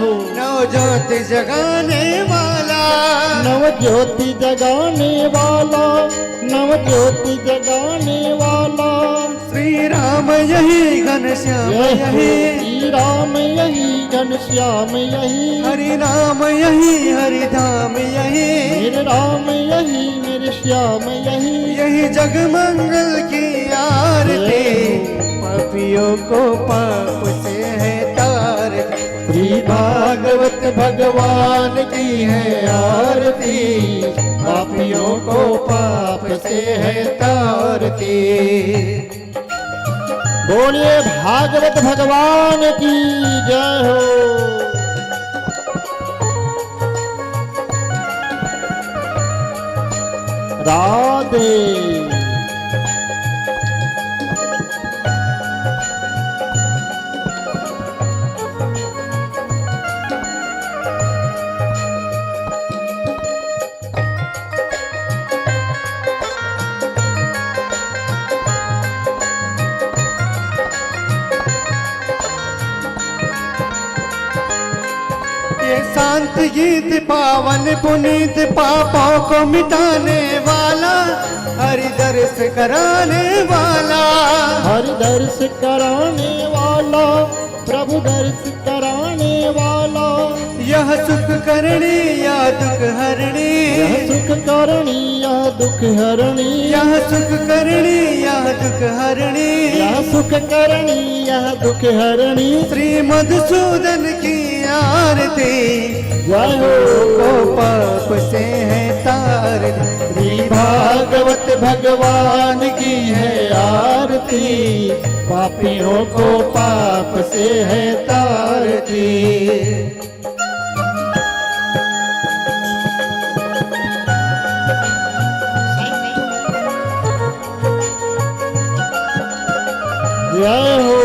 हो नव ज्योति जगाने वाला, नव ज्योति जगाने वाला, नव ज्योति जगाने वाला। श्री राम यही घनश्याम यही, श्री राम यही घनश्याम यही, हरि नाम यही हरि धाम यही, मेरे राम यही मेरे श्याम यही। यही जगमंगल की आरती, पापियों को पाप से है तार। श्री भागवत भगवान की है आरती, पापियों को पाप से है तारती। बोलिए भागवत भगवान की जय हो। राधे। शांत गीत पावन पुनीत पापों को मिटाने वाला, हरि दर्श कराने वाला, हरि दर्श कराने वाला, प्रभु दर्श कराने वाला। यह सुख करणी या दुख हरणी, यह सुख करणी यह दुख हरणी, यह सुख करणी यह दुख हरणी, यह सुख करणी यह दुख हरणी। श्री मधुसूदन की आरती, जय हो को पाप से है तार। श्री भागवत भगवान की है आरती, पापियों को पाप से है तारती। जय हो।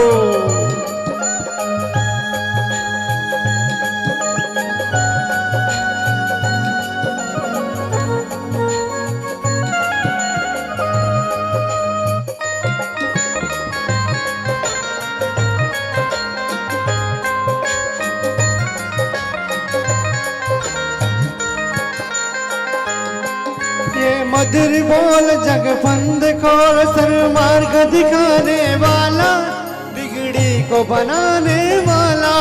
मधुर बोल जगफंद खोल सन्मार्ग दिखाने वाला, बिगड़ी को बनाने वाला,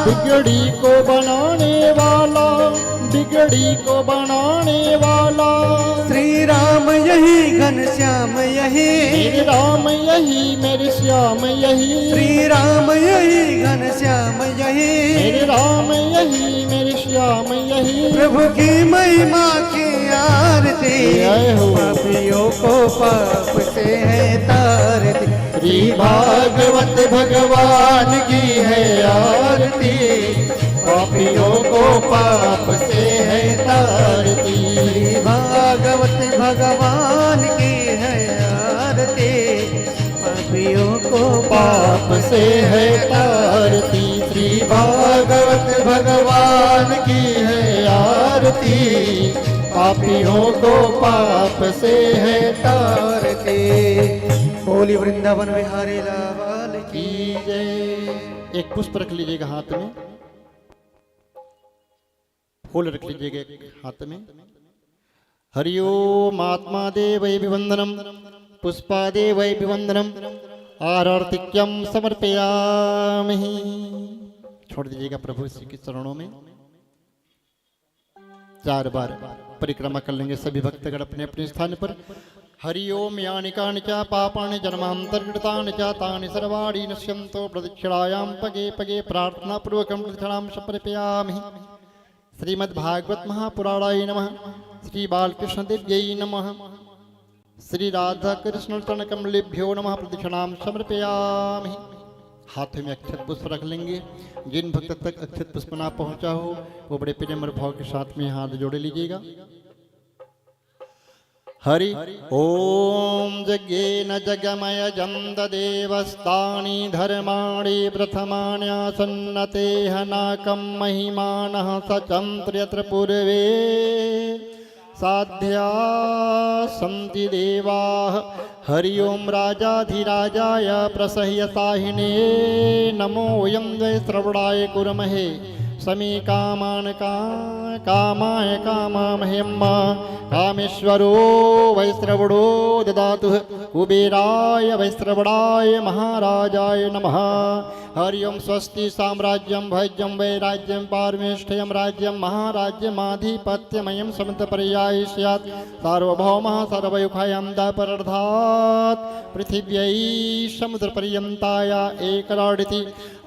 बिगड़ी को बनाने वाला, बिगड़ी को बनाने वाला। श्री राम यही घनश्याम यही, मेरे राम यही मेरे श्याम यही, श्री राम यही घनश्याम यही, मेरे राम यही मेरे श्याम यही। प्रभु की महिमा की आरती, जय हो। पापियों को पाप से है तारती। श्री भागवत भगवान की है आरती, पापियों को पाप से है तारती। श्री भागवत भगवान की है आरती, पापियों को पाप से है तारती। श्री भागवत भगवान की है आरती, पापियों को पाप से है तारती। बोली वृंदावन विहारी लाल की जय। एक पुष्प रख लीजिएगा हाथ में, फूल रख लीजिएगा एक हाथ में। हरिओम आत्मा देवैर्वंदनम, पुष्पादेवैर्वंदनम, आरतिक्यम समर्पयामि। छोड़ दीजिएगा प्रभु श्री के चरणों में। 4 बार परिक्रमा कर लेंगे सभी भक्तगण अपने अपने स्थान पर। हरि ओम यानि कानि च पापानि जन्मान्तर्कृतानि च तानि सर्वाणि नश्यन्तो प्रदक्षिणायां पगे पगे प्रार्थना पूर्वकं प्रदक्षिणां समर्पयामि। श्रीमद्भागवत महापुराणाय नमः। श्री बालकृष्ण देव्यै नमः। श्री राधा कृष्ण चरण कमलेभ्यो नमः। प्रदक्षिणां समर्पयामि। हाथों में अक्षत पुष्प रख लेंगे। जिन भक्त तक अक्षत पुष्प ना पहुंचा हो वो बड़े प्रेम भाव के साथ में हाथ जोड़े लीजिएगा। हरि ओम यज्ञेन जगमय जन्द देवस्तानि धर्माणि प्रथमान्यासन्नतेह नाकं महिमानः सचन्त्र यत्र पूर्वे साध्या सन्ति देवाः। हरि ओम राजाधिराजाय प्रसह्य साहिने नमो वयं वै श्रवणाय कुर्महे समी कामान् कामाय कामामह्यं कामेश्वरो वैश्रवणो ददातु कुबेराय वैश्रवणाय महाराजाय नमः। हरि ओम स्वस्ति साम्राज्यं भज्यं वैराज्यं पारमेष्ठ्यं राज्यं महाराज्यमाधिपत्यमयं समन्तपर्यायि स्यात् सार्वभौमः सर्वयुखायां दापरर्थात् पृथिव्यै समुद्रपर्यन्ताय एकराडिति।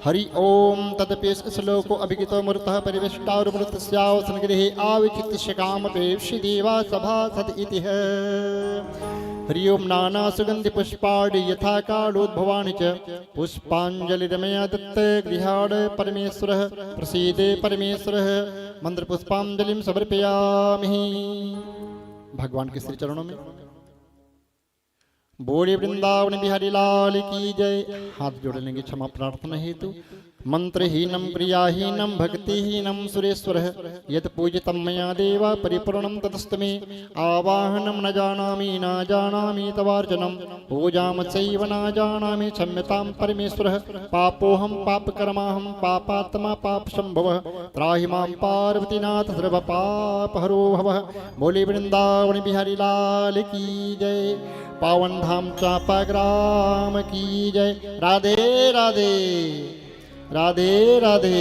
हरि ओम तदपि श्लोको अभिगितो मूर्तः परिवेष्टावृतस्यावसनगृहे आविचित्य कामपेप्सि देवा सभा सद इति। हरि ओम नाना सुगंधि पुष्पाणि यथा कालोद्भवानि च पुष्पांजलिरमया दत्त गृहाण परमेश्वरः प्रसीदे परमेश्वरः मंत्र पुष्पांजलिं समर्पयामि। भगवान के श्री चरणों में बोले वृंदावन बिहारी लाल की जय। हाथ जोड़ लेंगे क्षमा प्रार्थना हेतु। मंत्रहीनम क्रियाहीनम भक्तिहीनम सुरेश्वरः यत् पूजितं मया देव परिपूर्णं ततस्तु मे। आवाहनं न जानामि तवार्चनं पूजां चैव न जानामि क्षम्यतां परमेश्वरः। पापोऽहं पापकर्माहं पापात्मा पापसंभवः त्राहि मां पार्वतीनाथ सर्वपापहरो भवः। बोले वृंदावन बिहारी लाल की जय। पावन धाम चापाग्राम की जय। राधे राधे राधे राधे।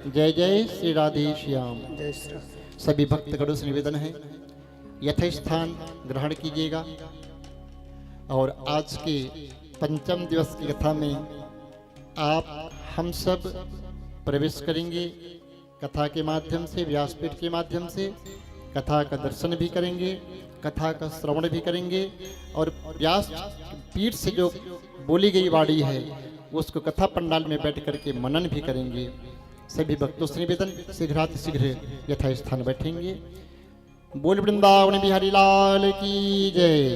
जय जय श्री राधे श्याम। जय श्री राम। सभी भक्तगणों से निवेदन है यथास्थान ग्रहण कीजिएगा और आज के पंचम दिवस की कथा में आप हम सब प्रवेश करेंगे। कथा के माध्यम से व्यासपीठ के माध्यम से कथा का दर्शन भी करेंगे, कथा का श्रवण भी करेंगे और व्यास पीठ से जो बोली गई वाणी है उसको कथा पंडाल में बैठ करके मनन भी करेंगे। सभी भक्तों से निवेदन शीघ्र यथा स्थान बैठेंगे। बोल वृंदावन बिहारी लाल की जय।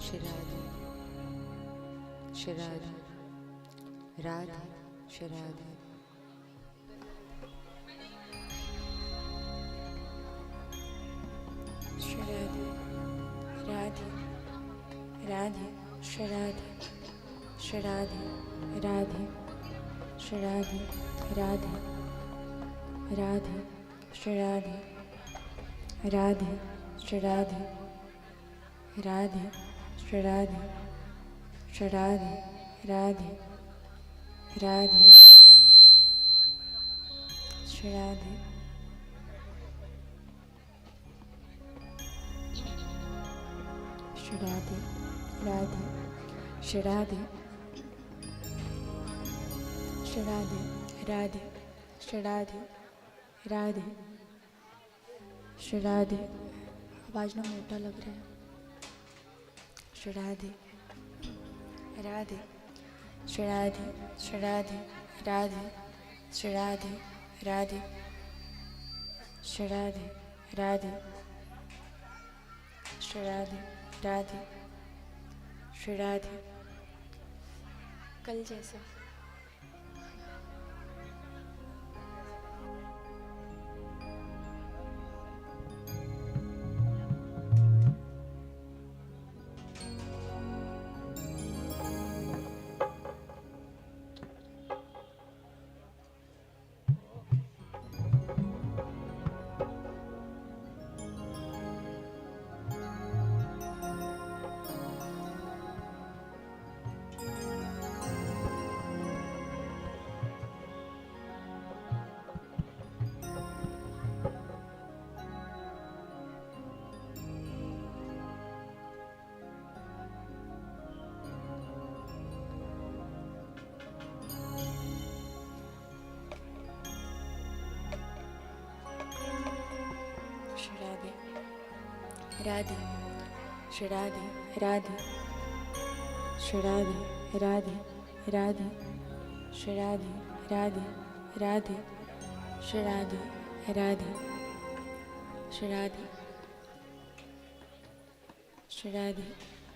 श्री राधे श्री राधे राधे श्री राधे। श्री राधे राधे राधे श्री राधे श्री राधे राधे श्री राधे राधे राधे श्री राधे राधे श्री राधे राधे श्री राधे श्री राधे राधे राधे श्री राधे श्री राधे राधे श्री राधे श्री राधे राधे श्री राधे राधे श्री राधे। आवाज ना मोटा लग रहा है। श्री राधे राधे श्री राधे श्री राधे राधे श्री राधे राधे श्री राधे राधे श्री राधे राधे श्री राधे। कल जैसा राधे श्री राधे राधे श्री राधे राधे राधे श्री राधे राधे राधे श्री राधे राधे श्री राधे श्री राधे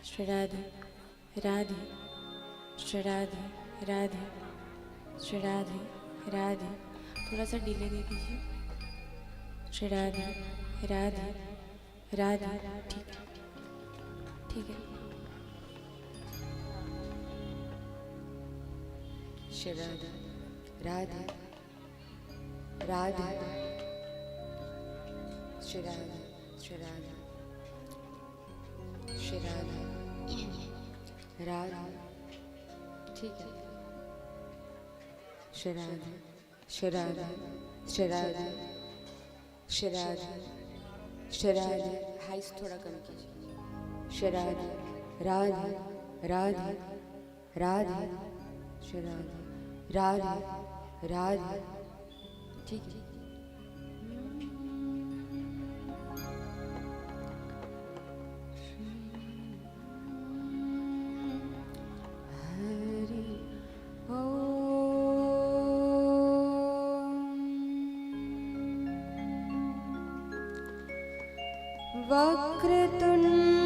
श्री राधे राधे श्री राधे राधे श्री राधे राधे। थोड़ा सा डिले दे दीजिए। श्री राधे राधे राधे। ठीक है ठीक है। श्री राधे राधे राधे श्री राधे श्री राधे श्री राधे राधे ठीक है श्री राधे श्री राधे श्री राधे श्री राधे श्री राधे हाइस थोड़ा कम कीजिए श्री राधे राधे राधे राधे श्री राधे राधे राधे ठीक है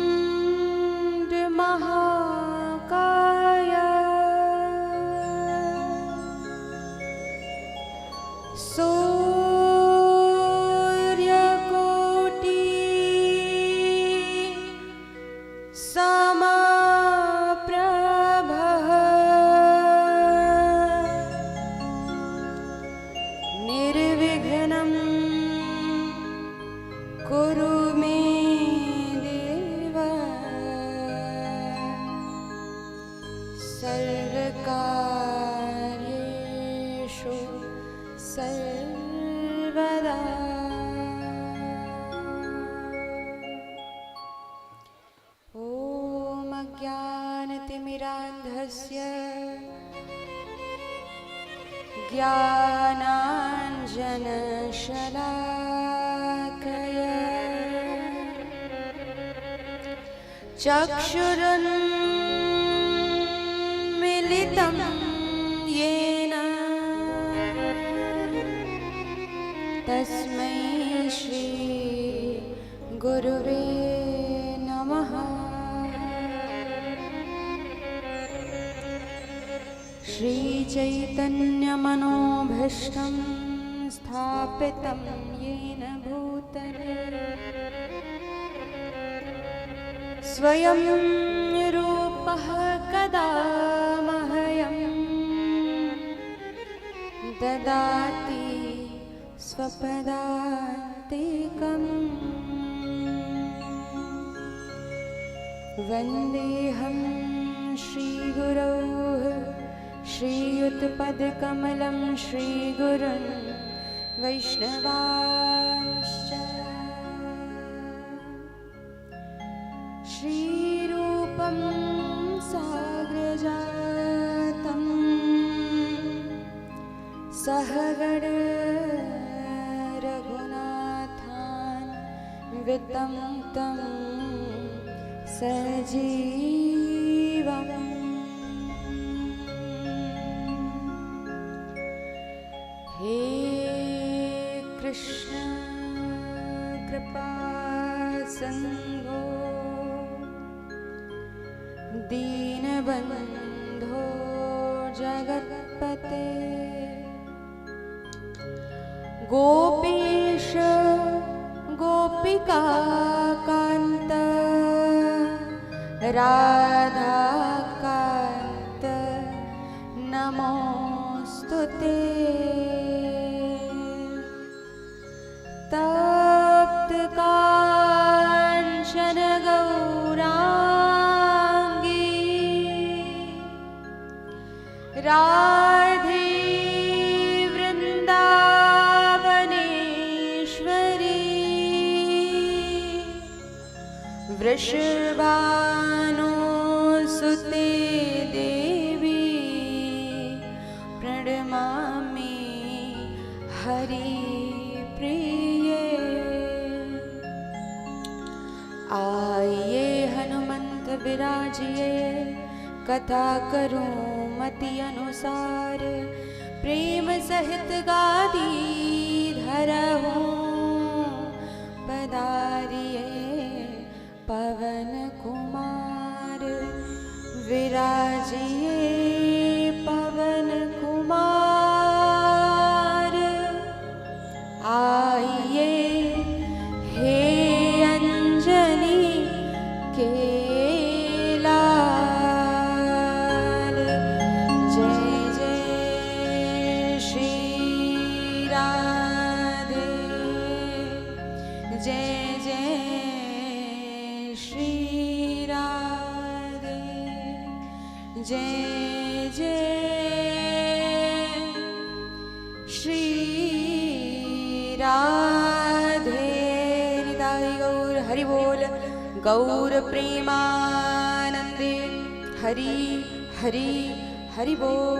वक्रतुंड महाकाय सूर्यकोटि समप्रभः निर्विघ्नं कुरु मे सर्वकार्येषु सर्वदा ॐ अज्ञानतिमिरान्धस्य ज्ञानाञ्जनशलाकया चक्षुरुन्मिलितं येन तस्मै श्री गुरुवे नमः श्रीचैतन्यमनोभीष्टं स्थापितं येन भूतले स्वयं रूपः कदा मह्यं ददाति स्वपदान्तिकम् वन्देऽहं श्रीगुरौ श्रीयुतपदकमलं श्रीगुरुन् वैष्णवांश्च श्रीरूपं साग्रजातं सहगण रघुनाथान् वितं तं सजीवम् हे कृष्ण कृपा सिन्धो दीनबन्धो जगत्पते गोपीश गोपिकान्त राधाकान्त नमोऽस्तुते तप्त काञ्चन गौराङ्गी राधे वृन्दावनेश्वरी वृषभानुसुते देवी प्रणमामि हरिप्रिये आइए हनुमंत विराजिए कथा करूं मति अनुसार प्रेम सहित गादी धरहूं पधारिए पवन कुमार विराजिए पवन कुमार आइए हे अंजनी के लाल जय जय जय जय श्री राधे हृदय गौर हरि बोल गौर प्रेमानंदे हरि हरि हरि बोल।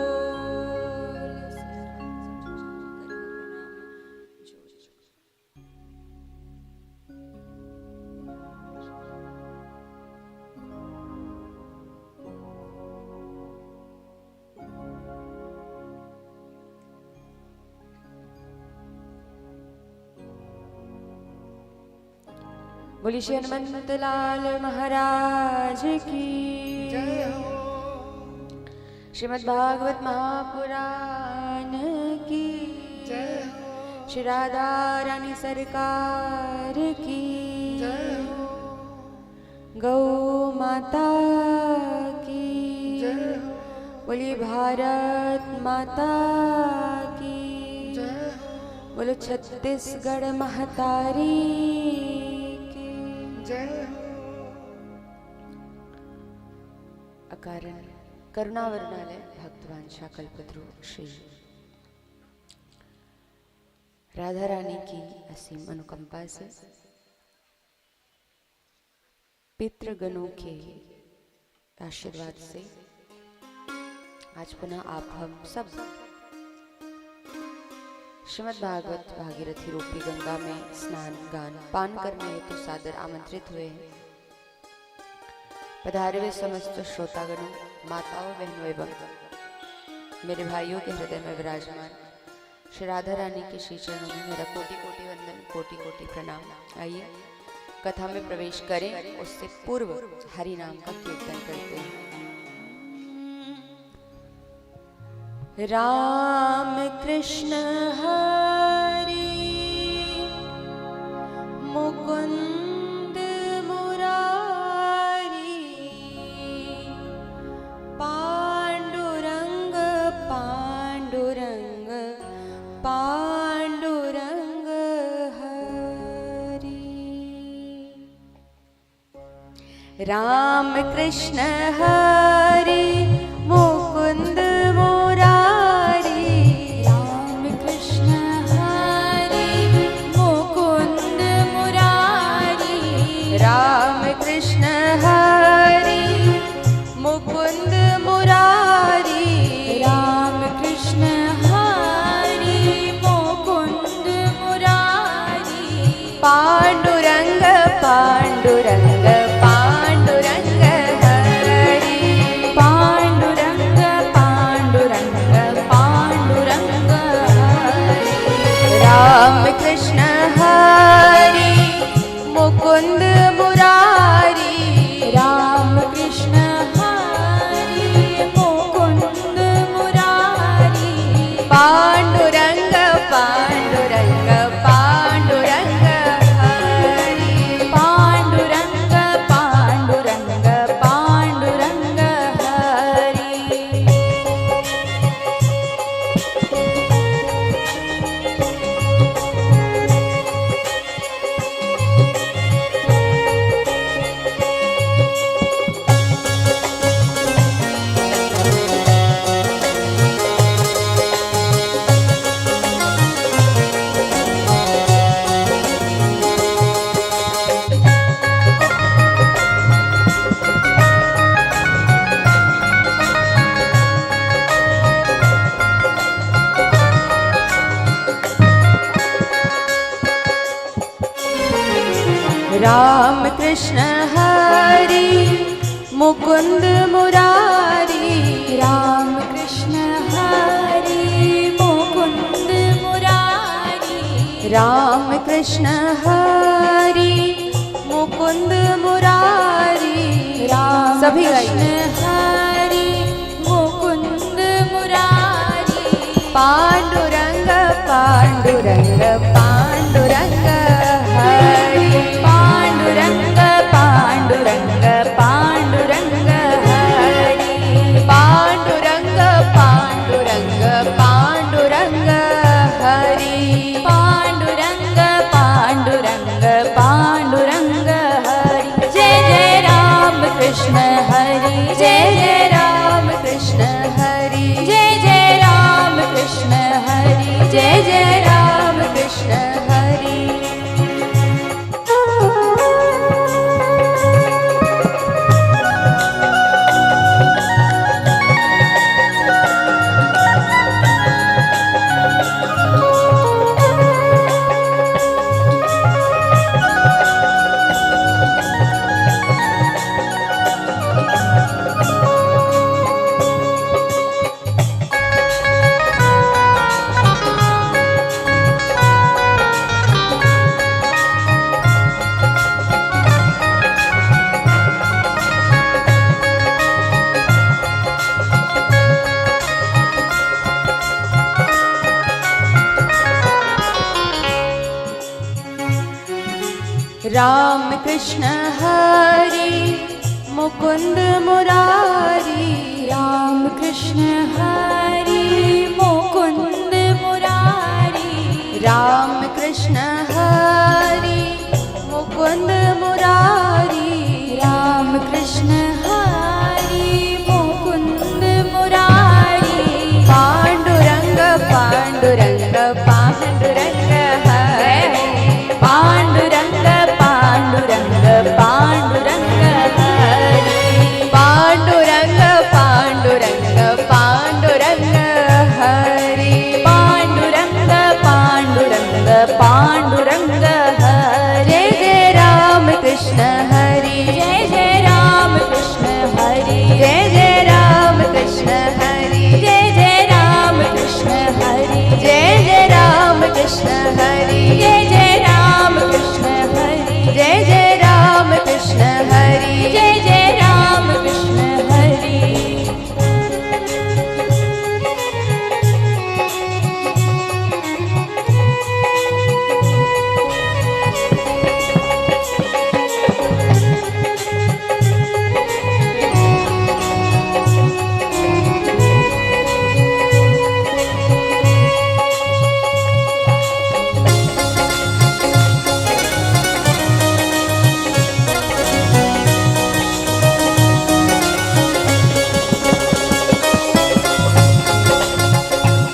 बोली श्री हनुमंत लाल महाराज की जय हो। श्रीमद् भागवत महापुराण की जय हो। श्री राधा रानी सरकार की जय हो। गौ माता की जय हो। बोली भारत माता की जय हो। बोलो छत्तीसगढ़ महतारी की जय हो। अकारण करुणावरणालय भक्तवांशा कल्पद्रु श्री राधा रानी की असीम अनुकंपा से पितृगणों के आशीर्वाद से आज पुनः आप हम सब श्रीमद् भागवत भागीरथी रूपी गंगा में स्नान गान पान करने हेतु सादर आमंत्रित हुए हैं। पधारे हुए समस्त श्रोतागणों, माताओं, बहनों एवं मेरे भाइयों के हृदय में विराजमान श्री राधा रानी के श्री चरणों में मेरा कोटि कोटि वंदन, कोटि कोटि प्रणाम। आइए कथा में प्रवेश करें, उससे पूर्व हरि नाम का कीर्तन करते हैं। राम कृष्ण हरि मुकुंद मुरारी पांडुरंग पांडुरंग पांडुरंग हरि। राम कृष्ण हरि मुकुंद राम कृष्ण हरि मुकुंद मुरारी राम कृष्ण हरि मुकुंद मुरारी पांडुरंग पांडुरंग पांडुरंग हरि पांडुरंग पांडुरंग पांडुरंग हरि। राम कृष्ण हरि मुकुंद मुरारी राम कृष्ण हरि मुकुंद मुरारी पांडुरंग पांडुरंग पांडुरंग हरि पांडुरंग पांडुरंग पांडुरंग हरि। राम कृष्ण हरि मुकुंद मुरारी राम कृष्ण हरि मुकुंद मुरारी राम कृष्ण हरि मुकुंद मुरारी राम सभी कृष्ण हरि मुकुंद मुरारी पांडुरंग पांडुरंग पांडुरंग हरि पांडुरंग पांडुरंग पांडुरंग हरि पांडुरंग पांडुरंग पांडुरंग हरि पांडुरंग पांडुरंग पांडुरंग हरि। जय जय राम कृष्ण हरि जय जय राम कृष्ण हरि मुकुंद मुरारी राम कृष्ण हरि मुकुंद मुरारी राम कृष्ण हरि मुकुंद मुरारी राम कृष्ण हरि मुकुंद मुरारी पांडुरंग पांडुरंग पांडुरंग हरे पांडुरंग पांडुरंग पांडुरंग हरि पांडुरंग पांडुरंग पांडुरंग हरि पांडुरंग पांडुरंग पांडुरंग हरि जय जय राम कृष्ण हरि जय जय राम कृष्ण हरि जय जय राम कृष्ण हरि जय जय राम कृष्ण हरि जय जय राम कृष्ण हरि जय जय राम कृष्ण हरि जय जय राम कृष्ण हरि जय जय राम कृष्ण हरि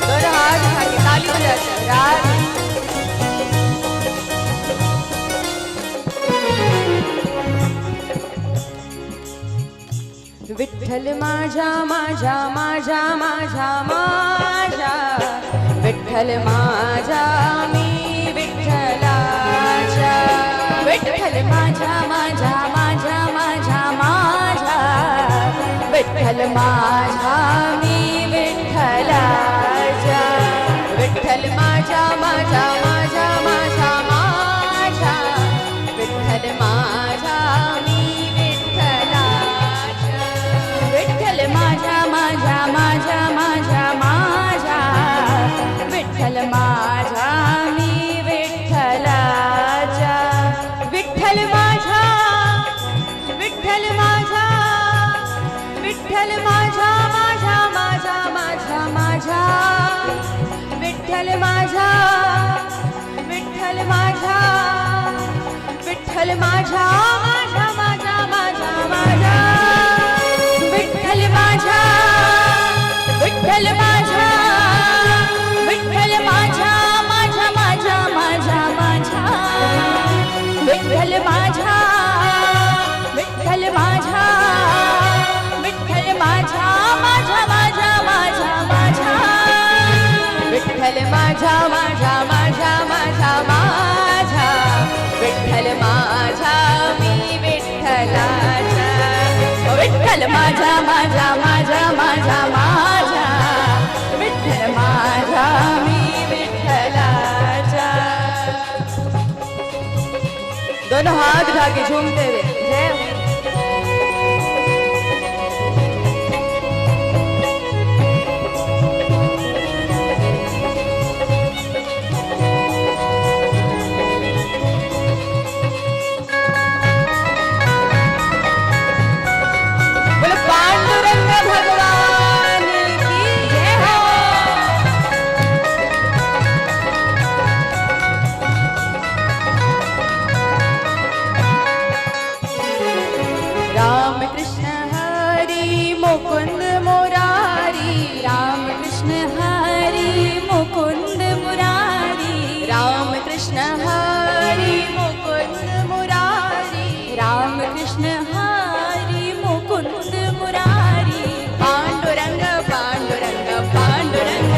दोनों हाथ उठा के ताली बजाते हैं। राधे विठ्ठल माझा माझा माझा माझा माझा विठ्ठल माझा मी विठ्ठलाचा विठ्ठल माझा माझा माझा माझा माझा विठ्ठल माझा मी विठ्ठलाचा विठ्ठल माझा माझा माझा माझा माझा विठ्ठल माझा मी विठ्ठलाचा विठ्ठल माझा माझा माझा माझा माझा विठ्ठल माझा मी विठ्ठलाचा विठ्ठल माझा विठ्ठल माझा विठ्ठल माझा माझा माझा माझा माझा विठ्ठल माझा विठ्ठल माझा विठ्ठल माझा माझा माझा माझा माझा विठ्ठल माझा विठ्ठल माझा विठ्ठल माझा माझा माझा माझा माझा विठ्ठल माझा विठ्ठल माझा विठ्ठल माझा माझा माझा माझा माझा विठ्ठल माझा माझा माझा माझा माझा विठ्ठल माझा मी विठ्ठलाचा विठ्ठल माझा माझा माझा माझा माझा विठ्ठल माझा मी विठ्ठलाचा दोनों हाथ उठा के झूमते हुए जय हो। बोलो पांडुरंग भगवान की जय हो। राम कृष्ण हरि मुकुंद मुरारी राम कृष्ण हरि मुकुंद मुरारी राम कृष्ण हरि मुकुंद मुरारी राम कृष्ण हरि मुकुंद मुरारी पांडुरंग पांडुरंग पांडुरंग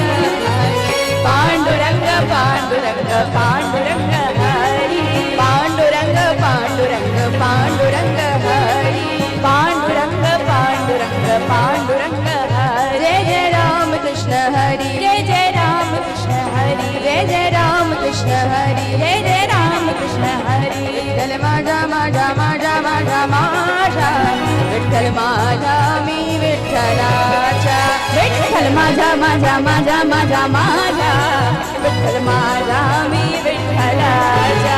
हरि पांडुरंग पांडुरंग पांडुरंग हरि पांडुरंग पांडुरंग पांडुरंग हरि पांडुरंग पांडुरंग पांडुरंग हरि जय जय राम कृष्ण हरि जय जय राम कृष्ण हरि जय जय राम कृष्ण हरि जय जय राम कृष्ण हरि विठ्ठल माझा माझा माझा माझा माझा विठ्ठल माझा मी विठ्ठलाचा विठ्ठल माझा माझा माझा माझा माझा विठ्ठल माझा मी विठ्ठलाचा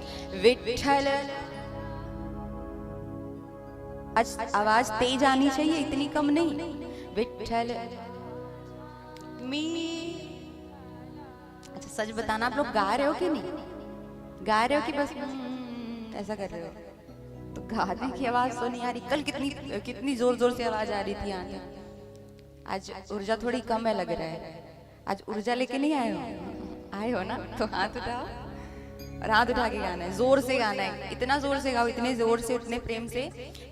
विठ्ठल। आवाज तेज आनी चाहिए, इतनी कम नहीं। विठ्ठल मी। अच्छा सच बताना, आप लोग गा रहे हो कि नहीं? गा रहे हो कि बस ऐसा कर रहे हो? तो गाने की आवाज तो नहीं आ रही। कल कितनी जोर जोर से आवाज आ रही थी यहाँ तक। आज ऊर्जा थोड़ी कम है लग रहा है। आज ऊर्जा लेके नहीं आए हो? आए हो ना? तो हाथ उठाओ और हाथ उठा के गाना है, जोर से गाना है। इतना जोर से गाओ, इतने जोर से, इतने प्रेम से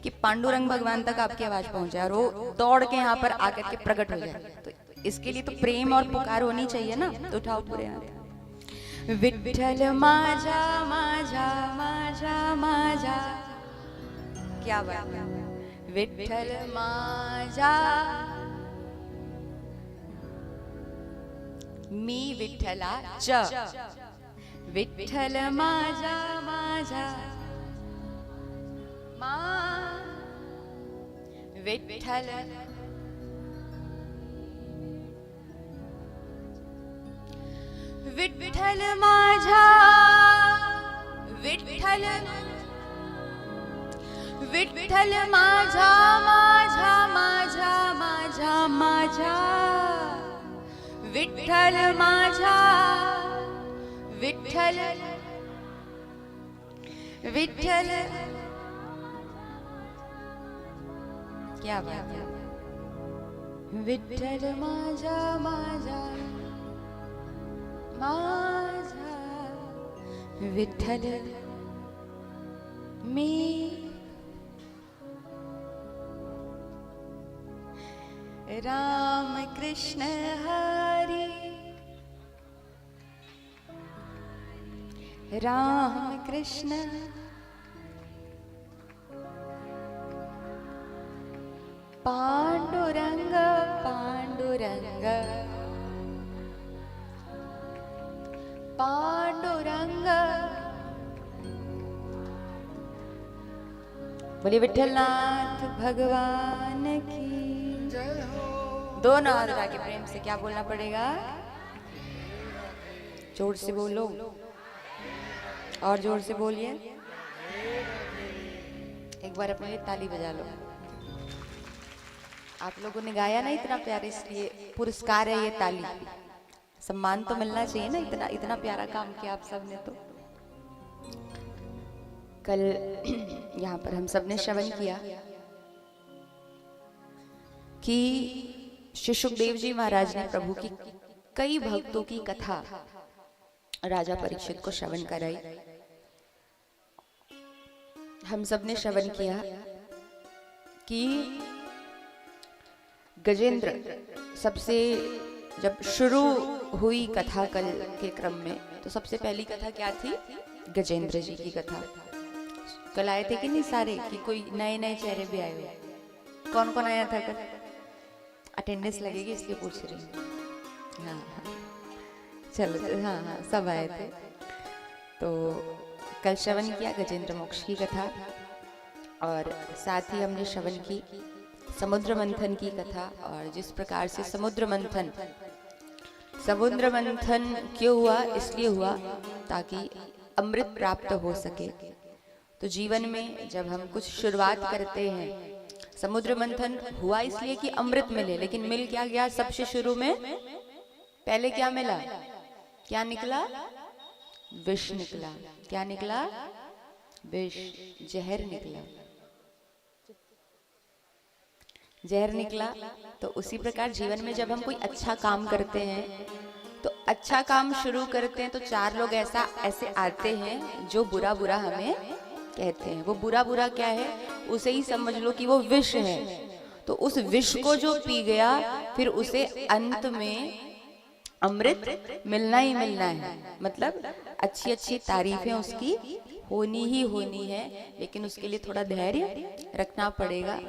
कि पांडुरंग भगवान तक आपकी आवाज पहुंच जाए और वो दौड़ के यहाँ पर आकर के प्रकट हो जाए। तो इसके लिए तो प्रेम और पुकार होनी चाहिए ना। तो उठाओ पूरे हाथ। विठ्ठल माझा माझा माझा माझा, क्या बात है। विठ्ठल माझा, मी विठ्ठलाच, विठ्ठल माझा माझा मा, विठ्ठल विठ्ठल माझा, विठ्ठल विठ्ठल माझा माझा माझा माझा माझा, विठ्ठल माझा, विठ्ठल विठ्ठल, क्या बात है। विठ्ठल माझा माझा माझा, विठ्ठल मी, राम कृष्ण हरि, राम कृष्ण पांडुरंग पांडुरंग पांडुरंग। बोलिए विठ्ठलनाथ भगवान की जय हो। दोनों हाथ उठा के प्रेम से क्या बोलना पड़ेगा? जोर से बोलो और जोर से बोलिए। एक बार अपने लिए ताली बजा लो। आप लोगों ने गाया ना इतना प्यारा, इसलिए पुरस्कार है ये ताली। सम्मान तो मिलना चाहिए ना, इतना इतना प्यारा काम किया आप सब ने। तो कल यहाँ पर हम सब ने श्रवण किया कि श्री सुखदेव जी महाराज ने प्रभु की कई भक्तों की कथा राजा परीक्षित को श्रवण कराई। हम सब ने श्रवण किया कि गजेंद्र सबसे, जब शुरू हुई कथा कल के क्रम में, तो सबसे पहली कथा क्या थी? गजेंद्र जी की कथा। कल आए थे कि नहीं सारे? कि कोई नए नए चेहरे भी आए हुए? कौन कौन आया था कल? अटेंडेंस लगेगी इसलिए पूछ रही हूँ। हाँ चलो, हाँ हाँ सब आए थे। तो कल श्रवण किया गजेंद्र मोक्ष की कथा, और साथ ही हमने श्रवण की समुद्र मंथन की कथा। और जिस प्रकार से समुद्र मंथन क्यों हुआ? इसलिए हुआ ताकि अमृत प्राप्त हो सके। तो जीवन में जब हम कुछ शुरुआत करते हैं, समुद्र मंथन हुआ इसलिए कि अमृत मिले, लेकिन मिल क्या गया? सबसे शुरू में पहले क्या मिला? क्या निकला? विष निकला। क्या निकला? विष, जहर निकला। जहर निकला। तो उसी प्रकार जीवन में जब हम कोई अच्छा काम करते हैं, तो अच्छा काम शुरू करते हैं तो चार लोग ऐसे आते हैं जो बुरा बुरा हमें कहते हैं। वो बुरा बुरा क्या है? उसे ही समझ लो कि वो विष है। तो उस विष को जो पी गया, फिर उसे अंत में अमृत मिलना ही मिलना है। मतलब अच्छी अच्छी तारीफें उसकी होनी ही होनी है, लेकिन उसके लिए थोड़ा धैर्य रखना पड़ेगा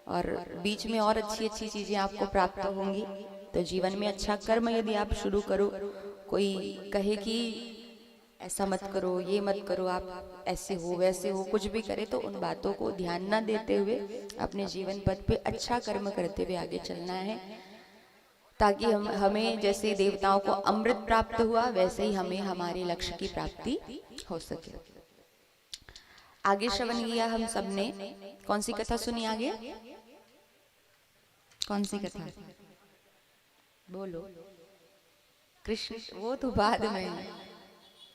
और बीच में और अच्छी अच्छी चीजें आपको प्राप्त होंगी। तो जीवन में अच्छा कर्म यदि आप शुरू करो, कोई कहे कि ऐसा मत करो, ये मत करो, आप ऐसे हो वैसे हो, कुछ भी करे, तो उन बातों को ध्यान न देते हुए अपने जीवन पथ पे अच्छा कर्म करते हुए आगे चलना है, ताकि हमें जैसे देवताओं को अमृत प्राप्त हुआ, वैसे ही हमें हमारे लक्ष्य की प्राप्ति हो सके। आगे श्रवण किया हम सबने। कौन सी कथा सुनी आगे? कौन सी कथा? बोलो। कृष्ण, वो तो बाद में।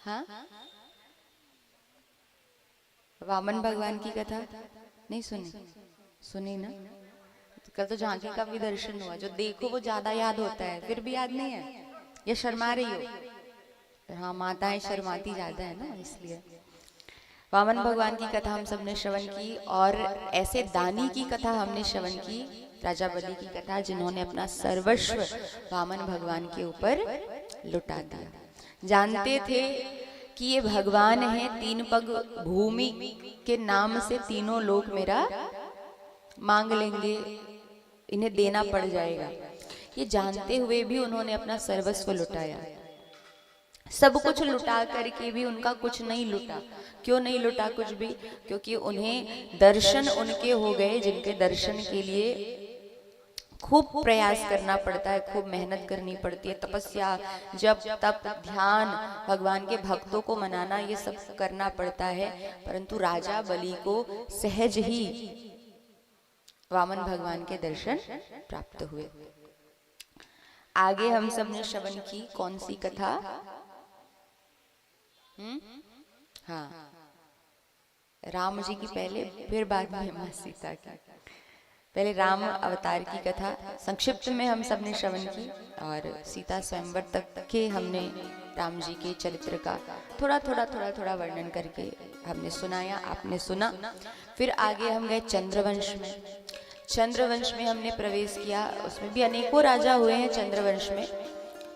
हाँ, वामन भगवान की कथा नहीं सुनी? सुनी ना? कल तो झांकी का भी दर्शन हुआ। जो देखो वो ज्यादा याद होता है, फिर भी याद नहीं है या शर्मा रही हो? हाँ, माताएं शर्माती ज्यादा है ना, इसलिए। वामन भगवान की कथा हम सबने श्रवण की, और ऐसे दानी की कथा हमने श्रवण की, राजा बलि की कथा, जिन्होंने अपना सर्वस्व वामन भगवान के ऊपर लुटा दिया। जानते थे कि ये भगवान है, 3 पग भूमि के नाम से तीनों लोग मेरा मांग लेंगे, इन्हें देना पड़ जाएगा। ये जानते हुए भी उन्होंने अपना सर्वस्व लुटाया। सब कुछ लुटा करके भी उनका कुछ नहीं लुटा। क्यों नहीं लुटा कुछ भी? क्योंकि उन्हें दर्शन उनके हो गए जिनके दर्शन के लिए खूब प्रयास करना पड़ता है, खूब मेहनत करनी पड़ती है, तपस्या, जप, तप, ध्यान, भगवान के भक्तों को मनाना, ये सब करना पड़ता है। परंतु राजा बलि को सहज ही वामन भगवान के दर्शन प्राप्त हुए। आगे हम सबने श्रवण की कौन सी कथा? हाँ, राम जी की पहले, फिर बाद में मां सीता की। पहले राम अवतार की कथा संक्षिप्त में हम सबने श्रवण की, और सीता स्वयंवर तक के हमने राम जी के चरित्र का थोड़ा थोड़ा वर्णन करके हमने सुनाया, आपने सुना। फिर आगे हम गए चंद्रवंश में। चंद्रवंश में हमने प्रवेश किया, उसमें भी अनेकों राजा हुए हैं चंद्रवंश में।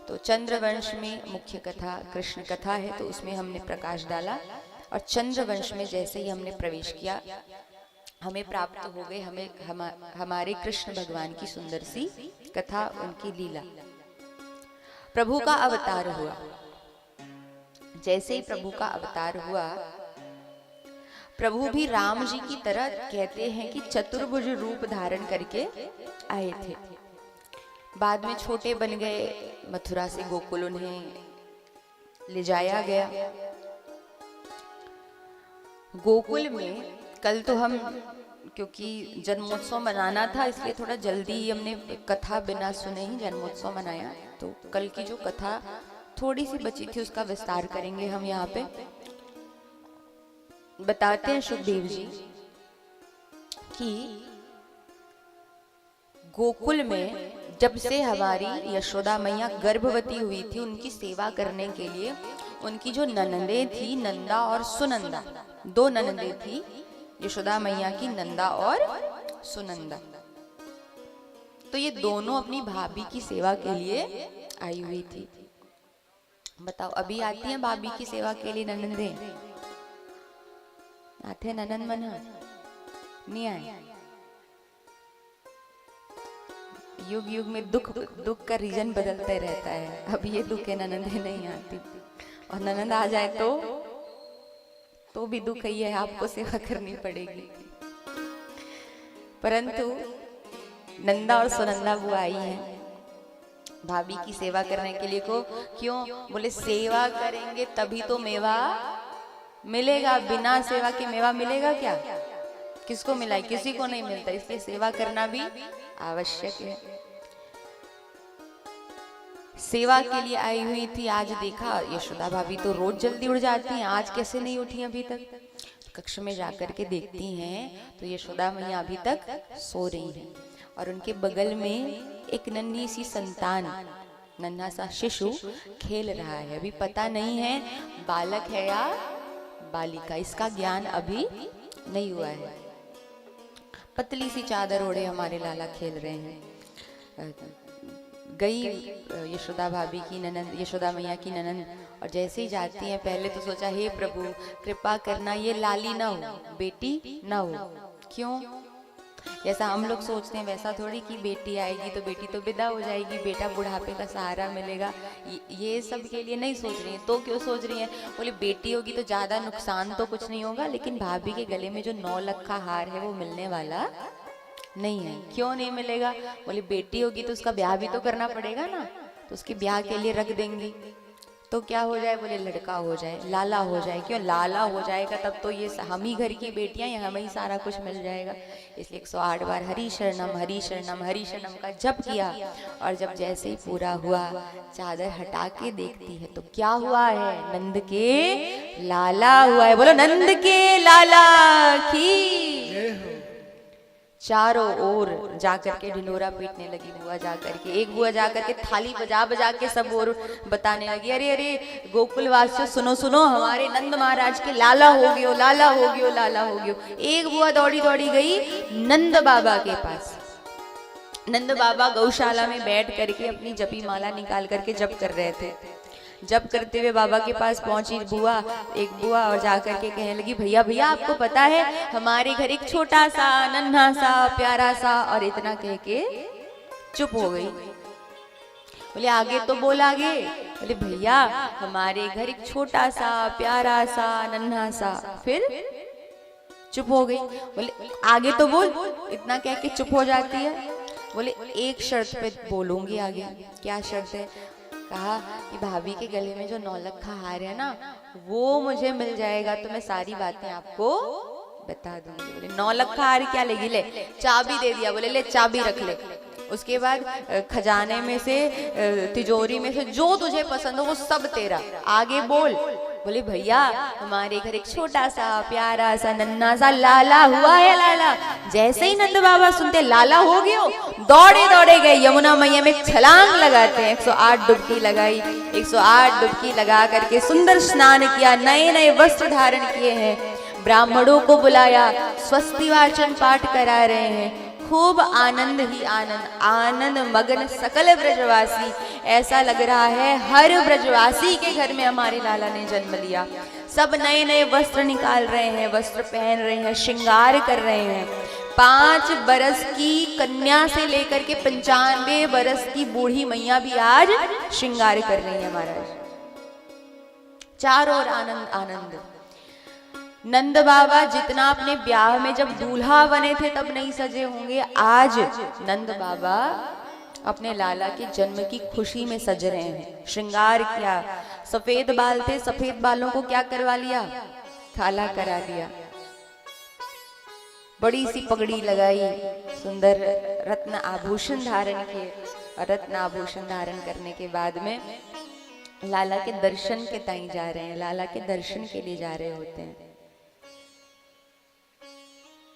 तो चंद्रवंश में मुख्य कथा कृष्ण कथा है, तो उसमें हमने प्रकाश डाला। और चंद्रवंश में जैसे ही हमने प्रवेश किया, हमें प्राप्त हो गए हमारे कृष्ण भगवान की सुंदर सी कथा, उनकी लीला। प्रभु का अवतार हुआ। जैसे ही प्रभु का अवतार हुआ, प्रभु भी राम जी की तरह कहते हैं कि चतुर्भुज रूप धारण करके आए थे। बाद में छोटे बन गए, मथुरा से गोकुल उन्हें ले जाया गया। गोकुल में कल तो हम, क्योंकि जन्मोत्सव मनाना था, इसलिए थोड़ा जल्दी ही हमने कथा बिना सुने ही जन्मोत्सव मनाया। तो कल की जो कथा थोड़ी सी बची थी उसका विस्तार करेंगे हम यहाँ पे। बताते हैं सुखदेव जी कि गोकुल में जब से हमारी यशोदा मैया गर्भवती हुई थी, उनकी सेवा करने के लिए उनकी जो ननदें थी, नंदा और सुनंदा, 2 ननदें थी यशोदा मैया की, नंदा और सुनंदा। तो ये दोनों अपनी भाभी की सेवा के लिए आई हुई थी। बताओ, अभी आती हैं भाभी की सेवा के लिए ननदें? आते हैं ननन मना? नहीं आए? युग युग में दुख का रीजन बदलते रहता है। अब ये दुख है, ननदें नहीं आती, और ननद आ जाए तो भी दुख ही है, आपको सेवा करनी पड़ेगी। परंतु नंदा और सुनंदा वो आई हैं भाभी की सेवा करने के लिए। को क्यों? बोले सेवा करेंगे तभी तो मेवा मिलेगा, बिना सेवा के मेवा मिलेगा क्या? किसको मिला है? किसी को नहीं मिलता, इसलिए सेवा करना भी आवश्यक है। सेवा के लिए आई हुई थी। आज देखा यशोदा भाभी तो रोज जल्दी उठ जाती हैं, आज कैसे नहीं उठी अभी तक? कक्ष में जाकर के देखती हैं तो यशोदा मैया अभी तक सो रही हैं, और उनके बगल में एक नन्ही सी संतान, नन्हा सा शिशु खेल रहा है। अभी पता नहीं है बालक है या बालिका, इसका ज्ञान अभी नहीं हुआ है। पतली सी चादर ओढ़े हमारे लाला खेल रहे हैं। गई यशोदा भाभी की ननद, यशोदा मैया की ननद, और जैसे ही जाती हैं पहले तो सोचा हे प्रभु कृपा करना ये लाली ना हो, बेटी ना हो। क्यों? जैसा हम लोग सोचते हैं वैसा थोड़ी कि बेटी आएगी तो बेटी तो विदा हो जाएगी, बेटा बुढ़ापे का सहारा मिलेगा, ये सब के लिए नहीं सोच रही है। तो क्यों सोच रही है? बोले बेटी होगी तो ज्यादा नुकसान तो कुछ नहीं होगा, लेकिन भाभी के गले में जो 9 लाख का हार है वो मिलने वाला नहीं है। क्यों नहीं मिलेगा? बोले बेटी होगी तो उसका ब्याह भी तो करना पड़ेगा ना, तो उसके ब्याह के लिए रख देंगी। तो क्या हो जाए? बोले लड़का हो जाए, लाला हो जाए। क्यों लाला हो जाएगा? तब तो ये हम ही घर की बेटियां हैं, हमें ही सारा कुछ मिल जाएगा। इसलिए 108 बार हरि शरणम हरि शरणम हरि शरणम का जप किया। और जब जैसे ही पूरा हुआ, चादर हटा के देखती है तो क्या हुआ है? नंद के लाला हुआ है। बोलो नंद के लाला की। चारों ओर जाकर के ढिंडोरा पीटने लगी बुआ जाकर के। एक बुआ जाकर के थाली बजा बजा के सब और बताने लगी, अरे अरे गोकुल वासियों सुनो सुनो, हमारे नंद महाराज के लाला हो गयो, लाला हो गयो, लाला हो गयो। एक बुआ दौड़ी दौड़ी गई नंद बाबा के पास। नंद बाबा गौशाला में बैठ करके अपनी जपी माला निकाल करके जप कर रहे थे। जप करते हुए बाबा के पास पहुंची बुआ, एक बुआ, और जाकर के कहने लगी, भैया भैया आपको पता है हमारे घर एक छोटा सा नन्हा सा प्यारा सा, और इतना कह के चुप हो गई। बोले आगे तो बोल आगे। बोले भैया हमारे घर एक छोटा सा प्यारा सा नन्हा सा, फिर चुप हो गई। बोले आगे तो बोल, इतना कह के चुप हो जाती है। बोले एक शर्त पे बोलूंगी आगे। क्या शर्त है? कहा कि भाभी के गले में जो 9 लखा हार है ना, वो मुझे मिल जाएगा तो मैं सारी बातें आपको बता दूंगी। बोले 9 लखा हार क्या लेगी? ले चाबी दे दिया। बोले ले चाबी रख ले। उसके बाद खजाने में से, तिजोरी में से जो तुझे पसंद हो वो सब तेरा, आगे बोल। बोले भैया हमारे घर एक छोटा सा प्यारा सा नन्हा सा लाला हुआ है, लाला। जैसे ही नंद बाबा सुनते लाला हो गयो, दौड़े दौड़े गए यमुना मैया में छलांग लगाते हैं। 108 डुबकी लगाई। 108 डुबकी लगा करके सुंदर स्नान किया, नए नए वस्त्र धारण किए हैं, ब्राह्मणों को बुलाया, स्वस्ति वाचन पाठ करा रहे हैं। खूब आनंद ही आनंद, आनंद मगन सकल ब्रजवासी। ऐसा लग रहा है हर ब्रजवासी के घर में हमारे लाला ने जन्म लिया। सब नए नए वस्त्र निकाल रहे हैं, वस्त्र पहन रहे हैं, श्रृंगार कर रहे हैं। 5 बरस की कन्या से लेकर के 95 बरस की बूढ़ी मैया भी आज श्रृंगार कर रही है महाराज। चारों ओर आनंद आनंद। नंद बाबा जितना अपने ब्याह में जब दूल्हा बने थे तब नहीं सजे होंगे, आज नंद बाबा अपने लाला के जन्म की खुशी में सज रहे हैं। श्रृंगार किया, सफेद बाल थे, सफेद बालों को क्या करवा लिया? काला करा दिया। बड़ी सी पगड़ी लगाई, सुंदर रत्न आभूषण धारण किए। और रत्न आभूषण धारण करने के बाद में लाला के दर्शन के ताई जा रहे हैं, लाला के दर्शन के लिए जा रहे होते हैं।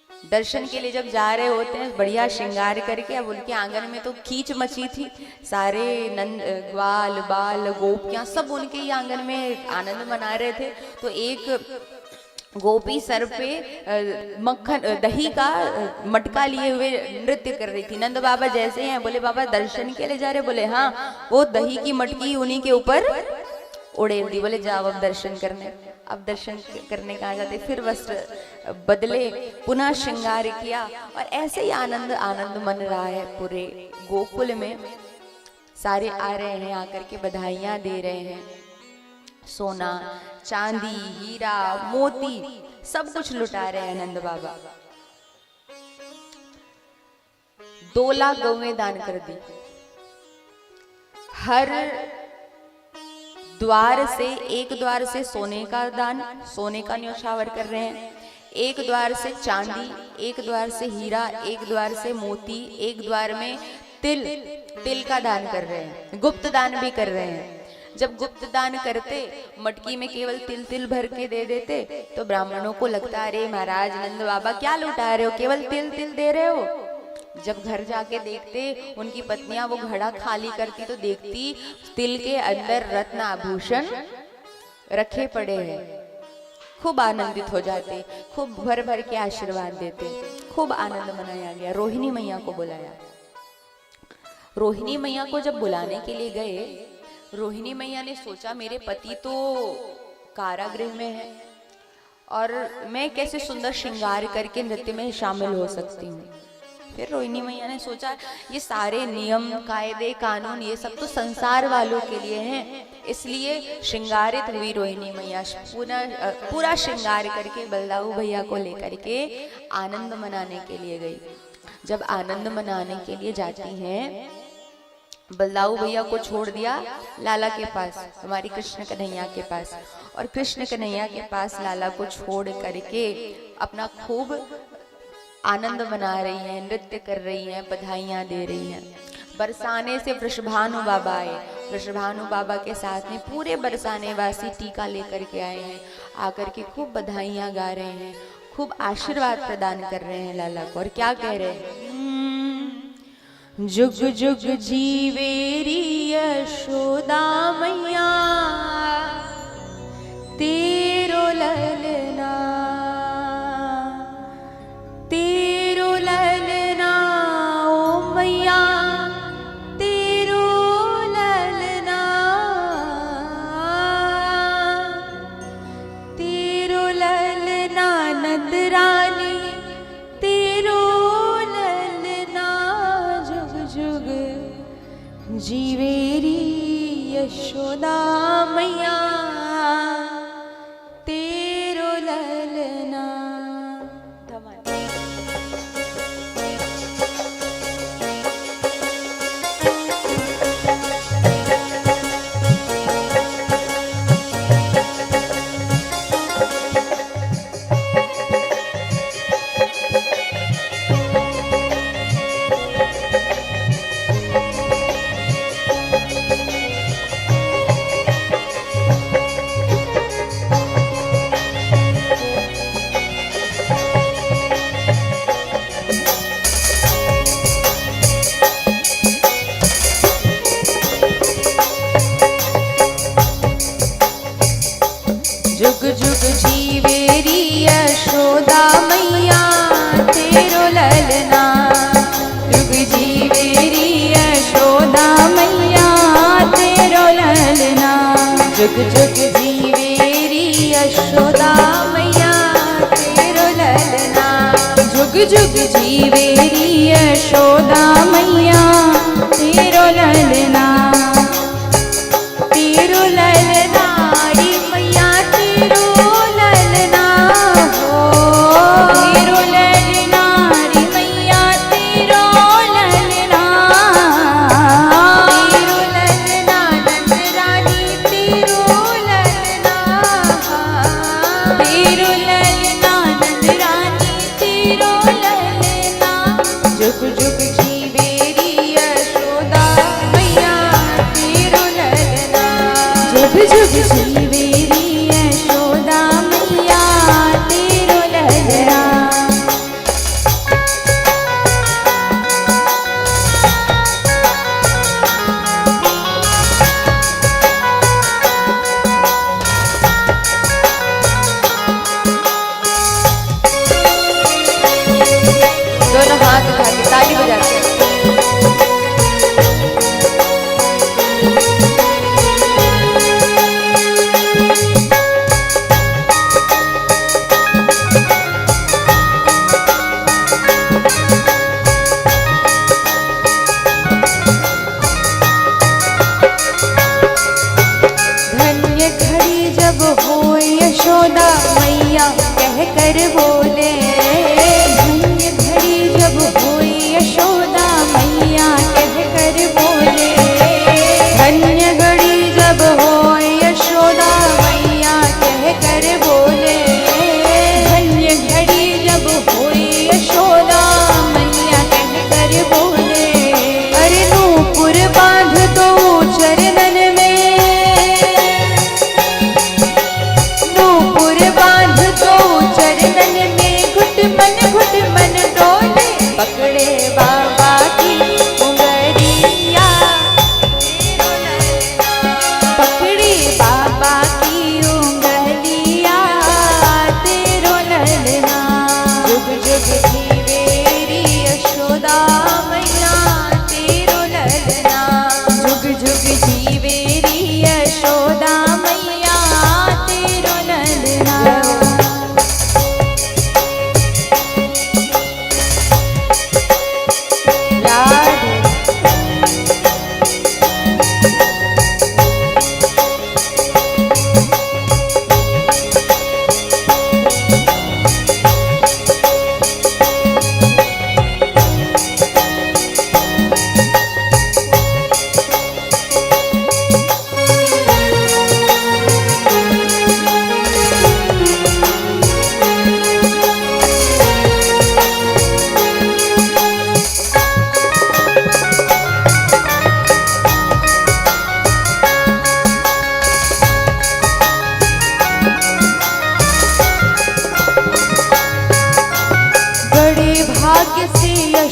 दर्शन के लिए जब जा रहे होते हैं बढ़िया श्रृंगार करके, अब उनके आंगन में तो खींच मची थी। सारे नंद ग्वाल बाल गोपियां सब उनके ही आंगन में आनंद मना रहे थे। तो एक गोपी सर पे मक्खन दही का मटका लिए हुए नृत्य कर रही थी। नंद बाबा जैसे हैं, बोले बाबा दर्शन के लिए जा रहे? बोले हाँ। वो दही की मटकी उन्हीं के ऊपर उड़ेल दी। बोले जाओ अब दर्शन करने। अब दर्शन करने का आ जाते, फिर वस्त्र बदले, पुनः श्रृंगार किया। और ऐसे ही आनंद आनंद मन रहा है पूरे गोकुल में। सारे आ रहे हैं, आकर के बधाइयां दे रहे हैं। सोना चांदी हीरा मोती सब कुछ लुटा रहे हैं नंद बाबा। 2 लाख गौएं दान कर दी। हर द्वार से, एक द्वार से सोने का दान, सोने का न्यौछावर कर रहे हैं। एक द्वार से चांदी, एक द्वार से हीरा, एक द्वार से मोती, एक द्वार में तिल का दान कर रहे हैं। गुप्त दान भी कर रहे हैं। जब गुप्त दान करते, मटकी में केवल तिल भर के दे देते तो ब्राह्मणों को लगता अरे महाराज नंद बाबा क्या लुटा रहे हो, केवल तिल दे रहे हो। जब घर जाके देखते उनकी पत्नियां वो घड़ा खाली करती तो देखती तिल के अंदर रत्न आभूषण रखे पड़े हैं। खूब आनंदित हो जाते, खूब भर भर के आशीर्वाद देते। खूब आनंद मनाया गया। रोहिणी मैया को बुलाया। रोहिणी मैया को जब बुलाने के लिए गए, रोहिणी मैया ने सोचा मेरे पति तो कारागृह में है और मैं कैसे सुंदर श्रृंगार करके नृत्य में शामिल हो सकती हूँ। फिर रोहिणी मैया ने सोचा ये सारे नियम कायदे कानून ये सब तो संसार वालों के लिए हैं, इसलिए श्रृंगारित हुई रोहिणी मैया। पूरा श्रृंगार करके बलदाऊ भैया को लेकर के आनंद मनाने के लिए गई। जब आनंद मनाने के लिए जाती हैं बलदाऊ भैया को छोड़ दिया लाला के पास, हमारी कृष्ण कन्हैया के पास, और कृष्ण कन्हैया के पास लाला को छोड़ करके अपना खूब आनंद मना रही हैं, नृत्य कर रही हैं, बधाइयाँ दे रही हैं। बरसाने से वृषभानु बाबा आए, वृषभानु बाबा के साथ में पूरे बरसाने वासी टीका लेकर के आए हैं, आकर के खूब बधाइयाँ गा रहे हैं, खूब आशीर्वाद प्रदान कर रहे हैं लाला को। और क्या कह रहे हैं? जुग जुग जीवेरी यशोदा मैया, तेरो ललना, तेरो ललना ओ मैया, तेरो ललना, तेरो ललना नंद रानी, तेरो ललना जुग जुग जीवेरी यशोदा मैया, तेरो ललना। जुग जुग जीवेरी यशोदा मैया, तेरो ललना, जुग जीवेरी यशोदा मैया, तेरो ललना, जुग जुग जीवेरी यशोदा मैया, तेरो ललना, जुग जुग जीवेरी यशोदा मैया, तेरो ललना, तेरो ललना री मैया, तेरो ललना हो, तेरो ललना री मैया, तेरो ललना, तेरो ललना नंद रानी, तेरो ललना, तेरो ललना नंद रानी, तेरो ललना, जुग जुग जीवेरी यशोदा मैया,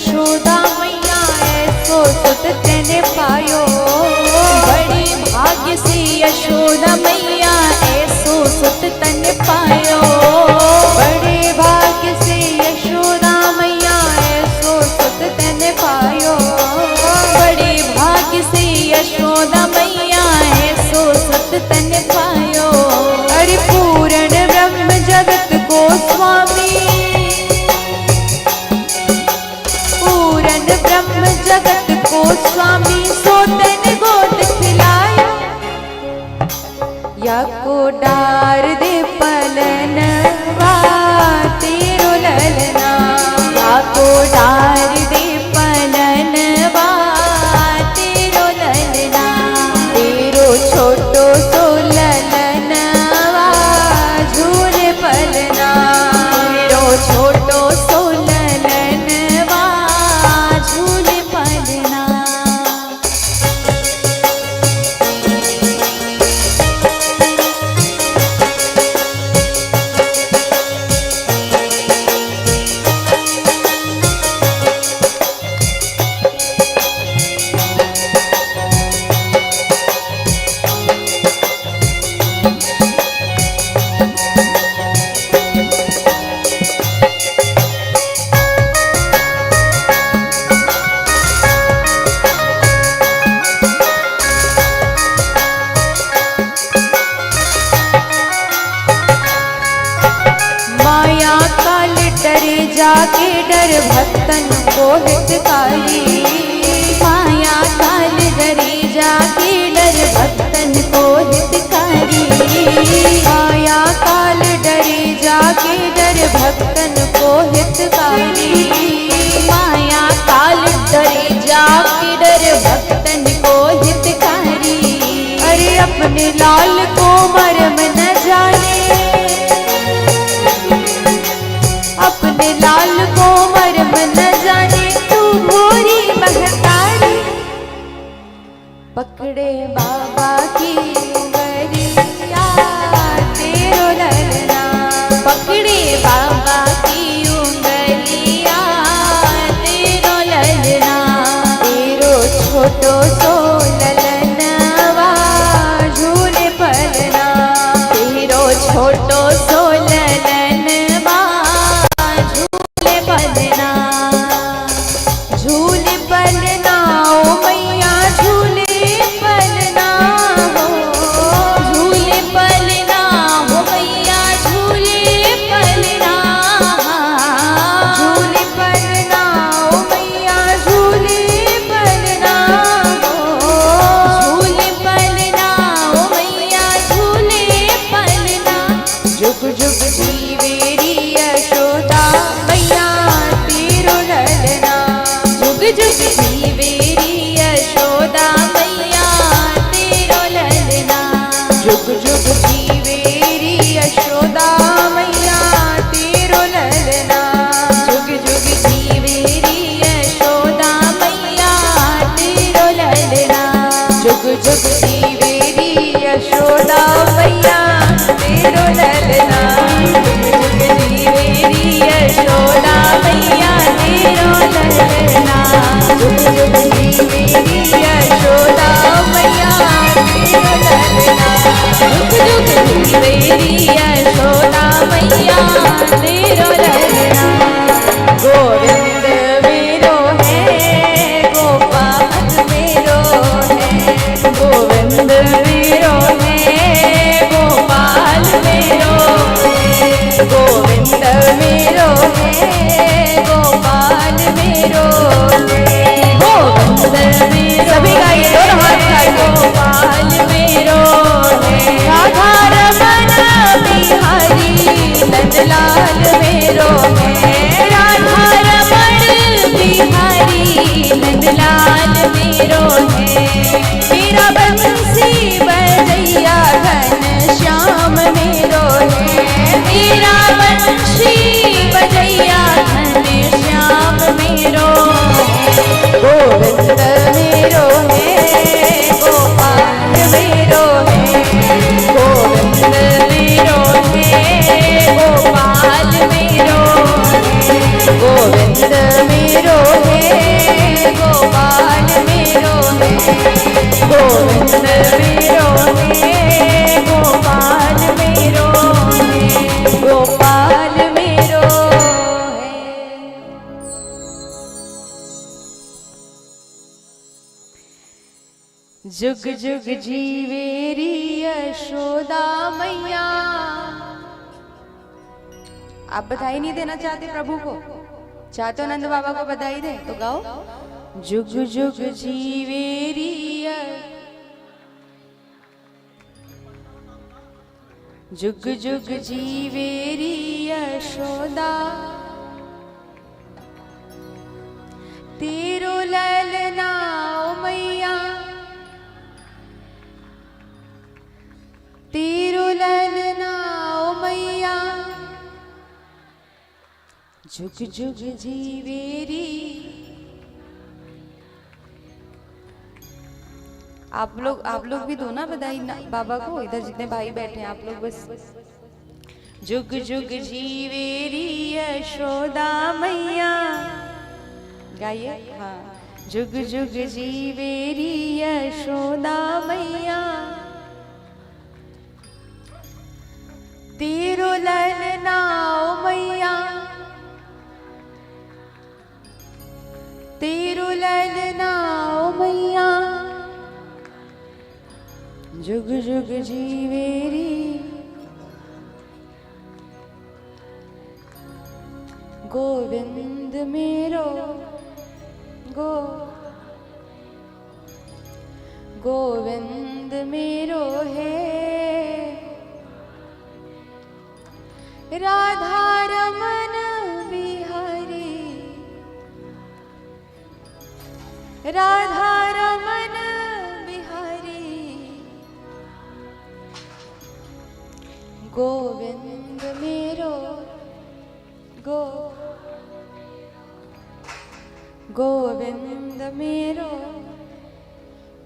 यशोदा मैया ऐसो सुत तेने पायो। बड़े भाग्य से यशोदा मैया ऐसो सुत तने पायो। बड़े भाग्य से यशोदा मैया ऐसो सुत तने पायो। बड़े भाग्य से यशोदा मैया ऐसो सुत तने पायो। अरे पूर्ण ब्रह्म जगत को स्वामी, पूर्ण ब्रह्म जगत को स्वामी सोतन गोद खिलाया। या को डार दे पलनवा तेरो ललना। या को डार दे पलनवा तेरो ललना। तेरो छोटो सो ललनवा झूले पलना। तेरो छोटो सो ललनवा झूले पलना। माया काल डरे जाके डर भक्तन को हितकारी। माया काल डरे जाके डर भक्तन को हितकारी। माया काल डरे जाके डर भक्तन को हितकारी। माया काल डरे जाके डर भक्तन को हितकारी। अरे अपने लाल को मरम न जाने, अपने लाल को मरम न जाने तू भोरी महतारी। पकड़े बाबा की उंगलिया तेरो ललना। पकड़े बाबा की उंगलिया तेरो ललना। तेरो छोटो सो ललनवा झूले पलना। तेरो छोटो सो ललनवा झूले पलना। झूले पलना ओ मैया झूले पलना। जुग जुग जीवेरी यशोदा मैया। आप बधाई नहीं देना चाहते प्रभु को? चाहते हो नंद बाबा को बधाई दे तो गाओ, जुग जुग जीवेरी जुग जुग जीवेरी यशोदा, तेरो ललना ओ मैया, तेरो ललना ओ मैया, जुग जुग जीवेरी। आप लोग भी दो ना बधाई बाबा को। इधर जितने भाई बैठे हैं आप लोग बस। जुग जुग जीवेरी यशोदा मैया, गाइए। हाँ, जुग जुग जीवेरी यशोदा मैया, तेरो ललना ओ मैया, तेरो ललना ओ मैया, जुग जुग जीवेरी। गोविंद मेरो गोविंद मेरो है, राधा रमन बिहारी, राधा रमन बिहारी, गोविंद मेरो गोविंद मेरो,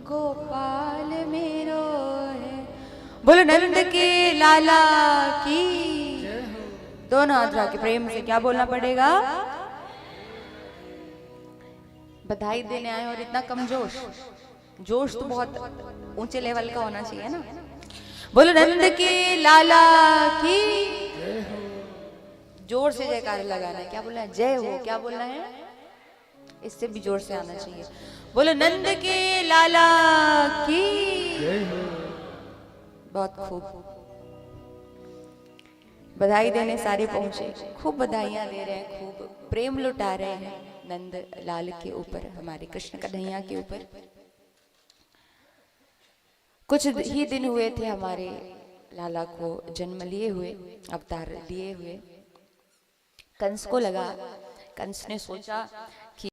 गोपाल मेरो है। बोलो नंद के लाला की। दोनों हाथ रख के प्रेम से क्या बोलना पड़ेगा? बधाई देने आए और इतना कम जोश। जोश तो बहुत ऊंचे लेवल का होना चाहिए ना। बोलो नंद के लाला की। जोर से जयकार लगाना है। क्या बोलना है? जय हो। क्या बोलना है? इससे भी जोर से आना चाहिए। बोलो नंद के लाला की। बहुत खूब। बधाई देने सारे पहुंचे, खूब बधाइयां दे रहे हैं, खूब प्रेम लुटा रहे हैं नंद लाल के ऊपर, हमारे कृष्ण कन्हैया के ऊपर। कुछ ही दिन हुए थे हमारे लाला को जन्म लिए हुए, अवतार लिए हुए। कंस को लगा, कंस ने सोचा कि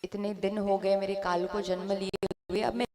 इतने दिन हो गए मेरे काल को जन्म लिए हुए, अब मैं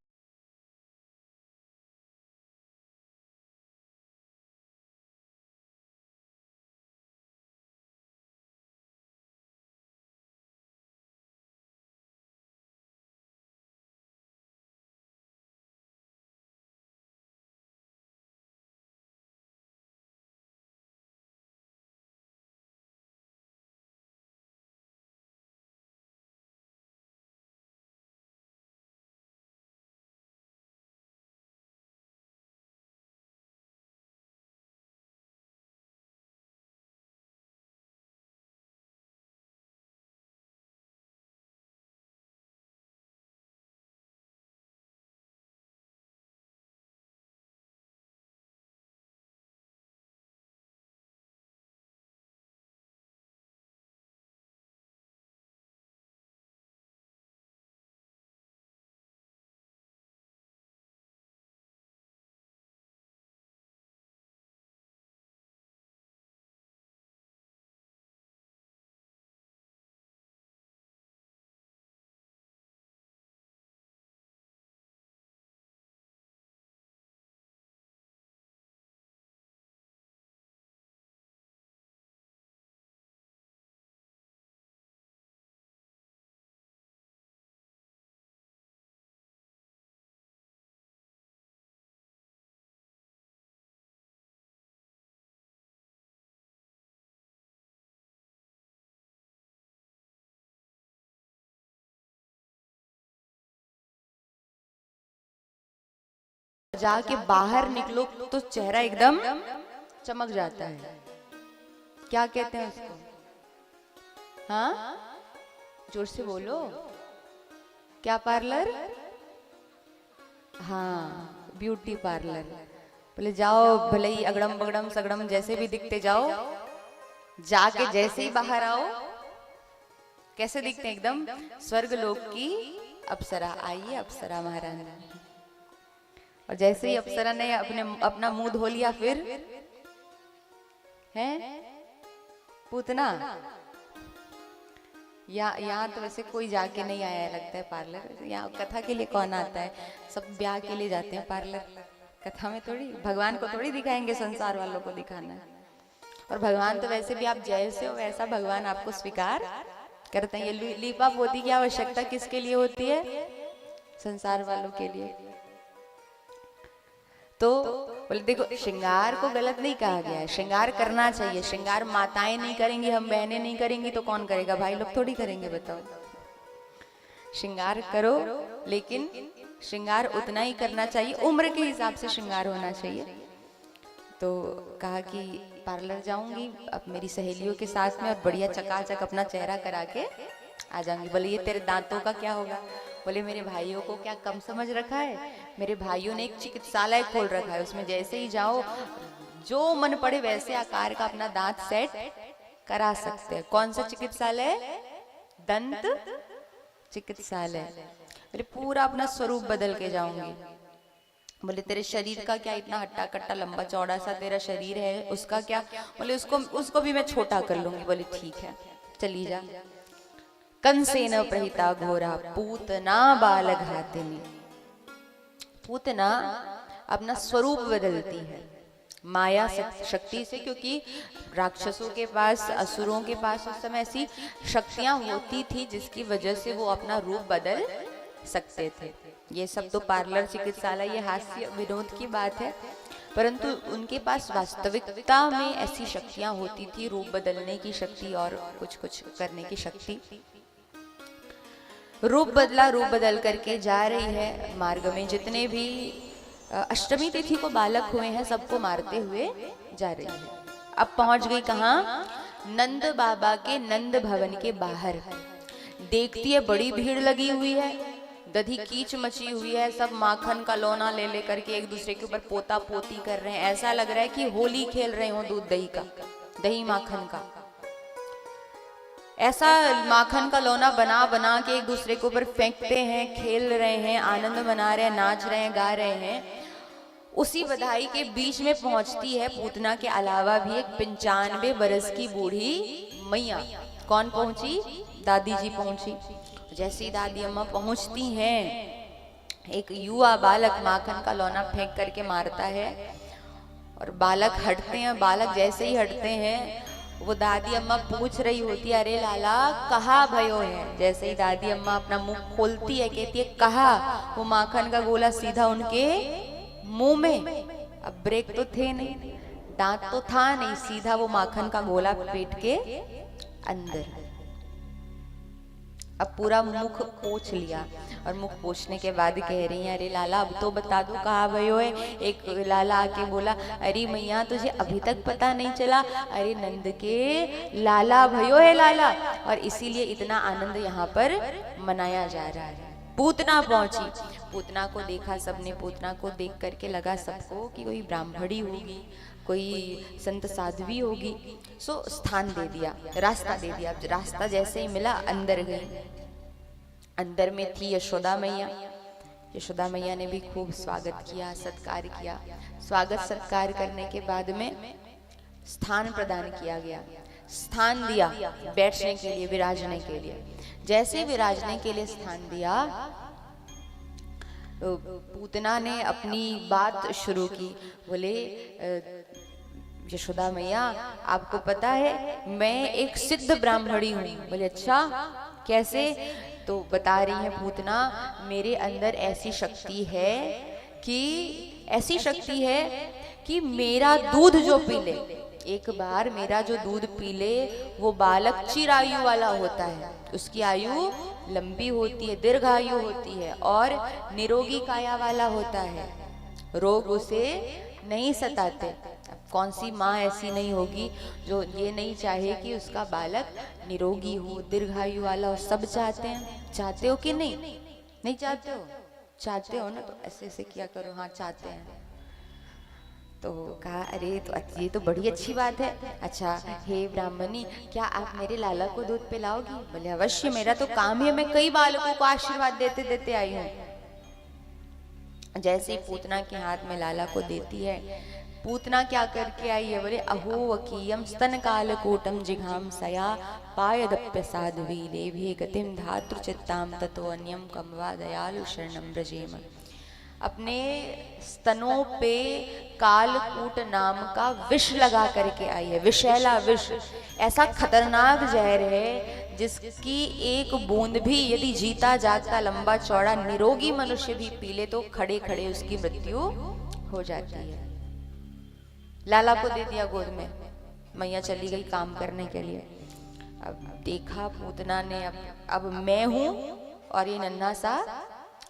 जाके बाहर निकलो तो चेहरा एकदम चमक जाता है। क्या कहते हैं उसको? हाँ, जोर से बोलो। क्या पार्लर? हाँ, ब्यूटी पार्लर। बोले जाओ, भले ही अगड़म बगड़म सगड़म जैसे भी दिखते जाओ, जाके जैसे ही बाहर आओ कैसे दिखते हैं, एकदम स्वर्ग लोक की अप्सरा। आइए अप्सरा महारानी। और जैसे ही अप्सरा ने अपना मुंह धो लिया, फिर है पूतना। यहाँ तो वैसे कोई जाके नहीं आया है लगता है पार्लर। यहाँ कथा के लिए कौन आता है, सब ब्याह के लिए जाते हैं पार्लर। कथा में थोड़ी, भगवान को थोड़ी दिखाएंगे, संसार वालों को दिखाना है। और भगवान तो वैसे भी आप जैसे हो वैसा भगवान आपको स्वीकार करते हैं। ये लीपा पोती की आवश्यकता किसके लिए होती है? संसार वालों के लिए। तो बोले देखो, श्रृंगार को गलत नहीं कहा गया है, श्रृंगार करना चाहिए। श्रृंगार माताएं नहीं करेंगी, हम बहनें नहीं करेंगी तो कौन करेगा? भाई लोग थोड़ी करेंगे, बताओ। श्रृंगार करो, लेकिन श्रृंगार उतना ही करना चाहिए, उम्र के हिसाब से श्रृंगार होना चाहिए। तो कहा कि पार्लर जाऊंगी अब मेरी सहेलियों के साथ में, और बढ़िया चकाचक अपना चेहरा करा के आ जाऊंगी। बोले ये तेरे दांतों का क्या होगा? बोले मेरे भाइयों को क्या कम समझ रखा है? मेरे भाइयों ने एक चिकित्सालय खोल रखा है, उसमें जैसे ही जाओ जो मन पड़े वैसे आकार का अपना दांत सेट करा सकते हैं। कौन सा चिकित्सालय? दंत चिकित्सालय। बोले पूरा अपना स्वरूप बदल के जाऊंगी। बोले तेरे शरीर का क्या, इतना हट्टा कट्टा लंबा चौड़ा सा तेरा शरीर है, उसका क्या? बोले उसको भी मैं छोटा कर लूंगी। बोले ठीक है, चली जा। कंसेन प्रहिता घोरा पूतना बाल घातिनी। पूतना अपना स्वरूप बदलती है माया शक्ति से, क्योंकि राक्षसों के पास, असुरों के पास उस समय ऐसी शक्तियां होती थी जिसकी वजह से वो अपना रूप बदल सकते थे। ये सब तो पार्लर, चिकित्सालय, ये हास्य विनोद की बात है, परंतु उनके पास वास्तविकता में ऐसी शक्तियां होती थी, रूप बदलने की शक्ति और कुछ कुछ करने की शक्ति। रूप बदला, रूप बदल करके जा रही है। मार्ग में जितने भी अष्टमी तिथि को बालक हुए हैं सबको मारते हुए जा रही है। अब पहुंच गई कहाँ? नंद बाबा के नंद भवन के बाहर। देखती है बड़ी भीड़ लगी हुई है, दधी कीच मची हुई है, सब माखन का लोना ले लेकर के एक दूसरे के ऊपर पोता पोती कर रहे हैं। ऐसा लग रहा है कि होली खेल रहे हो दूध दही का, दही माखन का। ऐसा माखन का लोना बना बना के एक दूसरे के ऊपर फेंकते हैं, खेल रहे हैं, आनंद मना रहे हैं, नाच रहे हैं, गा रहे हैं। उसी बधाई के बीच में पहुंचती है पूतना के अलावा भी एक 95 बरस की बूढ़ी मैया। कौन पहुंची? दादी जी पहुंची। जैसे ही दादी अम्मा पहुंचती हैं, एक युवा बालक माखन का लौना फेंक करके मारता है और बालक हटते हैं। बालक जैसे ही हटते हैं, वो दादी अम्मा पूछ रही होती है, अरे लाला कहाँ भयो है? जैसे ही दादी अम्मा अपना मुंह खोलती है, कहती है कहा? वो माखन का गोला सीधा उनके मुंह में। अब ब्रेक तो थे नहीं, दांत तो था नहीं, सीधा वो माखन का गोला पेट के अंदर। अब पूरा मुख पोंछ लिया, और मुख पोंछने के बाद कह रही है, अरे लाला अब तो बता दो कहाँ भयो है? एक लाला आके बोला, अरे मैया तुझे अभी तक पता नहीं चला? अरे नंद के लाला भयो है लाला, और इसीलिए इतना आनंद यहाँ पर मनाया जा रहा है। पूतना पहुंची, पूतना को देखा सबने। पूतना को देख करके लगा सबको कि कोई ब्राह्मणी होगी, कोई संत साध्वी होगी। सो स्थान दे दिया, रास्ता दे दिया। रास्ता जैसे ही मिला अंदर गई। अंदर में थी यशोदा मैया। यशोदा मैया ने भी खूब स्वागत किया, सत्कार किया। स्वागत सत्कार करने के बाद में स्थान प्रदान किया गया, स्थान दिया बैठने के लिए, विराजने के लिए। जैसे विराजने के लिए स्थान दिया, पूतना ने अपनी बात शुरू की। बोले यशोदा मैया आपको पता है मैं एक सिद्ध ब्राह्मणी हूँ। बोले अच्छा कैसे? तो बता रही है पूतना, मेरे अंदर ऐसी शक्ति है कि मेरा दूध जो पी ले, एक बार मेरा जो दूध पी ले, वो बालक चिरायु वाला होता है, उसकी आयु लंबी होती है, दीर्घायु होती है और निरोगी काया वाला होता है, रोग उसे नहीं सताते। कौन सी माँ ऐसी नहीं होगी जो ये नहीं चाहे कि उसका बालक निरोगी हो, दीर्घायु वाला हो? सब चाहते हैं। चाहते हो कि नहीं? नहीं चाहते हो? चाहते हो ना तो ऐसे ऐसे किया करो, हाँ चाहते हैं। तो कहा अरे तो ये तो बड़ी अच्छी बात है। अच्छा हे ब्राह्मणी, क्या आप मेरे लाला को दूध पिलाओगी? बोले अवश्य, मेरा तो काम ही है, मैं कई बालकों को आशीर्वाद देते देते आई हूँ। जैसे ही पूतना के हाथ में लाला को देती है, पूतना क्या करके आई है? बोले अहो वकीयम स्तन काल कोटम जिघाम सया पायदप्य साध्वी लेभे गतिम धातृ चित्ताम ततो अन्यम कमवा दयालु शरणम ब्रजेम। अपने स्तनों पे कालकूट नाम का विष लगा करके आई है, विषैला विष, ऐसा खतरनाक जहर है जिसकी एक बूंद भी यदि जीता जागता लंबा चौड़ा निरोगी मनुष्य भी पी ले तो खड़े खड़े उसकी मृत्यु हो जाती है। लाला को दे दिया गोद में, मैया चली गई काम करने के लिए। अब देखा पूतना ने, अब मैं हूं और ये नन्हा सा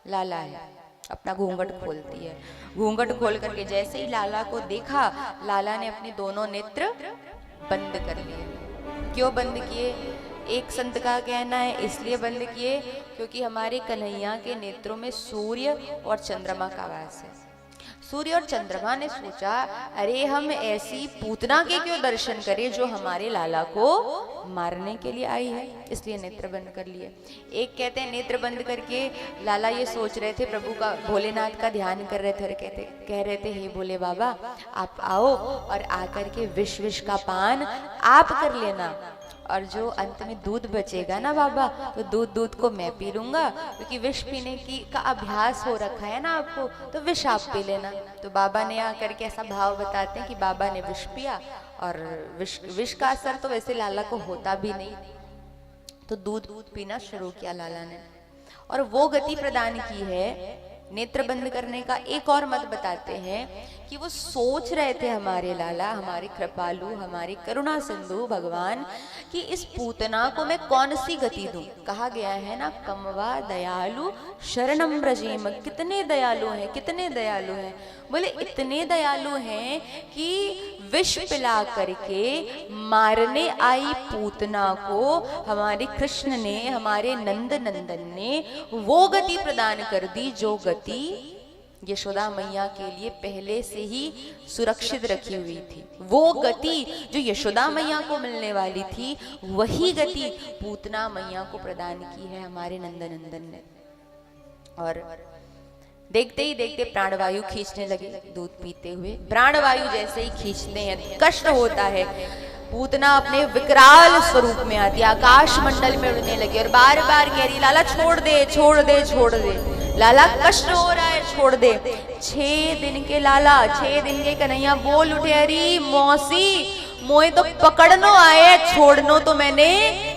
लाला है। अपना घूंघट खोलती है, घूंघट खोल करके जैसे ही लाला को देखा, लाला ने अपने दोनों नेत्र बंद कर लिए। क्यों बंद किए? एक संत का कहना है इसलिए बंद किए क्योंकि हमारे कन्हैया के नेत्रों में सूर्य और चंद्रमा का वास है। सूर्य और चंद्रमा ने सोचा अरे हम ऐसी पूतना के क्यों दर्शन करें जो हमारे लाला को मारने के लिए आई है, इसलिए नेत्र बंद कर लिए। एक कहते हैं नेत्र बंद करके लाला ये सोच रहे थे, प्रभु का भोलेनाथ का ध्यान कर रहे थे और कह रहे थे हे भोले बाबा आप आओ और आकर के विष विष का पान आप कर लेना, और जो अंत में दूध बचेगा ना बाबा तो दूध को मैं पी लूंगा, क्योंकि विष पीने का अभ्यास हो रखा है ना आपको, तो विष आप पी लेना। तो बाबा ने आकर के ऐसा भाव बताते हैं कि बाबा ने विष पिया, और विष का असर तो वैसे लाला को होता भी नहीं, तो दूध पीना शुरू किया लाला ने, और वो गति प्रदान की है। नेत्र बंद करने का एक और मत बताते हैं कि वो सोच रहे थे हमारे लाला, हमारे कृपालु, हमारे करुणा सिंधु भगवान, कि इस पूतना को मैं कौन सी गति दूं। कहा गया है ना कमवा दयालु शरणम ब्रजेम, कितने दयालु हैं, कितने दयालु हैं। बोले इतने दयालु हैं कि विष पिला करके मारने आई पूतना को हमारे कृष्ण ने, हमारे नंद नंदन ने वो गति प्रदान कर दी जो गति यशोदा मैया के लिए पहले से ही सुरक्षित रखी हुई थी। वो गति जो यशोदा मैया को मिलने वाली थी, वही गति पूतना मैया को प्रदान की है हमारे नंदनंदन ने। और देखते ही देखते प्राणवायु खींचने लगे दूध पीते हुए। प्राणवायु जैसे ही खींचते हैं कष्ट होता है, पूतना अपने विकराल स्वरूप में आती, आकाश मंडल में उड़ने लगी और बार बार कह रही लाला छोड़ दे छोड़ दे छोड़ दे, लाला कष्ट हो रहा है छोड़ दे। 6 दिन के लाला, 6 दिन के कन्हैया बोल उठे अरे मौसी मोए तो पकड़नो आए, छोड़नो तो मैंने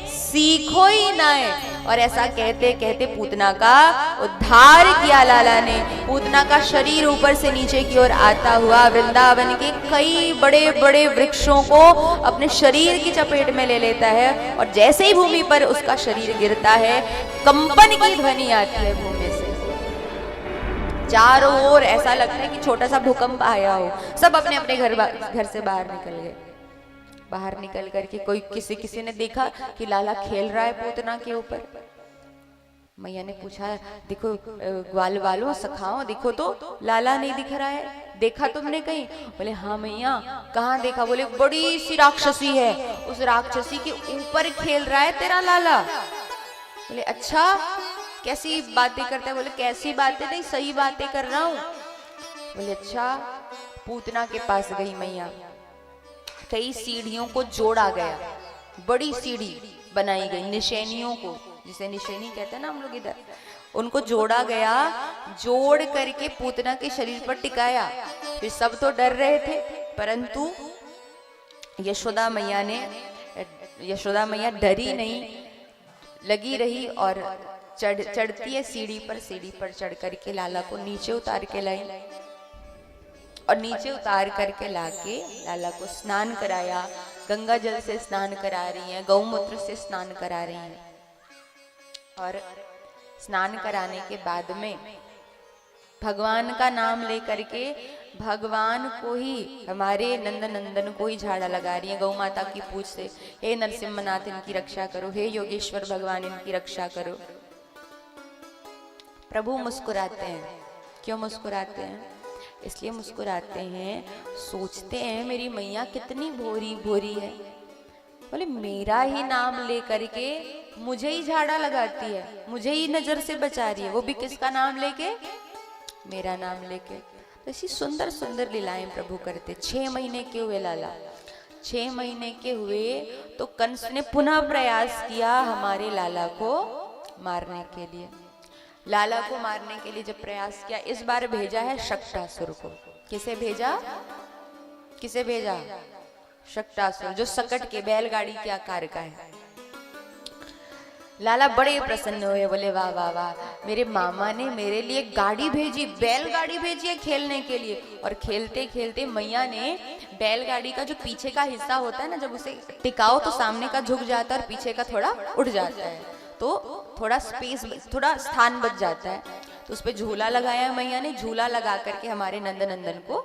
सीखो ही ना है। और ऐसा कहते कहते पूतना का उद्धार किया लाला ने। पूतना का शरीर ऊपर से नीचे की ओर आता हुआ वृंदावन के कई बड़े बड़े वृक्षों को अपने शरीर की चपेट में ले लेता है, और जैसे ही भूमि पर उसका शरीर गिरता है कंपन की ध्वनि आती है भूमि से। चारों ओर ऐसा लगता है कि छोटा सा भूकंप आया हो। सब अपने अपने घर से बाहर निकल गए। बाहर निकल करके कोई किसी ने देखा कि लाला खेल रहा है पूतना के ऊपर। मैया ने पूछा देखो ग्वाल वालों सखाओ देखो तो लाला नहीं दिख रहा है, देखा तुमने कहीं? बोले हाँ मैया। कहाँ देखा? बोले बड़ी सी राक्षसी है, उस राक्षसी के ऊपर खेल रहा है तेरा लाला। बोले अच्छा कैसी बातें करता है? बोले कैसी बातें नहीं, सही बातें कर रहा हूँ। बोले अच्छा। पूतना के पास गई मैया, कई सीढ़ियों को जोड़ा गया, बड़ी सीढ़ी बनाई गई, निशैनियों को, जिसे निशैनी कहते हैं ना हम लोग इधर, उनको जोड़ा गया। जोड़ करके पूतना के शरीर पर टिकाया। फिर सब तो डर रहे थे, परंतु यशोदा मैया डरी नहीं, लगी रही और चढ़ती है सीढ़ी पर चढ़ करके लाला को नीचे उतार के लाई, और नीचे उतार करके लाके लाला को स्नान कराया। गंगा जल से स्नान करा रही हैं, गौमूत्र से स्नान करा रही हैं, और स्नान कराने के बाद में भगवान का नाम लेकर के भगवान को ही, हमारे नंदनंदन को ही झाड़ा लगा रही है गौ माता की पूछ से। हे नरसिम्हनाथ इनकी रक्षा करो, हे योगेश्वर भगवान इनकी रक्षा करो। प्रभु मुस्कुराते हैं। क्यों मुस्कुराते हैं? इसलिए मुस्कुराते हैं, सोचते हैं मेरी मैया कितनी भोरी भोरी है, बोले मेरा ही नाम ले करके मुझे ही झाड़ा लगाती है, मुझे ही नजर से बचा रही है, वो भी किसका नाम लेके? मेरा नाम लेके। तो ऐसी सुंदर सुंदर लीलाएं प्रभु करते। 6 महीने के हुए लाला, 6 महीने के हुए तो कंस ने पुनः प्रयास किया हमारे लाला को मारने के लिए। लाला को मारने के लिए जब प्रयास किया, इस बार भेजा है शक्टासुर को। किसे भेजा? किसे भेजा? शक्टासुर, जो सकट के बैलगाड़ी के आकार का है। लाला बड़े प्रसन्न हुए, बोले वाह वाह वाह, मेरे मामा ने मेरे लिए गाड़ी भेजी, बैलगाड़ी भेजी है खेलने के लिए। और खेलते खेलते मैया ने बैलगाड़ी का जो पीछे का हिस्सा होता है ना, जब उसे टिकाओ तो सामने का झुक जाता है और पीछे का थोड़ा उठ जाता है, तो थोड़ा स्पेस, थोड़ा स्थान बच जाता है। तो उस पर झूला लगाया मैया ने, झूला लगा करके हमारे नंदनंदन को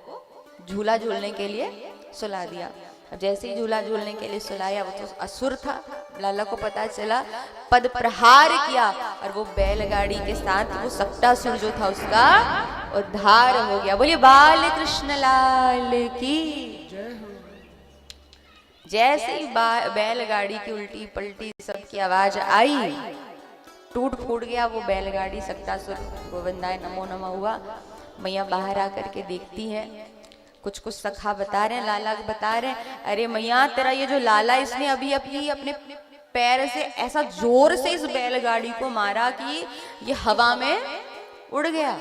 झूला झूलने के लिए सुला दिया। अब जैसे ही झूला झूलने के लिए सुलाया, वो तो असुर था, लाला को पता चला, पद प्रहार किया और वो बैलगाड़ी के साथ वो सक्टासुर जो था उसका उद्धार हो गया। बोलिए बाल कृष्ण लाल की। जैसे ही बैलगाड़ी की उल्टी पलटी सबकी आवाज आई, टूट फूट गया वो बैलगाड़ी, सक्टासुर गोविंदाय नमो नमः हुआ। मैया बाहर आकर के देखती है, कुछ कुछ सखा बता रहे हैं, लाला बता रहे हैं, अरे मैया तेरा ये जो लाला, इसने अभी अपने पैर से ऐसा जोर से इस बैलगाड़ी को मारा कि ये हवा में उड़ गया।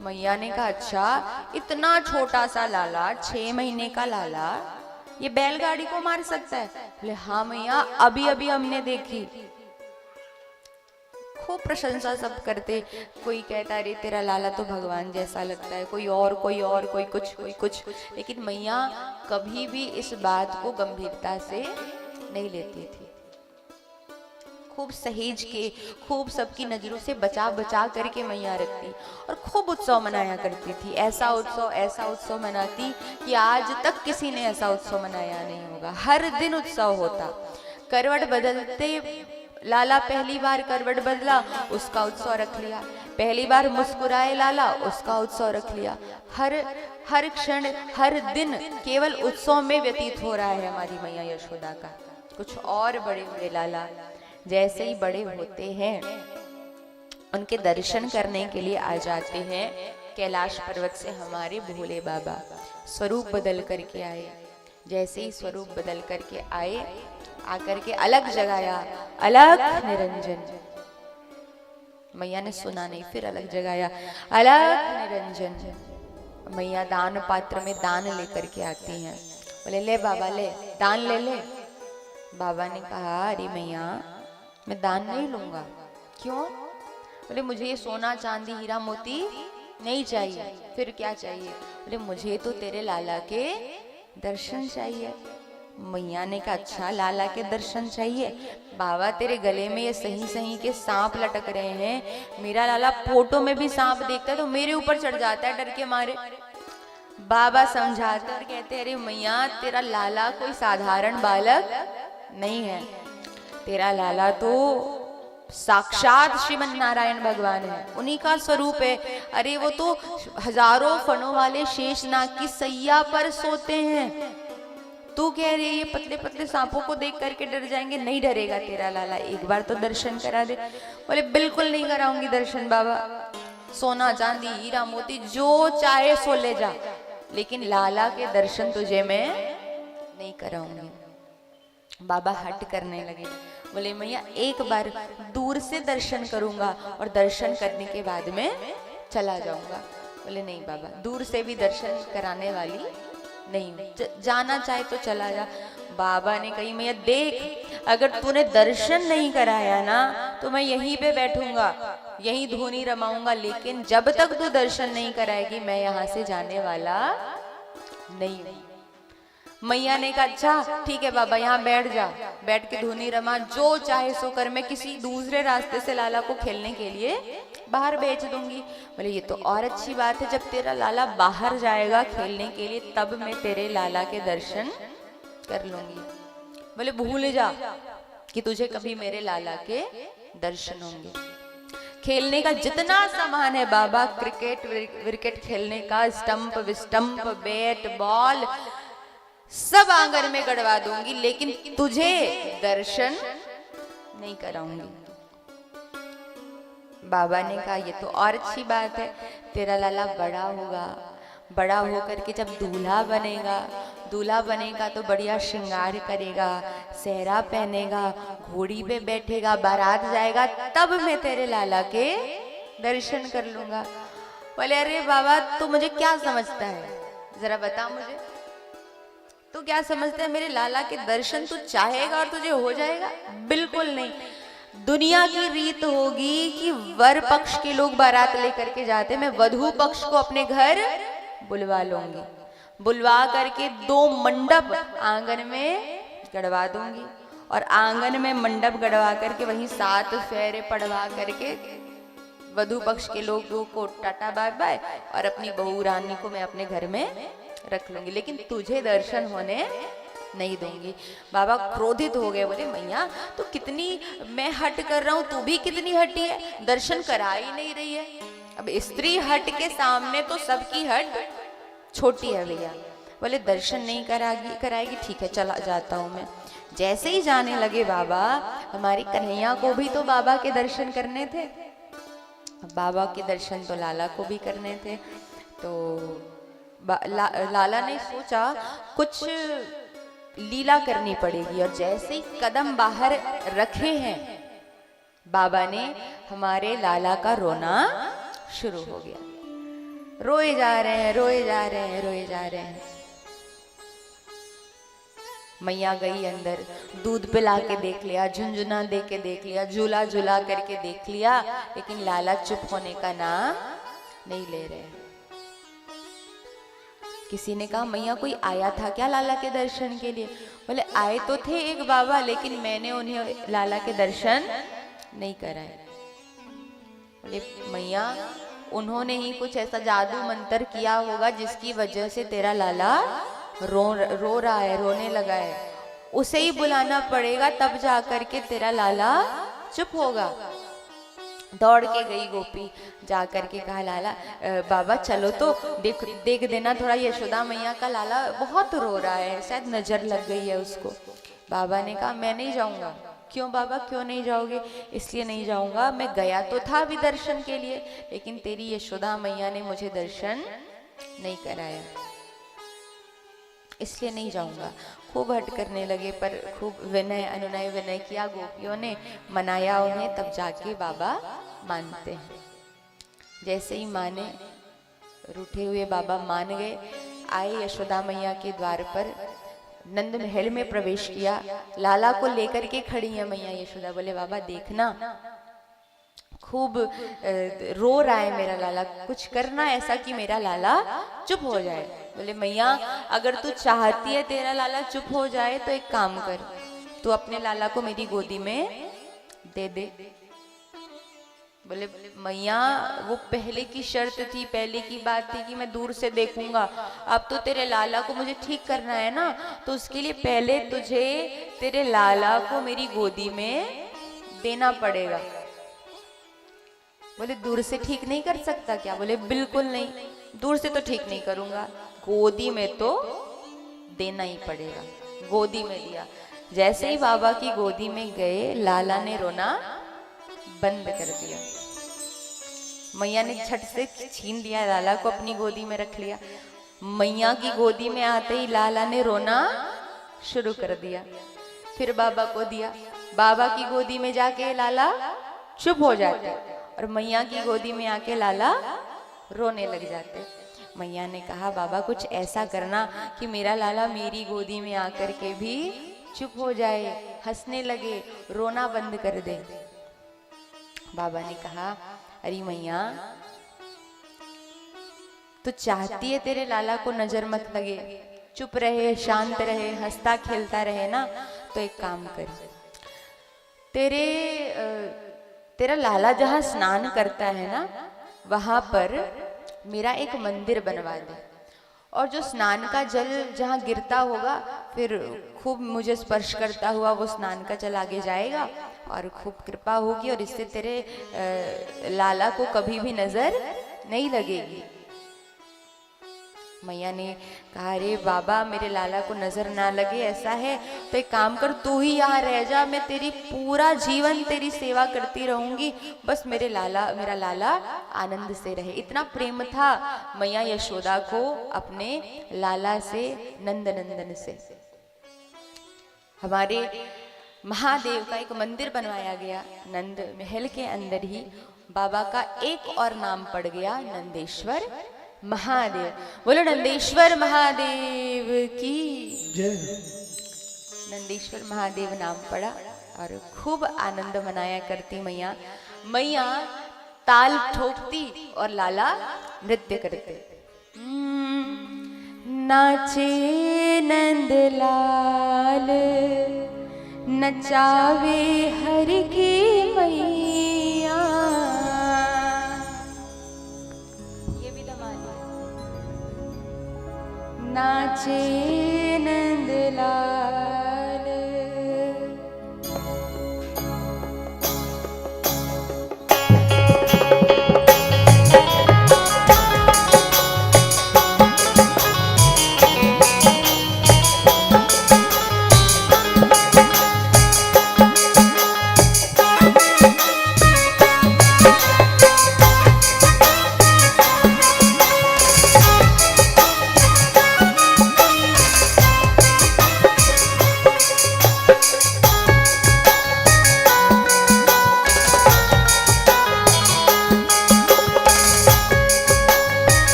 मैया ने कहा अच्छा, इतना छोटा सा लाला, 6 महीने का लाला ये बैलगाड़ी को मार सकता है? बोले हाँ मैया, अभी अभी हमने देखी। खूब प्रशंसा सब करते। कोई कहता अरे तेरा लाला तो भगवान जैसा लगता है, कोई और कोई कुछ। लेकिन मैया कभी भी इस बात को गंभीरता से नहीं लेती थी। खूब सहेज के, खूब सबकी नजरों से बचा बचा करके मैया रखती और खूब उत्सव मनाया करती थी। ऐसा उत्सव मनाती कि आज तक किसी ने ऐसा उत्सव मनाया नहीं होगा। हर दिन उत्सव होता। करवट बदलते, लाला पहली बार करवट बदला, उसका उत्सव रख लिया। पहली बार मुस्कुराए लाला, उसका उत्सव रख लिया। हर क्षण, हर दिन केवल उत्सव में व्यतीत हो रहा है हमारी मैया यशोदा का। कुछ और बड़े हुए लाला, जैसे ही बड़े होते हैं उनके दर्शन करने के लिए आ जाते हैं कैलाश पर्वत से हमारे भोले बाबा। स्वरूप बदल करके आए। जैसे ही स्वरूप बदल करके आए, आकर के अलग जगाया, अलग निरंजन। मैया ने सुना नहीं, फिर अलग जगाया, अलग निरंजन। मैया दान पात्र में दान लेकर के आती हैं। बोले ले बाबा ले, दान ले ले। बाबा ने कहा अरे मैया मैं दान नहीं लूंगा। क्यों? बोले मुझे ये सोना चांदी हीरा मोती नहीं चाहिए। फिर क्या चाहिए? बोले मुझे तो तेरे लाला के दर्शन चाहिए। मैया ने कहा अच्छा लाला के दर्शन चाहिए? बाबा तेरे गले में ये सही सही के सांप लटक रहे हैं, मेरा लाला फोटो में भी सांप देखता है तो मेरे ऊपर चढ़ जाता है डर के मारे। बाबा समझाते और कहते अरे मैया तेरा लाला कोई साधारण बालक नहीं है, तेरा लाला तो साक्षात श्रीमन नारायण भगवान है, उन्हीं का स्वरूप है। अरे वो तो हजारों फणों वाले शेषनाग की सैया पर सोते हैं। तू कह रही है ये पतले पतले सांपों को देख करके डर जाएंगे? नहीं डरेगा तेरा लाला, एक बार तो दर्शन करा दे। बोले बिल्कुल नहीं कराऊंगी दर्शन बाबा, सोना चांदी हीरा मोती जो चाहे सो ले जा, लेकिन लाला के दर्शन तुझे मैं नहीं कराऊंगी। बाबा हट करने लगे। बोले मैया एक बार दूर से दर्शन करूंगा और दर्शन करने के बाद में चला जाऊंगा। बोले नहीं बाबा, दूर से भी दर्शन कराने वाली नहीं, जाना चाहे तो चला जा। बाबा ने कही मैया देख, अगर तूने दर्शन नहीं कराया ना तो मैं यहीं पे बैठूंगा, यहीं धूनी रमाऊंगा, लेकिन जब तक तू दर्शन नहीं कराएगी मैं यहाँ से जाने वाला नहीं। मैया ने कहा अच्छा ठीक है बाबा, यहाँ बैठ जा, बैठ के धूनी रमा, जो चाहे सो कर, मैं किसी दूसरे रास्ते से लाला को खेलने के लिए बाहर भेज दूंगी। बोले ये तो और अच्छी बात है, जब तेरा लाला बाहर जाएगा खेलने के लिए तब मैं तेरे लाला के दर्शन कर लूंगी। बोले भूल जा कि तुझे कभी मेरे लाला के दर्शन होंगे। खेलने का जितना सामान है बाबा, क्रिकेट विकेट खेलने का, स्टंप विस्टंप, बैट बॉल, सब आंगन में गड़वा दूंगी, लेकिन तुझे दर्शन नहीं कराऊंगी। बाबा ने कहा ये तो और अच्छी बात है, तेरा लाला बड़ा होगा, बड़ा होकर के जब दूल्हा बनेगा, दूल्हा बनेगा तो बढ़िया श्रृंगार करेगा, सेहरा पहनेगा, घोड़ी पे बैठेगा, बारात जाएगा, तब मैं तेरे लाला के दर्शन कर लूंगा। बोले अरे बाबा तू मुझे क्या समझता है, जरा बता मुझे, तू क्या समझता है, मेरे लाला के दर्शन तू चाहेगा और तुझे हो जाएगा? बिल्कुल नहीं। दुनिया की रीत होगी कि वर पक्ष के लोग बारात लेकर के जाते, मैं वधू पक्ष को अपने घर बुलवा लूंगी, बुलवा करके 2 मंडप आंगन में गड़वा दूंगी, और आंगन में मंडप गड़वा करके वहीं 7 फेरे पड़वा करके वधू पक्ष के लोगों को टाटा बाय बाय, और अपनी बहू रानी को मैं अपने घर में रख लूंगी, लेकिन तुझे दर्शन होने नहीं दूंगी। बाबा क्रोधित हो गए, बोले मैया तो कितनी मैं हट कर रहा हूं, तू भी कितनी हटी है, दर्शन करा ही नहीं रही है। अब स्त्री हट के सामने तो सबकी हट छोटी है भैया। बोले दर्शन नहीं कराएगी, ठीक है चला जाता हूं मैं। जैसे ही जाने लगे बाबा, हमारी कन्हैया को भी तो बाबा के दर्शन करने थे, बाबा के दर्शन तो लाला को भी करने थे, तो लाला ने सोचा कुछ लीला करनी पड़ेगी, और जैसे ही कदम बाहर रखे हैं बाबा ने, हमारे लाला का रोना शुरू हो गया। रोए जा रहे हैं, रोए जा रहे हैं, रोए जा रहे हैं। मैया गई अंदर, दूध पिला के देख लिया, झुंझुना दे के देख लिया, झूला झूला करके देख लिया, लेकिन लाला चुप होने का नाम नहीं ले रहे हैं। किसी ने कहा मैया कोई आया था क्या लाला के दर्शन के लिए? बोले आए तो थे एक बाबा, लेकिन मैंने उन्हें लाला के दर्शन नहीं कराए। बोले मैया उन्होंने ही कुछ ऐसा जादू मंत्र किया होगा जिसकी वजह से तेरा लाला रो रहा है, रोने लगा है, उसे ही बुलाना पड़ेगा, तब जा करके तेरा लाला चुप होगा। दौड़ के गई गोपी, जा करके कहा लाला बाबा चलो तो देख देना थोड़ा, यशोदा मैया का लाला बहुत रो रहा है, शायद नजर लग गई है उसको। बाबा ने कहा मैं नहीं जाऊंगा। क्यों बाबा क्यों नहीं जाओगे? इसलिए नहीं जाऊंगा, मैं गया तो था अभी दर्शन के लिए, लेकिन तेरी यशोदा मैया ने मुझे दर्शन नहीं कराया, इसलिए नहीं जाऊंगा। खूब हट करने लगे, पर खूब विनय अनुनय विनय किया, गोपियों ने मनाया उन्हें, तब जाके बाबा मानते हैं। जैसे ही माने, रूठे हुए बाबा मान गए, आए यशोदा मैया के द्वार पर, नंद महल में प्रवेश किया, लाला को लेकर के खड़ी है मैया यशोदा। बोले बाबा देखना खूब रो रहा है मेरा लाला, कुछ करना ऐसा कि मेरा लाला चुप हो जाए। बोले मैया अगर तू चाहती है तेरा लाला चुप हो जाए तो एक काम कर, तू अपने लाला को मेरी गोदी में दे दे। बोले मैया वो पहले की शर्त थी, पहले की बात थी कि मैं दूर से देखूंगा, अब तो तेरे लाला को मुझे ठीक करना है ना, तो उसके लिए पहले तुझे तेरे लाला को मेरी गोदी में देना पड़ेगा। बोले दूर से ठीक नहीं कर सकता क्या? बोले बिल्कुल नहीं, दूर से तो ठीक नहीं करूंगा, गोदी में तो देना ही पड़ेगा। गोदी में दिया। जैसे ही बाबा की गोदी में गए, लाला ने रोना बंद कर दिया। मैया ने झट से छीन लिया, लाला को अपनी गोदी में रख लिया। मैया की गोदी में आते ही लाला ने रोना शुरू कर दिया। फिर बाबा को दिया, बाबा की गोदी में जाके लाला चुप हो जाते, और मैया की गोदी में आके लाला रोने लग जाते। मैया ने कहा बाबा कुछ ऐसा करना कि मेरा लाला मेरी गोदी में आकर के भी चुप हो जाए, हंसने लगे, रोना बंद कर दे। बाबा ने कहा अरे मैया तो चाहती है तेरे लाला को नजर मत लगे, चुप रहे, शांत रहे, हंसता खेलता रहे ना, तो एक काम कर, तेरा लाला जहां स्नान करता है ना, वहां पर मेरा एक मंदिर बनवा दे, और जो स्नान का जल जहाँ गिरता होगा फिर खूब मुझे स्पर्श करता हुआ वो स्नान का जल आगे जाएगा, और खूब कृपा होगी और इससे तेरे लाला को कभी भी नजर नहीं लगेगी। मैया ने कहा, अरे बाबा मेरे लाला को नजर ना लगे ऐसा है तो एक काम कर, तू ही यहाँ रह जा, मैं तेरी पूरा जीवन तेरी सेवा करती रहूंगी, बस मेरा लाला आनंद से रहे। इतना प्रेम था मैया यशोदा को अपने लाला से, नंद नंदन से। हमारे महादेव का एक मंदिर बनवाया गया नंद महल के अंदर ही। बाबा का एक और नाम पड़ गया नंदेश्वर महादेव। बोलो नंदेश्वर महादेव की जय। नंदेश्वर महादेव नाम पड़ा और खूब आनंद मनाया करती मैया। मैया ताल ठोकती और लाला नृत्य करते। नाचे नंदलाल नचावे हरि की मैया। ये भी धमाल है। नाचे नंदलाल।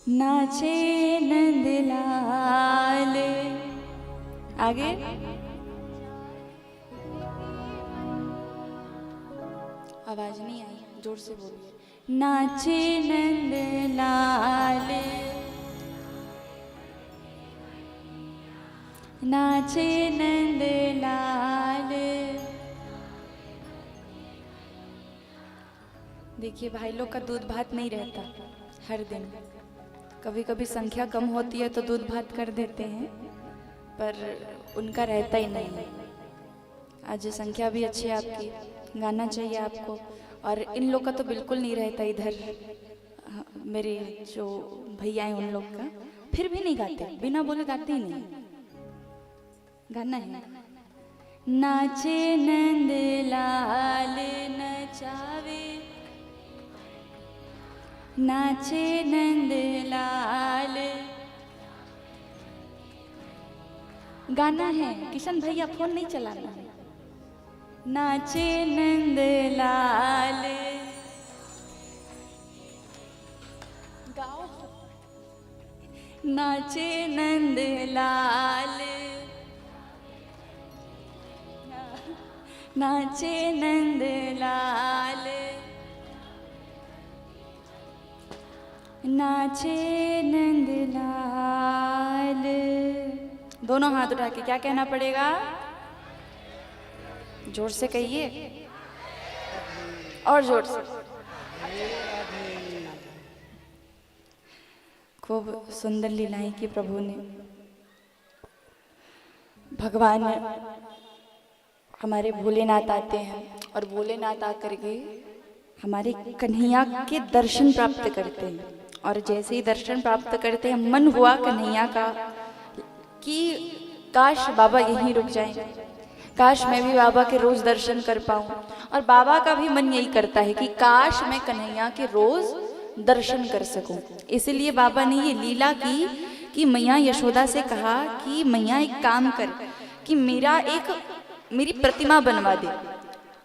नाचे नंदलाल। आगे आवाज नहीं आई, जोर से बोलिए। नाचे नंदलाल, नाचे नंदलाल। देखिए भाई लोग का दूध भात नहीं रहता हर दिन, कभी कभी संख्या कम होती है तो दूध भात कर देते हैं, पर उनका रहता ही नहीं है। आज संख्या भी अच्छी है आपकी, गाना चाहिए आपको, और इन लोग का तो बिल्कुल नहीं रहता इधर। मेरे जो भैया हैं उन लोग का फिर भी नहीं गाते, बिना बोले गाते ही नहीं। गाना है नाचे नंदलाल नचावे, नाचे नंदलाल। गाना है, किशन भैया फोन नहीं चलाना है। नाचे नंदलाल, गाओ। नाचे नंदलाल, नाचे नंदलाल, नाचे नंदलाल। दोनों हाथ उठा के क्या कहना पड़ेगा? जोर से कहिए, और जोर से। खूब सुंदर लीलाएं की प्रभु ने। भगवान हमारे भोलेनाथ आते हैं और भोलेनाथ आकर के हमारे कन्हैया के दर्शन प्राप्त करते हैं, और जैसे ही दर्शन प्राप्त करते हैं मन हुआ कन्हैया का कि काश बाबा यहीं रुक जाएं, काश मैं भी बाबा के रोज दर्शन कर पाऊं। और बाबा का भी मन यही करता है कि काश मैं कन्हैया के रोज दर्शन कर सकूं। इसलिए बाबा ने ये लीला की कि मैया यशोदा से कहा कि मैया एक काम कर कि मेरी प्रतिमा बनवा दे,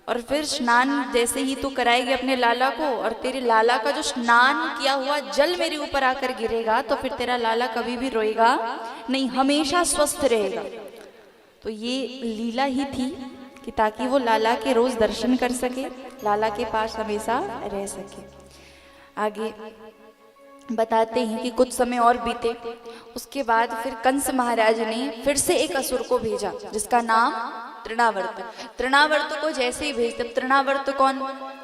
और फिर स्नान जैसे ही तू कराएगी अपने लाला को, और तेरे लाला का जो स्नान किया हुआ जल मेरे ऊपर आकर गिरेगा, तो फिर तेरा लाला कभी भी रोएगा नहीं, हमेशा स्वस्थ रहेगा। तो ये लीला ही थी कि ताकि वो लाला के रोज दर्शन कर सके, लाला के पास हमेशा रह सके। आगे बताते हैं कि कुछ समय और बीते, उसके बाद फिर कंस महाराज ने फिर से एक असुर को भेजा जिसका नाम तृणावर्त। तृणावर्त को जैसे ही भेजते, तृणावर्त कौन,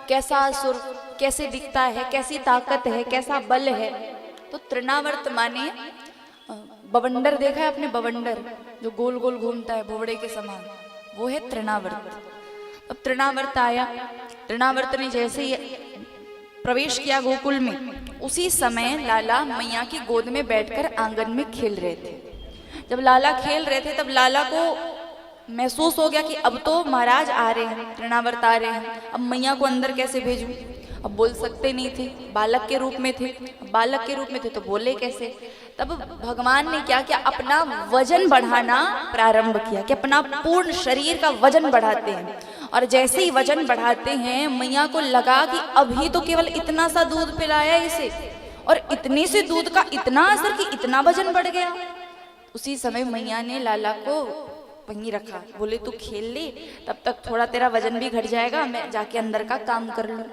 कैसा असुर, कैसे दिखता है, कैसी ताकत है, कैसा बल है? तो तृणावर्त माने बवंडर, देखा है आपने बवंडर जो गोल गोल घूमता है भोवड़े के समान, वो है तृणावर्त। अब तृणावर्त आया, तृणावर्त ने जैसे ही प्रवेश किया गोकुल में, उसी समय लाला मैया की गोद में बैठकर आंगन में खेल रहे थे। जब लाला खेल रहे थे तब लाला को महसूस हो गया कि अब तो महाराज आ रहे हैं, तृणावर्त आ रहे हैं, अब मैया को अंदर कैसे भेजूं? अब बोल सकते नहीं थे, बालक के रूप में थे, बालक के रूप में थे तो बोले कैसे? तब भगवान ने क्या किया, अपना वजन बढ़ाना प्रारंभ किया कि अपना पूर्ण शरीर का वजन बढ़ाते हैं। और जैसे ही वजन बढ़ाते हैं, मैया को लगा कि अभी तो केवल इतना सा दूध पिलाया इसे, और इतने से दूध का इतना असर कि इतना वजन बढ़ गया। उसी समय मैया ने लाला को वहीं रखा, बोले तू खेल ले, तब तक थोड़ा तेरा वजन भी घट जाएगा, मैं जाके अंदर का काम कर लूँ।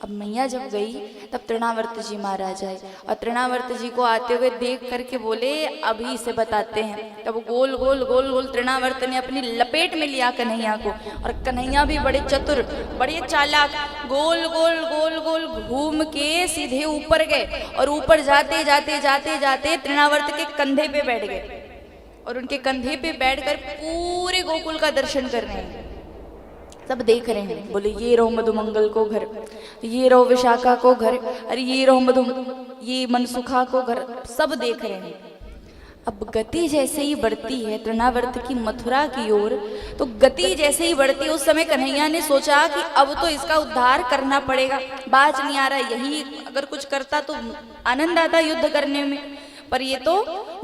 अब मैया जब गई तब तृणावर्त जी महाराज आए, और तृणावर्त जी को आते हुए देख करके बोले अभी इसे बताते हैं। तब गोल गोल गोल गोल तृणावर्त ने अपनी लपेट में लिया कन्हैया को, और कन्हैया भी बड़े चतुर, बड़े चालाक, गोल गोल गोल गोल घूम के सीधे ऊपर गए, और ऊपर जाते जाते जाते जाते तृणावर्त के कंधे पे बैठ गए, और उनके कंधे पे बैठकर पूरे गोकुल का दर्शन कर रहे हैं। सब देख रहे हैं, बोले ये रहो मधुमंगल को घर, ये रहो विशाखा को घर, अरे ये रहो ये मनसुखा को घर, सब देख रहे हैं। अब गति जैसे ही बढ़ती है तृणावर्त की मथुरा की ओर, तो गति जैसे ही बढ़ती है, उस समय कन्हैया ने सोचा कि अब तो इसका उद्धार करना पड़ेगा, बाज नहीं आ रहा, यही अगर कुछ करता तो आनंद आता युद्ध करने में, पर ये तो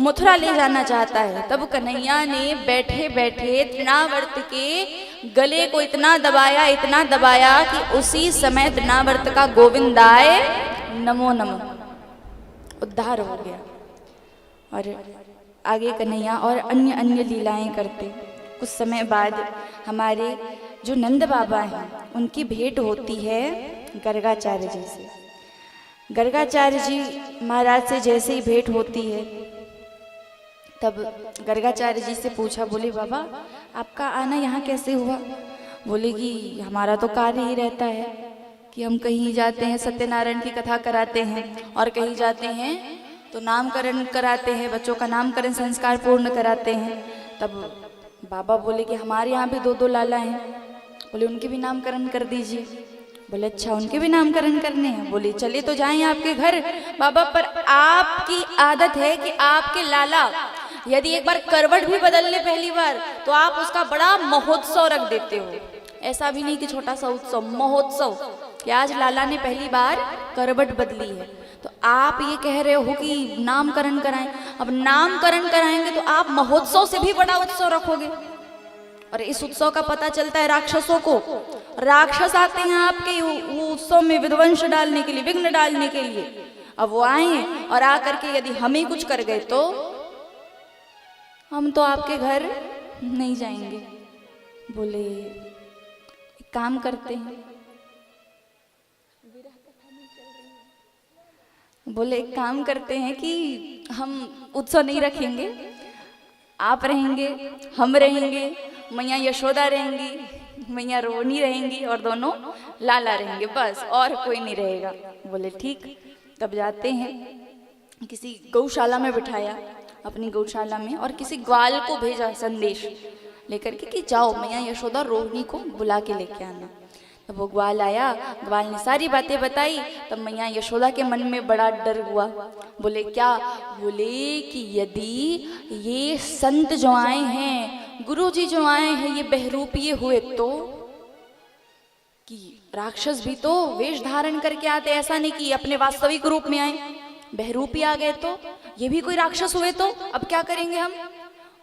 मथुरा ले जाना चाहता है। तब कन्हैया ने बैठे बैठे तृणावर्त के गले को इतना दबाया कि उसी समय तृणावर्त का गोविंदाय नमो नमः, उद्धार हो गया। और आगे कन्हैया और अन्य अन्य लीलाएं करते। कुछ समय बाद हमारे जो नंद बाबा हैं उनकी भेंट होती है गर्गाचार्य जी से। गर्गाचार्य जी महाराज से जैसे ही भेंट होती है तब गर्गाचार्य जी से पूछा, बोले बाबा आपका आना यहाँ कैसे हुआ? बोले कि हमारा तो कार्य ही रहता है कि हम कहीं जाते हैं सत्यनारायण की कथा कराते हैं और कहीं जाते हैं तो नामकरण कराते हैं, बच्चों का नामकरण संस्कार पूर्ण कराते हैं। तब बाबा बोले कि हमारे यहाँ भी 2-2 लाला हैं। बोले उनके भी नामकरण कर दीजिए। बोले अच्छा उनके भी नामकरण करने हैं? बोले चलिए तो जाएं आपके घर बाबा, पर आपकी आदत है कि आपके लाला यदि एक बार करवट भी बदल ले पहली बार तो आप उसका बड़ा महोत्सव रख देते हो। ऐसा भी नहीं कि छोटा सा उत्सव, महोत्सव, कि आज लाला ने पहली बार करवट बदली है तो आप ये कह रहे हो कि नामकरण कराएं। अब नामकरण कराएंगे तो आप महोत्सव से भी बड़ा उत्सव रखोगे। और इस उत्सव का पता चलता है राक्षसों को। राक्षस आते हैं आपके वो उत्सव में विध्वंस डालने के लिए, विघ्न डालने के लिए। अब वो आए और आकर के यदि हम ही कुछ कर गए तो हम तो आपके घर नहीं जाएंगे। बोले एक काम करते हैं, बोले एक काम करते हैं कि हम उत्सव नहीं रखेंगे, आप रहेंगे, हम रहेंगे, मैया यशोदा रहेंगी, मैया रोहिणी रहेंगी और दोनों लाला रहेंगे, बस और कोई नहीं रहेगा। बोले ठीक। तब जाते हैं, किसी गौशाला में बिठाया अपनी गौशाला में और किसी ग्वाल को भेजा संदेश लेकर के कि जाओ मैया यशोदा रोहिणी को बुला के लेके आना। तब वो ग्वाल आया, ग्वाल ने सारी बातें बताई। तब मैया यशोदा के मन में बड़ा डर हुआ। बोले क्या? बोले कि यदि ये संत जो आए हैं, गुरु जी जो आए हैं, ये बहरूपिये हुए तो कि राक्षस भी तो वेश धारण करके आते, ऐसा नहीं कि अपने वास्तविक रूप में आए। बहरूपी आ गए तो ये भी कोई राक्षस हुए तो अब क्या करेंगे हम?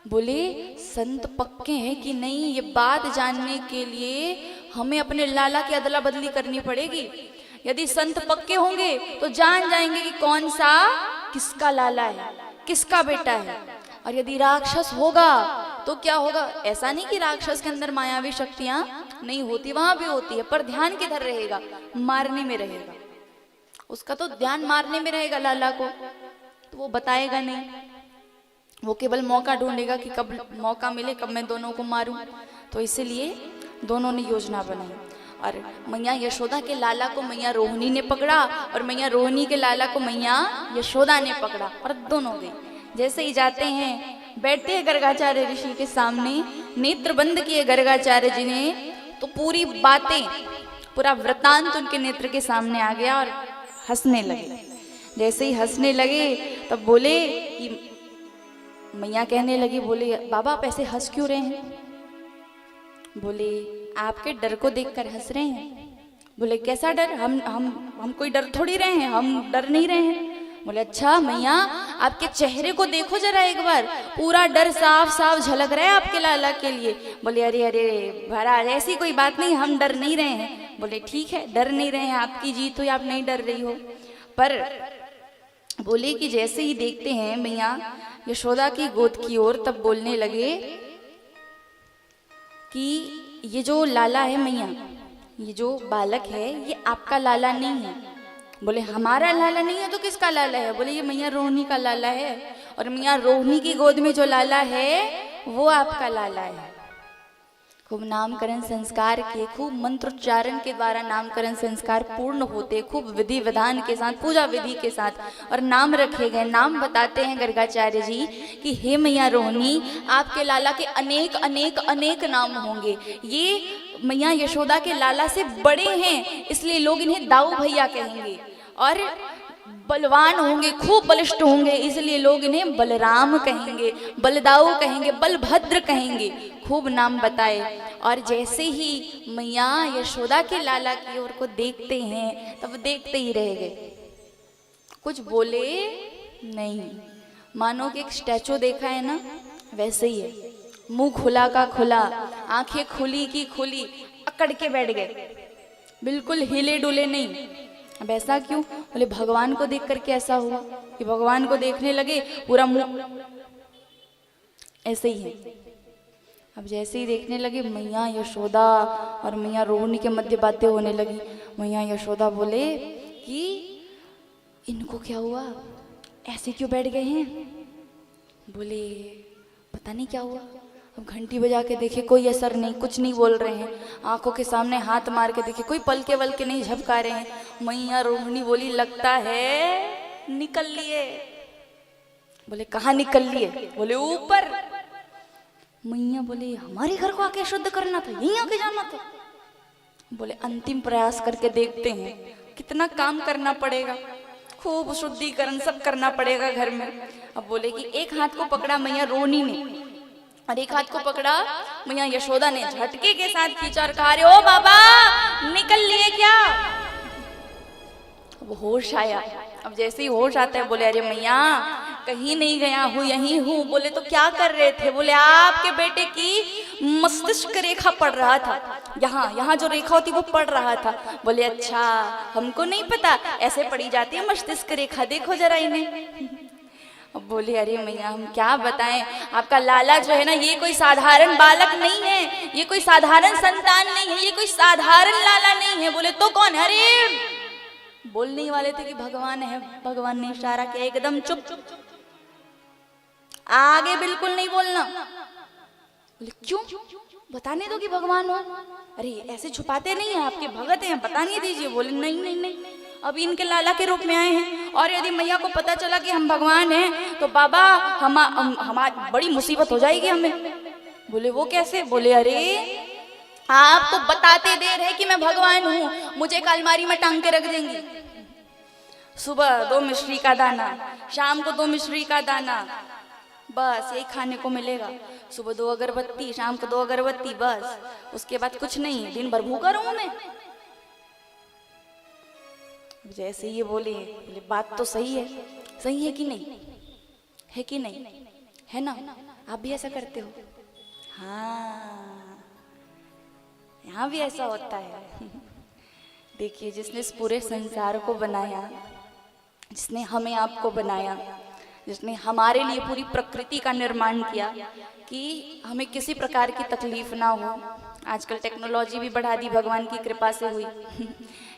बोले संत पक्के हैं कि नहीं, ये बात जानने के लिए हमें अपने लाला की अदला बदली करनी पड़ेगी। यदि संत पक्के होंगे तो जान जाएंगे कि कौन सा किसका लाला है, किसका बेटा है। और यदि राक्षस होगा तो क्या होगा? ऐसा नहीं कि राक्षस के अंदर मायावी शक्तियां नहीं होती, वहां भी होती है, पर ध्यान किधर रहेगा? मारने में रहेगा। उसका तो ध्यान मारने में रहेगा लाला को, तो वो बताएगा नहीं, वो केवल मौका ढूंढेगा कि कब मौका मिले, कब मैं दोनों को मारूं। तो इसलिए दोनों ने योजना बनाई और मैया यशोदा के लाला को मैया रोहिणी ने पकड़ा और मैया रोहिणी के लाला को मैया यशोदा ने पकड़ा और दोनों गए। जैसे ही जाते हैं, बैठते हैं गर्गाचार्य ऋषि के सामने, नेत्र बंद किए गर्गाचार्य जी ने, तो पूरी बातें, पूरा वृतांत उनके नेत्र के सामने आ गया और हंसने लगे। जैसे ही हंसने लगे तब बोले कि मैया कहने लगी, बोले बाबा आप ऐसे हंस क्यों रहे हैं? बोले आपके डर को देखकर हंस रहे हैं। बोले कैसा डर? हम कोई डर थोड़ी रहे हैं, हम डर नहीं रहे हैं। बोले अच्छा मैया आपके चेहरे को देखो जरा एक बार, पूरा डर साफ साफ झलक रहा है आपके लाला के लिए। बोले अरे अरे महाराज ऐसी कोई बात नहीं, हम डर नहीं रहे हैं। बोले ठीक है डर नहीं रहे हैं, आपकी जीत हुई, आप नहीं डर रही हो। पर बोले कि जैसे ही देखते हैं मैया यशोदा की गोद की ओर, तब बोलने लगे कि ये जो लाला है मैया, ये जो बालक है ये आपका लाला नहीं है। बोले हमारा लाला नहीं है तो किसका लाला है? बोले ये मैया रोहिणी का लाला है और मैया रोहिणी की गोद में जो लाला है वो आपका लाला है। खूब नामकरण संस्कार के, खूब मंत्रोच्चारण के द्वारा नामकरण संस्कार पूर्ण होते, खूब विधि विधान के साथ, पूजा विधि के साथ, और नाम रखे गए। नाम बताते हैं गर्गाचार्य जी कि हे मैया रोहिणी, आपके लाला के अनेक अनेक अनेक नाम होंगे। ये मैया यशोदा के लाला से बड़े हैं, इसलिए लोग इन्हें दाऊ भैया कहेंगे। और बलवान होंगे, खूब बलिष्ठ होंगे, इसलिए लोग इन्हें बलराम कहेंगे, बलदाऊ कहेंगे, बलभद्र कहेंगे। खूब नाम बताए। और जैसे ही मैया यशोदा के लाला की ओर को देखते हैं तब देखते ही रह गए, कुछ बोले नहीं। मानो कि एक स्टैचू देखा है ना, वैसे ही है। मुंह खुला का खुला, आंखें खुली की खुली, अकड़ के बैठ गए, बिल्कुल हिले डुले नहीं। अब ऐसा क्यों? बोले भगवान को देख करके ऐसा हुआ कि भगवान को देखने लगे पूरा मुंह ऐसे ही है। अब जैसे ही देखने लगे मैया यशोदा और मैया रोहिणी के मध्य बातें होने लगी। मैया यशोदा बोले कि इनको क्या हुआ, ऐसे क्यों बैठ गए हैं? बोले पता नहीं क्या हुआ। अब घंटी बजा के देखे कोई असर नहीं, कुछ नहीं बोल रहे हैं। आंखों के सामने हाथ मार के देखे कोई पलके वलके नहीं झपका रहे हैं। मैया रोहिणी बोली लगता है निकल लिए। बोले कहाँ निकल लिए? बोले ऊपर। मैया बोले हमारे घर को आके शुद्ध करना था, यहीं आके जाना था। बोले अंतिम प्रयास करके देखते हैं, कितना काम करना पड़ेगा, खूब शुद्धिकरण सब करना पड़ेगा घर में। अब बोले कि एक हाथ को पकड़ा मैया रोहिणी ने और एक हाथ को पकड़ा मैया यशोदा ने, झटके के साथ खींचा और कहा, अरे ओ बाबा निकल लिए क्या? अब होश आया। अब जैसे ही होश आता है बोले अरे मैया कहीं नहीं गया हूँ, यहीं हूँ। बोले तो क्या कर रहे थे? बोले आपके बेटे की मस्तिष्क रेखा पढ़ रहा था, यहाँ यहाँ जो रेखा होती वो पढ़ रहा था। बोले अच्छा हमको नहीं पता, ऐसे पढ़ी जाती है मस्तिष्क रेखा, देखो जरा इन्हें। अब बोले अरे मैया हम क्या बताएं, आपका लाला जो है ना ये कोई साधारण बालक नहीं है, ये कोई साधारण संतान नहीं है, ये कोई साधारण लाला नहीं है। बोले तो कौन? अरे बोलने ही वाले थे कि भगवान है। भगवान ने इशारा किया एकदम चुप, आगे बिल्कुल नहीं बोलना। बोले क्यों? बताने दो कि भगवान हो। अरे ऐसे छुपाते नहीं है, आपके भगत हैं, बताने दीजिए। बोले नहीं नहीं नहीं, अभी इनके लाला के रूप में आए हैं और यदि मैया को पता चला कि हम भगवान हैं तो बाबा हमारी बड़ी मुसीबत हो जाएगी हमें। बोले वो कैसे? बोले अरे आप तो बताते देर है कि मैं भगवान हूँ, मुझे अलमारी में टांग के रख देंगी। सुबह 2 मिश्री का दाना, शाम को 2 मिश्री का दाना, बस यही खाने को मिलेगा। सुबह 2 अगरबत्ती, शाम को 2 अगरबत्ती, बस उसके बाद कुछ नहीं, दिन भर भूखा रहूं मैं। जैसे ये बोले बात तो सही है कि नहीं? है कि नहीं? है ना? आप भी ऐसा करते हो? हाँ, यहाँ भी ऐसा होता है। देखिए जिसने इस पूरे संसार को बनाया, जिसने हमें आपको बनाया, जिसने हमारे लिए पूरी प्रकृति का निर्माण किया कि हमें किसी प्रकार की तकलीफ ना हो। आजकल टेक्नोलॉजी भी बढ़ा दी, भगवान की कृपा से हुई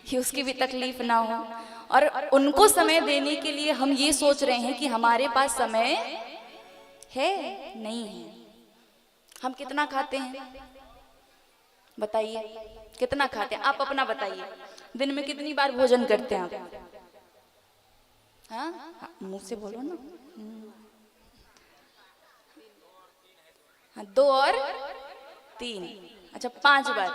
कि उसकी भी तकलीफ ना हो। और उनको समय देने के लिए हम ये सोच रहे हैं कि हमारे पास समय है, नहीं है। हम कितना खाते हैं बताइए? कितना खाते हैं? आप अपना बताइए, दिन में कितनी बार भोजन करते हैं आप? हाँ, मुंह से बोलो ना। हाँ, 2 और 3, अच्छा 5 बार।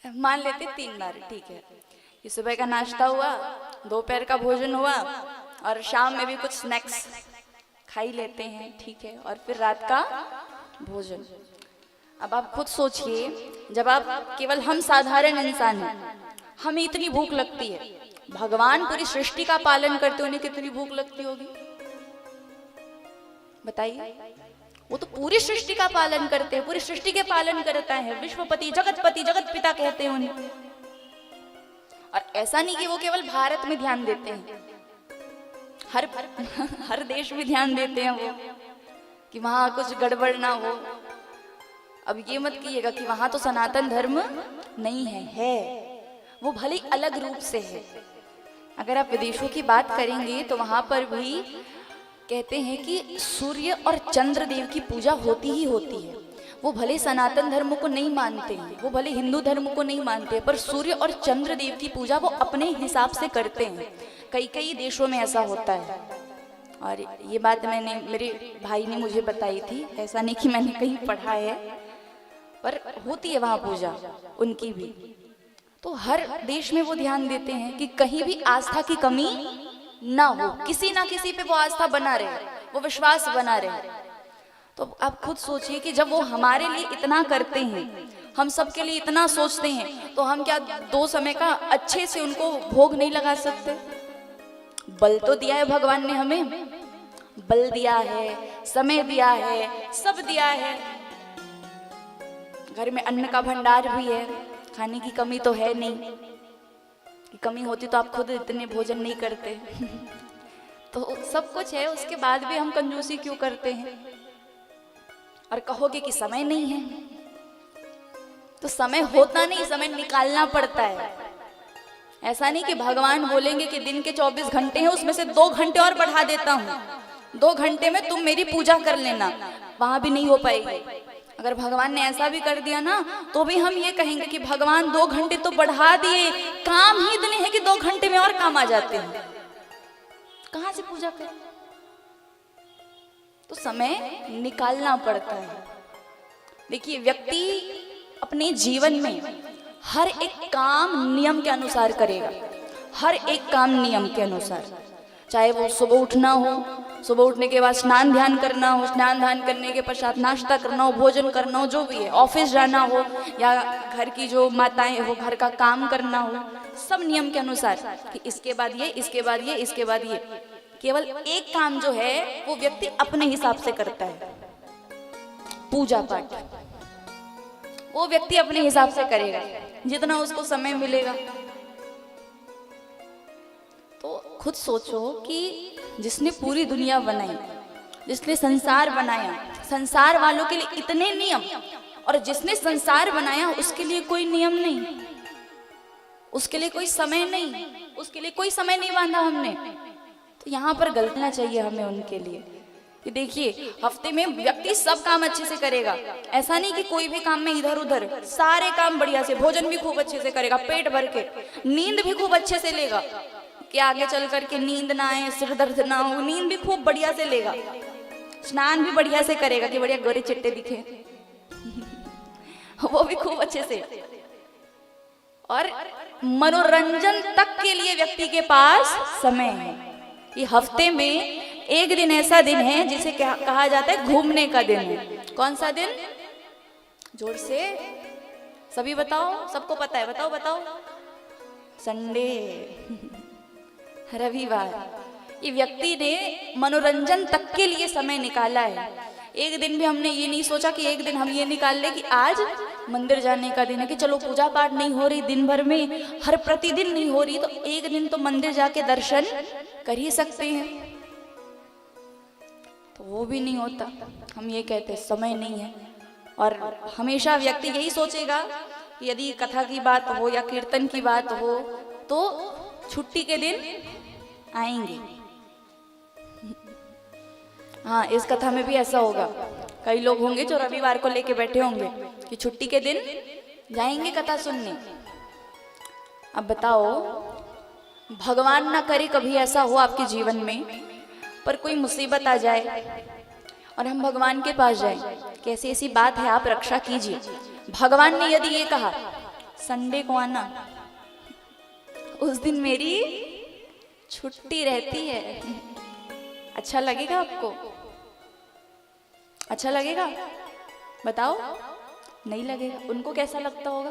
मान लेते 3 बार, ठीक है। ये सुबह का नाश्ता हुआ, दोपहर का भोजन हुआ और शाम में भी कुछ स्नैक्स खा ही लेते हैं, ठीक है। और फिर रात का भोजन। अब आप खुद सोचिए, जब आप केवल हम साधारण इंसान हैं, हमें इतनी भूख लगती है, भगवान पूरी सृष्टि का पालन करते उन्हें कितनी भूख लगती होगी बताइए? वो तो पूरी सृष्टि का पालन करते हैं, पूरी सृष्टि के पालन करता है, विश्वपति, जगतपति, जगत पिता कहते हैं उन्हें। और ऐसा नहीं कि वो केवल भारत में ध्यान देते हैं, हर देश में ध्यान देते हैं वो, कि वहां कुछ गड़बड़ ना हो। अब ये मत कीजिएगा कि वहां तो सनातन धर्म नहीं है, वो भले अलग रूप से है। अगर आप विदेशों की बात करेंगे तो वहां पर भी कहते हैं कि सूर्य और चंद्र देव की पूजा होती ही होती है। वो भले सनातन धर्म को नहीं मानते हैं, वो भले हिंदू धर्म को नहीं मानते, पर सूर्य और चंद्र देव की पूजा वो अपने हिसाब से करते हैं। कई देशों में ऐसा होता है। और ये बात मेरे भाई ने मुझे बताई थी, ऐसा नहीं कि मैंने कहीं पढ़ा है, पर होती है वहां पूजा उनकी भी। तो हर देश में वो ध्यान देते हैं कि कहीं भी आस्था की कमी ना हो, किसी ना किसी पे वो आस्था बना रहे, वो विश्वास बना रहे। तो आप खुद सोचिए कि जब वो हमारे लिए इतना करते हैं, हम सबके लिए इतना सोचते हैं, तो हम क्या 2 समय का अच्छे से उनको भोग नहीं लगा सकते? बल तो दिया है भगवान ने हमें, बल दिया है, समय दिया है, सब दिया है। घर में अन्न का भंडार भी है, खाने की कमी तो है नहीं, कि कमी होती तो आप खुद इतने भोजन नहीं करते। तो सब कुछ है, उसके बाद भी हम कंजूसी क्यों करते हैं? और कहोगे कि समय नहीं है, तो समय होता नहीं, समय निकालना पड़ता है। ऐसा नहीं कि भगवान बोलेंगे कि दिन के 24 घंटे हैं, उसमें से 2 घंटे और बढ़ा देता हूँ, 2 घंटे में तुम मेरी पूजा कर लेना, वहां भी नहीं हो पाएगी। अगर भगवान ने ऐसा भी कर दिया ना, तो भी हम ये कहेंगे कि भगवान 2 घंटे तो बढ़ा दिए, काम ही इतने हैं कि 2 घंटे में और काम आ जाते हैं, कहां से पूजा करें? तो समय निकालना पड़ता है। देखिए, व्यक्ति अपने जीवन में हर एक काम नियम के अनुसार करेगा, हर एक काम नियम के अनुसार। चाहे वो सुबह उठना हो, सुबह उठने के बाद स्नान ध्यान करना हो, स्नान ध्यान करने के पश्चात नाश्ता करना हो, भोजन करना हो, जो भी है, ऑफिस जाना हो या घर की जो माताएं हो घर का काम करना हो, सब नियम के अनुसार कि इसके बाद ये, इसके बाद ये, इसके बाद ये। केवल एक काम जो है वो व्यक्ति अपने हिसाब से करता है, पूजा पाठ, वो व्यक्ति अपने हिसाब से करेगा जितना उसको समय मिलेगा। तो खुद सोचो कि जिसने पूरी दुनिया बनाई, जिसने संसार बनाया, संसार वालों के लिए इतने नियम, और जिसने संसार बनाया उसके लिए कोई नियम नहीं, उसके लिए कोई समय नहीं, उसके लिए कोई समय नहीं बांधा हमने। तो यहाँ पर गलतना चाहिए हमें उनके लिए कि देखिए, हफ्ते में व्यक्ति सब काम अच्छे से करेगा, ऐसा नहीं कि कोई भी काम में इधर उधर, सारे काम बढ़िया से, भोजन भी खूब अच्छे से करेगा, पेट भर के, नींद भी खूब अच्छे से लेगा कि आगे चल करके नींद ना आए, सिर दर्द ना हो, नींद भी खूब बढ़िया से लेगा, स्नान भी बढ़िया से करेगा कि बढ़िया गोरे चिट्टे दिखे वो भी खूब अच्छे से। और मनोरंजन तक के लिए व्यक्ति के पास समय है। ये हफ्ते में एक दिन ऐसा दिन है जिसे कहा जाता है घूमने का दिन है। कौन सा दिन? जोर से सभी बताओ, सबको पता है, बताओ बताओ। संडे, रविवार। ये व्यक्ति ने मनोरंजन तक के लिए समय निकाला है। एक दिन भी हमने ये नहीं सोचा कि एक दिन हम ये निकाल ले कि आज मंदिर जाने का दिन है, कि चलो पूजा पाठ नहीं हो रही दिन भर में, हर प्रतिदिन नहीं हो रही, तो एक दिन तो मंदिर जाके दर्शन कर ही सकते हैं। तो वो भी नहीं होता। हम ये कहते समय नहीं है। और हमेशा व्यक्ति यही सोचेगा कि यदि कथा की बात हो या कीर्तन की बात हो तो छुट्टी के दिन आएंगे। हाँ, इस कथा में भी ऐसा होगा। कई लोग होंगे जो रविवार को लेके बैठे होंगे कि छुट्टी के दिन जाएंगे कथा सुनने। अब बताओ, भगवान ना करे कभी ऐसा हो आपके जीवन में, पर कोई मुसीबत आ जाए और हम भगवान के पास जाएं कि ऐसी ऐसी बात है, आप रक्षा कीजिए। भगवान ने यदि ये कहा संडे को आना, उस दिन मेरी छुट्टी रहती है, अच्छा लगेगा आपको? अच्छा लगेगा? बताओ। नहीं लगेगा। उनको कैसा लगता होगा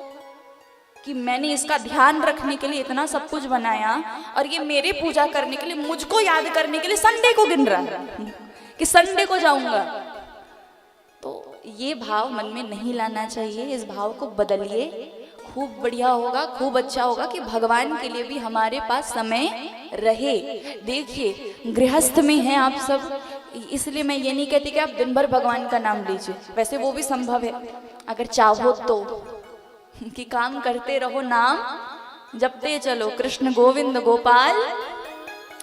कि मैंने इसका ध्यान रखने के लिए इतना सब कुछ बनाया और ये मेरे पूजा करने के लिए, मुझको याद करने के लिए संडे को गिन रहा है कि संडे को जाऊंगा। तो ये भाव मन में नहीं लाना चाहिए। इस भाव को बदलिए। खूब बढ़िया होगा, खूब अच्छा होगा कि भगवान के लिए भी हमारे पास समय रहे। देखिए, गृहस्थ में हैं आप सब, इसलिए मैं ये नहीं कहती कि आप दिन भर भगवान का नाम लीजिए, वैसे वो भी संभव है अगर चाहो तो, कि काम करते रहो, नाम जपते चलो, कृष्ण गोविंद गोपाल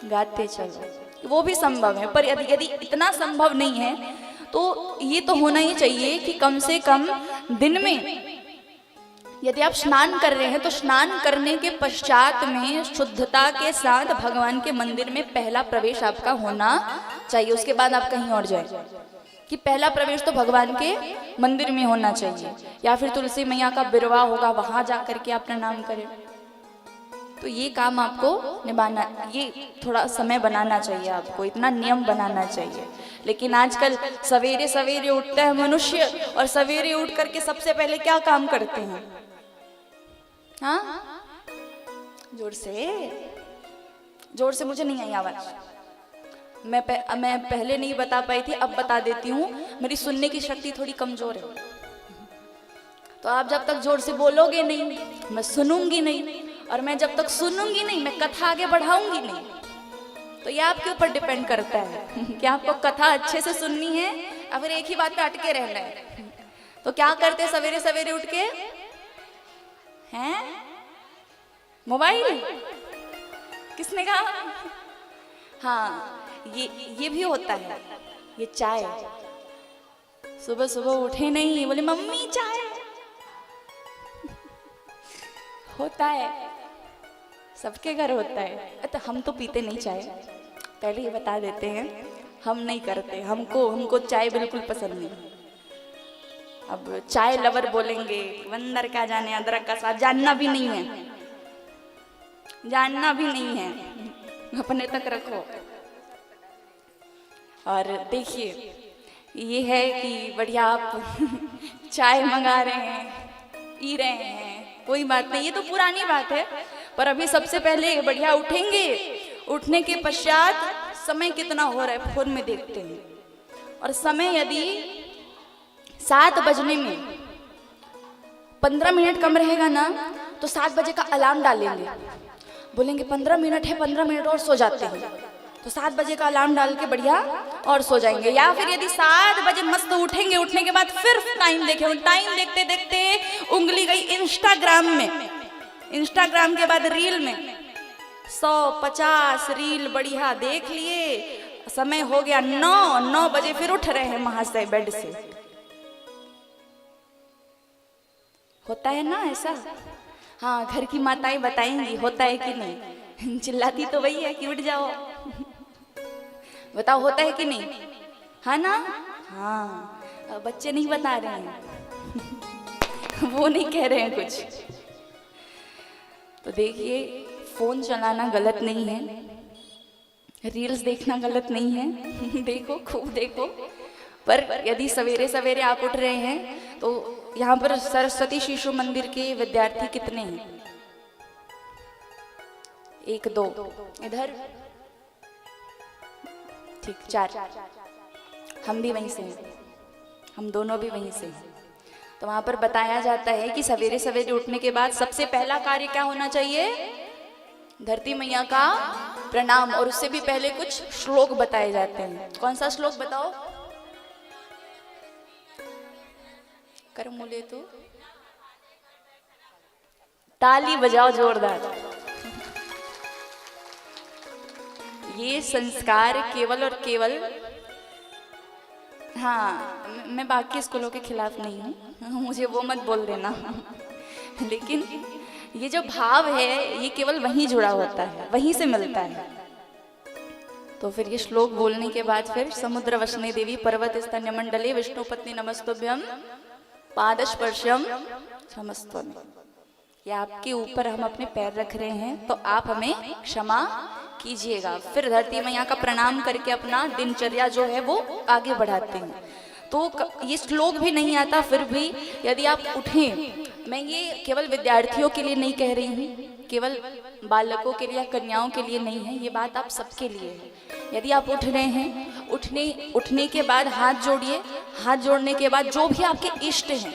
गाते चलो, वो भी संभव है। पर यदि इतना संभव नहीं है तो ये तो होना ही चाहिए कि कम से कम दिन में यदि आप स्नान कर रहे हैं तो स्नान करने के पश्चात में शुद्धता के साथ भगवान के मंदिर में पहला प्रवेश आपका होना चाहिए। उसके बाद आप कहीं और जाए, कि पहला प्रवेश तो भगवान के मंदिर में होना चाहिए। या फिर तुलसी मैया का बिरवा होगा, वहां जा करके आप प्रणाम करें। तो ये काम आपको निभाना, ये थोड़ा समय बनाना चाहिए आपको, इतना नियम बनाना चाहिए। लेकिन आजकल सवेरे सवेरे उठता है मनुष्य और सवेरे उठ करके सबसे पहले क्या काम करते हैं? हाँ, जोर से मुझे नहीं आई आवाज। मैं पहले नहीं बता पाई थी, अब बता देती हूँ। मेरी सुनने की शक्ति थोड़ी कमजोर है। तो आप जब तक जोर से बोलोगे नहीं मैं सुनूंगी नहीं, और मैं जब तक सुनूंगी नहीं मैं कथा आगे बढ़ाऊंगी नहीं। तो ये आपके ऊपर डिपेंड करता है कि आपको कथा अच्छे से सुननी है या फिर एक ही बात पे अटके रहना है। तो क्या करते सवेरे सवेरे उठ के हैं, मोबाइल किसने कहा? हाँ ये भी होता है। ये चाय, सुबह सुबह उठे नहीं बोले मम्मी चाय, होता है सबके घर होता है। तो हम तो पीते नहीं चाय, पहले ही बता देते हैं, हम नहीं करते। हमको चाय बिल्कुल पसंद नहीं। अब चाय लवर बोलेंगे, बंदर का जाने अदरक का स्वाद, जानना भी नहीं है, जानना भी नहीं है, अपने तक रखो। और देखिए ये है कि बढ़िया आप चाय मंगा रहे हैं, पी रहे हैं, कोई बात नहीं, ये तो पुरानी बात है। पर अभी सबसे पहले बढ़िया उठेंगे, उठने के पश्चात समय कितना हो रहा है फोन में देखते हैं, और समय यदि 7 बजने में 15 मिनट कम रहेगा ना तो 7 बजे का अलार्म डालेंगे, बोलेंगे 15 मिनट है, 15 मिनट और सो जाते हैं। तो 7 बजे का अलार्म डाल के बढ़िया और सो जाएंगे। या फिर यदि 7 बजे मस्त उठेंगे, उठने के बाद फिर टाइम देखें, टाइम देखते देखते उंगली गई इंस्टाग्राम में, इंस्टाग्राम के बाद रील में 150 रील बढ़िया देख लिए, समय हो गया 9 बजे फिर उठ रहे हैं महाशय बेड से। होता है ना ऐसा? हाँ, घर की माताएं बताएंगी होता है कि नहीं। चिल्लाती तो वही है कि उठ जाओ, बताओ होता है कि नहीं? हाँ ना? हाँ, बच्चे नहीं बता रहे हैं वो नहीं कह रहे हैं कुछ। तो देखिए फोन चलाना गलत नहीं है, रील्स देखना गलत नहीं है देखो, खूब देखो। पर यदि सवेरे सवेरे आप उठ रहे हैं तो यहाँ पर सरस्वती शिशु मंदिर के विद्यार्थी कितने हैं? 1 2 इधर, ठीक 4। हम भी वहीं से हैं, हम दोनों भी वहीं से हैं। तो वहां पर बताया जाता है कि सवेरे सवेरे उठने के बाद सबसे पहला कार्य क्या होना चाहिए? धरती मैया का प्रणाम। और उससे भी पहले कुछ श्लोक बताए जाते हैं। कौन सा श्लोक बताओ? कर मूले तो ताली बजाओ जोरदार। ये संस्कार केवल और केवल, हाँ मैं बाकी स्कूलों के खिलाफ नहीं हूँ, मुझे वो मत बोल देना लेकिन ये जो भाव है ये केवल वहीं जुड़ा होता है, वहीं से मिलता है। तो फिर ये श्लोक बोलने के बाद फिर समुद्र वसने देवी पर्वत स्तन्य मंडले विष्णु पत्नी नमस्तुभ्यम पादस्पर्शम क्षमस्त्वम। ये आपके ऊपर हम अपने पैर रख रहे हैं तो आप हमें क्षमा कीजिएगा। फिर धरती मैया का प्रणाम करके अपना दिनचर्या जो है वो आगे बढ़ाते हैं। तो ये श्लोक भी नहीं आता, फिर भी यदि आप उठें, मैं ये केवल विद्यार्थियों के लिए नहीं कह रही हूँ, केवल बालकों के लिए या कन्याओं के लिए नहीं है, ये बात आप सबके लिए है। यदि आप उठ रहे हैं, उठने के बाद हाथ जोड़िए। हाथ जोड़ने के बाद जो भी आपके इष्ट हैं,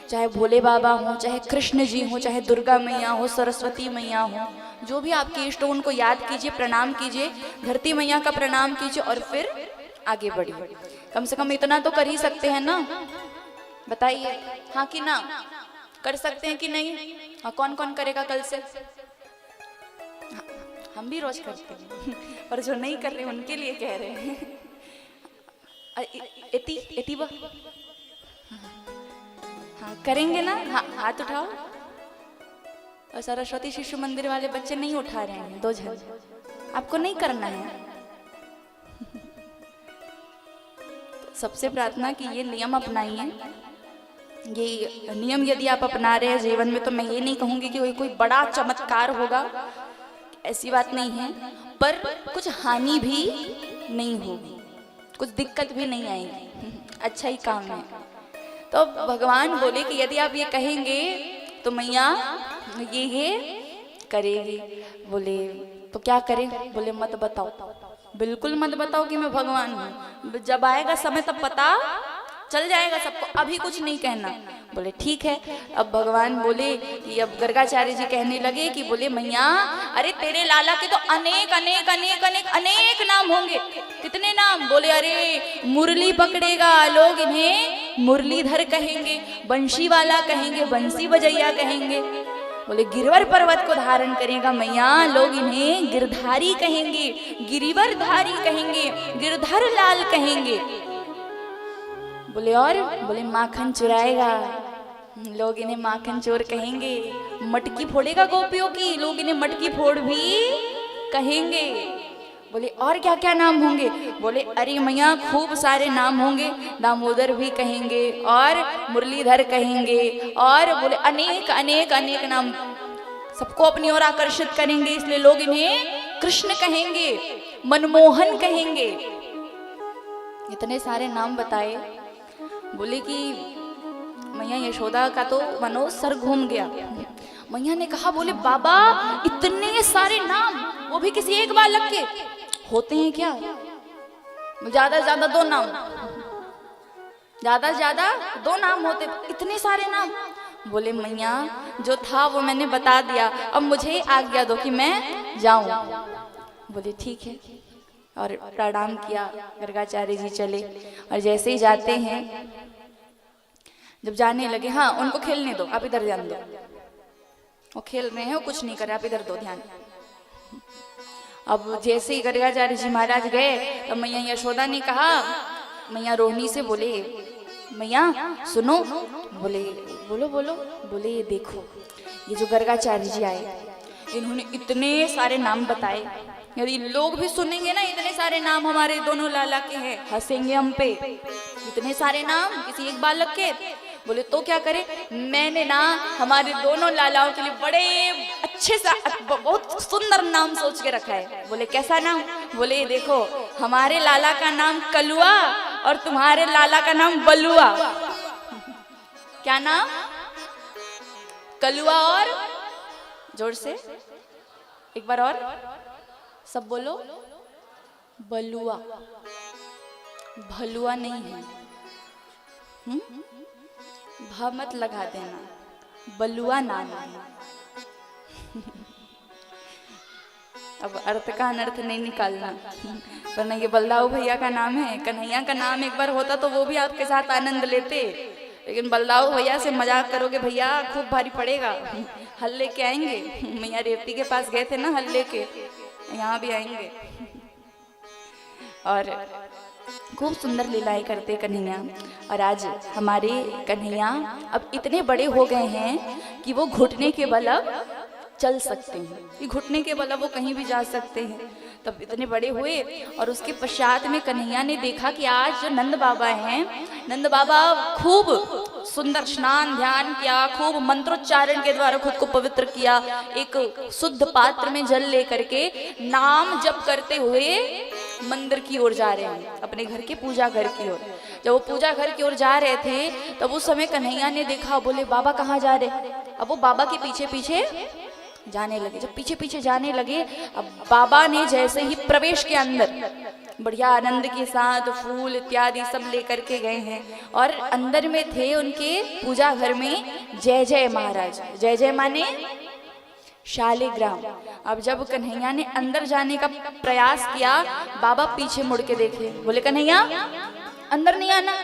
चाहे भोले बाबा हो, चाहे कृष्ण जी हो, चाहे दुर्गा मैया हो, सरस्वती मैया हो, जो भी आपके इष्ट हो उनको याद कीजिए, प्रणाम कीजिए, धरती मैया का प्रणाम कीजिए और फिर आगे बढ़िए। कम से कम इतना तो कर ही सकते हैं ना? बताइए हाँ कि ना? कर सकते हैं कि नहीं? हाँ, कौन कौन करेगा कल से? हाँ, हम भी रोज करते हैं पर जो नहीं कर रहे उनके लिए कह रहे हैं। एटी हाँ करेंगे ना? हाँ हाथ उठाओ। और सरस्वती शिशु मंदिर वाले बच्चे नहीं उठा रहे हैं, 2 जन। आपको नहीं करना है। सबसे प्रार्थना कि ये नियम अपनाइए। ये नियम यदि आप अपना रहे हैं जीवन में, तो मैं ये नहीं कहूँगी कि कोई बड़ा चमत्कार होगा, ऐसी बात नहीं है, पर कुछ हानि भी नहीं होगी, कुछ दिक्कत भी नहीं आएगी, अच्छा ही काम है। तो भगवान बोले कि यदि आप ये कहेंगे तो मैया ये करेगी। बोले तो क्या करें? बोले मत बताओ, बिल्कुल मत बताओ कि मैं भगवान हूँ। जब आएगा समय तब पता चल जाएगा सबको, अभी कुछ नहीं कहना। बोले ठीक है। अब भगवान बोले कि अब गर्गाचार्य जी कहने लगे कि बोले मैया अरे तेरे लाला के तो अनेक अनेक अनेक अनेक अनेक नाम होंगे। कितने नाम? बोले अरे मुरली पकड़ेगा लोग इन्हें मुरलीधर कहेंगे, बंशी वाला कहेंगे, बंसी बजैया कहेंगे। बोले गिरवर पर्वत को धारण करेगा मैया लोग इन्हें गिरधारी कहेंगे, गिरिवरधारी कहेंगे, गिरधर लाल कहेंगे। बोले और? बोले माखन चुराएगा लोग इन्हें माखन चोर कहेंगे, मटकी फोड़ेगा गोपियों की लोग इन्हें मटकी फोड़ भी कहेंगे। बोले और क्या क्या नाम होंगे? बोले अरे मैया खूब सारे नाम होंगे, दामोदर भी कहेंगे और मुरलीधर कहेंगे और बोले अनेक अनेक अनेक नाम सबको अपनी ओर आकर्षित करेंगे, इसलिए लोग इन्हें कृष्ण कहेंगे, मनमोहन कहेंगे। इतने सारे नाम बताए। बोले कि मैया यशोदा का तो मनो सर घूम गया। मैया ने कहा बोले बाबा इतने सारे नाम, वो भी किसी एक बालक के होते हैं क्या? ज्यादा से ज्यादा 2 नाम, ज्यादा से ज्यादा 2 नाम होते, इतने सारे नाम। बोले मैया जो था वो मैंने बता दिया, अब मुझे आज्ञा दो कि मैं जाऊं। बोले ठीक है। और प्रणाम किया, गर्गाचार्य जी चले। और जैसे ही जाते हैं, जब जाने लगे, हाँ उनको खेलने दो, आप इधर ध्यान दो, वो खेल रहे हैं, वो कुछ नहीं कर रहे, आप इधर दो ध्यान। अब जैसे ही गर्गाचार्य जी महाराज गए तो मैया यशोदा ने कहा, मैया रोहिणी से बोले मैया सुनो। बोले बोलो बोलो। बोले ये देखो ये जो गर्गाचार्य जी आए इन्होंने इतने सारे नाम बताए, यदि लोग भी सुनेंगे ना इतने सारे नाम हमारे दोनों लाला के हैं, हंसेंगे हम पे। इतने सारे नाम किसी एक बालक के। बोले तो क्या करे, मैंने ना हमारे दोनों लालाओं के लिए बड़े अच्छे सा बहुत सुंदर नाम सोच के रखा है। बोले कैसा नाम? बोले देखो हमारे लाला का नाम कलुआ और तुम्हारे लाला का नाम बलुआ। क्या नाम? कलुआ और जोर से एक बार और सब बोलो, बलुआ। भलुआ नहीं है, भ मत लगा देना, बलुआ नाम है। अब अर्थ का अनर्थ नहीं निकालना, वरना ये बलदाऊ भैया का नाम है, कन्हैया का नाम एक बार होता तो वो भी आपके साथ आनंद लेते, लेकिन बलदाऊ भैया से मजाक करोगे भैया खूब भारी पड़ेगा। हल लेके आएंगे, मैया रेवती के पास गए थे ना हल लेके, यहाँ भी आएंगे। और खूब सुंदर लीलाएं करते कन्हैया। और आज हमारे कन्हैया अब इतने बड़े हो गए हैं कि वो घुटने के बल अब चल सकते हैं, कि घुटने के बल वो कहीं भी जा सकते हैं। तब इतने बड़े हुए और उसके पश्चात में कन्हैया ने देखा कि आज जो नंद बाबा हैं, नंद बाबा खूब सुंदर स्नान ध्यान किया, खूब मंत्रोच्चारण के द्वारा खुद को पवित्र किया, एक शुद्ध पात्र में जल लेकर के नाम जप करते हुए मंदिर की ओर जा रहे हैं, अपने घर के पूजा घर की ओर। जब वो पूजा घर की ओर जा रहे थे तब उस समय कन्हैया ने देखा, बोले बाबा कहाँ जा रहे? अब वो बाबा के पीछे पीछे जाने लगे। जब पीछे पीछे जाने लगे, अब बाबा ने जैसे ही प्रवेश के अंदर बढ़िया आनंद के साथ फूल इत्यादि सब लेकर के गए हैं, और अंदर में थे उनके पूजा घर में जय जय महाराज। जय जय माने शालिग्राम। अब जब कन्हैया ने अंदर जाने का प्रयास किया, बाबा पीछे मुड़ के देखे, बोले कन्हैया अंदर नहीं आना।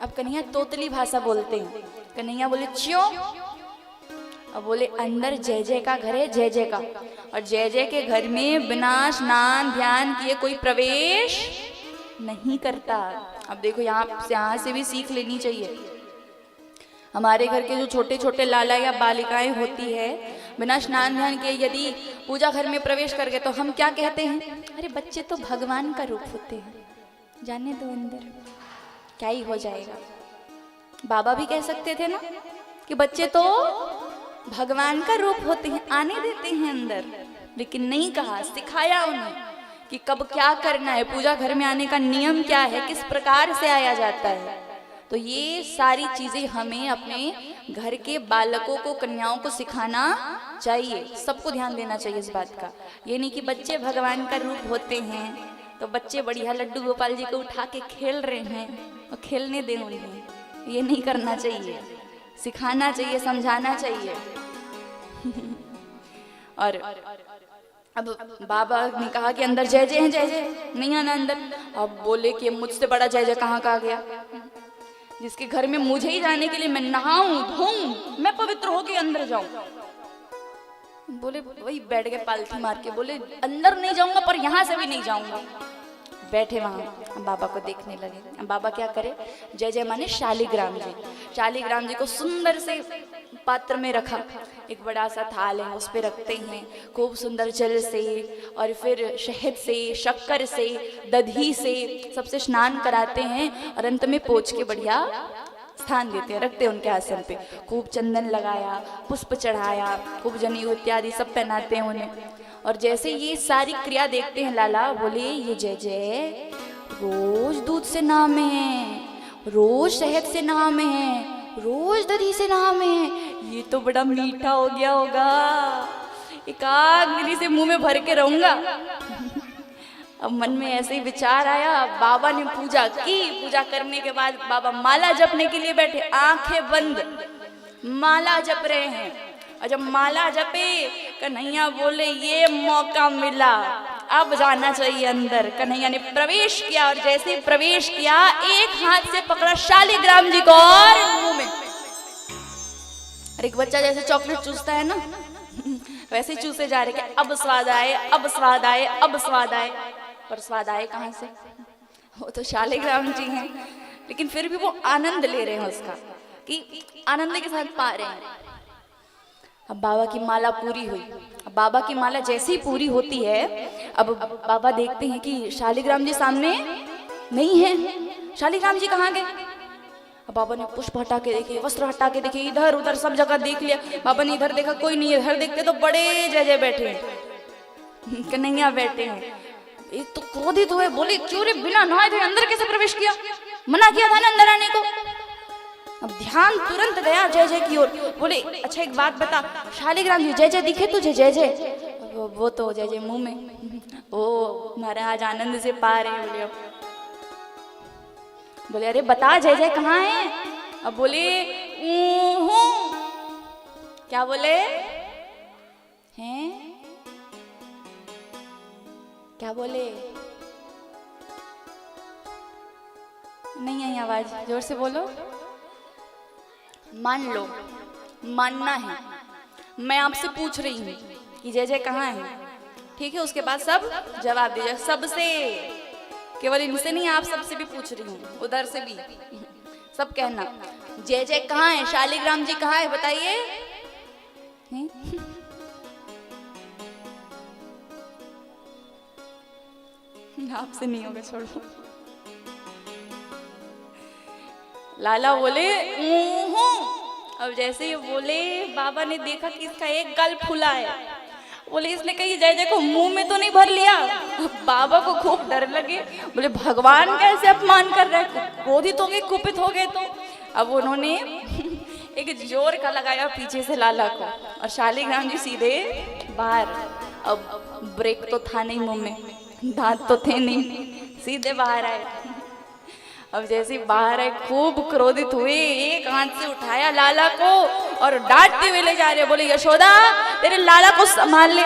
अब कन्हैया तोतली भाषा बोलते हैं। कन्हैया बोले क्यों? अब बोले अंदर जय जय का घर है, जय जय का, और जय जय के घर में बिना स्नान ध्यान किए कोई प्रवेश नहीं करता। अब देखो यहाँ से भी सीख लेनी चाहिए। हमारे घर के जो छोटे छोटे लाला या बालिकाएं होती है, बिना स्नान ध्यान किए यदि पूजा घर में प्रवेश कर गए तो हम क्या कहते हैं? अरे बच्चे तो भगवान का रूप होते हैं, जाने दो अंदर, क्या ही हो जाएगा। बाबा भी कह सकते थे ना कि बच्चे तो भगवान का रूप होते हैं, आने देते हैं अंदर, लेकिन नहीं कहा, सिखाया उन्हें कि कब क्या करना है, पूजा घर में आने का नियम क्या है, किस प्रकार से आया जाता है। तो ये सारी चीजें हमें अपने घर के बालकों को, कन्याओं को सिखाना चाहिए। सबको ध्यान देना चाहिए इस बात का। ये नहीं कि बच्चे भगवान का रूप होते हैं, तो बच्चे बढ़िया लड्डू गोपाल जी को उठा के खेल रहे हैं, और खेलने दें उन्हें, ये नहीं करना चाहिए, सिखाना चाहिए, समझाना चाहिए। और अब बाबा ने कहा कि अंदर जय जय हैं, जय जय नहीं आना अंदर। अब बोले कि मुझसे बड़ा जय जय कहाँ का आ गया, जिसके घर में मुझे ही जाने के लिए मैं नहाऊं धोऊं, मैं पवित्र होके अंदर जाऊं। बोले वही बैठ गए पालथी मार के, बोले अंदर नहीं जाऊंगा पर यहां से भी नहीं जाऊंगा। बैठे वहां बाबा को देखने लगे। बाबा क्या करे, जय जय माने शालिग्राम जी, शालिग्राम जी को सुंदर से पात्र में रखा, एक बड़ा सा थाल है उस पे रखते हैं, खूब सुंदर जल से और फिर शहद से, शक्कर से, दधी से सबसे स्नान कराते हैं और अंत में पोंछ के बढ़िया स्थान देते हैं, रखते हैं उनके आसन पे। खूब चंदन लगाया, पुष्प चढ़ाया, खूब जनेऊ इत्यादि सब पहनाते हैं उन्हें। और जैसे ये सारी क्रिया देखते हैं लाला, बोले ये जय जय रोज दूध से नहामे हैं, रोज शहद से नहामे हैं, रोज दही से नहामे हैं, ये तो बड़ा मीठा हो गया होगा, एक आग मेरी से मुंह में भर के रहूंगा। अब मन में ऐसे ही विचार आया। बाबा ने पूजा की, पूजा करने के बाद बाबा माला जपने के लिए बैठे, आंखें बंद माला जप रहे हैं। और जब माला जपे, कन्हैया बोले ये मौका मिला, अब जाना चाहिए अंदर। कन्हैया ने प्रवेश किया और जैसे ही प्रवेश किया, एक हाथ से पकड़ा शालिग्राम जी को और मुंह में। और एक बच्चा जैसे चॉकलेट चूसता है ना, वैसे चूसे जा रहे कि अब स्वाद आए, अब स्वाद आए, अब स्वाद आए। पर स्वाद आए कहाँ से, वो तो शालिग्राम जी हैं, लेकिन फिर भी वो आनंद ले रहे हैं उसका, कि आनंद के साथ पा रहे हैं। अब बाबा की माला पूरी हुई। अब बाबा की माला जैसे ही पूरी होती है, अब बाबा देखते हैं कि शालिग्राम जी सामने नहीं है। शालिग्राम जी कहाँ गए? अब बाबा ने पुष्प हटा के देखे, वस्त्र हटा के देखे, इधर उधर सब जगह देख लिया। बाबा ने इधर देखा, कोई नहीं है। इधर देखते तो बड़े जय जय बैठे हैं, कन्हैया बैठे हैं। एक तो क्रोधित हुए, बोले क्यों रे, बिना नहाए धोए अंदर कैसे प्रवेश किया? मना किया था ना अंदर आने को। अब ध्यान तुरंत गया जय जय की ओर। बोले अच्छा एक बात बता, शालिग्राम जी जय जय दिखे तुझे? जय जय वो तो जय जय मुंह में, ओ महाराज आनंद से पा रहे बोले। बोले अरे बता जय जय कहाँ है? अब बोले क्या बोले हैं, क्या बोले? नहीं आई आवाज, जोर से बोलो। मान लो, मानना है। मैं आपसे पूछ रही हूँ कि जय जय कहाँ है, ठीक है? उसके बाद सब जवाब दीजिए, सबसे, केवल इनसे नहीं, आप सबसे भी पूछ रही हूँ, उधर से भी सब कहना जय जय कहाँ है, शालिग्राम जी कहाँ है, बताइए। आपसे नहीं होगा, छोड़ो। लाला बोले अब जैसे ही बोले, बाबा ने देखा कि इसका एक गाल फूला है। बोले इसने कही जय जय को मुंह में तो नहीं भर लिया? बाबा को खूब डर लगे। बोले भगवान कैसे अपमान कर रहे हैं, क्रोधित हो गए, कुपित हो गए। तो अब उन्होंने एक जोर का लगाया पीछे से लाला को, और शालिग्राम जी सीधे बाहर। अब ब्रेक तो था नहीं मुंह में, दांत तो थे नहीं, सीधे बाहर आए। अब जैसे बाहर आए, खूब क्रोधित हुए, एक हाथ से उठाया लाला को और डांटते हुए ले जा रहे। बोले यशोदा तेरे लाला को संभाल ले,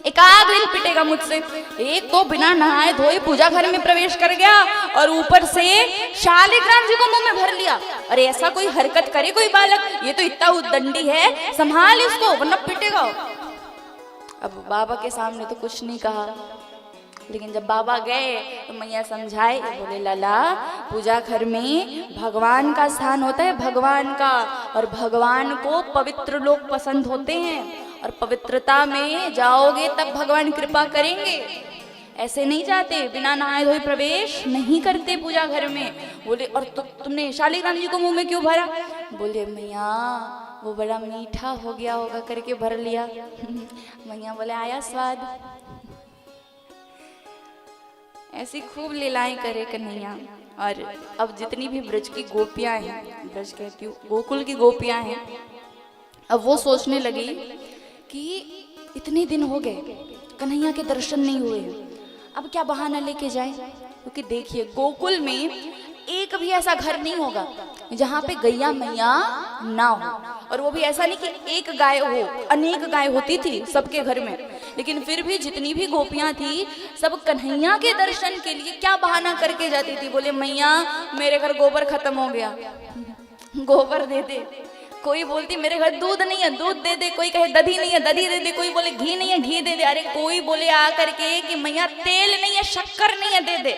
एक आग दिन पिटेगा मुझसे। एक तो बिना नहाए धोए पूजा घर में प्रवेश कर गया, और ऊपर से शालिग्राम जी को मुंह में भर लिया। अरे ऐसा कोई हरकत करे कोई बालक, ये तो इतना उद्दंडी है, संभाल इसको वरना पिटेगा। अब बाबा के सामने तो कुछ नहीं कहा, लेकिन जब बाबा गए तो मैया समझाए। बोले लाला पूजा घर में भगवान का स्थान होता है, भगवान का, और भगवान को पवित्र लोग पसंद होते हैं, और पवित्रता में जाओगे तब भगवान कृपा करेंगे। ऐसे नहीं जाते, बिना नहाए धोए प्रवेश नहीं करते पूजा घर में। बोले और तुमने शालिग्राम जी को मुंह में क्यों भरा? बोले मैया वो बड़ा मीठा हो गया होगा करके भर लिया। मैया बोले आया स्वाद। ऐसी खूब लीलाएं करे कन्हैया। और अब जितनी भी ब्रज की गोपियां हैं, ब्रज कहती हूँ गोकुल की गोपियां हैं, अब वो सोचने लगी कि इतने दिन हो गए कन्हैया के दर्शन नहीं हुए, अब क्या बहाना लेके जाए, क्योंकि देखिए गोकुल में एक भी ऐसा घर नहीं होगा जहाँ पे गैया मैया ना हो, और वो भी ऐसा नहीं कि एक गाय हो, अनेक गाय होती थी सबके घर में, लेकिन फिर भी जितनी भी गोपियां थी सब कन्हैया के दर्शन के लिए क्या बहाना करके जाती थी, बोले मैया मेरे घर गोबर खत्म हो गया, गोबर दे दे। कोई बोलती मेरे घर दूध नहीं है, दूध दे दे। कोई कहे दधी नहीं है, दधी दे दे। कोई बोले घी नहीं है, घी दे दे। अरे कोई बोले आ करके कि मैया तेल नहीं है, शक्कर नहीं है, दे दे।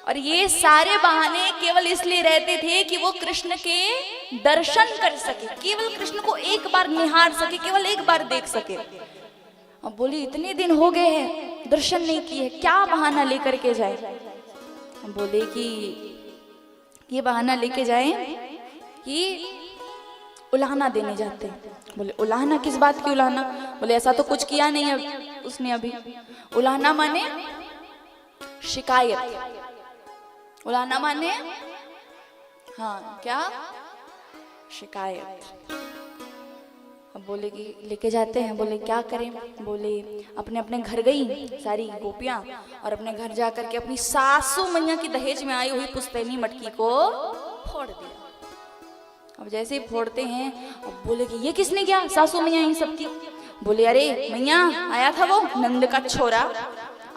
और ये सारे बहाने केवल इसलिए रहते थे कि वो कृष्ण के दर्शन कर सके, केवल कृष्ण को एक बार निहार सके, केवल एक बार देख सके। अब बोली इतने दिन हो गए हैं दर्शन नहीं किए, क्या बहाना लेकर के जाए। बोले कि ये बहाना लेके जाए कि उलाहना देने जाते हैं। बोले उलाहना किस बात की उलाहना? बोले ऐसा तो कुछ किया नहीं है उसने अभी। उलाहना माने शिकायत, उलाहना माने हाँ क्या, शिकायत। अब बोले कि लेके जाते हैं। बोले क्या करें? बोले अपने अपने घर गई सारी गोपियां और अपने घर जा करके अपनी सासू मैया की दहेज में आई हुई पुस्तैनी मटकी को फोड़ दिया। अब जैसे ही फोड़ते हैं अब बोले कि ये किसने किया? सासू मैया इन सबकी। बोले अरे मैया आया था वो नंद का छोरा,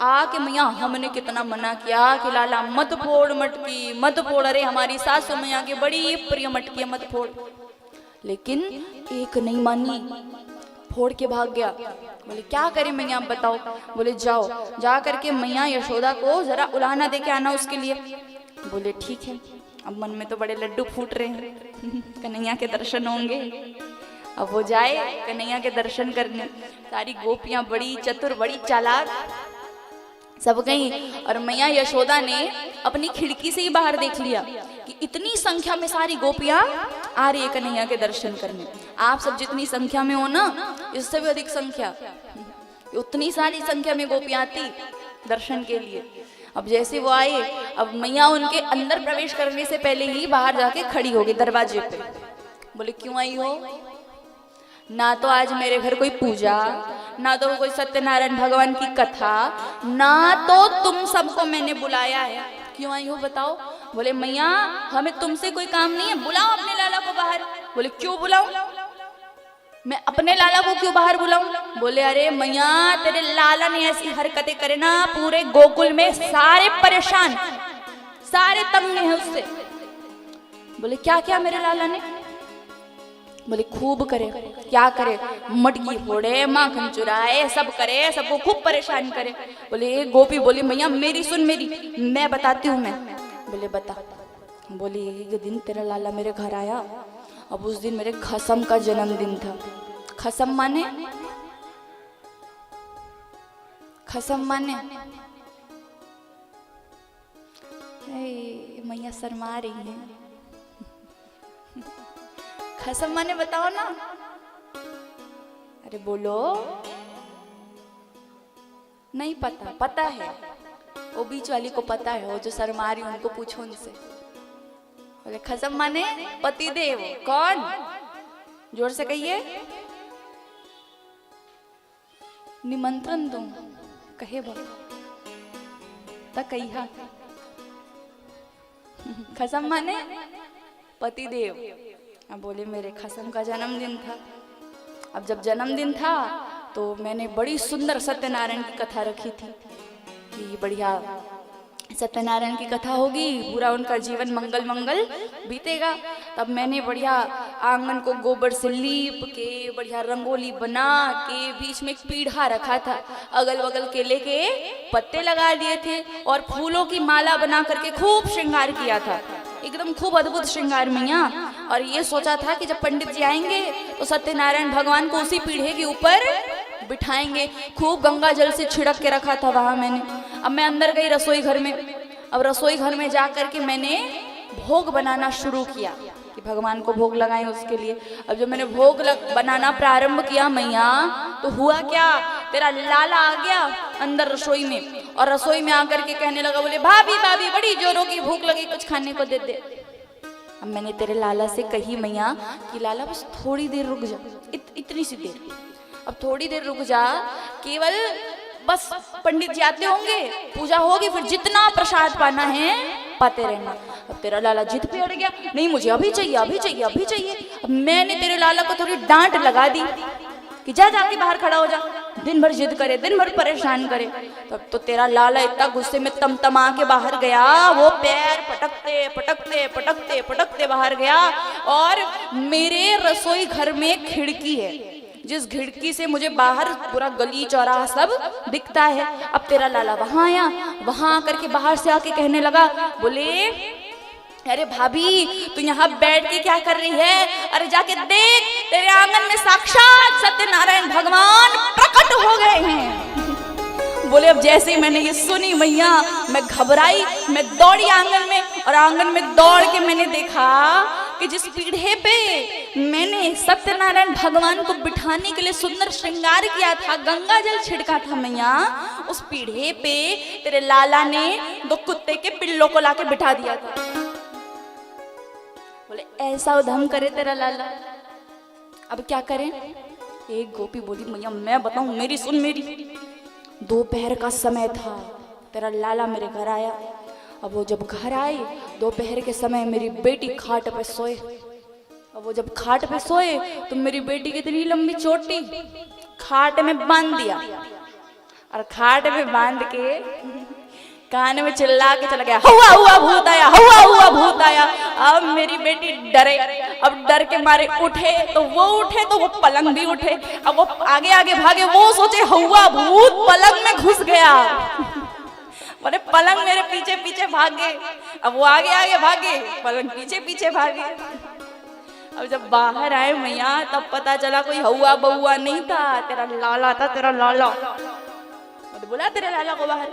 आके मैया हमने कितना मना किया कि लाला मत फोड़ मटकी, मत फोड़। अरे हमारी सासू मैया की बड़ी प्रिय मटकी मत फोड़, लेकिन एक नहीं मानी, फोड़ के भाग गया। बोले क्या करें मैया आप बताओ? बोले जाओ जा करके मैया यशोदा को जरा उलाहना दे के आना उसके लिए। बोले ठीक है। अब मन में तो बड़े लड्डू फूट रहे हैं कन्हैया के दर्शन होंगे। अब वो जाए कन्हैया के दर्शन करने। सारी गोपियां बड़ी चतुर बड़ी चालाक सब गई, और मैया यशोदा ने अपनी खिड़की से ही बाहर देख लिया कि इतनी संख्या में सारी गोपियां आ रही है कन्हैया के दर्शन करने। आप सब जितनी संख्या में हो ना, इससे भी अधिक संख्या, उतनी सारी संख्या में गोपियां आती दर्शन के लिए। अब जैसे वो आए, अब मैया उनके अंदर प्रवेश करने से पहले ही बाहर जाके खड़ी हो गई दरवाजे पे। बोले क्यों आई हो? ना तो आज मेरे घर कोई पूजा, ना तो कोई सत्यनारायण भगवान की कथा, ना तो तुम सबको मैंने बुलाया है। क्यों आई हो बताओ? बोले मैया हमें तुमसे कोई काम नहीं है, बुलाओ अपने लाला को बाहर। बोले क्यों बुलाऊं? मैं अपने लाला को क्यों बाहर बुलाऊं? बोले अरे मैया तेरे लाला ने ऐसी हरकतें करे ना, पूरे गोकुल में सारे परेशान, सारे तंग हैं उससे। बोले क्या क्या मेरे लाला ने? बोले खूब करे। क्या करे? मटकी फोड़े, माखन चुराए, सब करे, सबको खूब परेशान करे। बोले गोपी बोली मैया मेरी सुन, मेरी मैं बताती हूँ मैं। बोले बता। बोली एक दिन तेरा लाला मेरे घर आया, अब उस दिन मेरे खसम का जन्मदिन था। खसम माने? खसम माने मैया शर्मा रही है। खसम माने बताओ ना। अरे बोलो। नहीं पता? पता है, वो बीच वाली को पता है, वो जो शर्मा रही उनको पूछो उनसे। बोले खसम माने पतिदेव। कौन? जोर से कहिए। निमंत्रण दूं? कहे बोल ता कहिया। खसम माने पतिदेव। अब बोले मेरे खसम का जन्मदिन था। अब जब जन्मदिन था तो मैंने बड़ी सुंदर सत्यनारायण की कथा रखी थी कि बढ़िया सत्यनारायण की कथा होगी, पूरा उनका जीवन मंगल मंगल बीतेगा। तब मैंने बढ़िया आंगन को गोबर से लीप के बढ़िया रंगोली बना के बीच में एक पीढ़ा रखा था, अगल बगल केले के पत्ते लगा दिए थे और फूलों की माला बना करके खूब श्रृंगार किया था, एकदम खूब अद्भुत श्रृंगार मैया। और ये सोचा था कि जब पंडित जी आएंगे तो सत्यनारायण भगवान को उसी पीढ़े के ऊपर बिठाएंगे। खूब गंगा जल से छिड़क के रखा था वहां मैंने। अब मैं अंदर गई रसोई घर में। अब रसोई घर में जा करके मैंने भोग बनाना शुरू किया कि भगवान को भोग लगाएं उसके लिए। अब जब मैंने भोग बनाना प्रारंभ किया मैया, तो हुआ क्या, तेरा लाला आ गया अंदर रसोई में और रसोई में आकर के कहने लगा, बोले भाभी भाभी बड़ी जोरों की भूख लगी, कुछ खाने को दे दे। अब मैंने तेरे लाला से कही मैया कि लाला बस थोड़ी देर रुक जा, इतनी सी देर, अब थोड़ी देर रुक जा, केवल बस पंडित जी आते होंगे, पूजा होगी, फिर जितना प्रसाद पाना है पाते रहना। अब तेरा लाला जिद पे अड़ गया, नहीं मुझे अभी चाहिए, अभी चाहिए, अभी चाहिए। अब मैंने तेरे लाला को थोड़ी डांट लगा दी कि जा जाके बाहर खड़ा हो जा, दिन भर जिद करे, दिन भर परेशान करे। तब तो तेरा लाला इतना गुस्से में तमतमा के बाहर गया, वो पैर पटकते पटकते पटकते पटकते बाहर गया। और मेरे रसोई घर में एक खिड़की है, जिस खिड़की से मुझे बाहर पूरा गली चौराहा सब दिखता है। अब तेरा लाला वहां आया, वहां आकर के बाहर से आके कहने लगा, बोले अरे भाभी तू यहाँ बैठ के क्या कर रही है? अरे जाके देख, तेरे आंगन में साक्षात सत्यनारायण भगवान प्रकट हो गए हैं। बोले अब जैसे ही मैंने ये सुनी मैया, मैं घबराई, मैं दौड़ी आंगन में, और आंगन में दौड़ के मैंने देखा कि जिस पीढ़े पे मैंने सत्यनारायण भगवान को बिठाने के लिए सुंदर श्रृंगार किया था, गंगा जल छिड़का था मैया, उस पीढ़े पे तेरे लाला ने 2 कुत्ते के पिल्लों को लाके बिठा दिया था। बोले ऐसा उधम करे तेरा लाला, अब क्या करें? एक गोपी बोली, मैया मैं बताऊं, मेरी सुन मेरी। दोपहर का समय था, तेरा लाला मेरे घर आया। अब वो जब घर आए, दोपहर के समय मेरी बेटी खाट पे सोए। अब वो जब खाट पे सोए तो मेरी बेटी की इतनी लंबी चोटी खाट में बांध दिया, और खाट में बांध के कान में चिल्ला के चला गया, हुआ हुआ भूत आया, हुआ हुआ भूत आया। अब मेरी बेटी डरे, अब डर के मारे उठे तो वो पलंग भी उठे। अब वो आगे आगे भागे, वो सोचे हुआ भूत पलंग में घुस गया। बोले पलंग मेरे पीछे पीछे भागे, अब वो आगे आगे भागे, पलंग पीछे पीछे भागे। अब जब बाहर आए मैया, तब पता चला कोई हुआ बहुआ नहीं था, तेरा लाला था, तेरा लाला। बोला तेरे लाला को बाहर।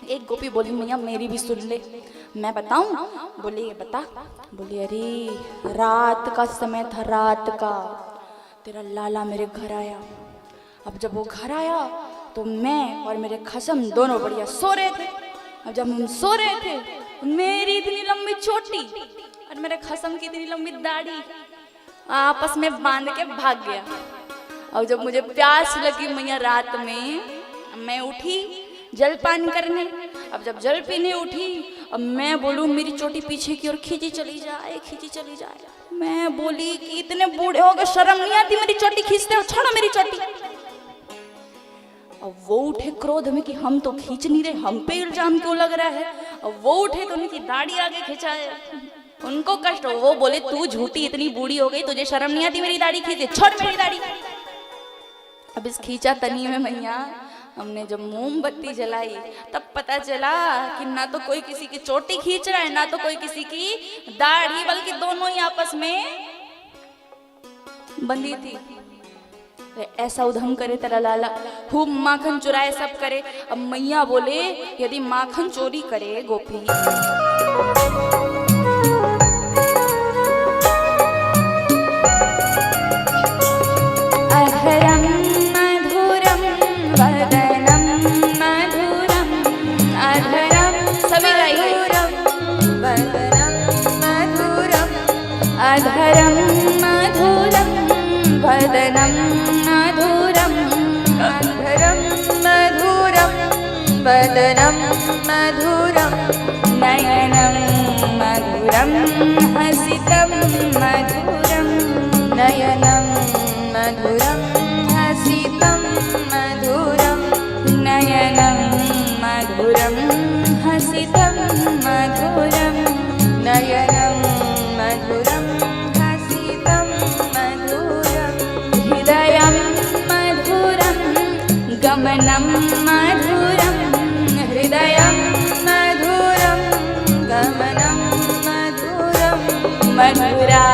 एक गोपी बोली, मैया मेरी भी सुन ले, मैं बताऊं? बोली बता। बोली अरे रात का समय था, रात का, तेरा लाला मेरे घर आया। अब जब वो घर आया तो मैं और मेरे खसम दोनों बढ़िया सो रहे थे। अब जब हम सो रहे थे, मेरी इतनी लंबी चोटी और मेरे खसम की इतनी लंबी दाढ़ी आपस में बांध के भाग गया। और जब मुझे प्यास लगी मैया रात में, मैं उठी जलपान करने। अब जब जल पीने उठी, अब मैं बोलूं मेरी चोटी पीछे की ओर खींची चली जाए, खींची चली जाए। मैं बोली कि इतने बूढ़े हो गए, शर्म नहीं आती मेरी चोटी खींचते हो, छोड़ो मेरी चोटी। अब वो उठे क्रोध में कि हम तो खींच नहीं रहे, हम पे इल्जाम क्यों लग रहा है। अब वो उठे तो उनकी दाढ़ी आगे खिंचाए, उनको कष्ट हो। वो बोले तू झूठी, इतनी बूढ़ी हो गई, तुझे शर्म नहीं आती मेरी दाढ़ी खींचे, छोड़ मेरी दाढ़ी। अब इस खींचा तनी में मैया हमने जब मोमबत्ती जलाई, तब पता चला कि ना तो कोई किसी की चोटी खींच रहा है, ना तो कोई किसी की दाढ़ी, बल्कि दोनों ही आपस में बंधी थी। ऐसा उधम करे तेरा लाला, खूब माखन चुराए, सब करे। अब मैया बोले यदि माखन चोरी करे गोपी, अधरम मधुरम वदनम मधुरम, अधरम सभी गाइए, वदनम मधुरम, अधरम मधुरम वदनम मधुरम, अधरम मधुरम वदनम मधुरम, नयनम मधुरम हसितम मधुरम, नयनम मधुरम हसितम मधुरम, नयनम मधुरम हसितम मधुरम, नयनम मधुरम हसितम मधुरम, हृदयम मधुरम गमनम मधुरम, हृदयम मधुरम गमनम मधुरम, मधुराधिपतिरखिलं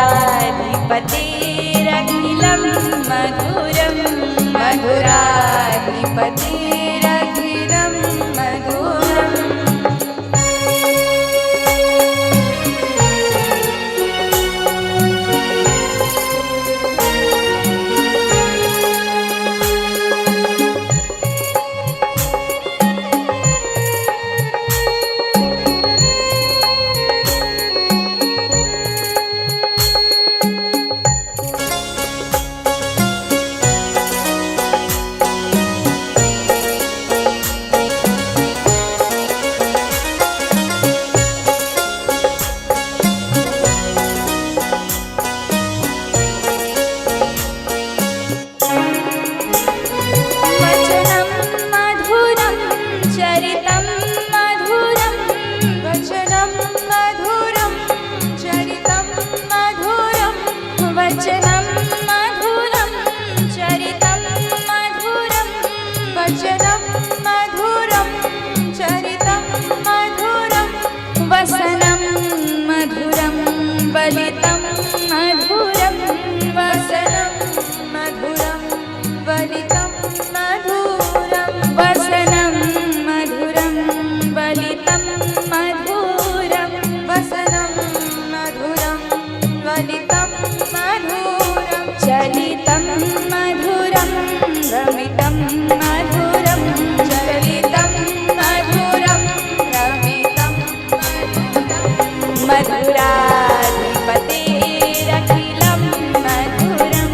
मधुरम, मधुराधिपतिरखिलं मधुरम। वचनं मधुरं चरितं मधुरं वसनं मधुरं वलितं मधुरं वसनं मधुरं वलितं मधुरं वसनं मधुरं वलितं मधुरं वसनं मधुरं वलितं मधुरं चलितं मधुरं रमितं मधुरं चलितं मधुरं रमितं मधुराधिपतेरखिलं मधुरं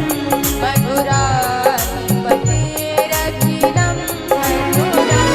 मधुराधिपतेरखिलं मधुरम्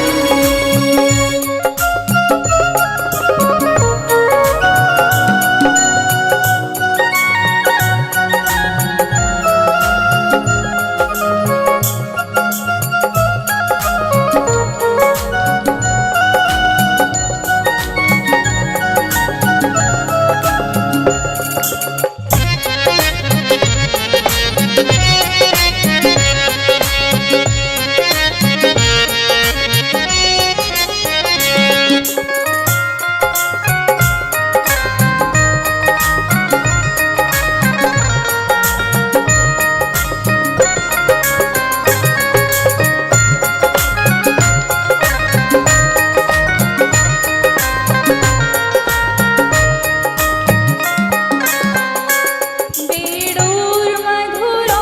वेणुर्मधुरो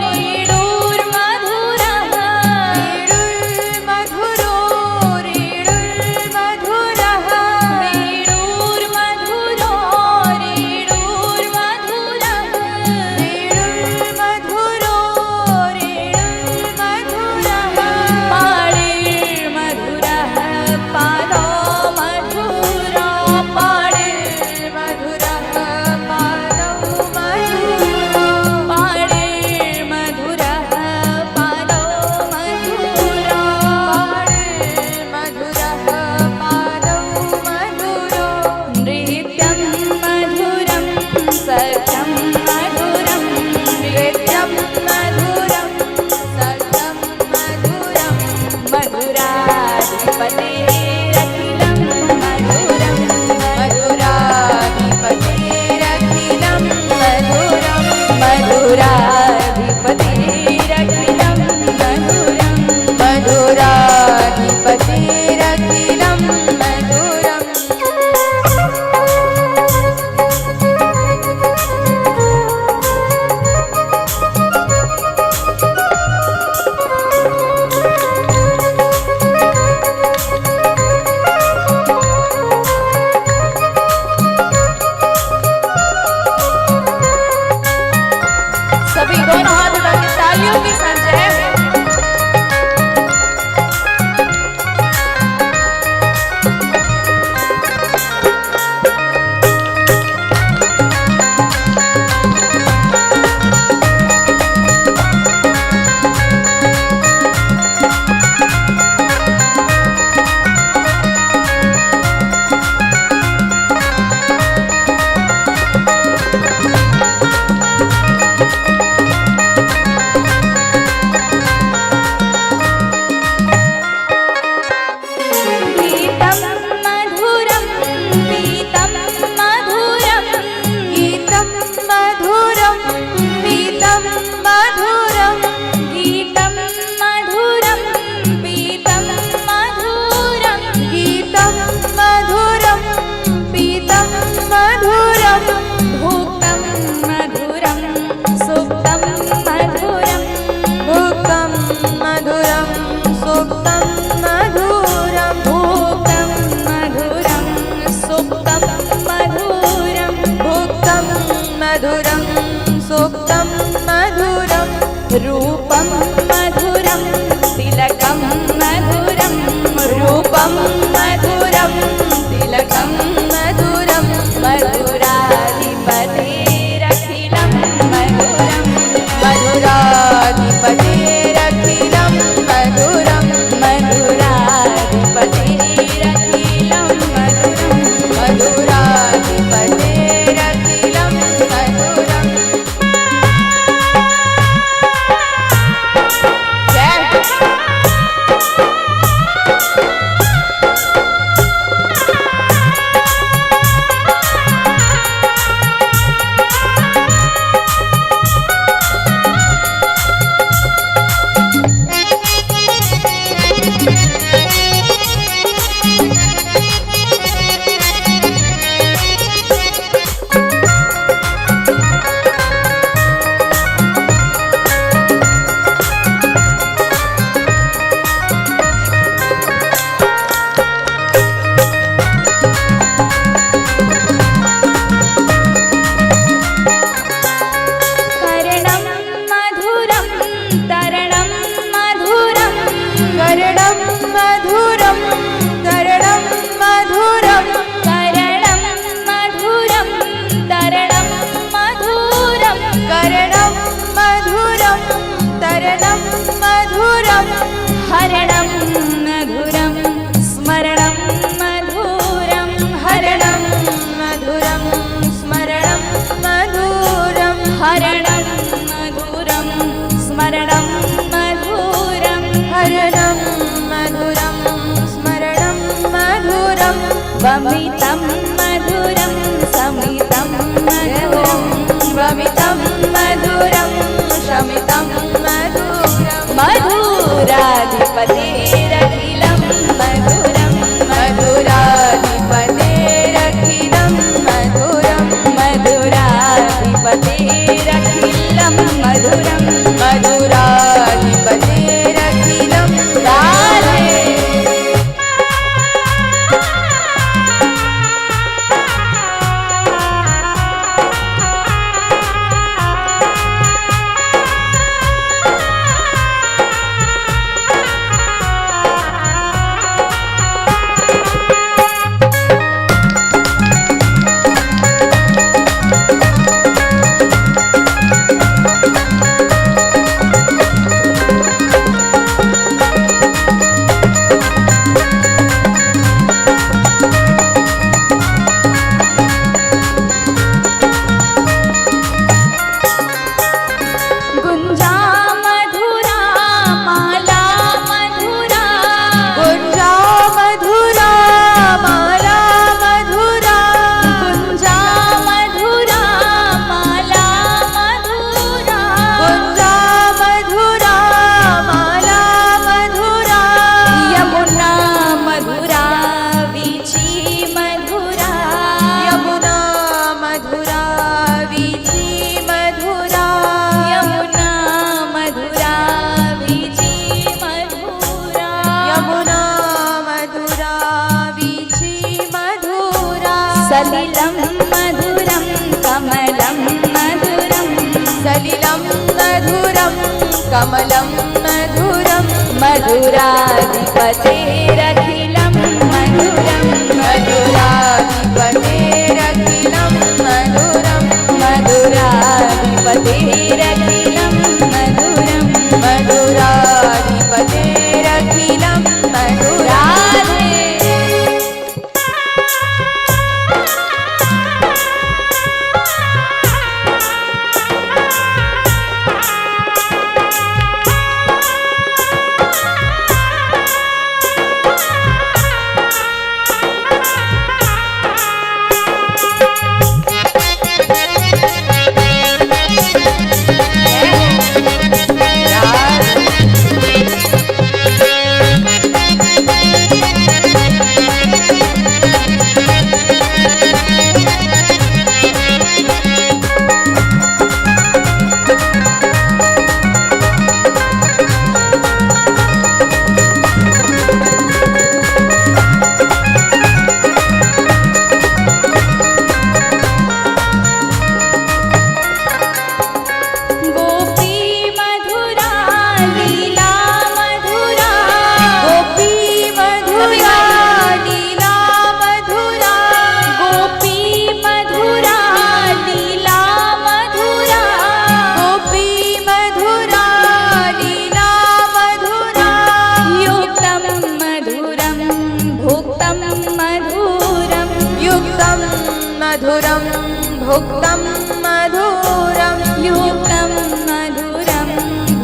रेणुर्मधुरः रेणुर्मधुरो रेणुर्मधुरः वेणुर्मधुरो रेणुर्मधुरः रेणुर्मधुरो रेणुर्मधुरः पाणिर्मधुरः पादो मधुरो पाणिर्मधुरः पादौ मधुरो पाणिर्मधुरः पादो मधुरो पाणिर्मधुरः पादौ मधुरो नृत्यं मधुरं सख्यं मधुरं नृत्यं मधुरं सख्यं मधुरं मधुराधिपतेरखिलं मधुरं मधुराधिपतेरखिलं मधुरं मधुराधिपतेरखिलं मधुरं मधुराधिपतेरखिलं मधुरम् सभी दोनों हाथ उठा के तालियों के साथ जय गीतं मधुरं पीतं मधुरं गीतं मधुरं पीतं मधुरं गीतं मधुरं पीतं मधुरं गीतं मधुरं पीतं मधुरं भुक्तं मधुरं सुप्तं मधुरं भुक्तं मधुरं सुप्तं मधुरं भुक्तं मधुरं सुप्तं मधुरं भुक्तं मधुरं सुप्तं मधुरं रूपं मधुरं तिलकं मधुरं रूपं मधुरं तिलकं मधुरं मधुराधिपतेरखिलं मधुरं मधुराधिपतेरखिलं मधुरं मधुराधिपतेरखिलं मधुरं मधुराधिपतेरखिलं मधुरम् जय मधुरम हरणं मधुरं स्मरणं मधुरं हरणं मधुरं स्मरणं मधुरं हरणं मधुरं स्मरणं मधुरं हरणं मधुरं स्मरणं मधुरं वमितं मधुरं समितं मधुरं वमितं मधुरं शमितं मधुरं मधुराधिपतेरखिलं मधुरं मधुराधिपतेरखिलं मधुरं मधुराधिपतेरखिलं मधुरं मधुराधिपतेरखिलं राधे। गुंजा मधुरा माला मधुरा गुंजा मधुरा माला मधुरा गुंजा मधुरा माला मधुरा गुंजा मधुरा माला मधुरा यमुना मधुरा वीची मधुरा यमुना मधुरा वीची मधुरा यमुना मधुरा वीची मधुरा यमुना मधुरा वीची मधुरा सलिलं मधुरं कमलं मधुरं सलिलं मधुरं कमलं मधुरं मधुराधिपतेरखिलं मधुरं मधुराधिपतेरखिलं मधुरं मधुराधिपतेरखिलं मधुरं मधुराधिपतेरखिलं मधुरा गोपी मधुरा लीला मधुरा गोपी मधुरा लीला मधुरा गोपी मधुरा लीला मधुरा गोपी मधुरा लीला मधुरा युक्तं मधुरं भुक्तं मधुरं युक्तं मधुरं भुक्तं मधुरं युक्तं मधुरं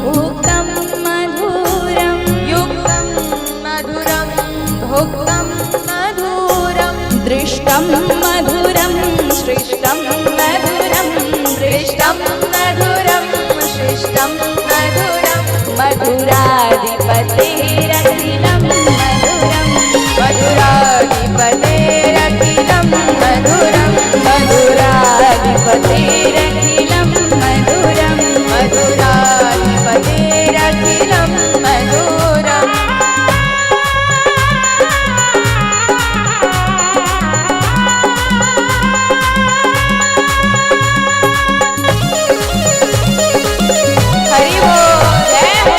भुक्तं मधुरं युक्तं मधुरं भुक्तं मधुरं दृष्टं मधुरं सृष्टं मधुरं दृष्टं मधुरं सृष्टं मधुरं मधुराधिपतेरखिलं मधुरं मधुराधिपतेरखिलं मधुरं मधुराधिपतेरखिलं मधुरं मधुराधिपतेरखिलं मधुरम् हरि बोल जय हो।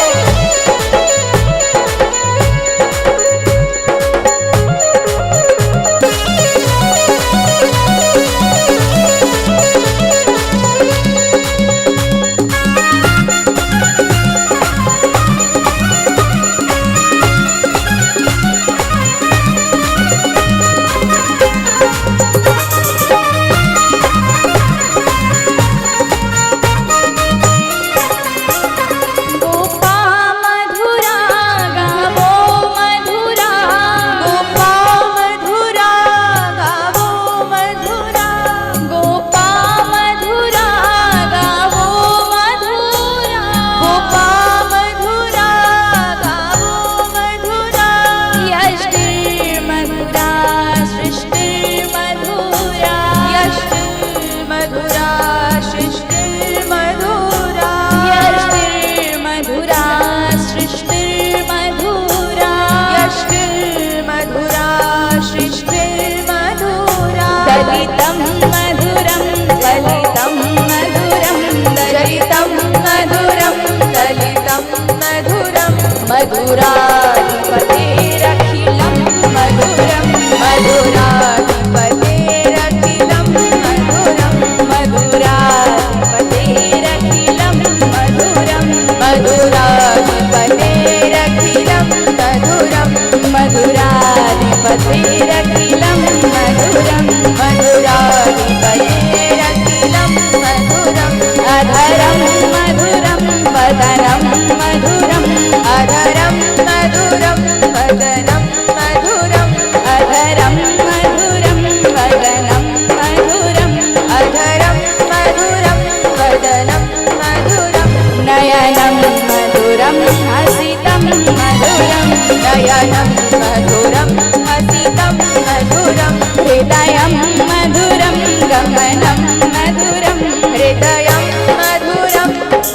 मधुराधिपतेरखिलं मधुरं मधुराधिपतेरखिलं मधुरं मधुराधिपतेरखिलं मधुरं मधुराधिपतेरखिलं मधुरं मधुराधिपतेरखिलं मधुरं मधुराधिपतेरखिलं मधुरम् अधरं मधुरं वदनं मधुरम् अधरं मधुरं वदनं मधुरम् अधरं मधुरं वदनं मधुरम् अधरं मधुरं वदनं मधुरं नयनं मधुरं हसितं मधुरं नयनं मधुरं हसितं मधुरं हृदयं मधुरं गमनं मधुरं हृदयं मधुरं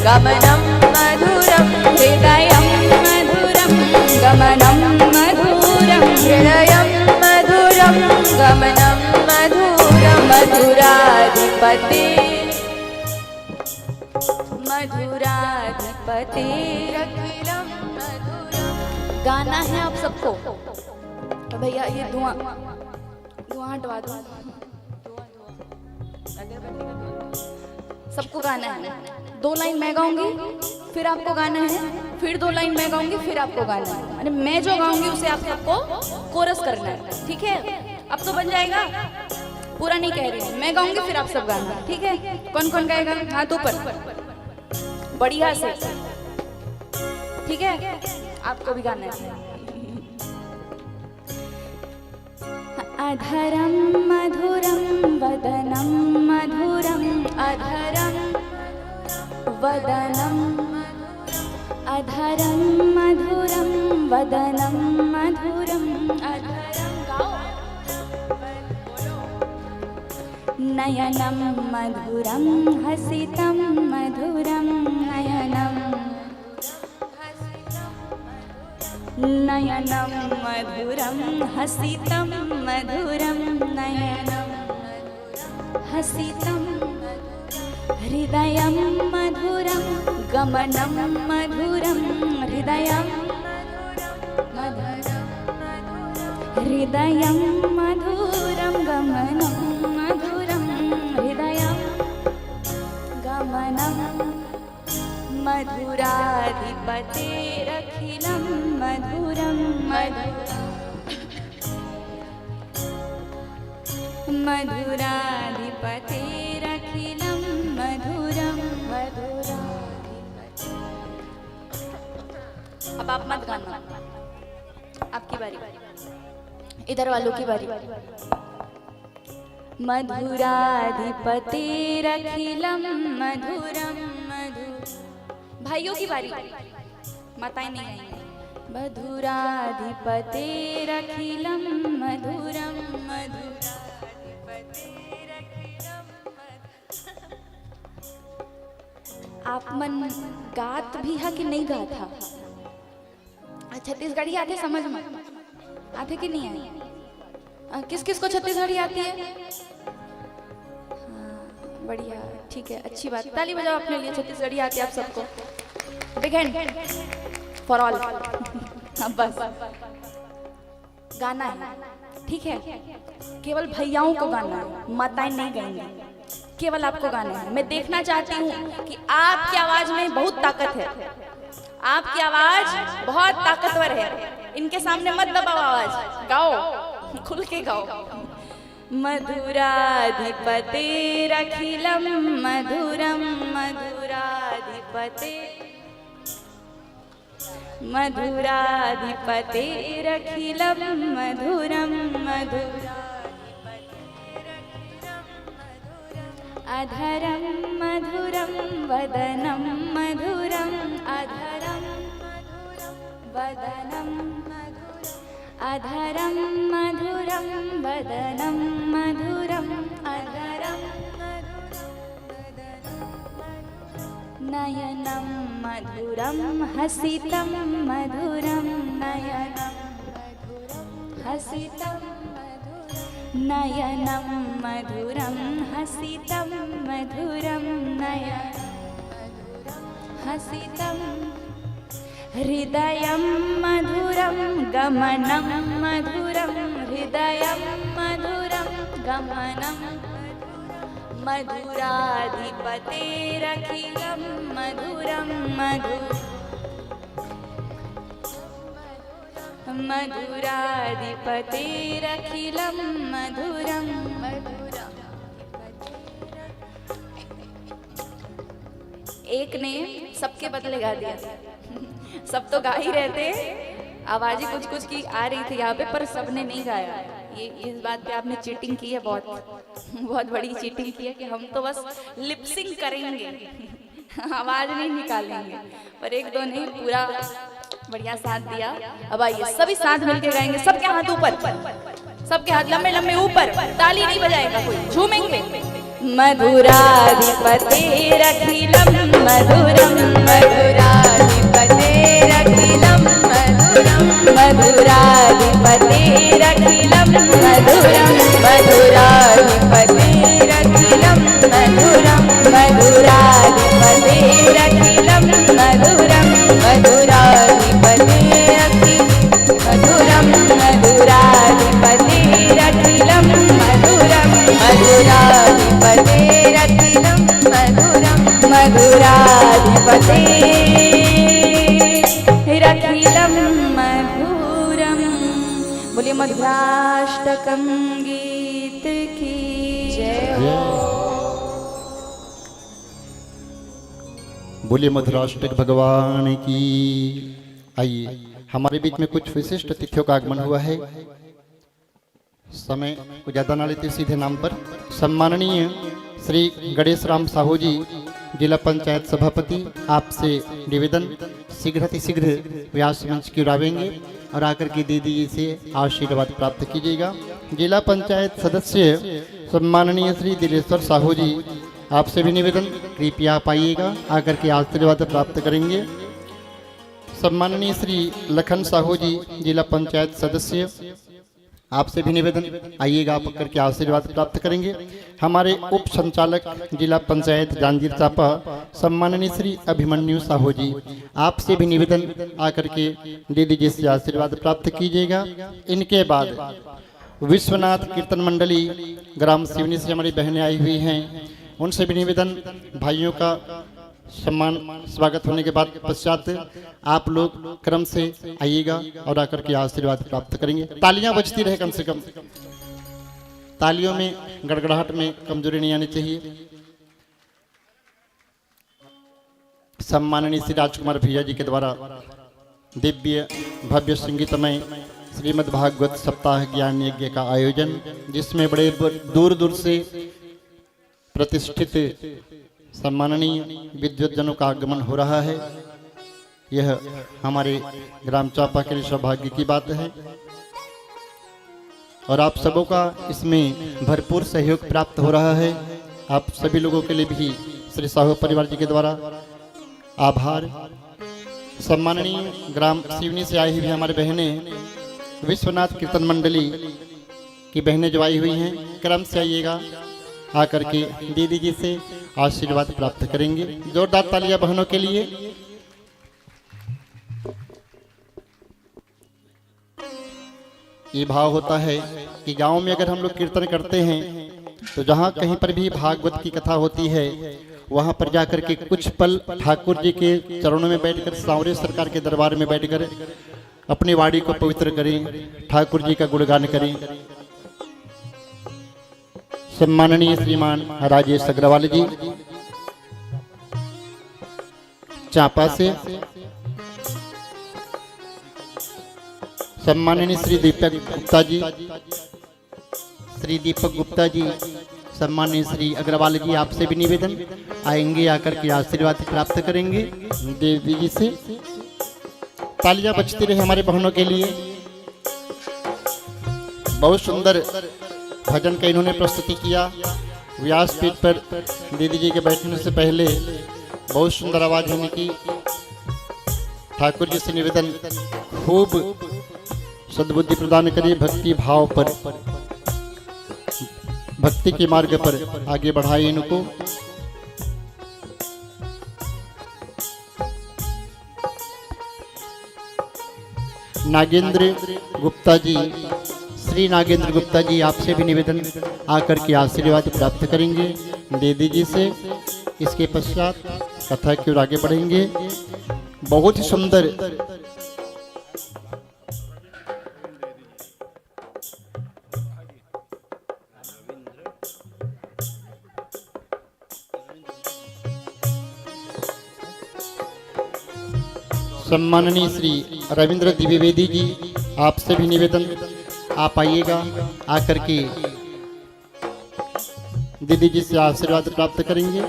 गमनं मधुरं हृदयं मधुरं गमनं मधुरं हृदयं मधुरं गमनं मधुरं मधुराधिपते मधुराधिपतेरखिलं मधुरं। गाना है आप सबको तो भैया ये धुआं हटवा दो। सबको गाना है, 2 लाइन मैं गाऊंगी फिर आपको गाना है, फिर 2 लाइन मैं गाऊंगी फिर आपको गाना है। यानी मैं जो गाऊंगी उसे आप सबको कोरस करना है, ठीक है? अब तो बन जाएगा, पूरा नहीं कह रही हूँ, मैं गाऊंगी फिर आप सब गाना, ठीक है? कौन कौन गाएगा? हाथ ऊपर, बढ़िया से, ठीक है? आपको भी गाना है। अधरं मधुरं वदनं मधुरं अधरं वदनं अधरं मधुरं वदनं मधुरं अधरं गाओ नयनं मधुरं हसितं मधुरं नयनं नयनं मधुरं हसितं मधुरं नयनं हसितं हृदयं मधुरं गमनं मधुरं हृदयं हृदयं मधुरं गमनं मधुरं हृदयं गमनं मधुराधिपतेरखिलं मधुरं मधुराधिपतेरखिलं मधुरं अब आप मत गाना, आपकी बारी, इधर वालों की बारी। मधुराधिपतेरखिलं मधुरं भाइयों की बारी, माताएं नहीं आएंगी। मधुराधिपतेरखिलं मधुरं आप मन गात भी है कि नहीं गात है? छत्तीसगढ़ी आते समझ में आते कि नहीं आए? किस किस को छत्तीसगढ़ी आती है? हाँ, बढ़िया, ठीक है, अच्छी बात। ताली बजाओ अपने लिए, छत्तीसगढ़ी आती है आप सबको। Big hand for all. बस गाना है, ठीक है? केवल भैयाओं को गाना है, माताएं नहीं गाएंगी, केवल आपको गाना है। मैं देखना चाहती हूँ कि आपकी आवाज में बहुत ताकत है, आपकी आवाज बहुत ताकतवर है। इनके सामने मत दबाओ आवाज, गाओ, खुल के गाओ। मधुराधिपतेरखिलं मधुरं मधुराधिपते मधुराधिपतेरखिलं मधुरं अधरं मधुरं वदनं मधुरं अधरं वदनं अधरं मधुरं वदनं मधुरं अधरं नयनं मधुरं हसितं मधुरं नयनं हसितं नयनं मधुरं हसितं मधुरं नयनं हसितं हृदयं मधुरं गमनं मधुरं हृदयं मधुरं गमनं मधुराधिपतेरखिलं मधुरं मधुराधिपतेरखिलं मधुरं एक ने सबके बदले गा दिया। सब तो गा ही रहे थे, आवाजें कुछ कुछ की आ रही थी यहाँ पे, पर सबने नहीं गाया। ये इस बात पे आपने चीटिंग की है, बहुत बहुत बड़ी चीटिंग की है कि हम तो बस लिपसिंग करेंगे, आवाज नहीं निकालेंगे। पर एक दो ने पूरा बढ़िया साथ दिया। अब आइए सभी साथ मिलके गाएंगे, सबके हाथ ऊपर, सबके हाथ लंबे लंबे ऊपर, ताली नहीं बजाएगा कोई, झूमेंगे। मधुराधिपतेरखिलं मधुरं मधुराधिपतेरखिलं मधुरं मधुराधिपतेरखिलं मधुरं मधुराधिपतेरखिलं मधुरं मधुराधिपतेरखिलं मधुरं मधुराधिपतेरखिलं मधुराधिपतेरखिलं मधुरं मधुराधिपतेरखिलं मधुरं मधुराधिपतेरखिलं मधुरं। बोलिए मधुराष्टकम गीत की जय हो। बोलिए मधुराष्टक भगवान की। आइए हमारे बीच में कुछ विशिष्ट तिथियों का आगमन हुआ है। समय को ज्यादा ना लेते सीधे नाम पर। सम्माननीय श्री गणेश राम साहू जी जिला पंचायत सभापति, आपसे निवेदन शीघ्र अतिशीघ्र व्यास मंच की ओर आवेंगे और आकर के दीदी जी से आशीर्वाद प्राप्त कीजिएगा। जिला पंचायत सदस्य सम्माननीय श्री दिलेश्वर साहू जी, आपसे भी निवेदन कृपया आप आइएगा, आकर के आशीर्वाद प्राप्त करेंगे। सम्माननीय श्री लखन साहू जी जिला पंचायत सदस्य, आपसे भी निवेदन आइएगा, आप करके आशीर्वाद प्राप्त करेंगे। हमारे उप संचालक जिला पंचायत जांजगीर चांपा सम्माननीय श्री अभिमन्यु साहू जी, आपसे भी निवेदन आकर के दीदी जी से आशीर्वाद प्राप्त कीजिएगा। इनके बाद विश्वनाथ कीर्तन मंडली ग्राम सिवनी से हमारी बहनें आई हुई हैं, उनसे भी निवेदन, भाइयों का सम्मान स्वागत होने के बाद पश्चात आप लोग क्रम से आइएगा और आकर के आशीर्वाद प्राप्त करेंगे। तालियां बजती रहे कम से कम, तालियों में गड़गड़ाहट में कमजोरी नहीं आनी चाहिए। सम्माननीय श्री राजकुमार भैया जी के द्वारा दिव्य भव्य संगीतमय श्रीमद् भागवत सप्ताह ज्ञान यज्ञ का आयोजन, जिसमें बड़े दूर दूर से प्रतिष्ठित सम्माननीय विद्वज्जनों का आगमन हो रहा है। यह हमारे ग्राम चांपा के लिए सौभाग्य की बात है और आप सबों का इसमें भरपूर सहयोग प्राप्त हो रहा है। आप सभी लोगों के लिए भी श्री साहू परिवार जी के द्वारा आभार। सम्माननीय ग्राम सिवनी से आई हुई हमारे बहनें, विश्वनाथ कीर्तन मंडली की बहनें जो आई हुई हैं, क्रम से आइएगा, आकर के दीदी जी से आशीर्वाद प्राप्त करेंगे। जोरदार तालियां बहनों के लिए। ये भाव होता है कि गांव में अगर हम लोग कीर्तन करते हैं तो जहां कहीं पर भी भागवत की कथा होती है, वहां पर जाकर के कुछ पल ठाकुर जी के चरणों में बैठकर, सांवरे सरकार के दरबार में बैठकर अपनी वाणी को पवित्र करें, ठाकुर जी का गुणगान करें। सम्माननीय श्रीमान राजेश अग्रवाल जी चांपा से, सम्माननीय श्री दीपक गुप्ता जी, सम्माननीय श्री अग्रवाल जी, आपसे भी निवेदन आएंगे, आकर के आशीर्वाद प्राप्त करेंगे देवी जी से। तालियां बजती रहे हमारे बहनों के लिए। बहुत सुंदर भजन का इन्होंने प्रस्तुति किया। व्यासपीठ पर दीदी जी के बैठने से पहले बहुत सुंदर आवाज होने की। ठाकुर जी से निवेदन, खूब सद्बुद्धि प्रदान करिए, भक्ति भाव पर, भक्ति के मार्ग पर आगे बढ़ाइए इनको। नागेंद्र गुप्ता जी, श्री नागेंद्र गुप्ता जी, आपसे भी निवेदन आकर के आशीर्वाद प्राप्त करेंगे दीदी जी से। इसके पश्चात कथा की ओर आगे बढ़ेंगे। बहुत ही सुंदर सम्माननीय श्री रविंद्र द्विवेदी जी, आपसे भी निवेदन आप आइएगा, आकर के दीदी जी से आशीर्वाद प्राप्त करेंगे।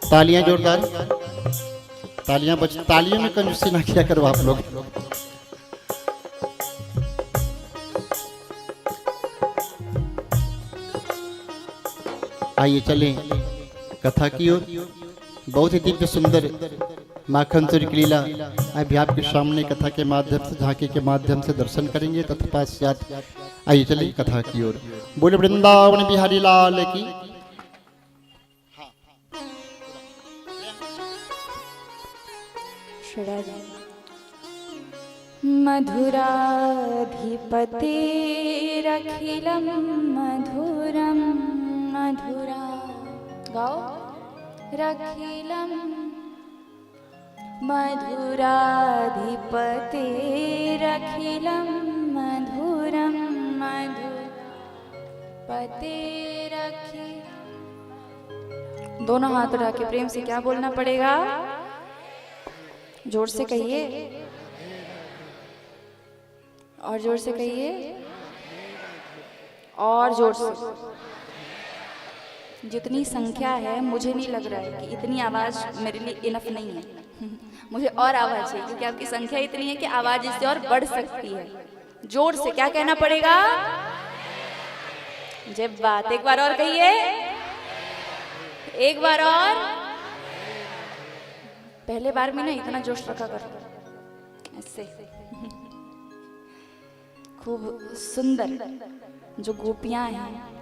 तालियां जोरदार, तालियां बच, तालियों में कंजूसी ना किया करो आप लोग। आइए चलें कथा की ओर। बहुत ही दिव्य सुंदर माखन चोरी की लीला अभी आपके सामने कथा के माध्यम से, झांकी के माध्यम से दर्शन करेंगे तत्पश्चात आइए चलिए कथा की ओर। बोले वृंदावन बिहारी लाल की। मधुराधिपतेरखिलं मधुरं मधुरा, गाओ, रखिलं मधुराधिपतेरखिलं मधुरं मधुपतेरखि। दोनों हाथ उठा के प्रेम से क्या बोलना पड़ेगा? जोर से कहिए, और जोर से कहिए, और जोर से। जितनी संख्या है मुझे नहीं लग रहा है कि इतनी आवाज मेरे लिए इनफ नहीं है। मुझे और आवाज चाहिए क्योंकि आपकी संख्या इतनी है कि आवाज इससे और बढ़ सकती है। जोर से क्या कहना पड़ेगा? जब बात एक बार और कहिए, एक बार और। पहले बार में ना इतना जोश रखा करो ऐसे। खूब सुंदर जो गोपियां हैं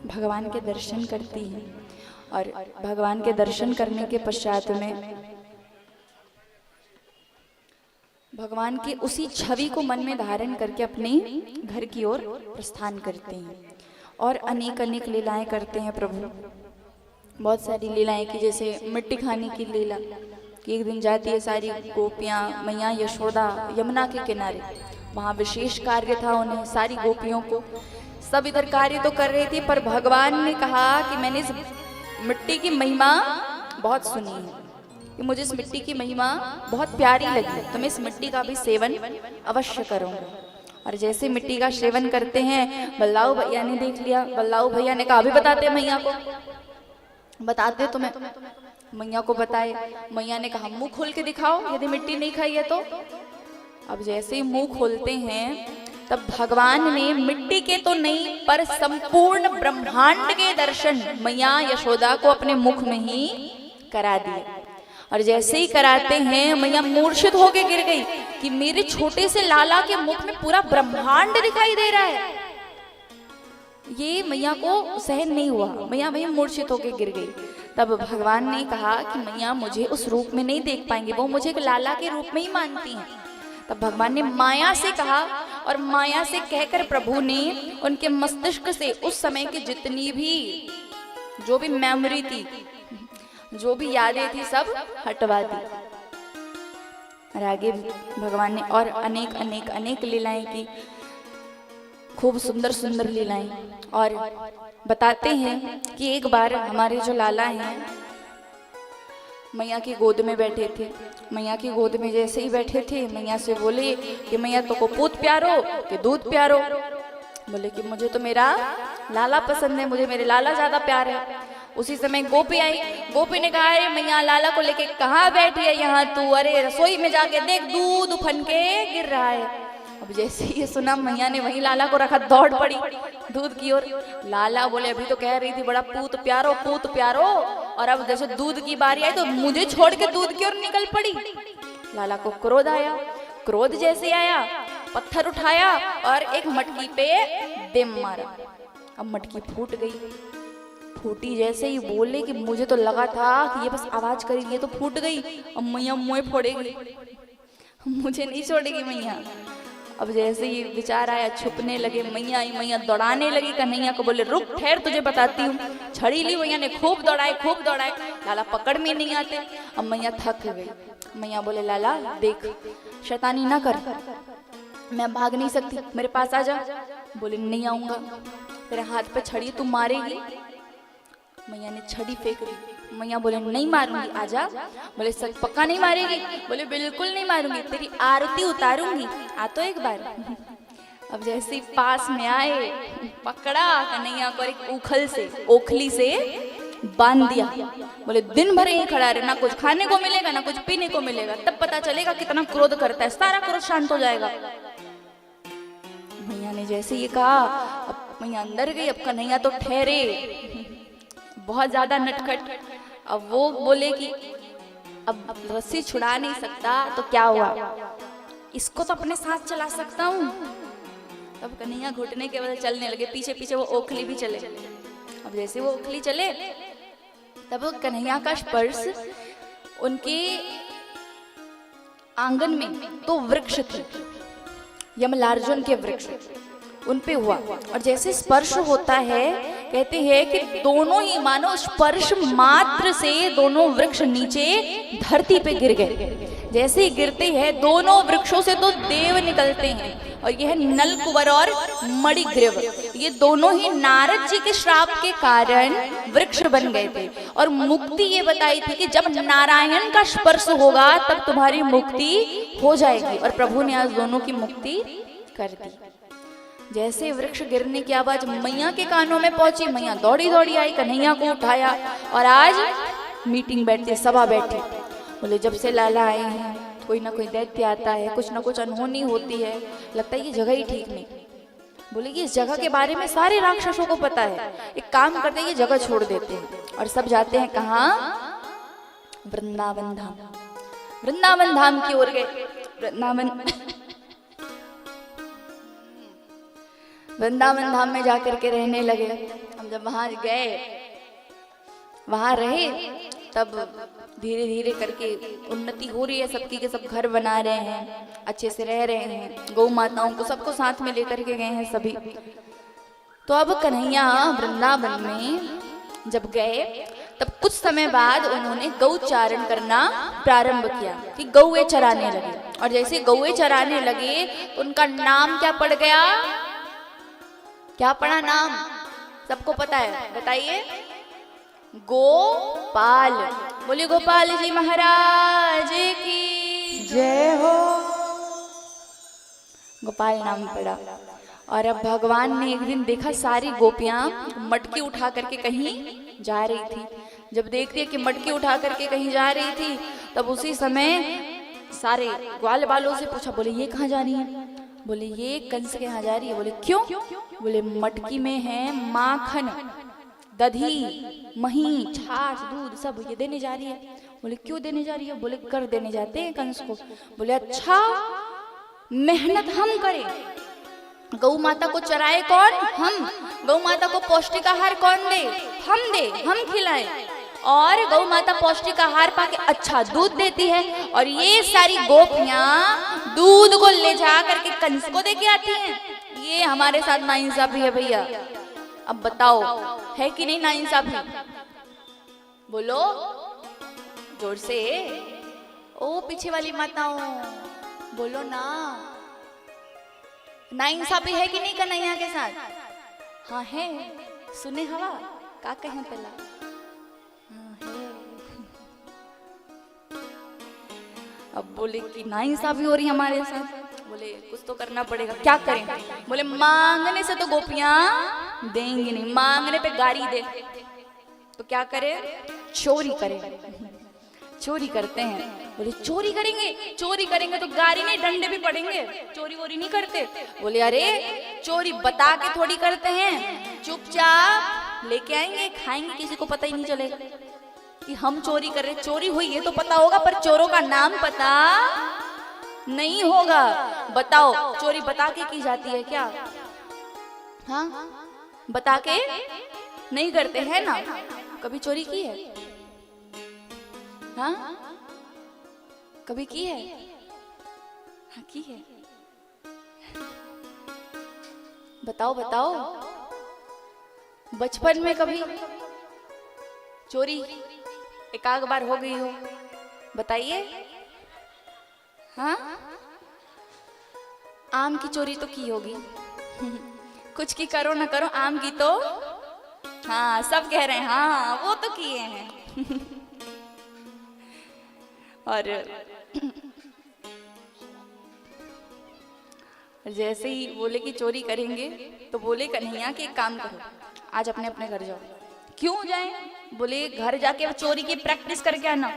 भगवान के दर्शन करती हैं, और भगवान के दर्शन करने के पश्चात में भगवान की उसी छवि को मन में धारण करके अपने घर की ओर प्रस्थान करते हैं और अनेक अनेक लीलाएं करते हैं प्रभु। बहुत सारी लीलाएं की, जैसे मिट्टी खाने की लीला कि एक दिन जाती है सारी गोपियां मैया यशोदा यमुना के किनारे, वहाँ विशेष कार्य था उन्हें, सारी गोपियों को। सब इधर कार्य तो कर रही थी, पर भगवान ने कहा कि मैंने इस मिट्टी की महिमा बहुत सुनी है, कि मुझे इस मिट्टी की महिमा बहुत प्यारी लगी, तो मैं इस मिट्टी का भी सेवन अवश्य करूँगा। और जैसे मिट्टी का सेवन करते हैं, बल्लाऊ भैया ने देख लिया। बल्लाऊ भैया ने कहा अभी बताते मैया को, बताते तुम्हें। मैया को बताए। मैया ने कहा मुंह खोल के दिखाओ यदि मिट्टी नहीं खाई है तो। अब जैसे ही मुंह खोलते हैं तब भगवान ने मिट्टी के तो नहीं पर संपूर्ण ब्रह्मांड के दर्शन मैया यशोदा को अपने मुख में ही करा दिए। और जैसे ही कराते हैं मैया मूर्छित होकर गिर गई कि मेरे छोटे से लाला के मुख में पूरा ब्रह्मांड दिखाई दे रहा है। ये मैया को सहन नहीं हुआ, मैया वहीं मूर्छित होकर गिर गई। तब भगवान ने कहा कि मैया मुझे उस रूप में नहीं देख पाएंगे, वो मुझे एक लाला के रूप में ही मानती हैं। तब भगवान ने माया से कहा, और माया से कहकर प्रभु ने उनके मस्तिष्क से उस समय की जितनी भी जो भी मेमोरी थी, जो भी यादें थी, सब हटवा दी। और आगे भगवान ने और अनेक अनेक अनेक लीलाएं की, खूब सुंदर सुंदर लीलाएं। और बताते हैं कि एक बार हमारे जो लाला हैं मैया की गोद में बैठे थे। मैया की गोद में जैसे ही बैठे थे, मैया से बोले कि मैया तो को पूत प्यारो कि दूध प्यारो। बोले कि मुझे तो मेरा लाला पसंद है, मुझे मेरे लाला ज्यादा प्यार है। उसी समय गोपी आई। गोपी ने कहा, अरे मैया लाला को लेके कहाँ बैठी है यहाँ तू? अरे रसोई में जाके देख, दूध उफन के गिर रहा है। अब जैसे ये सुना मैया ने वहीं लाला को रखा, दौड़ पड़ी दूध की ओर। लाला बोले, अभी तो कह रही थी बड़ा पूत प्यारो, और अब जैसे दूध की बारी आई तो मुझे छोड़ के दूध की ओर निकल पड़ी। लाला को क्रोध आया। क्रोध जैसे आया, पत्थर उठाया और एक मटकी पे दम मारा। अब मटकी फूट गई। फूटी जैसे ही बोले कि मुझे तो लगा था कि ये बस आवाज करेगी, ये तो फूट गई, अब मैया मुँह फोड़ेगी, मुझे नहीं छोड़ेगी मैया। अब जैसे ही विचार आया, छुपने लगे। मैया आई, मैया दौड़ाने लगी कन्हैया को। बोले, रुक ठहर, तुझे बताती हूँ। छड़ी ली मैया ने, खूब दौड़ाए। लाला पकड़ में नहीं आते। अब मैया थक गई। मैया बोले, लाला देख, शैतानी ना कर, मैं भाग नहीं सकती, मेरे पास आ जा। बोले, नहीं आऊंगा, तेरे हाथ पे छड़ी, तू मारेगी। मैया ने छड़ी फेंक दी। मैया बोले, नहीं मारूंगी, आजा। बोले, सच पक्का नहीं मारेगी? बोले, बिल्कुल नहीं मारूंगी, तेरी आरती उतारूंगी, आ तो एक बार। अब जैसे ही पास में आए, पकड़ा कन्हैया को, एक ओखली से बांध दिया। बोले, दिन भर यहीं खड़ा रहे, ना कुछ खाने को मिलेगा ना कुछ पीने को मिलेगा, तब पता चलेगा कितना क्रोध करता है, सारा क्रोध शांत हो जाएगा। मैया ने जैसे ये कहा, अब मैया अंदर गई। अब कन्हैया तो ठहरे, बहुत ज्यादा नटखट। अब वो बोले कि अब रस्सी छुड़ा नहीं सकता तो क्या हुआ, इसको तो अपने साथ चला सकता हूँ। तब कन्हैया घुटने के बदले चलने लगे, पीछे पीछे वो ओखली भी चले। अब जैसे वो ओखली चले, तब कन्हैया का स्पर्श उनके आंगन में तो वृक्ष थे, यमलार्जुन के वृक्ष, उन पे हुआ। और जैसे स्पर्श होता है, कहते हैं कि दोनों ही मानो स्पर्श मात्र से दोनों वृक्ष नीचे धरती पे गिर गए। जैसे ही गिरते हैं, दोनों वृक्षों से तो देव निकलते हैं, और यह नलकुबर और मणिग्रीव, ये दोनों ही नारद जी के श्राप के कारण वृक्ष बन गए थे। और मुक्ति ये बताई थी कि जब नारायण का स्पर्श होगा तब तुम्हारी मुक्ति हो जाएगी, और प्रभु ने आज दोनों की मुक्ति कर दी। जैसे वृक्ष गिरने की आवाज मैया के कानों में पहुंची, मैया दौड़ी दौड़ी आई, कन्हैया को उठाया, और आज मीटिंग बैठती, सभा बैठी। बोले, जब से लाला आए हैं कोई ना कोई दैत्य आता है, कुछ ना कुछ अनहोनी होती है, लगता है ये जगह ही ठीक नहीं। बोले कि इस जगह के बारे में सारे राक्षसों को पता है, एक काम करते हैं, ये जगह छोड़ देते हैं और सब जाते हैं कहाँ? वृंदावन धाम। वृंदावन धाम की ओर गए। वृंदावन धाम में जाकर के रहने लगे। हम जब वहां गए, वहां रहे, तब धीरे धीरे करके उन्नति हो रही है सबकी, के सब घर बना रहे हैं, अच्छे से रह रहे हैं, गौ माताओं को सबको साथ में लेकर के गए हैं सभी। तो अब कन्हैया वृंदावन में जब गए, तब कुछ समय बाद उन्होंने गौचारण करना प्रारंभ किया कि गौएं चराने लगे। और जैसे गौएं चराने लगे तो उनका नाम क्या पड़ गया? क्या पड़ा नाम? सबको पता है, बताइए। गोपाल। बोलिए गोपाल जी महाराज की जय हो। गोपाल नाम पड़ा। और अब भगवान ने एक दिन देखा सारी गोपियां मटकी उठा करके कहीं जा रही थी। जब देखती है कि मटकी उठा करके कहीं जा रही थी, तब उसी समय सारे ग्वाल बालों से पूछा, बोले ये कहाँ जा रही है? बोले ये कंस के यहाँ जा रही है। बोले क्यों? बोले मटकी में है माखन, दधी, मही, छाछ, दूध सब ये देने जा रही है। बोले क्यों देने जा रही है? बोले कर देने जाते हैं कंस को। बोले अच्छा, मेहनत हम करें, गौ माता को चराए कौन? हम। गौ माता को पौष्टिक आहार कौन दे? हम दे, हम खिलाएं। और गौ माता पौष्टिक आहार पाके अच्छा दूध देती है, और ये सारी गोपियां दूध को ले जा करके कंस को दे के आती हैं। ये हमारे साथ नाइंसाफी है भैया। अब बताओ है कि नहीं नाइंसाफी? बोलो जोर से। ओ पीछे वाली माताओं बोलो ना, नाइंसाफी है कि नहीं कन्हैया के साथ? हाँ है। सुने हवा का कहें पहला? हाँ है। अब बोले कि नाइंसाफी हो रही हमारे साथ। बोले कुछ तो करना पड़ेगा, क्या करें? बोले मांगने से तो गोपियां देंगी नहीं, मांगने पे गाड़ी दे तो क्या करें? चोरी करें। चोरी करते हैं। बोले चोरी करेंगे, चोरी करेंगे तो गाड़ी नहीं डंडे भी पड़ेंगे, चोरी वोरी नहीं करते। बोले अरे चोरी बता के थोड़ी करते हैं, चुपचाप लेके आएंगे खाएंगे, किसी को पता ही नहीं चलेगा कि हम चोरी कर रहे। चोरी हुई है तो पता होगा, पर चोरों का नाम पता नहीं होगा। बताओ चोरी बता के की जाती है क्या? हाँ बता के नहीं करते हैं ना। कभी चोरी की है? हाँ कभी की है? हाँ की है। बताओ बताओ, बचपन में कभी चोरी एक आध बार हो गई हो? बताइए। हाँ आम की चोरी तो की होगी। कुछ की करो ना करो, आम की तो हाँ सब कह रहे हैं हाँ वो तो किए हैं। और जैसे ही बोले कि चोरी करेंगे तो बोले कन्हैया कि एक काम करो, आज अपने अपने घर जाओ। क्यों जाएं? बोले घर जाके चोरी की प्रैक्टिस करके आना।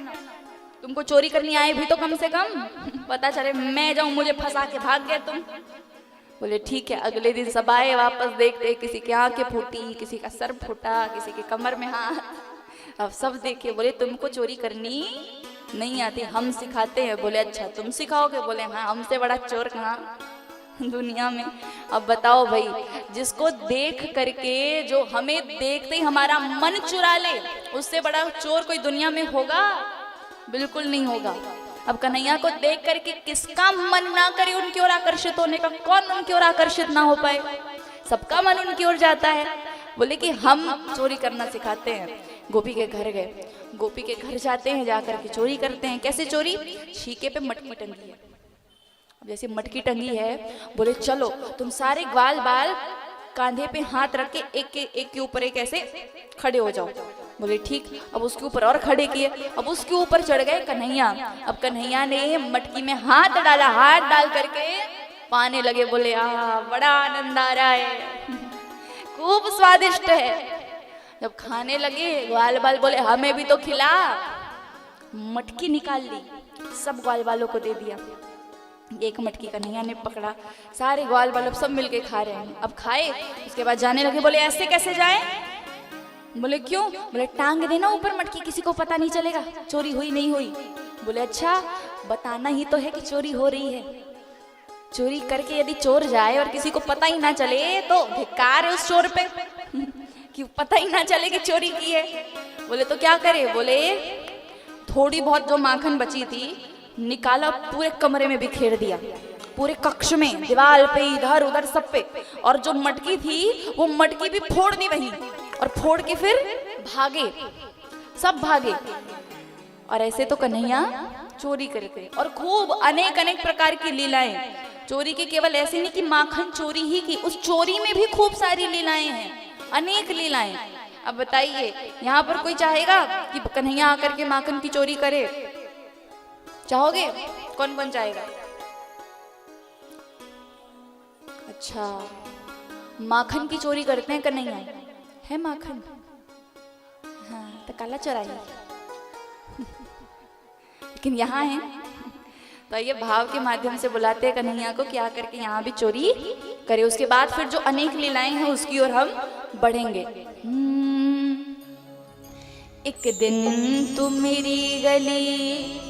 तुमको चोरी करनी आए भी तो कम से कम पता चले, मैं जाऊं मुझे फंसा के भाग गए तुम। बोले ठीक है। अगले दिन सब आए, वापस देखते किसी की आंखें फूटी, किसी का सर फूटा, किसी के कमर में हाथ। अब सब देखे। बोले तुमको चोरी करनी नहीं आती, हम सिखाते हैं। बोले अच्छा तुम सिखाओगे? बोले हाँ, हमसे बड़ा चोर कहाँ दुनिया में। अब बताओ भाई, जिसको देख करके जो हमें देखते ही हमारा मन चुरा ले, उससे बड़ा चोर कोई दुनिया में होगा? बिल्कुल नहीं होगा। अब कन्हैया को देख करके किसका मन ना करे उनकी ओर आकर्षित होने का? कौन उनकी ओर आकर्षित ना हो पाए? सबका मन उनकी ओर जाता है। बोले कि हम चोरी करना सिखाते हैं। गोपी के घर गए, गोपी के घर जाते हैं, जाकर के चोरी करते हैं। कैसे चोरी? छीके पे मटकी टंगी है। अब जैसे मटकी टंगी है, बोले चलो तुम सारे ग्वाल बाल कांधे पे हाथ रख के एक के ऊपर एक ऐसे खड़े हो जाओ। बोले ठीक। अब उसके ऊपर और खड़े किए, अब उसके ऊपर चढ़ गए कन्हैया। अब कन्हैया ने मटकी में हाथ डाला, हाथ डाल करके पाने लगे। बोले बड़ा आनंद आ रहा है, खूब स्वादिष्ट है। जब खाने लगे ग्वाल बाल बोले हमें भी तो खिला। मटकी निकाल ली, सब ग्वाल बालों को दे दिया। एक मटकी कन्हैया ने पकड़ा, सारे ग्वाल बाल सब मिलके खा रहे हैं। अब खाए, उसके बाद जाने लगे। बोले ऐसे कैसे जाए? बोले क्यों? बोले टांग देना ऊपर मटकी, किसी को पता नहीं चलेगा चोरी हुई नहीं हुई। बोले अच्छा बताना ही तो है कि चोरी हो रही है। चोरी करके यदि चोर जाए और किसी को पता ही ना चले तो धिक्कार है उस चोर पे कि पता ही ना चले कि चोरी की है। बोले तो क्या करे? बोले थोड़ी बहुत जो माखन बची थी निकाला, पूरे कमरे में बिखेर दिया, पूरे कक्ष में, दीवार पे, इधर उधर सब पे। और जो मटकी थी वो मटकी भी फोड़ दी वहीं, और फोड़ के फिर भागे, सब भागे। और ऐसे तो कन्हैया चोरी करते। और खूब अनेक अनेक प्रकार की लीलाएं चोरी की। केवल ऐसे नहीं कि माखन चोरी ही की, उस चोरी में भी खूब सारी लीलाएं हैं, अनेक लीलाएं। अब बताइए यहाँ पर कोई चाहेगा कि कन्हैया आकर के माखन की चोरी करे? चाहोगे? कौन कौन चाहेगा? अच्छा माखन की चोरी करते हैं कन्हैया, है माखन? हाँ तो काला चोराई। लेकिन यहाँ है तो ये भाव के माध्यम से बुलाते हैं कन्हैया को कि आकर के यहाँ भी चोरी करे। उसके बाद फिर जो अनेक लीलाएं हैं उसकी ओर हम बढ़ेंगे। एक दिन तू मेरी गली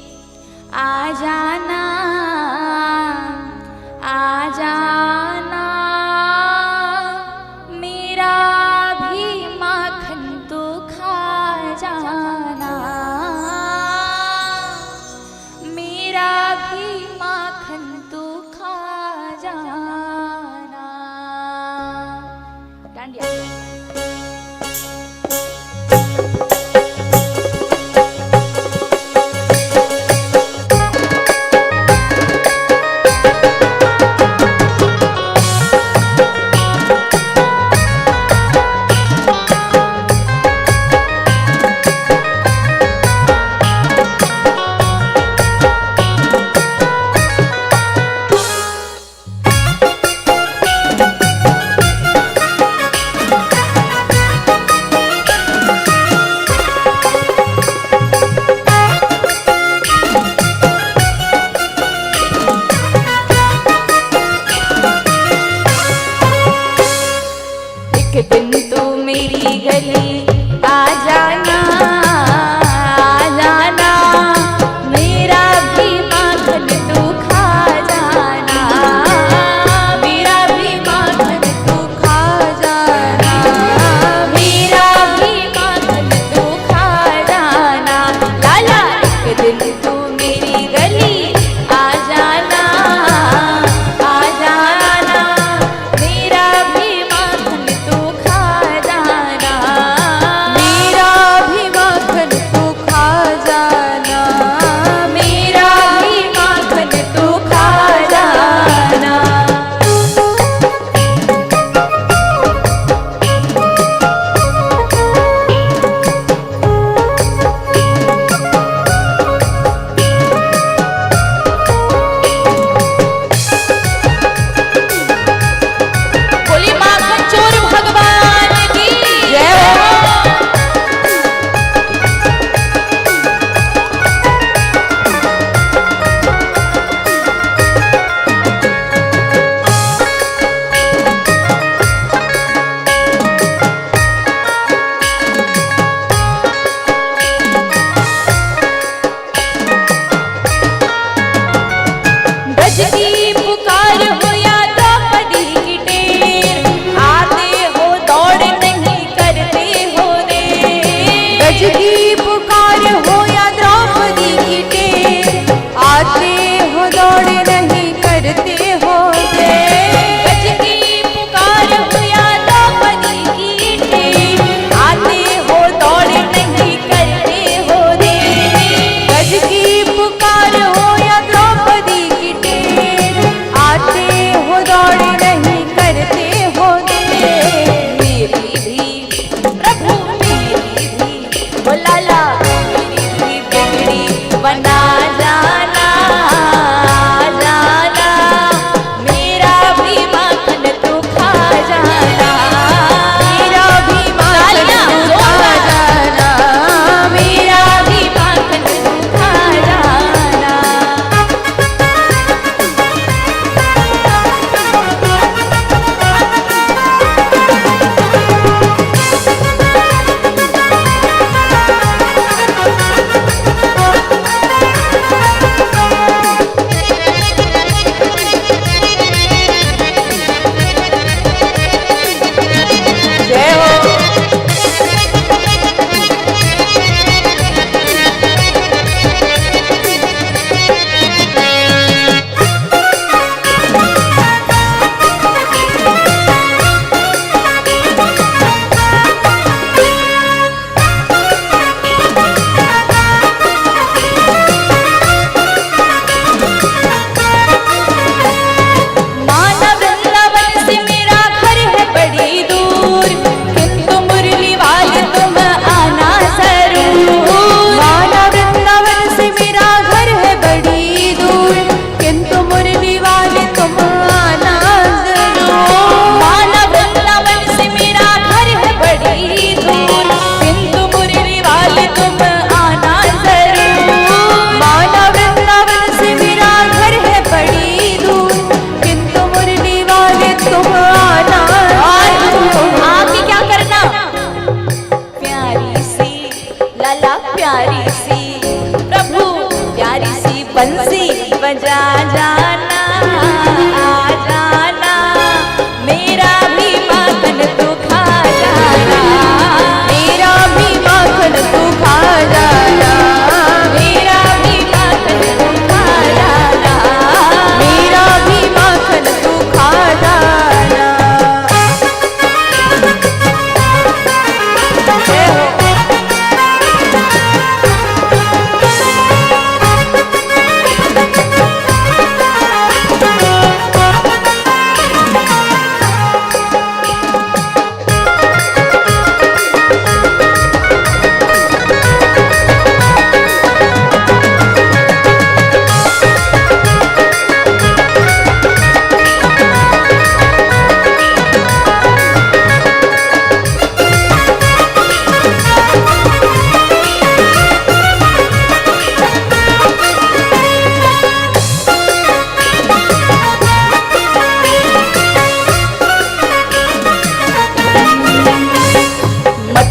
आ जाना, आ जाना, मेरा भी माखन तो खा जाना, मेरा भी माखन तो खा जाना। डांडिया प्यारी सी प्रभु प्यारी सी बंसी बजा जाना आ जाना मेरा भी माखन तू खा जाना मेरा भी माखन तू खा जाना मेरा भी माखन तू खा जाना मेरा भी माखन तू खा जाना।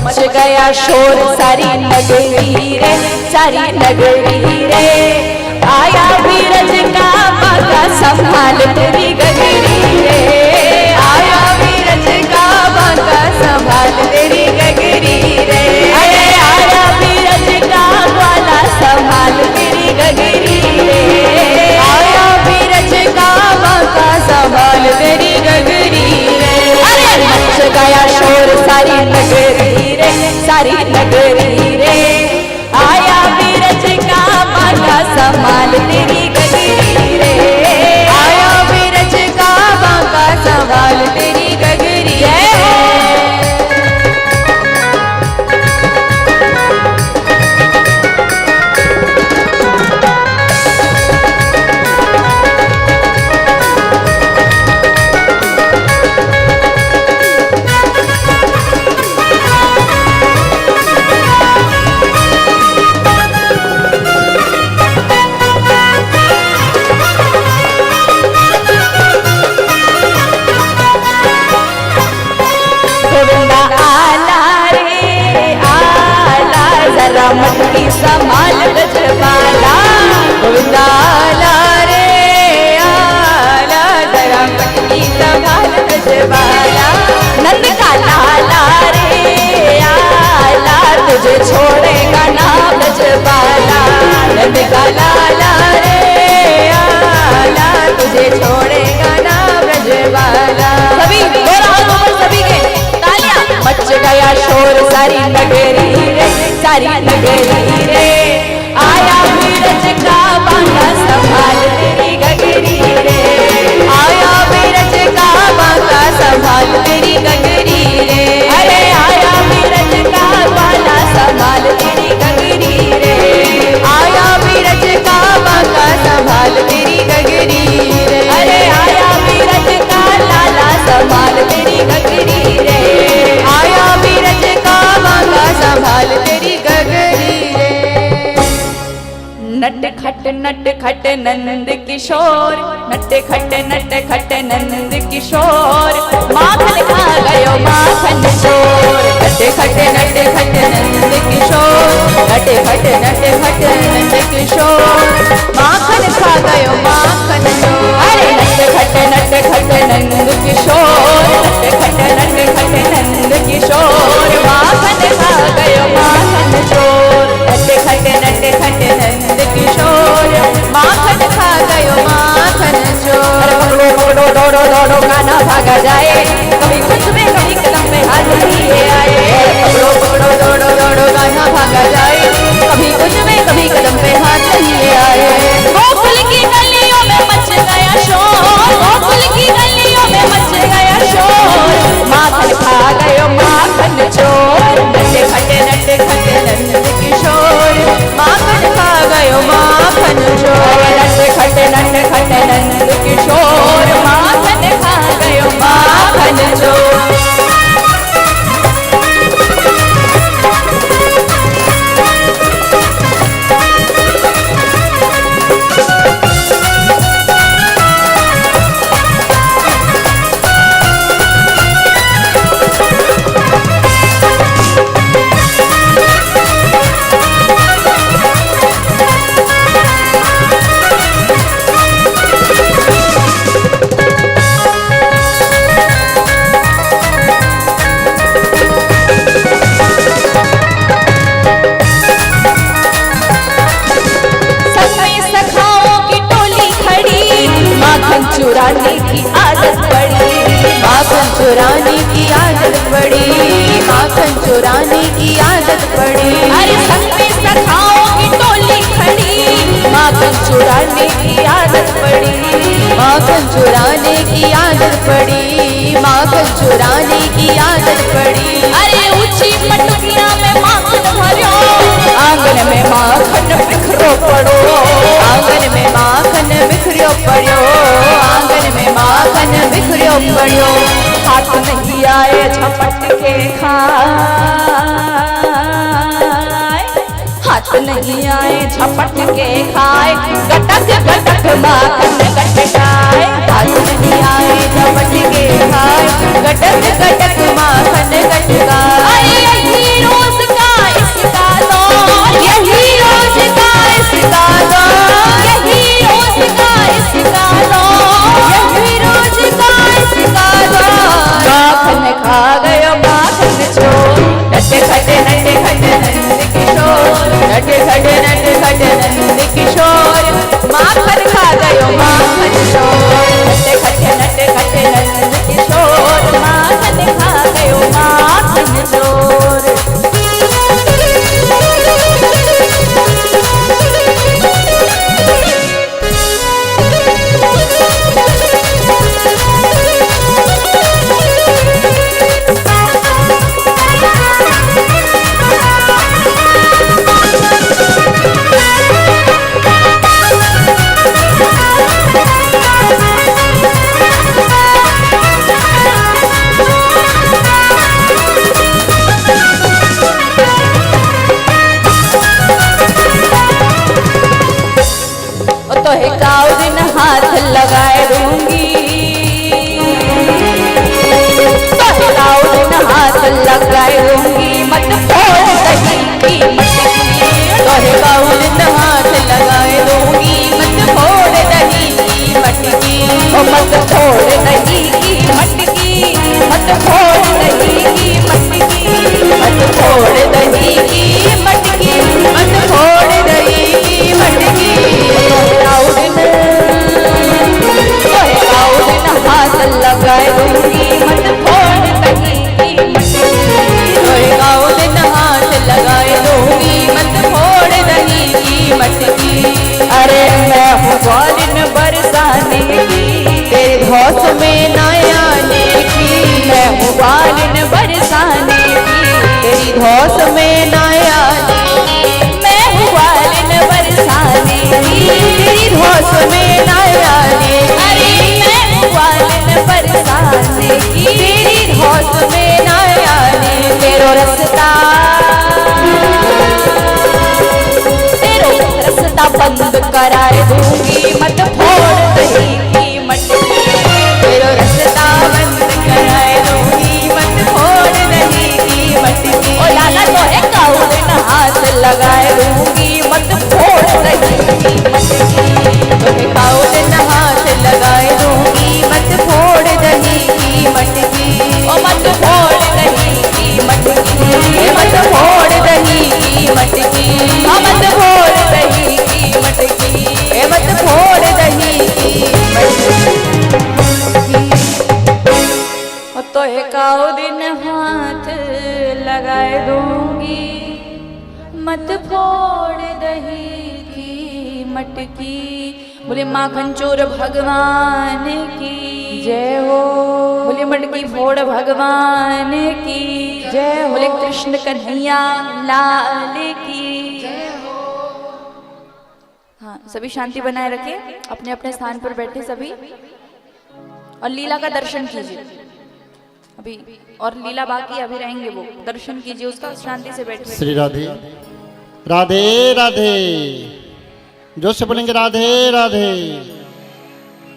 मच गया शोर सारी नगरी रे सारी नगरी रे आया बीरज का बाका संभाल तेरी गगरी रे आया बीरज का बाका संभाल तेरी गगरी रे अरे आया बीरज का ग्वाला संभाल तेरी गगरी रे आया बीरज का बाका संभाल तेरी गगरी रे। अरे मच गया शोर सारी नगरी रे सारी नगरी रे आया बीरज का बाका संभाल तेरी गगरी रे आया बीरज का बाका संभाल तेरी गगरी रे। गोविंदा आला रे आला जरा मटकी संभाल गजबाला गोविंदा आला रे आला जरा मटकी संभाल गजबाला। नंद का लाला रे आला तुझे छोड़ेगा ना गजबाला नंद का लाला रे आला तुझे छोड़ेगा ना ब्रजबाला। सभी दोनों हाथों पर सभी के तालियां। मच गया शोर सारी नगरी रे सारी नगरी रे आया बीरज का बाका संभाल तेरी गगरी रे आया बीरज का बाका संभाल तेरी गगरी रे। अरे आया बीरज का ग्वाला संभाल तेरी गगरी रे आया बीरज का बाका संभाल तेरी गगरी रे। अरे आया बीरज का लाला संभाल तेरी गगरी रे आया बीरज का बाका संभाल तेरी गगरी रे। नट खट नंद किशोर नट खट नंद किशोर माखन खा गयो माखन चोर नट खट नंद किशोर नट खट नंद किशोर माखन खा गयो माखन चोर। अरे नट खट नंद किशोर नट खट नंद किशोर माखन खा गयो माखन चोर नट खट नंद किशोर माखन खा गयो माखन चोर। पकड़ो पकड़ो दौड़ो दौड़ो गाना भागा जाए कभी कुछ में कभी कदम पे हाथ लिए आए पकड़ो पकड़ो दौड़ो दौड़ो गाना भागा जाए कभी कुछ में कभी कदम पे हाथ लिए आए। गोकुल की गलियों में मच गया शोर गोकुल की गलियों में मच गया शोर माखन खा गयो माखन चोर नट खट नंद किशोर माखन खा गयो माखन चोर। नट खट नंद किशोर माखन खा गयो माखन चोर। चुराने की आदत पड़ी। अरे संग में सखाओं की टोली खड़ी, माखन चुराने की आदत पड़ी। माखन चुराने की आदत पड़ी, माखन चुराने की आदत पड़ी। अरे ऊंची मटकिया में माखन भरो, आंगन में माखन बिखरो पड़ो, आंगन में माखन बिखरो पड़ो, आंगन में माखन बिखरो पड़ो। हाथ नहीं आए झपट के खाए, हाथ नहीं आए झपट के खाए, गटक गटक माखन गटकाए। हाथ नहीं आए झपट के खाए, गटक गटक माखन गटकाए। यही रोज का इसका दौर, यही रोज का इसका दौर, यही रोज का इसका दौर, यही रोज का इसका दौर। माखन खा गयो माखन चोर, नट खट नंद किशोर, नट खट नंद किशोर, माखन खा गयो माखन चोर। नट खट नंद किशोर, माखन खा गयो माखन चोर। तो एकाव दिन हाथ लगाए दूंगी, तो एकाव दिन हाथ लगाए दूंगी, मत फोड़ दही की मटकी। तो एकाव दिन हाथ लगाए दूंगी, मत फोड़ दही की मटकी। ओ मत फोड़ दही की मटकी, मत फोड़ दही की मटकी, मत फोड़ दही की मटकी, मत फोड़ दही की मटकी। हाथ लगाए दूंगी, मत फोड़ दही की मटकी। गाँव दिन हाथ लगाए दूंगी, मत फोड़ दही की मटकी। अरे मैं हूँ ग्वालिन बरसाने की, तेरे धौस में न आने की। मैं हूँ ग्वालिन बरसाने की, तेरी धौस में न आने की। मैं हूँ ग्वालिन बरसाने की, तेरी धौस में न आने की। ग्वालिन बरसाने की, तेरी धौस में न आने। तेरो रास्ता बंद कराए दूंगी, मत फोड़ दही की मटकी। तेरो रास्ता बंद कराए दूंगी, मत फोड़ दही की मटकी। ओ लाला तो है गाँव दिन हाथ लगाए दूंगी, मत फोड़ दही की मटकी। तो है गाँव दिन हाथ लगाए दूंगी, मत फोड़ दही की मटकी। ओ मत फोड़ दही की मटकी, मत फोड़ दही की मटकी, मत फोड़ दही की मटकी, मत फोड़ दही की मटकी। तो एकाव दिन हाथ लगाए दूंगी, मत फोड़ दही की मटकी। बोले माखन चोर भगवान की जय हो, बोले मटकी फोड़ भगवान की जय हो, बोले कृष्ण कन्हैया लाल की जय हो। हाँ, सभी शांति बनाए रखिए, अपने अपने स्थान पर बैठे सभी, और लीला का दर्शन कीजिए। अभी और लीला बाकी अभी रहेंगे, वो दर्शन कीजिए उसका, शांति से बैठे। श्री राधे राधे राधे, जो से बोलेंगे राधे राधे।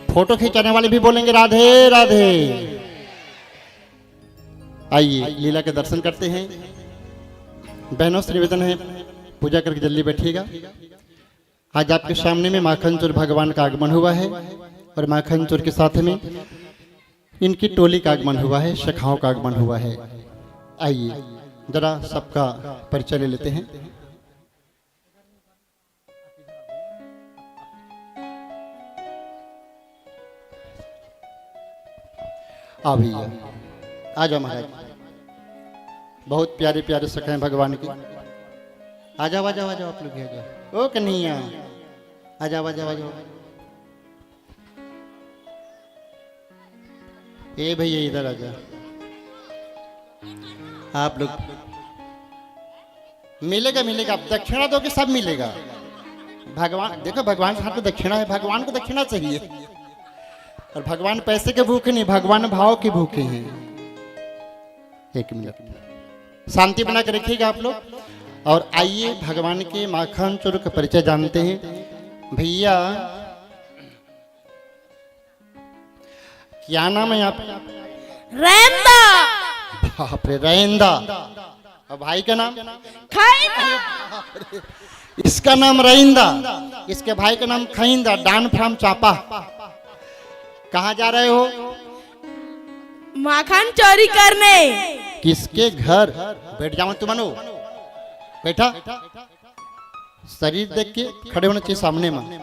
फोटो खिंचाने वाले भी बोलेंगे राधे राधे। आइए लीला के दर्शन करते हैं। बहनों से निवेदन है, पूजा करके जल्दी बैठिएगा। आज आपके सामने में माखन चोर भगवान का आगमन हुआ है, और माखन चोर के साथ में इनकी टोली का आगमन हुआ है, शाखाओं का आगमन हुआ है। आइए जरा सबका परिचय ले लेते हैं। आ भैया, आ जाओ महाराज। बहुत प्यारे प्यारे सखा हैं भगवान की। आ जाओ आ जाओ आ जाओ आप लोग भी आ जाओ। ओ कन्हैया आ जाओ आ जाओ आ जाओ। ए भैया इधर आ जाओ। आप लोग मिलेगा मिलेगा, आप दक्षिणा दोगे सब मिलेगा। भगवान देखो, भगवान के हाथ में दक्षिणा है, भगवान को दक्षिणा चाहिए। और भगवान पैसे के भूखे नहीं, भगवान भाव के भूखे हैं। एक मिनट शांति बना के रखिएगा आप लोग। और आइए भगवान के माखन चोर का परिचय जानते हैं। भैया क्या नाम है आपका? रैंदा। बाप रे, रैंदा। और भाई का नाम? खैंदा। इसका नाम रैंदा, इसके भाई का नाम खैंदा। डान फ्राम चापा। कहाँ जा रहे हो? माखन चोरी करने। किसके घर? बैठ जाओ तुम मनो, बैठा। शरीर देख के खड़े होना चाहिए सामने में।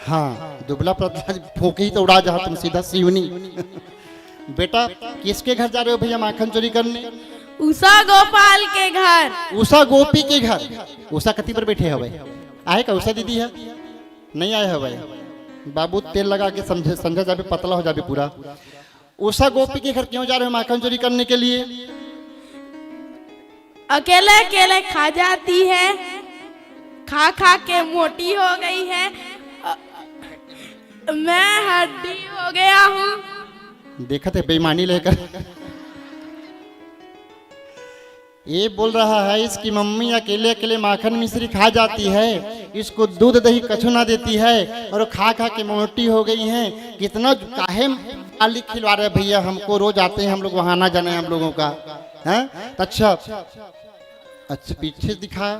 हाँ, दुबला पतला फूके ही तो उड़ा जा तुम सीधा सिवनी। बेटा किसके घर जा रहे हो भैया माखन चोरी करने? उषा गोपाल के घर। उषा गोपी के घर। उषा कति पर बैठे हवे? आए का उषा दीदी है? नहीं आए हवे बाबू, तेल लगा के समझे समझा जाबे, पतला हो जाबे पूरा। उषा गोपी के घर क्यों जा रहे हो माखन चोरी करने के लिए? अकेले अकेले खा जाती है, खा खा के मोटी हो गई है। मैं हड्डी हो गया हूँ। देखा थे बेईमानी लेकर। ये बोल रहा है इसकी मम्मी अकेले अकेले माखन मिश्री खा जाती है, इसको दूध दही कछु ना देती है और खा खा के मोटी हो गई है। कितना काहे मालिक खिलवा रहे भैया हमको, रोज आते हैं हम लोग, वहां ना जाने हम लोगों का है। अच्छा अच्छा पीछे दिखा,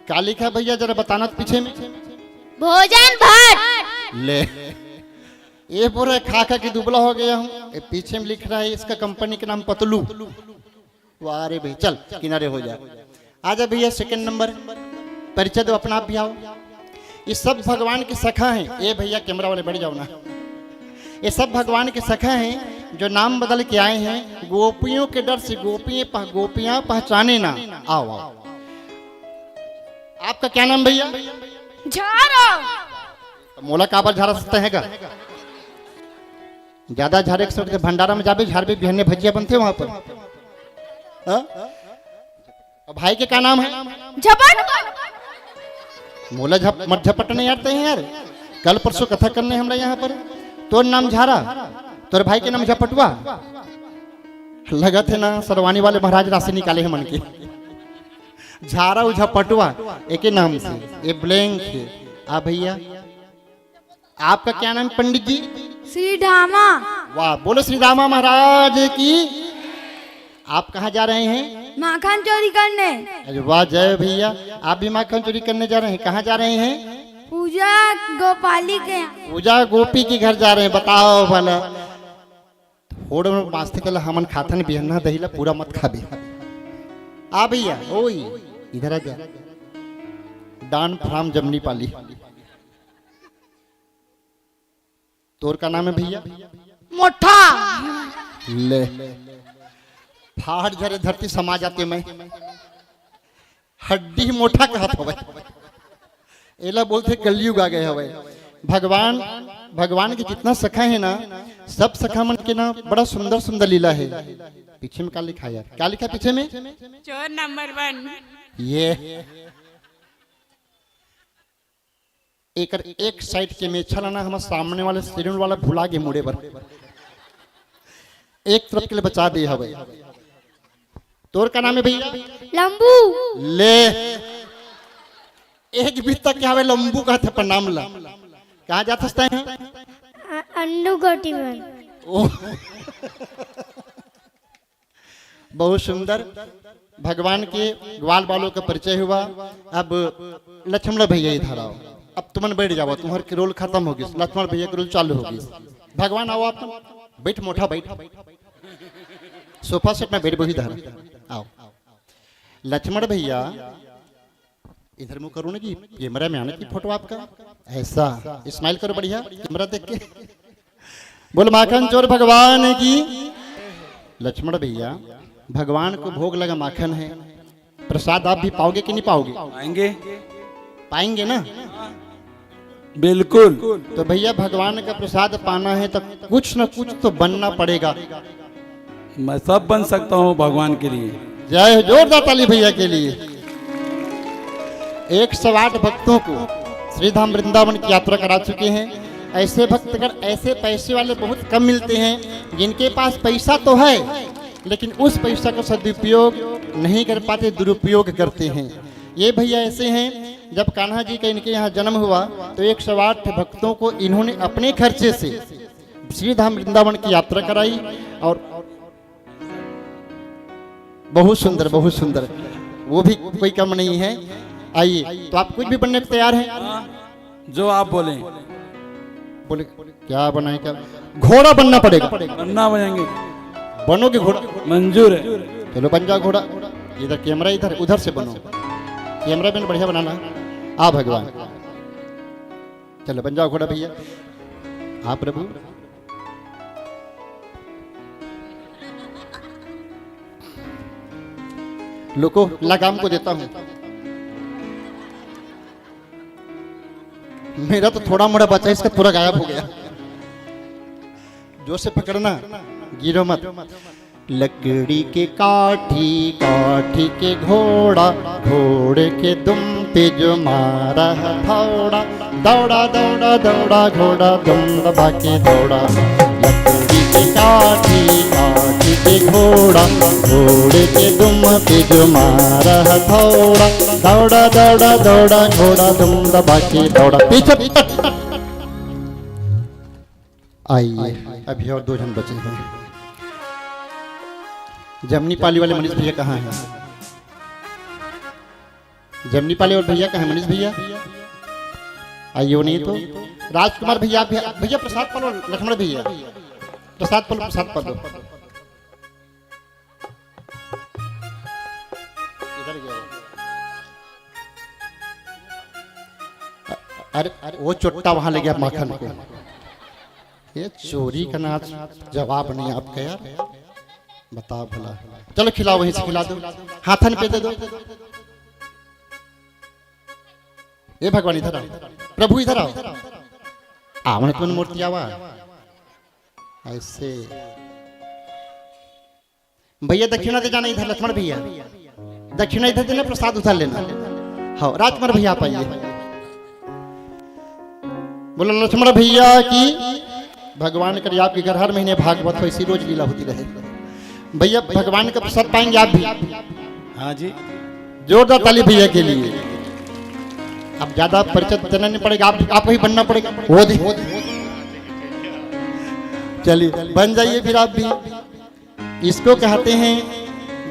क्या लिखा भैया जरा बताना पीछे में? भोजन भात। ले ये बोल रहा है खा खा के दुबला हो गया हूँ। पीछे में लिख रहा है इसका कंपनी के नाम पतलू। वाह रे भाई, चल किनारे हो जा। आजा भैया सेकंड नंबर, परिचय दो अपना आप भी आओ। ये सब भगवान के सखा हैं। ये भैया कैमरा वाले बैठ जाओ ना। ये सब भगवान के सखा हैं जो नाम बदल के आए हैं। गोपियों के डर से गोपियां पहचाने ना। आओ आओ। आपका क्या नाम भैया? झारो। मोला काबर झाड़ा सकते हैं का? ज्यादा झाड़े के सकते भंडारा में जाबे, झाड़ पे बिहने भजिया बनते वहां पर। भाई के क्या नाम है? झपट। मोला मत झपट नहीं आते हैं यार। कल परसों कथा करने हमरा यहाँ पर। तोर नाम झारा, तोर भाई के नाम झपटुआ। लगा थे ना सरवानी वाले महाराज राशि निकाले हैं मन के। झारा उ झपटुआ एक ही नाम से। ये ब्लैंक है। आ भैया आपका क्या नाम पंडित जी? श्री धामा। वाह, बोलो श्री रामा महाराज की। आप कहाँ जा रहे हैं? माखन चोरी करने। अरे वाह, जय भैया। आप भी माखन चोरी करने जा रहे हैं? कहाँ जा रहे हैं? पूजा गोपाली के। पूजा गोपी के घर जा रहे हैं। बताओ भला थोड़ में वास्ते कल हमन खाथन बिहना दहीला पूरा मत खाबे। आ भैया ओई इधर आ जा। डान फ्राम जमनी पाली। तोर का नाम है भैया? मोठा। ले फाड़ झरे धरती समा जाते मैं। हड्डी मोटा कहत हवे। एला बोलते कलयुग आ गए हवे। भगवान के जितना सखा है ना, सब सखा मन के ना बड़ा सुंदर सुंदर लीला है। पीछे में क्या लिखा है यार? क्या लिखा है पीछे में? चोर नंबर 1। ये एक साइड के में छलाना हम सामने वाले सिरिन वाला भुला के मुड़े पर एक तरफ के लिए बचा दे हवे। तोर का नाम है भैया? लंबू। ले एक भी तक क्या हवे लंबू का था प्रणाम ला। कहाँ जा सकते हैं? अंडू गोटी में। बहुत सुंदर भगवान के ग्वाल बालों का परिचय हुआ। अब लक्ष्मण भैया इधर आओ। अब तुमन बैठ जाओ, तुम्हारे रोल खत्म होगी। लक्ष्मण भैया के रोल चालू होगी। भगवान आओ, आप बैठ, मोटा बैठ। सोफा सेट में बैठ वही इधर आओ। लक्ष्मण भैया इधर मुंह करो ना कि कैमरा में आने की फोटो आपका। ऐसा स्माइल करो बढ़िया कैमरा देख के। बोल माखन चोर भगवान की। लक्ष्मण भैया भगवान को भोग लगा माखन है, प्रसाद आप भी पाओगे कि नहीं पाओगे? आएंगे, पाएंगे ना? बिल्कुल। तो भैया भगवान का प्रसाद पाना है तो कुछ न कुछ तो बनना पड़ेगा। मैं सब बन सकता हूँ भगवान के लिए। जय हो, जोरदार ताली भैया के लिए। 108 भक्तों को श्रीधाम वृंदावन की यात्रा करा चुके हैं। ऐसे भक्तगण, ऐसे पैसे वाले बहुत कम मिलते हैं जिनके पास पैसा तो है लेकिन उस पैसा का सदुपयोग नहीं कर पाते, दुरुपयोग करते हैं। ये भैया ऐसे हैं, जब कान्हा जी का इनके यहाँ जन्म हुआ तो 108 भक्तों को इन्होंने अपने खर्चे से श्रीधाम वृंदावन की यात्रा कराई और बहुत सुंदर, बहुत सुंदर, वो भी कोई कम नहीं है। आइए, तो आप कुछ भी बनने को तैयार हैं? जो आप बोले। बोले क्या बनाए? क्या घोड़ा बनना पड़ेगा? बनना बनेंगे। बनोगे घोड़ा? मंजूर है। चलो बन जाओ घोड़ा। इधर कैमरा, इधर उधर से बनो। कैमरा मैन बढ़िया बनाना। आ भगवान, चलो बन जाओ घोड़ा भैया। हाँ प्रभु। लोको लगाम को देता हूं। मेरा तो थोड़ा मोड़ा बचा, इसका पूरा गायब हो गया। जोर से पकड़ना, गिरो मत। लकड़ी के काठी, काठी के घोड़ा, घोड़े के दुम पे जो मारा हथौड़ा, दौड़ा दौड़ा दौड़ा घोड़ा दुम दबा के दौड़ा। लकड़ी के काठी, काठी के घोड़ा, घोड़े के दुम पे जो मारा हथौड़ा, दौड़ा दौड़ा दौड़ा घोड़ा दुम दबा के दौड़ा। पीछे आइए, अभी और 2 जन बचे हैं। जमनी पाली वाले मनीष भैया कहाँ हैं? जमनी पाली और भैया कहाँ हैं? मनीष भैया आइए। वो नहीं तो राजकुमार भैया, भैया प्रसाद पालो। लक्ष्मण भैया प्रसाद पालो, प्रसाद पालो। इधर गया। अरे वो चोट्टा वहां ले गया माखन को। ये चोरी का नाच जवाब नहीं आपका यार, बताओ भला। चलो खिलाओ, वहीं से खिला दो, हाथन पे दे दो। ये भगवान इधर आओ, प्रभु इधर आओ। आवन तुम मूर्ति आवा ऐसे। भैया दक्षिणा दे जाना इधर। लक्ष्मण भैया दक्षिणा इधर देना, प्रसाद उधर लेना। हाँ राजकुमार भैया आप आइए। बोलो लक्ष्मण भैया की। भगवान करिए आपके घर हर महीने भागवत हो, इसी रोज लीला होती रहे। भैया भगवान का प्रसाद पाएंगे आप भी? हाँ जी। जोरदार ताली भैया के लिए। अब ज्यादा परिचय देना नहीं पड़ेगा, आपको ही बनना पड़ेगा। वो दे, चलिए बन जाइए फिर आप भी। इसको कहते हैं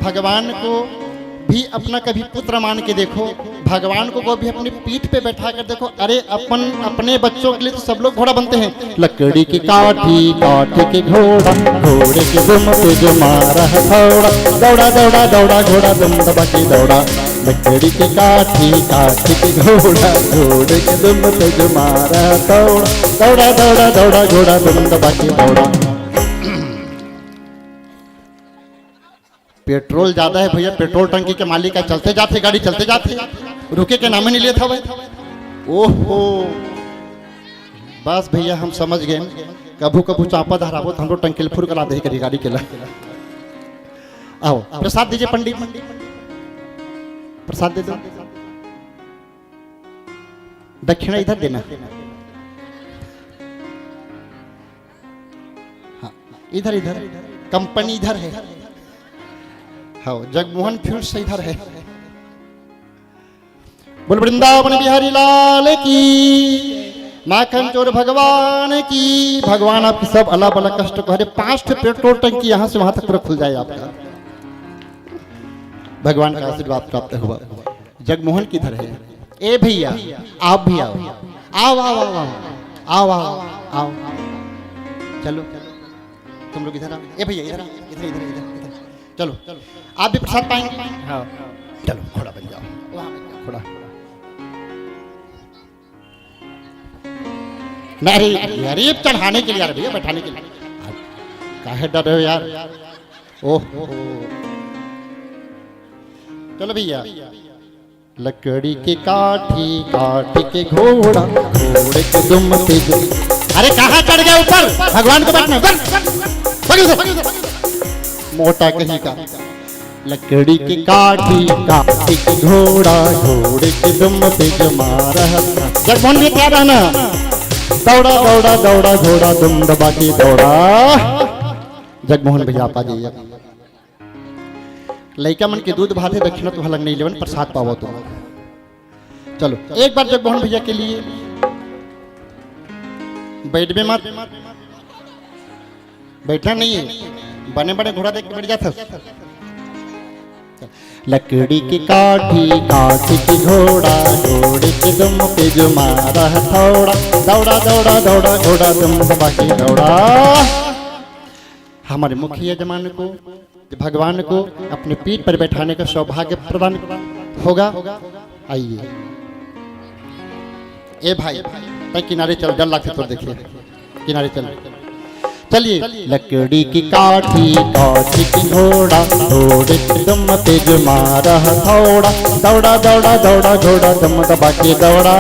भगवान को भी अपना कभी पुत्र मान के देखो, भगवान को भी अपनी पीठ पे बैठा कर देखो। अरे अपने बच्चों के लिए तो सब लोग घोड़ा बनते हैं। लकड़ी की काठी, काठी के घोड़ा, घोड़े के दुम पे जो मारा हथौड़ा, दौड़ा दौड़ा दौड़ा घोड़ा दुम दबा के दौड़ा। लकड़ी की काठी, काठी के घोड़ा, घोड़े के दुम पे जो मारा हथौड़ा, दौड़ा दौड़ा दौड़ा घोड़ा दुम दबा के दौड़ा। पेट्रोल ज्यादा है भैया, पेट्रोल टंकी के मालिक है, चलते जाते गाड़ी चलते जाते, रुके के नाम ही नहीं लेता भाई। ओहो बस भैया हम समझ गए। कभू कभू चापा धराबो तो हम लोग टंकी फुर करा दे करी गाड़ी के ला। आओ प्रसाद दीजिए पंडित, प्रसाद दे दो। दक्षिणा इधर देना। हाँ इधर इधर, कंपनी इधर है। हाँ जगमोहन फ्यूज से इधर है। बोल वृंदावन बिहारी लाल की, माखन चोर भगवान की। भगवान आपकी सब अलग अलग कष्ट को हरे। 5 पेट्रोल टंकी यहाँ से वहां तक पूरा खुल जाए आपका। भगवान का आशीर्वाद प्राप्त हुआ। जगमोहन किधर है? ए भैया आप भी आओ, आओ आओ आओ आओ आओ आओ। चलो तुम लोग इधर आओ। ए भैया इधर इधर इधर इधर चलो, आप भी प्रसाद पाएंगे। हाँ चलो घोड़ा बन जाओ, वहां बन जाओ घोड़ा। नहीं गरीब चढ़ाने के लिए यार भैया, बैठाने के लिए काहे डर रहे हो यार? ओह चलो भैया। लकड़ी के काठी काठी के घोड़ा घोड़े के दुम पे अरे कहाँ चढ़ गया ऊपर, भगवान को बैठना मोटा कहीं का। लकड़ी के काठी काठी के घोड़ा घोड़े के दुम पे जमा रहा था। जगमोहन भी क्या रहना, दौड़ा दौड़ा दौड़ा घोड़ा दुम दबा के दौड़ा। जगमोहन भैया आप आ जाइए। लइका मन के दूध भाते दक्षिणा तो हलंग नहीं लेवन, प्रसाद पावो तुम। चलो एक बार जगमोहन भैया के लिए बैठ में मत, बैठना नहीं है, बने बड़े घोड़ा देख के बैठ जाता। लकड़ी की काठी काठी की घोड़ा घोड़े के दुम पे जो मारा हथौड़ा दौड़ा दौड़ा दौड़ा घोड़ा दुम दबा के दौड़ा। हमारे मुखिया जमाने को भगवान को अपने पीठ पर बैठाने का सौभाग्य प्रदान होगा। आइए ए भाई भाई किनारे चल, डर लगता तो देखिए किनारे चल। चलिए। लकड़ी की काठी काठी की घोड़ा घोड़े के दुम पे जो मारा हथौड़ा दौड़ा दौड़ा दौड़ा घोड़ा दुम दबा के दौड़ा।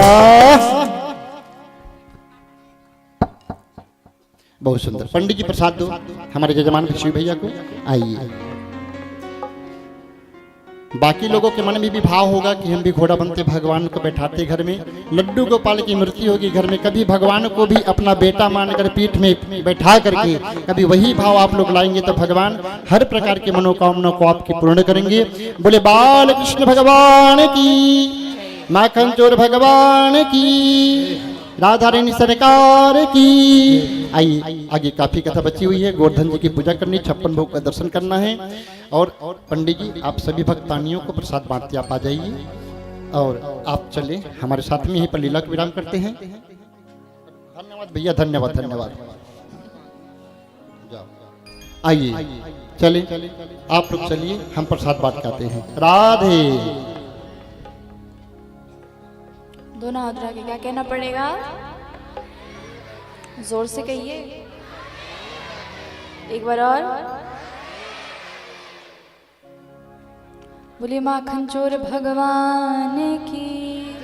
बहुत सुंदर। पंडित जी प्रसाद दो हमारे जजमान शिव भैया को। आइए। बाकी लोगों के मन में भी भाव होगा कि हम भी घोड़ा बनते, भगवान को बैठाते घर में। लड्डू गोपाल की मूर्ति होगी घर में, कभी भगवान को भी अपना बेटा मानकर पीठ में बैठा करके कभी वही भाव आप लोग लाएंगे तो भगवान हर प्रकार की मनोकामना को आपकी पूर्ण करेंगे। बोले बाल कृष्ण भगवान की, माखन चोर भगवान की, राधा रानी सरकार की। आइए आगे काफी कथा बची हुई है। गोवर्धन जी की पूजा करनी, 56 भोग का दर्शन करना है। और पंडित जी आप सभी भक्तानियों को प्रसाद बांटते आप आ जाइए और आप चले हमारे साथ में यहीं पर लीला का विराम करते हैं। धन्यवाद भैया, धन्यवाद धन्यवाद। आइए चले आप लोग चलिए, हम प्रसाद बांट के आते हैं। राधे। दोनों हाथ उठा के क्या कहना पड़ेगा, जोर से कहिए एक बार और। बोले माखन चोर भगवान की,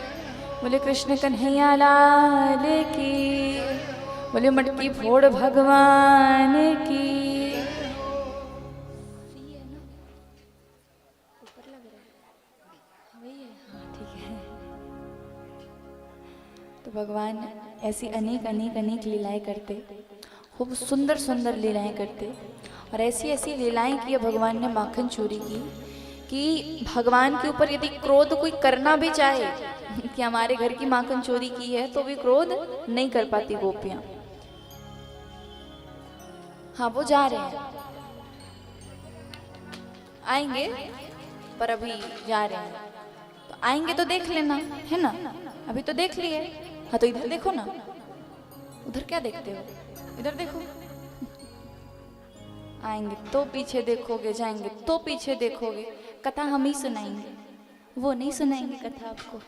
बोले कृष्ण कन्हैया लाल की, बोले मटकी फोड़ भगवान की। तो भगवान ऐसी अनेक अनेक अनेक लीलाएं करते, खूब सुंदर सुंदर लीलाएं करते। और ऐसी ऐसी लीलाएं की भगवान ने माखन चोरी की कि भगवान के ऊपर यदि क्रोध कोई करना भी चाहे कि हमारे घर की माखन चोरी की है तो भी क्रोध नहीं कर पाती गोपियां। हाँ वो जा रहे हैं, आएंगे पर अभी जा रहे हैं। तो आएंगे तो देख लेना है ना, अभी तो देख लिए। हाँ तो इधर देखो ना, उधर क्या देखते हो, इधर देखो। आएंगे तो पीछे देखोगे, जाएंगे तो पीछे देखोगे। कथा हम ही सुनाएंगे, वो नहीं सुनाएंगे कथा आपको।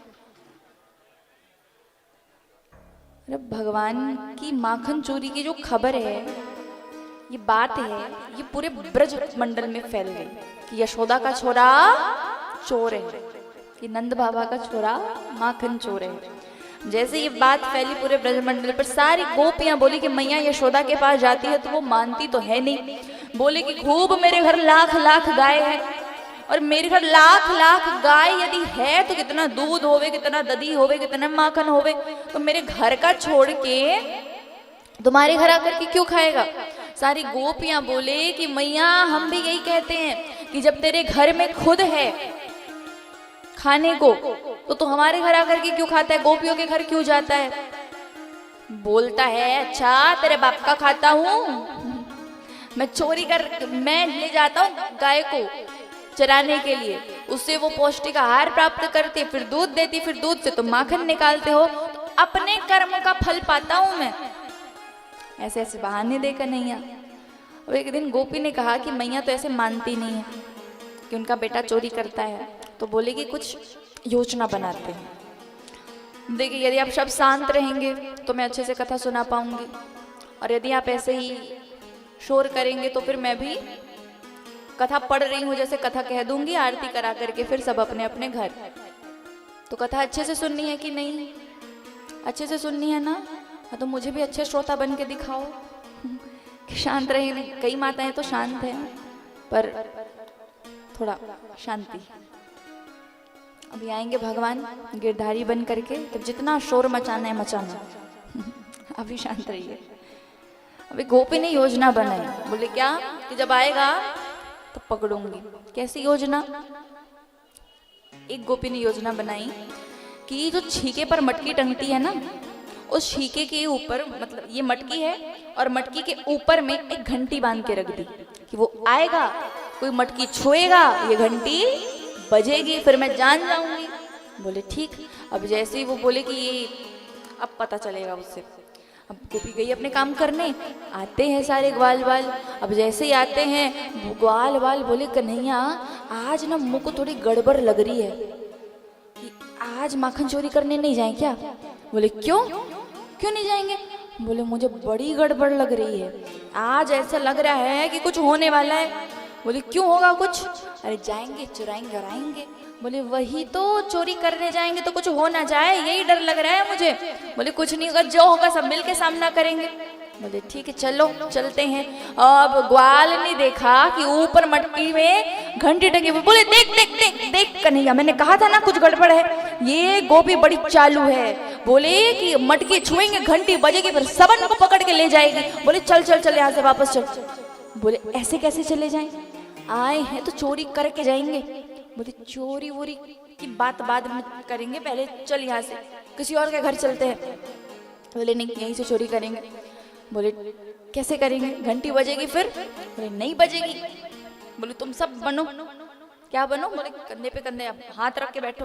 अरे भगवान की माखन चोरी की जो खबर है, ये बात है, ये पूरे ब्रज मंडल में फैल गई कि यशोदा का छोरा चोर है, कि नंद बाबा का छोरा माखन चोर है। जैसे ये बात फैली पूरे ब्रजमंडल पर, सारी गोपियां बोली कि मैया यशोदा के पास जाती है तो वो मानती तो है नहीं। बोले कि खूब मेरे घर लाख लाख गाय है, और मेरे घर लाख लाख गाय यदि है तो कितना दूध होवे, कितना दही होवे, कितना माखन होवे, तो मेरे घर का छोड़ के तुम्हारे घर आकर के क्यों खाएगा। सारी गोपियां बोले कि मैया हम भी यही कहते हैं कि जब तेरे घर में खुद है खाने को तो हमारे घर आकर के क्यों खाता है, गोपियों के घर क्यों जाता है। बोलता है अच्छा तेरे बाप का खाता हूँ, मैं चोरी कर, मैं ले जाता हूँ गाय को चराने के लिए, उससे वो पौष्टिक आहार प्राप्त करती, फिर दूध देती, फिर दूध से तुम माखन निकालते हो, तो अपने कर्म का फल पाता हूँ मैं। ऐसे ऐसे बहाने देकर नैया। अब एक दिन गोपी ने कहा कि मैया तो ऐसे मानती नहीं है कि उनका बेटा चोरी करता है, तो बोले कि कुछ योजना बनाते हैं। देखिए यदि आप सब शांत रहेंगे तो मैं अच्छे से कथा सुना पाऊंगी, और यदि आप ऐसे ही शोर करेंगे तो फिर मैं भी कथा पढ़ रही हूँ जैसे कथा कह दूंगी, आरती करा करके फिर सब अपने अपने घर। तो कथा अच्छे से सुननी है कि नहीं? अच्छे से सुननी है ना? हाँ, तो मुझे भी अच्छे श्रोता बन के दिखाओ कि शांत रहे। कई माताएं तो शांत हैं, पर थोड़ा शांति। अभी आएंगे भगवान गिरधारी बन करके, तो जितना शोर मचाना है मचाना। अभी शांत रहिए। अभी गोपी ने योजना बनाई, बोले क्या कि जब आएगा तो पकड़ूंगी। कैसी योजना? एक गोपी ने योजना बनाई कि जो छीके पर मटकी टंगती है ना, उस छीके के ऊपर, मतलब ये मटकी है और मटकी के ऊपर में एक घंटी बांध के रख दी कि वो आएगा, कोई मटकी छुएगा, ये घंटी बजेगी, फिर मैं जान जाऊंगी। बोले ठीक। अब जैसे ही वो बोले कि ये अब पता चलेगा उससे, अब गोपी गई अपने काम करने। आते हैं सारे ग्वाल बाल। अब जैसे ही आते हैं ग्वाल बाल बोले कन्हैया आज ना मुँह को थोड़ी गड़बड़ लग रही है, कि आज माखन चोरी करने नहीं जाए क्या? बोले क्यों क्यों नहीं जाएंगे? बोले मुझे बड़ी गड़बड़ लग रही है, आज ऐसा लग रहा है कि कुछ होने वाला है। बोले क्यों होगा कुछ? अरे जाएंगे चुराएंगे और आएंगे। बोले वही तो, चोरी करने जाएंगे तो कुछ हो ना जाए, यही डर लग रहा है मुझे। बोले कुछ नहीं होगा, जो होगा सब मिल के सामना करेंगे। बोले ठीक है चलो चलते हैं। अब ग्वाल ने देखा कि ऊपर मटकी में घंटी टंगी हुई। बोले देख देख देख देख कन्हैया, मैंने कहा था ना कुछ गड़बड़ है, ये गोपी बड़ी चालू है। बोले कि मटकी छुएंगे घंटी बजेगी, फिर सबन को पकड़ के ले जाएगी। बोले चल चल चल यहाँ से वापस चल। बोले ऐसे कैसे चले जाएं? आए हैं तो चोरी करके जाएंगे। बोले चोरी वोरी की बात बाद में करेंगे, पहले चल यहाँ से किसी और के घर चलते हैं। बोले नहीं यहीं से चोरी करेंगे। बोले कैसे करेंगे? घंटी बजेगी फिर? बोले नहीं बजेगी। बोले तुम सब बनो। क्या बनो? बोले कंधे पे कंधे अब हाथ रख के बैठो।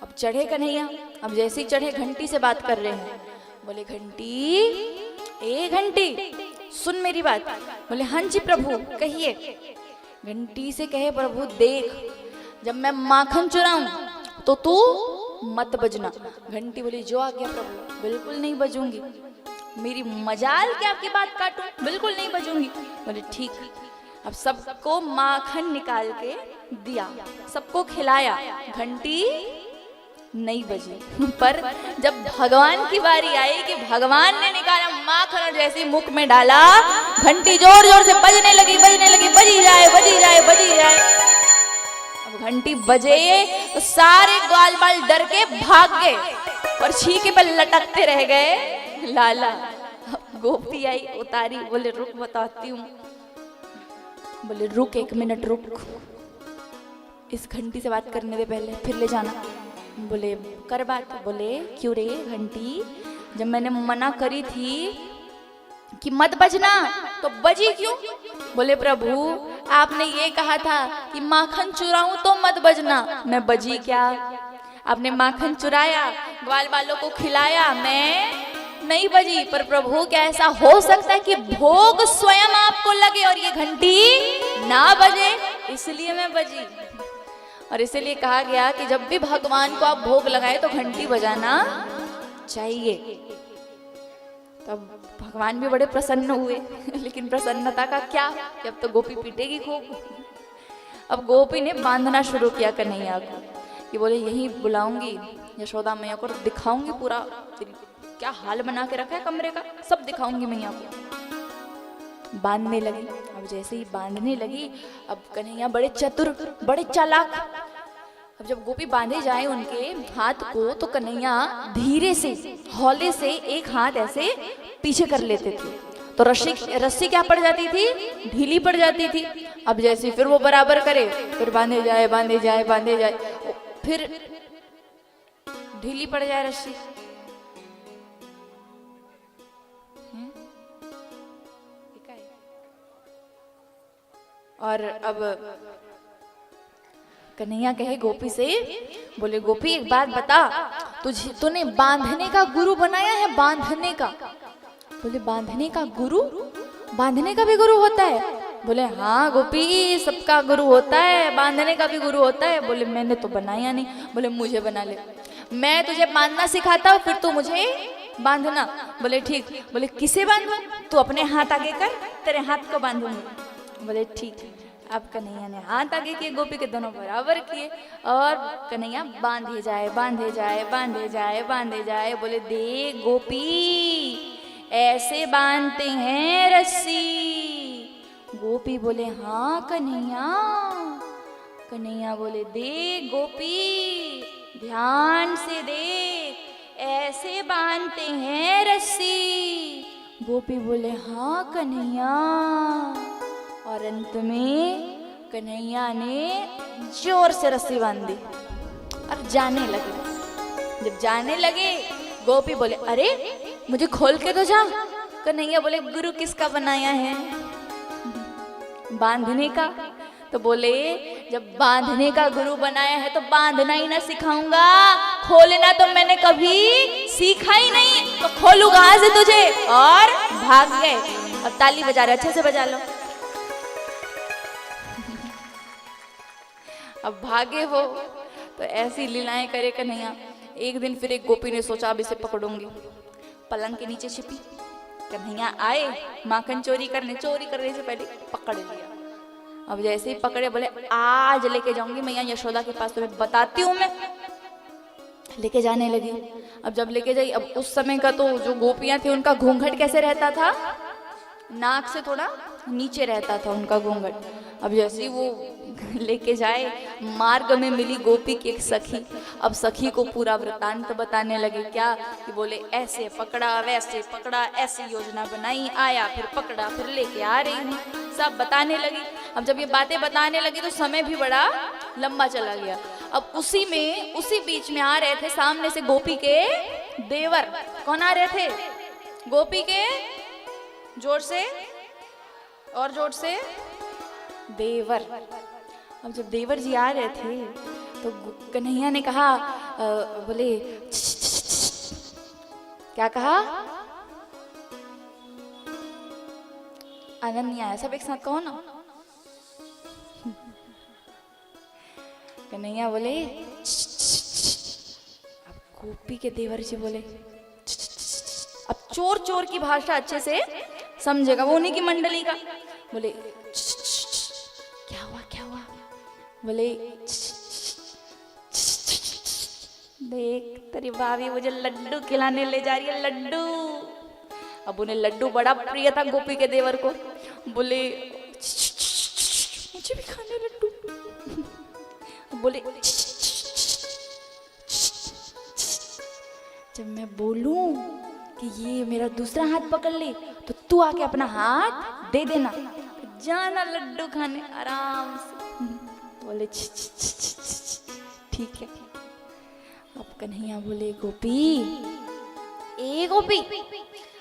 अब चढ़े कन्हैया। अब जैसे ही चढ़े घंटी से बात कर रहे हैं। बोले घंटी, ए घंटी सुन मेरी बात। बोले हाँ जी प्रभु कहिए। घंटी से कहे प्रभु देख, जब मैं माखन चुराऊं तो तू मत बजना। घंटी बोली जो आ गया प्रभु, बिल्कुल नहीं बजूंगी। मेरी मजाल क्या आपकी बात काटूं, बिल्कुल नहीं बजूंगी। बोले ठीक। अब सबको माखन निकाल के दिया, सबको खिलाया, घंटी नहीं बजी। पर जब भगवान की बारी आई कि भगवान ने निकाला माखन और जैसे मुख में डाला, घंटी जोर जोर से बजने लगी बजी जाए बजी जाए बजी जाए। अब घंटी बजे तो सारे ग्वाल बाल डर के भाग गए और छीके पर लटकते रह गए। लाला गोपी आई उतारी। बोले रुक बताती हूँ। बोले रुक एक मिनट रुक, इस घंटी से बात करने दे पहले, फिर ले जाना। बोले कर बात। बोले क्यों रे घंटी, जब मैंने मना करी थी कि मत बजना तो बजी क्यों? बोले प्रभु आपने ये कहा था कि माखन चुराऊं तो मत बजना, मैं बजी क्या? आपने माखन चुराया, ग्वाल बालों को खिलाया, मैं नहीं बजी। पर प्रभु क्या ऐसा हो सकता है कि भोग स्वयं आपको लगे और ये घंटी ना बजे? इसलिए मैं बजी। और इसीलिए कहा गया कि जब भी भगवान को आप भोग लगाए तो घंटी बजाना चाहिए। तब भगवान भी बड़े प्रसन्न हुए। लेकिन प्रसन्नता का क्या, कि अब तो गोपी पीटेगी खूब। अब गोपी ने बांधना शुरू किया कन्हैया को, कि बोले यहीं बुलाऊंगी यशोदा मैया को, दिखाऊंगी पूरा क्या हाल बना के रखा है कमरे का, सब दिखाऊंगी मैया को। बांधने लगी। अब जैसे ही बांधने लगी, अब कन्हैया बड़े चतुर बड़े चालाक। अब जब गोपी बांधे जाए उनके हाथ को, तो कन्हैया धीरे से हौले से एक हाथ ऐसे पीछे कर लेते थे, तो रस्सी क्या पड़ जाती थी, ढीली पड़ जाती थी। अब जैसे फिर वो बराबर करे, फिर बांधे जाए बांधे जाए बांधे जाए, फिर ढीली पड़ जाए रस्सी। और अब कन्हैया कहे गोपी से, बोले गोपी एक बात बता, तूने बांधने का गुरु बनाया है, बांधने का? बोले बांधने का गुरु? बांधने का भी गुरु होता है? बोले हाँ गोपी सबका गुरु होता है, बांधने का भी गुरु होता है। बोले मैंने तो बनाया नहीं। बोले मुझे बना ले, मैं तुझे बांधना सिखाता हूँ, फिर तू मुझे बांधना। बोले ठीक। बोले किसे बांधू? तू अपने हाथ आगे कर, तेरे हाथ को बांधूंगी। बोले ठीक। अब कन्हैया ने हाथ आगे किए, गोपी के दोनों बराबर किए और कन्हैया बांधे जाए बांधे जाए बांधे जाए बांधे जाए। बोले देख गोपी ऐसे बांधते हैं रस्सी। गोपी बोले हाँ कन्हैया। कन्हैया बोले देख गोपी ध्यान से देख ऐसे बांधते हैं रस्सी। गोपी बोले हाँ कन्हैया। और अंत में कन्हैया ने जोर से रस्सी बांध दी और जाने लगे। जब जाने लगे गोपी बोले अरे मुझे खोल के तो जा। कन्हैया बोले गुरु किसका बनाया है? बांधने का। तो बोले जब बांधने का गुरु बनाया है तो बांधना ही ना सिखाऊंगा, खोलना तो मैंने कभी सीखा ही नहीं, तो खोलूंगा आज तुझे। और भाग गए। अब ताली बजा रहे, अच्छे से बजा लो। अब भागे वो, तो ऐसी लीलाएं करे कन्हैया। एक दिन फिर एक गोपी ने सोचा अब इसे पकड़ूंगी, पलंग के नीचे छिपी। कन्हैया आए माखन चोरी करने से पहले पकड़ लिया। अब जैसे ही पकड़े बोले आज लेके जाऊंगी मैया यशोदा के पास, तुम्हें बताती हूँ मैं। लेके जाने लगी। अब जब लेके जाई, अब उस समय का तो जो गोपियां थी उनका घूंघट कैसे रहता था, नाक से थोड़ा नीचे रहता था उनका घूंघट। अब जैसे ही वो लेके जाए, मार्ग में मिली गोपी की एक सखी। अब सखी को पूरा वृतांत बताने लगे। क्या कि बोले ऐसे पकड़ा वैसे पकड़ा, ऐसी योजना बनाई, आया फिर पकड़ा फिर लेके आ रही हूँ, सब बताने लगी। अब जब ये बातें बताने लगी तो समय भी बड़ा लंबा चला गया। अब उसी बीच में आ रहे थे सामने से गोपी के देवर। कौन आ रहे थे? गोपी के जोर से और जोर से देवर। अब जब देवर जी आ रहे थे तो कन्हैया ने कहा बोले क्या कहा? आनंद नहीं आया, सब एक साथ कहो ना। कन्हैया बोले अब गोपी के देवर जी बोले अब चोर चोर की भाषा अच्छे से समझेगा, वो उन्हीं की मंडली का। बोले क्या हुआ क्या हुआ? बोले देख तेरी भाभी मुझे लड्डू खिलाने ले जा रही है, लड्डू। अब उन्हें लड्डू बड़ा प्रिय था गोपी के देवर को। बोले मुझे भी खाने लड्डू। बोले जब मैं बोलूं कि ये मेरा दूसरा हाथ पकड़ ले तो तू आके अपना हाथ दे देना, जाना लड्डू खाने आराम से। बोले ठीक है। अब कन्हैया बोले गोपी ए गोपी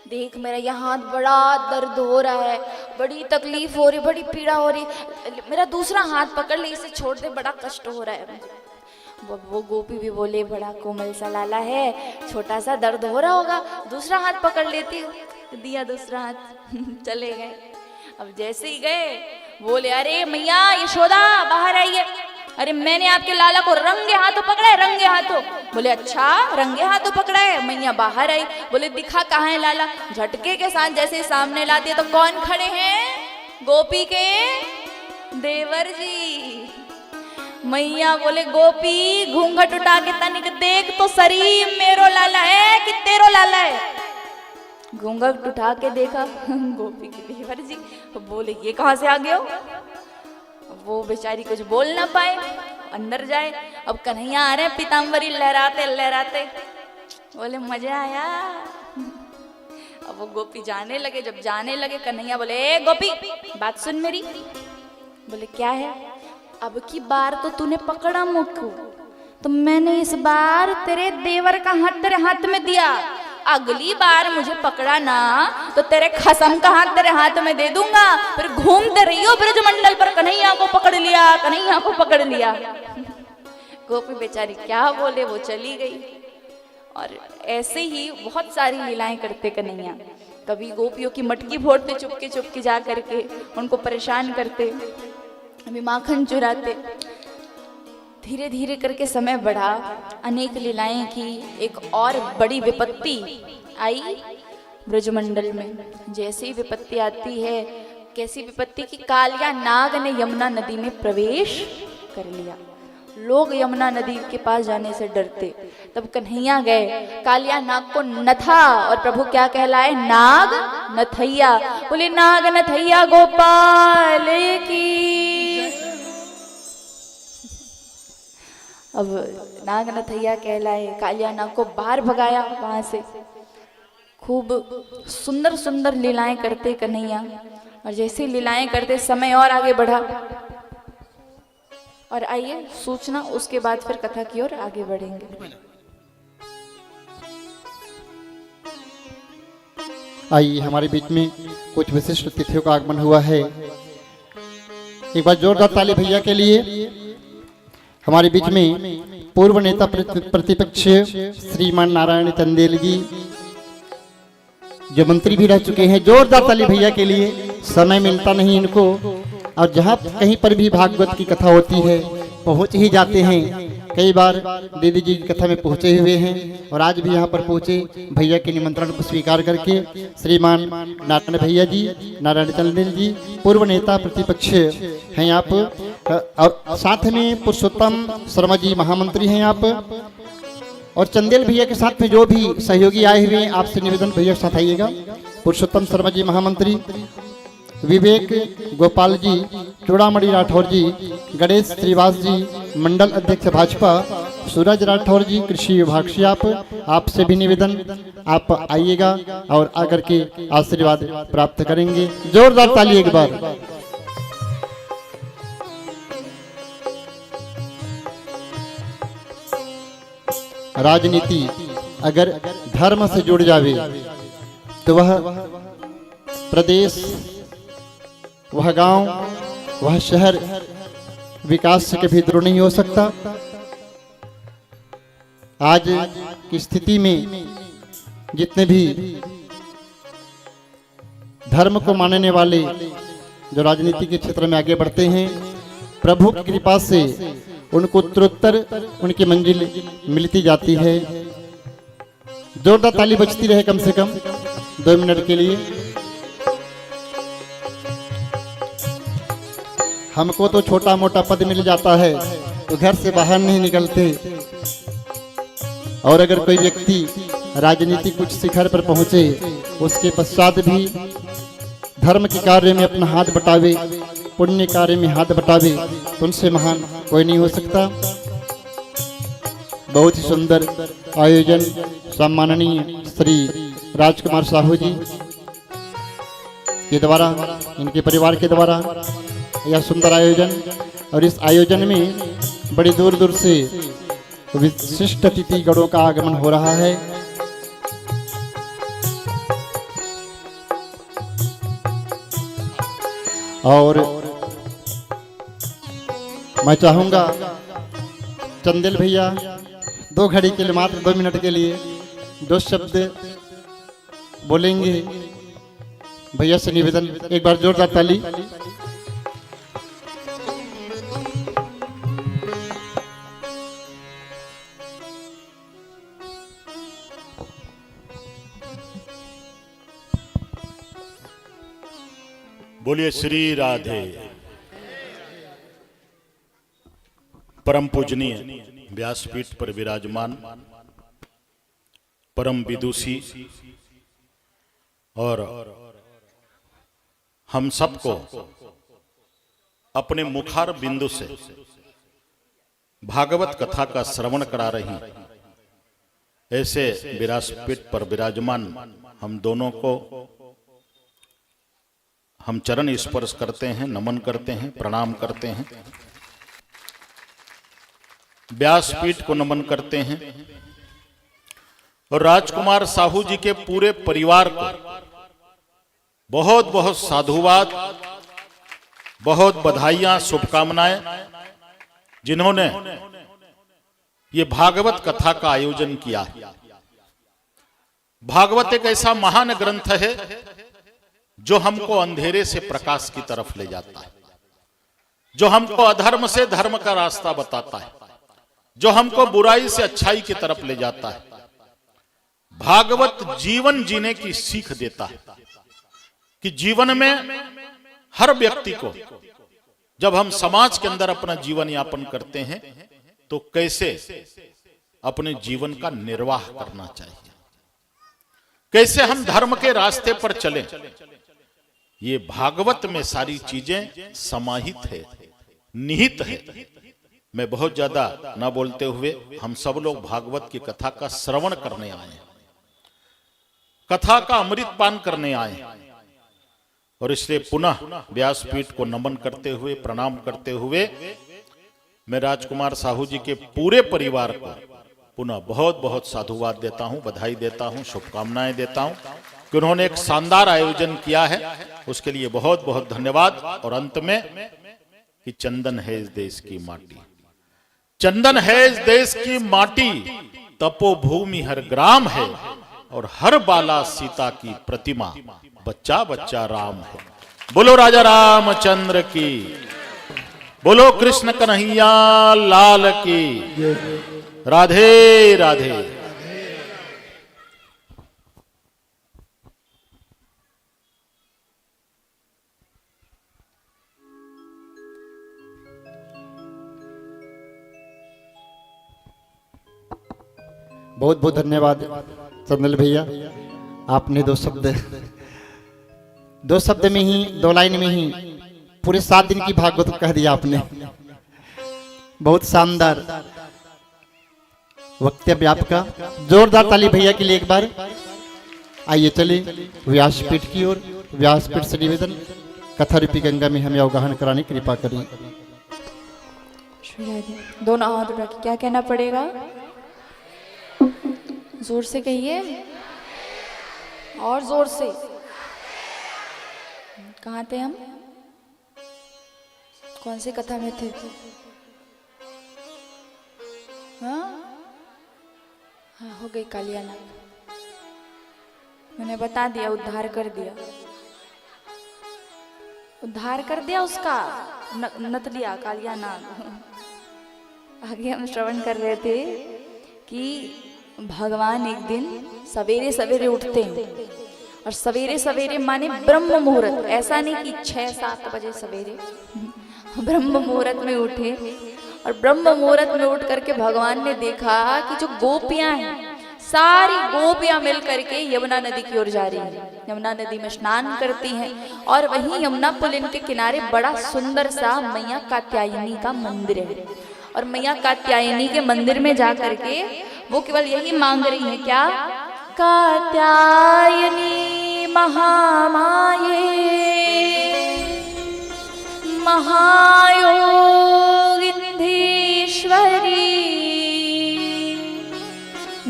देख मेरा यहाँ हाथ बड़ा दर्द हो रहा है, बड़ी तकलीफ हो रही, बड़ी पीड़ा हो रही, मेरा दूसरा हाथ पकड़ ले, इसे छोड़ दे, बड़ा कष्ट हो रहा है मुझे। वो गोपी भी बोले बड़ा कोमल सा लाला है, छोटा सा दर्द हो रहा होगा, दूसरा हाथ पकड़ लेती हूँ। दिया दूसरा हाथ। चले गए। अब जैसे ही गए बोले अरे मैया यशोदा बाहर आइए। अरे मैंने आपके लाला को रंगे हाथों पकड़ा है, रंगे हाथों। बोले अच्छा रंगे हाथों पकड़ा है? मैया बाहर आई। बोले दिखा कहाँ है लाला? झटके के साथ जैसे सामने लाती है तो कौन खड़े हैं? गोपी के देवर जी। मैया बोले गोपी घूंघट उठा के तनिक देख तो सरी मेरो लाला है कि तेरो लाला है? घूंघट उठा के देखा गोपी के देवर जी। बोले ये कहाँ से आ गए हो? वो बेचारी कुछ बोल ना पाए, अंदर जाए। अब कन्हैया आ रहे पीताम्बरी लहराते लहराते। बोले मजा आया। अब वो गोपी जाने लगे। जब जाने लगे कन्हैया बोले ए गोपी बात सुन मेरी। बोले क्या है? अब की बार तो तूने पकड़ा मुझको, तो मैंने इस बार तेरे देवर का हाथ तेरे हाथ में दिया, अगली बार मुझे पकड़ा ना तो तेरे खसम का हाथ तेरे हाथ में दे दूंगा। फिर घूमते रहियो ब्रजमंडल पर, कन्हैया को पकड़ लिया, कन्हैया को पकड़ लिया। गोपी बेचारी क्या बोले, वो चली गई। और ऐसे ही बहुत सारी लीलाएं करते कन्हैया। कभी गोपियों की मटकी फोड़ते चुपके चुपके जा करके, उनको परेशान करते, अभी माखन चुराते। धीरे धीरे करके समय बढ़ा, अनेक लीलाएं की। एक और बड़ी विपत्ति आई ब्रजमंडल में। जैसे ही विपत्ति आती है कैसी विपत्ति की कालिया नाग ने यमुना नदी में प्रवेश कर लिया। लोग यमुना नदी के पास जाने से डरते, तब कन्हैया गए, कालिया नाग को नथा, और प्रभु क्या कहलाए? नाग नथैया। बोले नाग नथैया गोपाल की। अब नाग नथैया कहलाए, कालिया नाग को बाहर भगाया वहां से। खूब सुंदर सुंदर लीलाएं करते कन्हैया, और जैसे लीलाएं करते समय और आगे बढ़ा। और आइए सूचना, उसके बाद फिर कथा की ओर आगे बढ़ेंगे। आइए हमारे बीच में कुछ विशिष्ट तिथियों का आगमन हुआ है। एक बार जोरदार ताली भैया के लिए। हमारे बीच में पूर्व नेता प्रतिपक्ष श्रीमान नारायण चंदेल जी, जो मंत्री भी रह चुके हैं। जोरदार ताली भैया के लिए। समय मिलता नहीं इनको, और जहाँ कहीं पर भी भागवत की कथा होती है पहुंच ही जाते हैं। कई बार दीदी जी की कथा में पहुंचे हुए हैं, और आज भी यहाँ पर पहुंचे भैया के निमंत्रण को स्वीकार करके। श्रीमान नारायण भैया जी, नारायण चंदेल जी पूर्व नेता प्रतिपक्ष हैं आप, और साथ में पुरुषोत्तम शर्मा जी महामंत्री हैं आप, और चंदेल भैया के साथ में जो भी सहयोगी आए हुए हैं, आपसे निवेदन भैया के साथ आइएगा। पुरुषोत्तम शर्मा जी महामंत्री, विवेक गोपाल जी, चूड़ामणि राठौर जी, गणेश श्रीवास जी मंडल अध्यक्ष भाजपा, सूरज राठौर जी कृषि विभाग से आपसे भी निवेदन आप आइएगा और आकर के आशीर्वाद प्राप्त करेंगे। जोरदार ताली एक बार। राजनीति अगर धर्म से जुड़ जावे तो वह प्रदेश, वह गांव, वह शहर विकास से कभी दूर नहीं हो सकता। आज की स्थिति में जितने भी धर्म को मानने वाले जो राजनीति के क्षेत्र में आगे बढ़ते हैं, प्रभु की कृपा से उनको उत्तरोत्तर उनकी मंजिल मिलती जाती है। जोरदार ताली बजती रहे कम से कम 2 मिनट के लिए। हमको तो छोटा मोटा पद मिल जाता है तो घर से बाहर नहीं निकलते, और अगर कोई व्यक्ति राजनीति कुछ शिखर पर पहुंचे, उसके पश्चात भी धर्म के कार्य में अपना हाथ बटावे, पुण्य कार्य में हाथ बटावे, तो उनसे महान कोई नहीं हो सकता। बहुत ही सुंदर आयोजन सम्माननीय श्री राजकुमार साहू जी के द्वारा, इनके परिवार के द्वारा यह सुंदर आयोजन, और इस आयोजन में बड़ी दूर दूर से विशिष्ट अतिथिगणों का आगमन हो रहा है। और मैं चाहूंगा चंदेल भैया 2 घड़ी के लिए, मात्र 2 मिनट के लिए 2 शब्द बोलेंगे। भैया से निवेदन, एक बार जोरदार ताली। बोलिए श्री राधे। परम पूजनीय व्यासपीठ पर विराजमान परम विदुषी और हम सबको अपने मुखार बिंदु से भागवत कथा का श्रवण करा रही ऐसे व्यासपीठ पर विराजमान हम दोनों को हम चरण स्पर्श करते हैं, नमन करते हैं, प्रणाम करते हैं, व्यासपीठ को नमन करते हैं, और राजकुमार साहू जी के पूरे परिवार को बहुत बहुत साधुवाद, बहुत बधाइयां, शुभकामनाएं, जिन्होंने ये भागवत कथा का आयोजन किया। भागवत एक ऐसा महान ग्रंथ है जो हमको अंधेरे से प्रकाश की तरफ ले जाता है, जो हमको अधर्म से धर्म का रास्ता बताता है, जो हमको बुराई से अच्छाई की तरफ ले जाता है। भागवत जीवन जीने की सीख देता है कि जीवन में हर व्यक्ति को जब हम समाज के अंदर अपना जीवन यापन करते हैं तो कैसे अपने जीवन का निर्वाह करना चाहिए, कैसे हम धर्म के रास्ते पर चलें, ये भागवत में सारी चीजें समाहित है, निहित है। मैं बहुत ज्यादा ना बोलते हुए हम सब लोग भागवत की कथा का श्रवण करने आए हैं, कथा का अमृत पान करने आए हैं, और इसलिए पुनः व्यासपीठ को नमन करते हुए, प्रणाम करते हुए मैं राजकुमार साहू जी के पूरे परिवार को पुनः बहुत बहुत साधुवाद देता हूं, बधाई देता हूं, शुभकामनाएं देता हूं कि उन्होंने एक शानदार आयोजन किया है, उसके लिए बहुत बहुत धन्यवाद। और अंत में कि चंदन है इस देश की माटी, चंदन है इस देश की माटी, तपोभूमि हर ग्राम है, और हर बाला सीता की प्रतिमा, बच्चा बच्चा राम है। बोलो राजा रामचंद्र की, बोलो कृष्ण कन्हैया लाल की, राधे राधे। बहुत बहुत धन्यवाद चंदन भैया, आपने दो शब्द में ही, दो लाइन में ही पूरे 7 दिन की भागवत कह दिया आपने। बहुत शानदार वक्तव्य आपका, जोरदार ताली भैया के लिए एक बार। आइए चले व्यासपीठ की ओर। व्यासपीठ से निवेदन, कथा रूपी गंगा में हमें अवगाहन कराने की कृपा करिए। दोनों हाथ उठा के क्या कहना पड़ेगा, जोर से कहिए, और जोर से। कहाँ थे हम, कौन सी कथा में थे? हाँ हाँ, हो गई कालियाना, मैंने बता दिया, उद्धार कर दिया, उद्धार कर दिया उसका, नत लिया कालियाना। आगे हम श्रवण कर रहे थे कि भगवान एक दिन सवेरे सवेरे उठते हैं, और सवेरे सवेरे माने ब्रह्म मुहूर्त, ऐसा नहीं कि 6-7 बजे सवेरे, ब्रह्म मुहूर्त में उठे। और ब्रह्म मुहूर्त में उठ करके भगवान ने देखा कि जो गोपियां हैं, सारी गोपियां मिल करके यमुना नदी की ओर जा रही हैं, यमुना नदी में स्नान करती हैं। और वहीं यमुना पुलिन के किनारे बड़ा सुंदर सा मैया कात्यायनी का मंदिर है, और मैया कात्यायनी के मंदिर में जा करके वो केवल यही मांग रही है, क्या? कात्यायनी महामाये महायोगिंधीश्वरी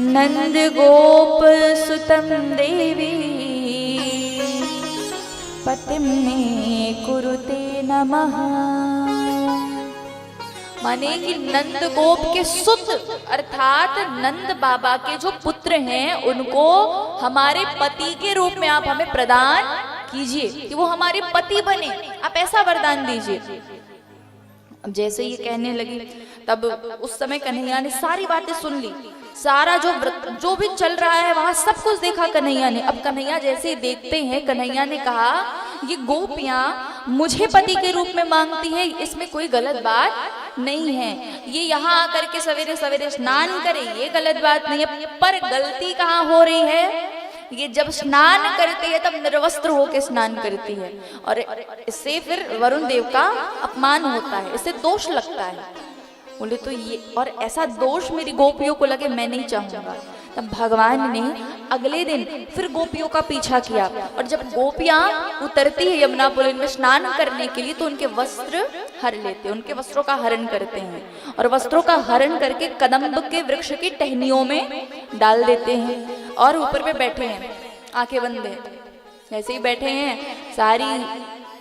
नंद गोप सुतम देवी पतिम मे कुरुते नमः। माने कि नंद गोप के सुत अर्थात नंद बाबा के जो पुत्र हैं, उनको हमारे पति के रूप में आप हमें प्रदान कीजिए, कि वो हमारे पति बने, आप ऐसा वरदान दीजिए। अब जैसे ये कहने लगी, तब उस समय कन्हैया ने सारी बातें सुन ली, सारा जो भी चल रहा है वहां सब कुछ देखा कन्हैया ने। अब कन्हैया जैसे ही देखते हैं, कन्हैया ने कहा, ये गोपियां मुझे पति के रूप में मांगती है, इसमें कोई गलत बात नहीं है। ये यहाँ आकर के सवेरे सवेरे स्नान करे, ये गलत बात नहीं है, पर गलती कहाँ हो रही है? ये जब स्नान करती है तब निर्वस्त्र होकर स्नान करती है, और इससे फिर वरुण देव का अपमान होता है, इससे दोष लगता है। बोले तो ये, और ऐसा दोष मेरी गोपियों को लगे, मैं नहीं चाहूंगा। तब भगवान ने अगले दिन फिर गोपियों का पीछा किया, और जब गोपियां उतरती है यमुना पुलिन में स्नान करने के लिए, तो उनके वस्त्र हर लेते, उनके वस्त्रों का हरण करते हैं, और वस्त्रों का हरण करके कदम्ब के वृक्ष की टहनियों में डाल देते हैं, और ऊपर पे बैठे हैं, आंखें बंद है, ऐसे ही बैठे हैं। सारी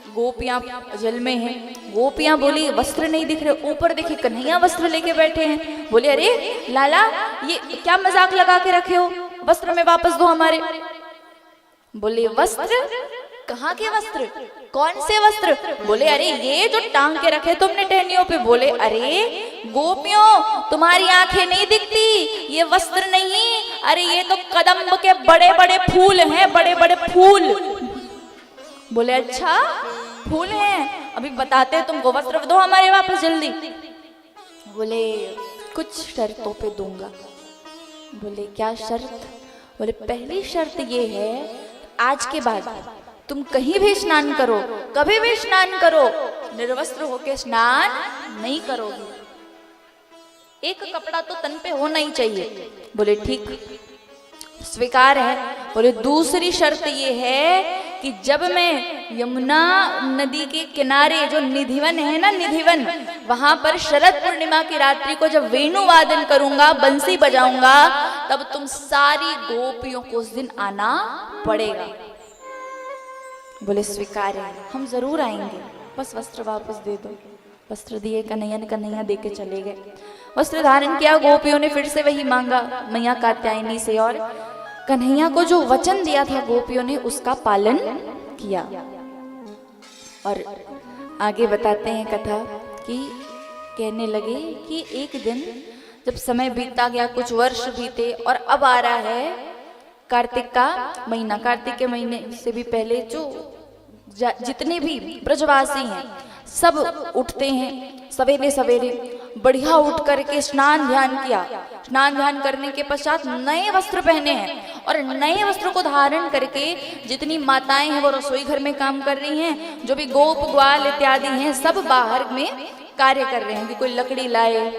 गोपियां जल में हैं। गोपियां बोली वस्त्र नहीं दिख रहे, ऊपर देखिए कन्हैया वस्त्र लेके बैठे हैं। बोले अरे लाला, ये क्या मजाक लगा के रखे हो, वस्त्र में वापस दो हमारे। बोले वस्त्र? कहाँ के वस्त्र, कौन से वस्त्र? बोले अरे ये जो टांग के रखे तुमने टहनियों पे। बोले अरे गोपियों, तुम्हारी आंखें नहीं दिखती, ये वस्त्र नहीं, अरे ये तो कदम्ब के बड़े बड़े फूल हैं, बड़े बड़े फूल। बोले अच्छा फूल हैं, अभी बताते हैं तुमको, वस्त्र दो हमारे वापस जल्दी। बोले कुछ शर्तों पे दूंगा। बोले क्या शर्त? बोले पहली शर्त ये है, आज के बाद तुम कहीं भी स्नान करो, कभी भी स्नान करो, निर्वस्त्र होके स्नान नहीं करोगे, एक कपड़ा तो तन पे होना ही चाहिए। बोले ठीक, स्वीकार है। बोले दूसरी शर्त ये है कि जब मैं यमुना नदी के किनारे जो निधिवन है ना, निधिवन, वहां पर शरद पूर्णिमा की रात्रि को जब वेणु वादन करूंगा, बंसी बजाऊंगा, तब तुम सारी गोपियों को उस दिन आना पड़ेगा। बोले स्वीकार है, हम जरूर आएंगे, बस वस्त्र वापस दे दो। वस्त्र दिए, कन्हैया ने कन्हैया दे के चले गए। वस्त्र धारण किया, गोपियों ने फिर से वही मांगा मैया कात्यायनी से, और कन्हैया को जो वचन दिया था गोपियों ने उसका पालन किया। और आगे बताते हैं कथा कि कहने लगे कि एक दिन जब समय बीतता गया, कुछ वर्ष बीते, और अब आ रहा है कार्तिक का महीना। कार्तिक के महीने से भी पहले जो जितने भी ब्रजवासी हैं सब उठते हैं सवेरे सवेरे, बढ़िया उठ करके स्नान ध्यान किया। स्नान ध्यान करने के पश्चात नए वस्त्र पहने हैं, और नए वस्त्र को धारण करके जितनी माताएं हैं वो रसोई घर में काम कर रही हैं, जो भी गोप ग्वाल इत्यादि हैं सब बाहर में कार्य कर रहे हैं कि कोई लकड़ी लाए,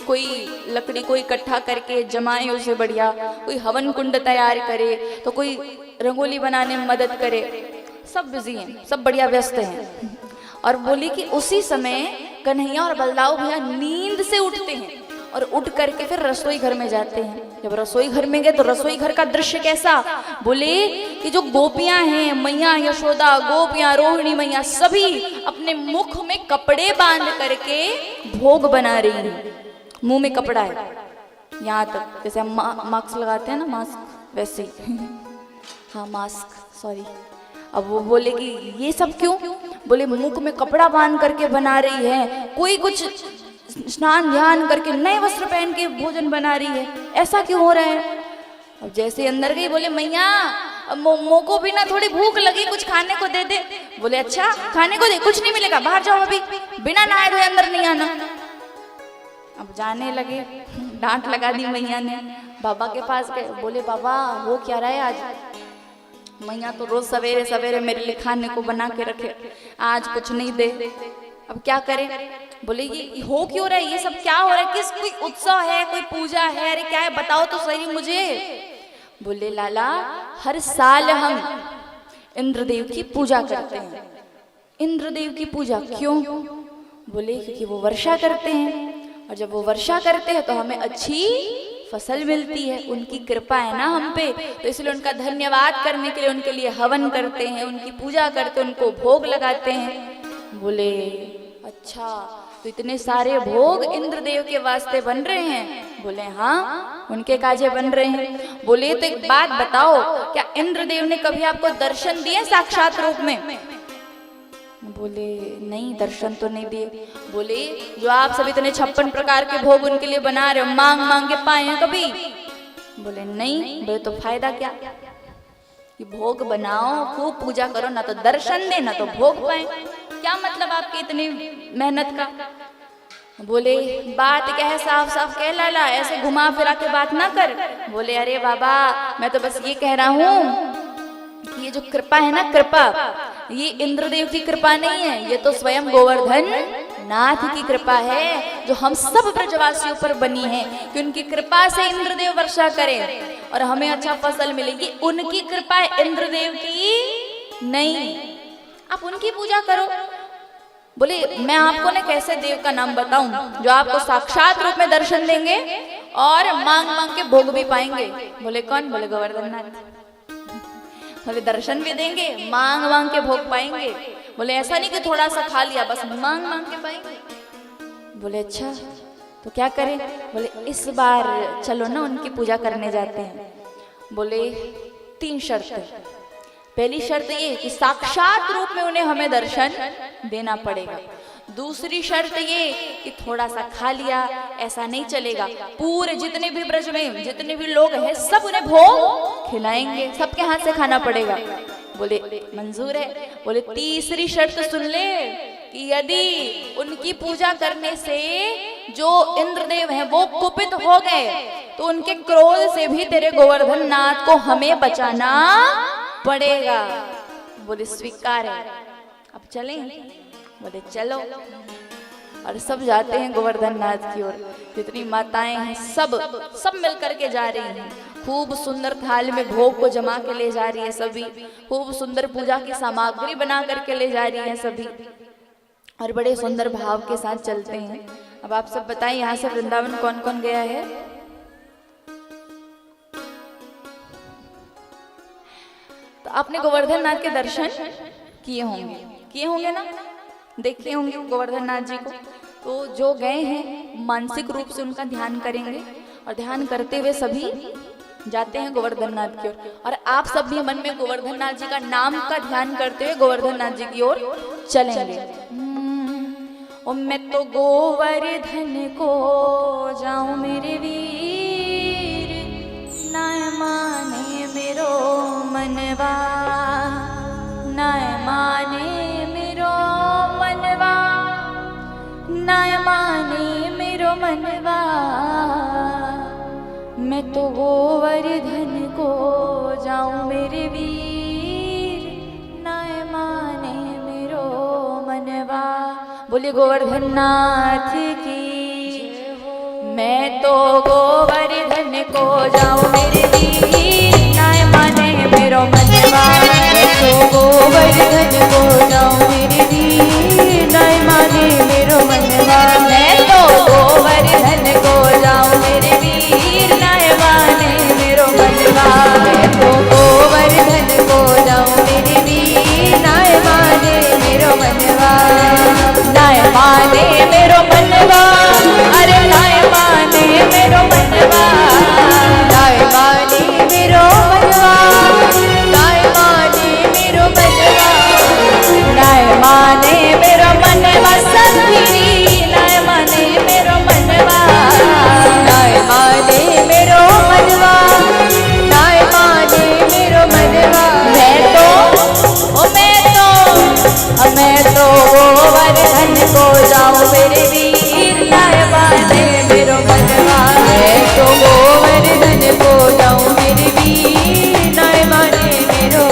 कोई लकड़ी को इकट्ठा करके जमाए उसे बढ़िया, कोई हवन कुंड तैयार करे, तो कोई रंगोली बनाने में मदद करे। सब बिजी हैं, सब बढ़िया व्यस्त हैं। और बोली कि उसी समय कन्हैया और बलदाऊ भैया नींद से उठते हैं और उठ करके फिर रसोई घर में जाते हैं। जब रसोई घर में गए तो रसोई घर का दृश्य कैसा? बोले कि जो गोपियां हैं, मैया यशोदा, गोपियां, रोहिणी मैया, सभी अपने मुख में कपड़े बांध करके भोग बना रही हैं। मुंह में कपड़ा है यहाँ तक, जैसे हम मास्क लगाते हैं ना, मास्क वैसे ही हाँ मास्क, सॉरी। अब वो बोले कि ये सब क्यों? बोले मुख में कपड़ा बांध करके बना रही है, कोई कुछ स्नान ध्यान करके नए वस्त्र पहन के भोजन बना रही है, ऐसा क्यों हो रहा है? अब जैसे अंदर गई, बोले मैया मो को भी ना थोड़ी भूख लगी, कुछ खाने को दे दे। बोले अच्छा खाने को दे, कुछ नहीं मिलेगा, बाहर जाओ, अभी बिना नहाए धोए अंदर नहीं आना। अब जाने लगे, डांट लगा दी मैया ने। बाबा के पास गए, बोले बाबा हो क्या रहा है आज? मैया तो रोज सवेरे सवेरे मेरे लिए खाने को बना के रखे, आज कुछ नहीं दे, अब क्या करें? बोले ये हो क्यों रहा है, ये सब क्या हो रहा है, किस कोई उत्सव है, कोई पूजा है, अरे क्या है बताओ तो सही मुझे। बोले लाला हर साल हम इंद्रदेव की पूजा करते हैं। इंद्रदेव की पूजा क्यों? बोले क्योंकि वो वर्षा करते हैं, और जब वो वर्षा करते हैं तो हमें अच्छी फसल मिलती है, उनकी कृपा है ना हम पे, तो इसलिए उनका धन्यवाद करने के लिए उनके लिए हवन करते हैं, उनकी पूजा करते हैं, उनको भोग लगाते हैं। बोले अच्छा तो इतने सारे भोग इंद्रदेव के वास्ते बन रहे हैं? बोले हाँ उनके काजे बन रहे हैं। बोले तो एक बात बताओ, क्या इंद्रदेव ने कभी आपको दर्शन दिए साक्षात रूप में? बोले नहीं, दर्शन तो नहीं दिए। बोले जो आप सब इतने 56 प्रकार के भोग उनके लिए बना रहे हो, मांग मांग के पाए हैं कभी? बोले नहीं। बोले तो फायदा क्या? कि भोग बनाओ, खूब पूजा करो, ना तो दर्शन दे ना तो भोग पाए, क्या मतलब आपके इतनी मेहनत का? बोले बात क्या है, साफ साफ कह लाला, ऐसे घुमा फिरा के बात ना कर। बोले अरे बाबा मैं तो बस ये कह रहा हूँ कि ये जो कृपा है ना, कृपा ये इंद्रदेव की कृपा नहीं है, ये तो स्वयं गोवर्धन नाथ की कृपा है जो हम सब ब्रजवासियों पर बनी है, कि उनकी कृपा से इंद्रदेव वर्षा करें और हमें अच्छा फसल मिलेगी। उनकी कृपा है, इंद्रदेव की नहीं। आप उनकी पूजा करो। बोले मैं आपको ने कैसे देव का नाम बताऊं जो आपको साक्षात रूप में दर्शन देंगे और मांग मांग के भोग भी पाएंगे? बोले कौन? बोले गोवर्धन नाथ। बोले दर्शन भी देंगे, मांग मांग के भोग पाएंगे। बोले ऐसा नहीं कि थोड़ा सा खा लिया, बस मांग मांग के पाएंगे। बोले अच्छा तो क्या करें? बोले इस बार चलो ना उनकी पूजा करने जाते हैं। बोले 3 शर्त। पहली शर्त ये कि साक्षात रूप में उन्हें हमें दर्शन देना पड़ेगा। दूसरी शर्त ये कि थोड़ा सा खा लिया ऐसा नहीं चलेगा, पूरे जितने भी ब्रज में जितने भी लोग हैं सब उन्हें भोग खिलाएंगे, सबके हाथ से खाना पड़ेगा। बोले मंजूर है। बोले तीसरी शर्त सुन ले कि यदि उनकी पूजा करने से जो इंद्रदेव हैं वो कुपित हो गए तो उनके क्रोध से भी तेरे गोवर्धन नाथ को हमें बचाना पड़ेगा। बोले स्वीकार है। अब चलें? बोले चलो। और सब जाते हैं गोवर्धन नाथ की ओर। जितनी माताएं हैं सब मिल करके जा रही हैं। खूब सुंदर थाल में भोग को जमा के ले जा रही है सभी। खूब सुंदर पूजा की सामग्री बना करके ले जा रही है सभी, और बड़े सुंदर भाव के साथ चलते हैं। अब आप सब बताएं यहाँ से वृंदावन कौन कौन गया है? तो आपने गोवर्धन नाथ के दर्शन किए होंगे ना, देखे होंगे गोवर्धन नाथ जी को। तो जो गए हैं मानसिक रूप से उनका ध्यान करेंगे, और ध्यान करते हुए सभी जाते हैं गोवर्धन नाथ की ओर। और आप सब भी मन में गोवर्धन नाथ जी का नाम का ध्यान करते हुए गोवर्धन नाथ जी की ओर चलेंगे। ओ मैं तो गोवर्धन को जाऊं मेरे वीर, ना माने मेरो मनवा, ना माने मेरो मनवा, ना माने मेरो मनवा। मैं तो गोवर्धन को जाऊं मेरे वीर, ना माने मेरो मनवा। बोले गोवर्धन नाथ की। मैं तो गोवर्धन को जाऊं मेरे वीर, ना माने मेरो मनवा। मैं तो गोवर्धन को जाऊं मेरे वीर, ना माने मेरो मनवा। मैं तो गोवर्धन को जाऊं मेरे वीर, ना माने मेरो मनवा। मैं तो गोवर्धन को जाऊं मेरे वीर, ना माने मेरो मनवा। ना माने मेरो मनवा, अरे ना माने मेरो मनवा। ना माने मेरो मनवा, ना माने मेरो मनवा। ना माने मेरो मनवा सखी, ना माने मेरो मनवा। ना माने मेरो मनवा, ना माने मेरो मनवा। मैं तो गोवर्धन को जाऊं मेरे वीर, ना माने मेरो मनवा। मैं तो गोवर्धन को जाऊं मेरे वीर, ना माने मेरो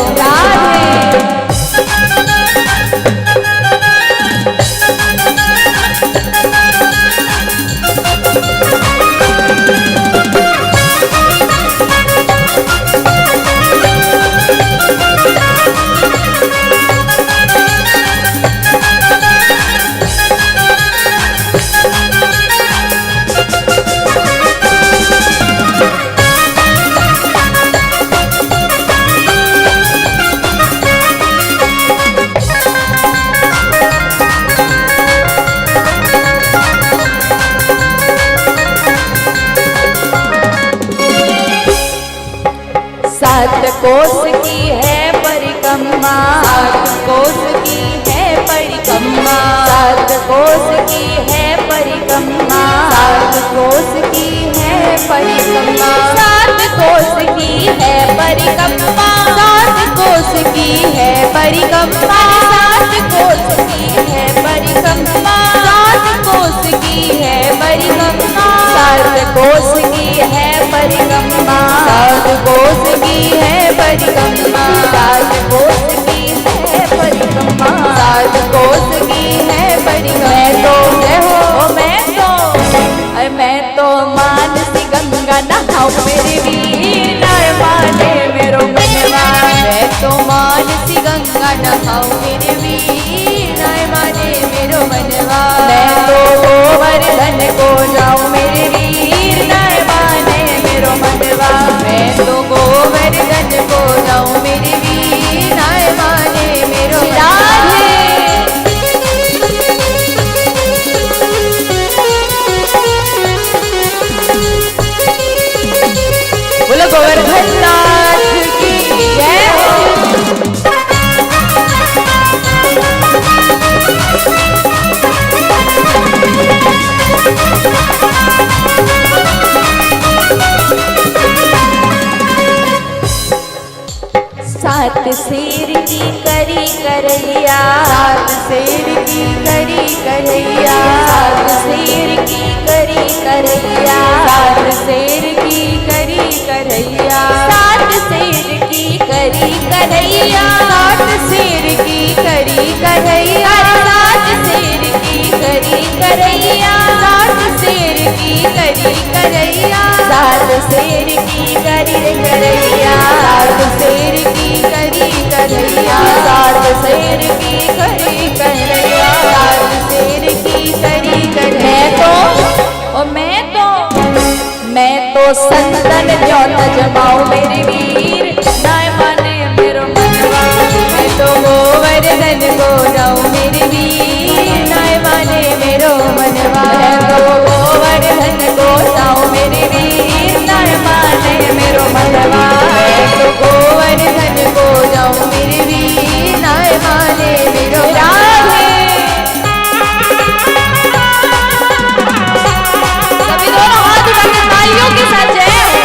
सात कोस की है परिक्रमा, सात कोस की है परिक्रमा। सात कोस की है परिक्रमा, सात कोस की है परिक्रमा। सात कोस की है परिक्रमा, सात कोस की है परिक्रमा। सात कोस की है परिक्रमा, सात कोस की है परिक्रमा। सात कोस की है परिक्रमा, सात कोस की है परिक्रमा। सात कोस की है परिक्रमा, सात कोस की है परिक्रमा। मैं तो मानसी गंगा नहाऊं मेरे वीर, ना माने मेरो मनवा। मैं तो मानसी गंगा नहाऊं मेरे वीर, ना माने मेरो मनवा। मैं तो गोवर्धन को जाऊं मेरे वीर, ना माने मेरो मनवा। मैं तो गोवर्धन को जाऊं मेरे वीर, ना माने मेरो मनवा। बोलो गोवर्धन नाथ की जय हो। सात शेर की करी करैया, सात शेर की करी करैया, सात शेर की करी करैया, सात शेर की करी करैया, सात शेर की करी करैया, सात शेर की करी करैया, सात शेर की करी करैया, सात शेर की करी करैया, सात शेर की करी करैया, सात शेर की करी करैया, सात शेर की करी करैया, सात शेर की करी करैया। मैं तो संतन ज्योत जमाऊं मेरे वीर, नाय माने मेरो मनवा। मैं तो गोवर्धन को जाऊं मेरे वीर, नाय माने मेरो मनवा। मैं तो गोवर्धन को जाऊं मेरे वीर, नाय माने मेरो मनवा। मैं तो गोवर्धन को जाऊं मेरे वीर, नाय माने मेरो राधे सभी दोनों हाथ उठाकर तालियों के साथ जय हो।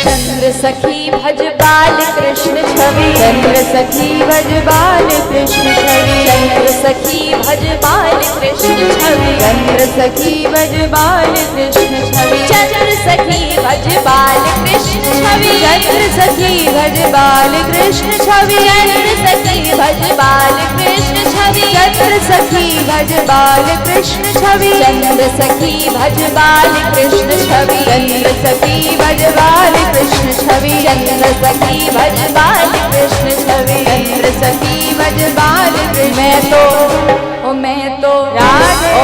चंद्र सखी भज बाल कृष्ण छवि, चंद्र सखी भज बाल कृष्ण छवि, चंद्र सखी भज बाल कृष्ण छवि, चंद्र सखी भज बाल कृष्ण छवि, चंद्र सखी भज बाल कृष्ण छवि, चंद्र सखी भज बाल कृष्ण छवि, चंद्र सखी भज बाल कृष्ण छवि, चंद्र सखी भज बाल कृष्ण छवि, चंद्र सखी भज बाल कृष्ण छवि, चंद्र सखी भज बाल कृष्ण छवि, चंद्र सखी भज बाल कृष्ण छवि, चंद्र सखी भज बाल कृष्ण।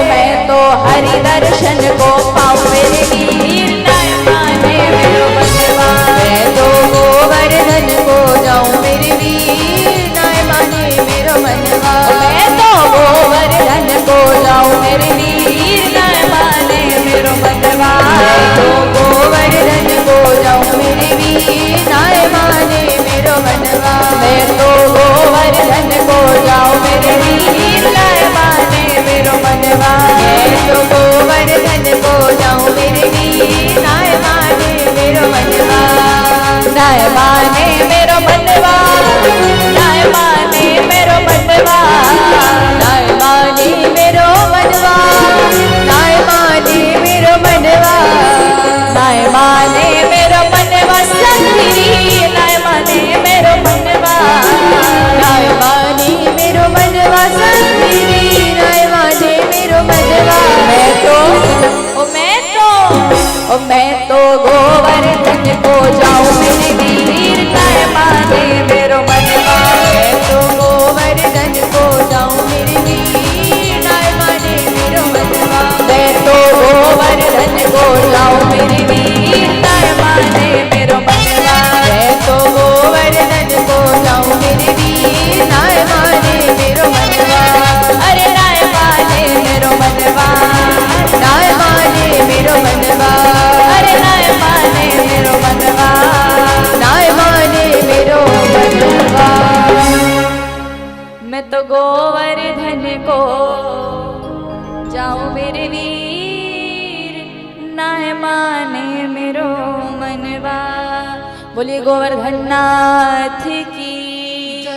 मैं तो हरि दर्शन को पाऊं मेरे वीर, नाय माने मेरो मनवा। मैं तो गोवर्धन को जाऊं मेरे वीर, नाय माने मेरो मनवा। मैं तो गोवर्धन को जाऊं मेरे वीर, नाय माने मेरो मनवा। मैं तो गोवर्धन को जाऊं मेरे वीर, नाय माने मेरो मनवा। मैं तो गोवर्धन को जाऊं मेरे वीर, नाय माने मेरो मनवा। मैं तो गोवर्धन को जाऊं मेरे वीर, नाय माने मेरो मनवा। नाय माने मेरो मनवा, नाय माने मेरो मनवा, नाय माने मेरो मनवा, नाय माने मेरो मनवा, नाय माने मेरो मनवा संगिरी, नाय माने मेरो मनवा, नाय माने मेरो मनवा संगिरी, नाय माने मेरो मनवा। मैं तो गोवर्धन को जाऊं मेरे वीर, नाय माने मेरो मनवा। मैं तो गोवर्धन को जाऊं मेरे वीर, नाय माने मेरो मनवा। मैं तो गोवर्धन को जाऊं मेरे वीर, नाय माने मेरो मनवा। मैं तो गोवर्धन को जाऊं मेरे वीर, नाय माने मेरो मनवा। अरे नाय माने मेरो मनवा, नाय माने मेरो मनवा। अरे नाय माने मेरो मनवा, नाय माने मेरो मनवा। मैं तो गोवर्धन को जाऊं मेरे वीर, नाय माने मेरो मनवा। बोलिए गोवर्धन नाथ की।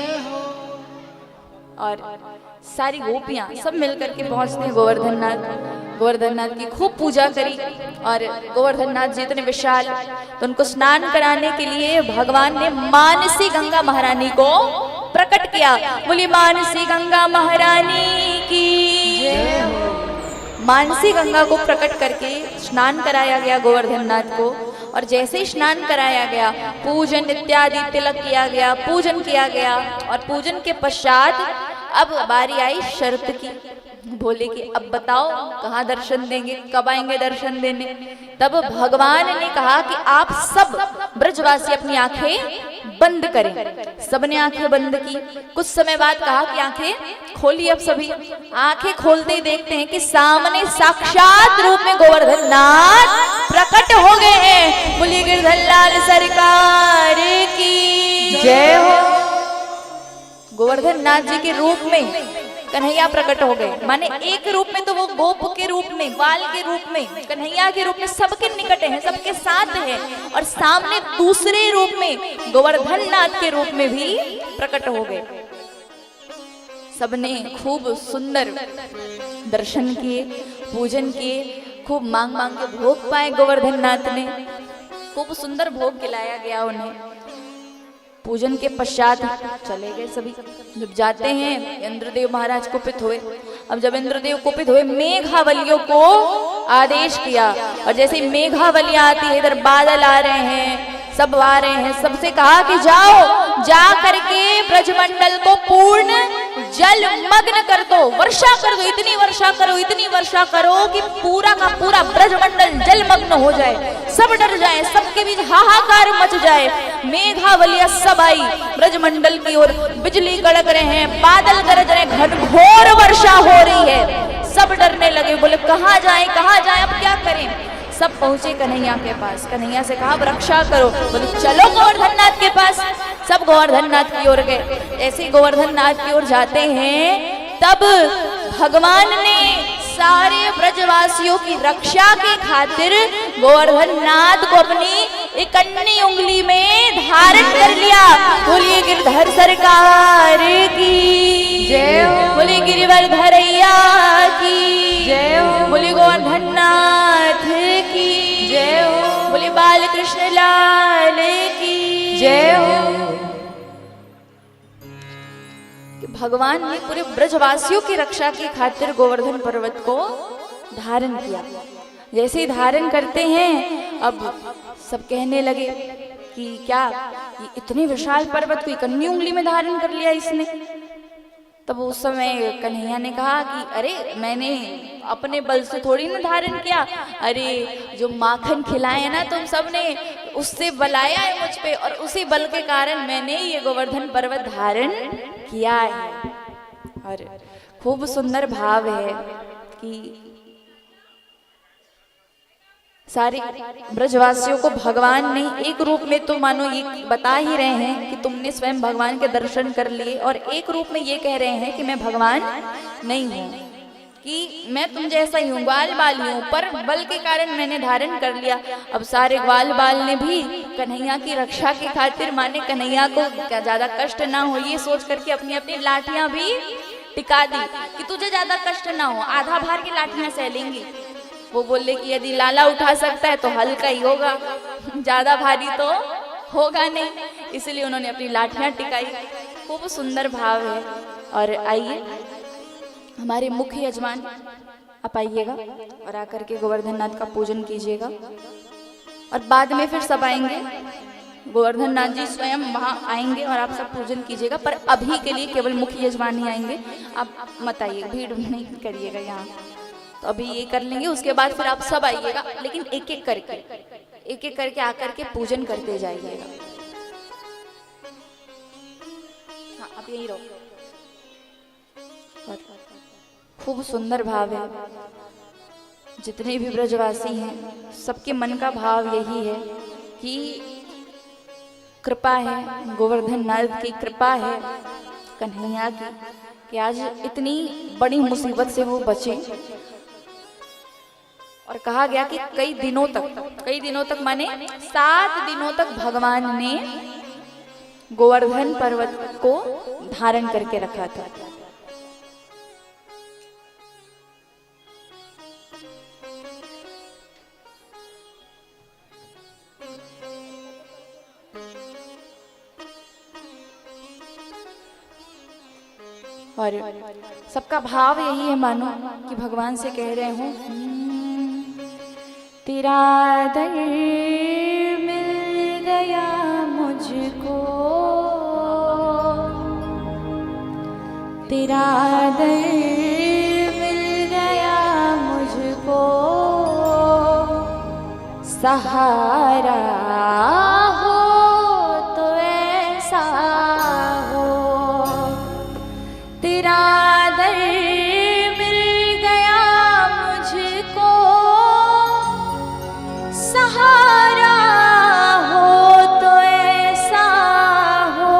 और सारी गोपियां सब मिलकर के पहुंचते हैं गोवर्धन नाथ की खूब पूजा करी। और गोवर्धन नाथ जी इतने विशाल, तो उनको स्नान कराने के लिए भगवान ने मानसी गंगा महारानी को प्रकट किया। बोली मानसी गंगा महारानी की। मानसी गंगा को प्रकट करके स्नान कराया गया गोवर्धन नाथ को। और जैसे ही स्नान कराया गया, पूजन इत्यादि तिलक किया गया, पूजन किया गया। और पूजन के पश्चात अब बारी आई शर्त की। बोले कि अब बताओ कहाँ दर्शन देंगे, कब आएंगे दर्शन देने। तब भगवान ने कहा कि आप सब ब्रजवासी अपनी आंखें बंद करें। सबने आंखें बंद की। कुछ समय बाद कहा कि आंखें खोली। अब सभी आंखें खोलते ही देखते हैं कि सामने साक्षात रूप में गोवर्धन नाथ प्रकट हो गए हैं। बोलिए गिरधर लाल सरकार की जय हो। गोवर्धन नाथ जी के रूप में कन्हैया प्रकट हो गए। माने एक रूप में तो वो गोप के रूप में, बाल के रूप में, कन्हैया के रूप में सबके निकट हैं, सबके साथ हैं, और सामने दूसरे रूप में गोवर्धन नाथ के रूप में भी प्रकट हो गए। सबने खूब सुंदर दर्शन किए, पूजन किए, खूब मांग मांग के भोग पाए। गोवर्धन नाथ ने खूब सुंदर भोग खिलाया गया उन्हें। पूजन के पश्चात चले गए सभी। जब जाते हैं इंद्रदेव महाराज कुपित हुए। अब जब इंद्रदेव कुपित हुए, मेघावलियों को आदेश किया, और जैसे ही मेघावलियां आती है, इधर बादल आ रहे हैं, सब आ रहे हैं, सबसे कहा कि जाओ, जा करके ब्रजमंडल को पूर्ण जल मग्न कर दो, वर्षा कर दो, इतनी वर्षा करो, इतनी वर्षा करो कि पूरा का पूरा ब्रजमंडल जलमग्न हो जाए, सब डर जाए, सबके बीच हाहाकार मच जाए। मेघावलिया सब आई ब्रजमंडल की ओर, बिजली कड़क रहे हैं, बादल गरज रहे हैं, घनघोर वर्षा हो रही है। सब डरने लगे, बोले कहाँ जाए, कहाँ जाए, अब क्या करें। सब पहुंचे कन्हैया के पास। कन्हैया से कहा अब रक्षा करो। बोले चलो गोवर्धन नाथ के पास। सब गोवर्धन नाथ की ओर गए। ऐसे ही गोवर्धन नाथ की ओर जाते हैं, तब भगवान ने सारे ब्रजवासियों की रक्षा के खातिर गोवर्धन नाथ को अपनी इकन्नी उंगली में धारण कर लिया। बोलिए गिरधर सरकार की जय हो। बोलिए गिरिवरधरैया की जय हो। बोलिए गोवर्धन नाथ की जय हो। बोलिए बाल कृष्ण लाल की जय हो। भगवान ने पूरे ब्रजवासियों की रक्षा की खातिर गोवर्धन पर्वत को धारण किया। जैसे ही धारण करते हैं, अब सब कहने लगे कि क्या ये इतने विशाल पर्वत को इकन्नी उंगली में धारण कर लिया इसने। तब उस समय कन्हैया ने कहा कि अरे मैंने अपने बल से थोड़ी ना धारण किया, अरे जो माखन खिलाए ना तुम सबने, उससे बल आया है मुझ पे, और उसी बल के कारण मैंने ये गोवर्धन पर्वत धारण किया है। और खूब सुंदर भाव है कि सारे ब्रजवासियों को भगवान ने एक रूप में तो मानो ये बता ही रहे हैं कि तुमने स्वयं भगवान के दर्शन कर लिए, और एक रूप में ये कह रहे हैं कि मैं भगवान नहीं हूँ, कि मैं तुम जैसा ही हूँ, ग्वाल बाल ही हूँ, पर बल के कारण मैंने धारण कर लिया। अब सारे ग्वाल बाल ने भी कन्हैया की रक्षा की खातिर, माने कन्हैया को क्या ज्यादा कष्ट ना हो ये सोच करके अपनी अपनी लाठियां भी टिका दी कि तुझे ज्यादा कष्ट ना हो, आधा भार की लाठियां सह लेंगी। वो बोले कि यदि लाला उठा सकता है तो हल्का ही होगा, ज्यादा भारी तो होगा नहीं, इसलिए उन्होंने अपनी लाठियां टिकाई। खूब सुंदर भाव है। और आइए हमारे मुख्य यजमान आप आइएगा और आकर के गोवर्धन नाथ का पूजन कीजिएगा, और बाद में फिर सब आएंगे, गोवर्धन नाथ जी स्वयं वहाँ आएंगे और आप सब पूजन कीजिएगा। पर अभी के लिए केवल मुख्य यजमान ही आएंगे, आप मत आइए, भीड़ नहीं करिएगा यहाँ। तो अभी ये कर लेंगे, उसके बाद फिर आप सब आइएगा, लेकिन एक एक करके आकर के पूजन करते जाइएगा। हाँ आप यही रहो। खूब सुंदर भाव है। जितने भी ब्रजवासी हैं सबके मन का भाव यही है कि कृपा है, गोवर्धन नाथ की कृपा है कन्हैया की, कि आज इतनी बड़ी मुसीबत से वो बचे। और कहा गया कि कई दिनों तक माने 7 दिनों तक भगवान ने गोवर्धन पर्वत को धारण करके रखा था। और सबका भाव यही है मानो कि भगवान से कह रहे हूँ, तेरा दर मिल गया मुझको, तेरा दर मिल सहारा हो तो ऐसा हो, तेरा दर मिल गया मुझको, सहारा हो तो ऐसा हो,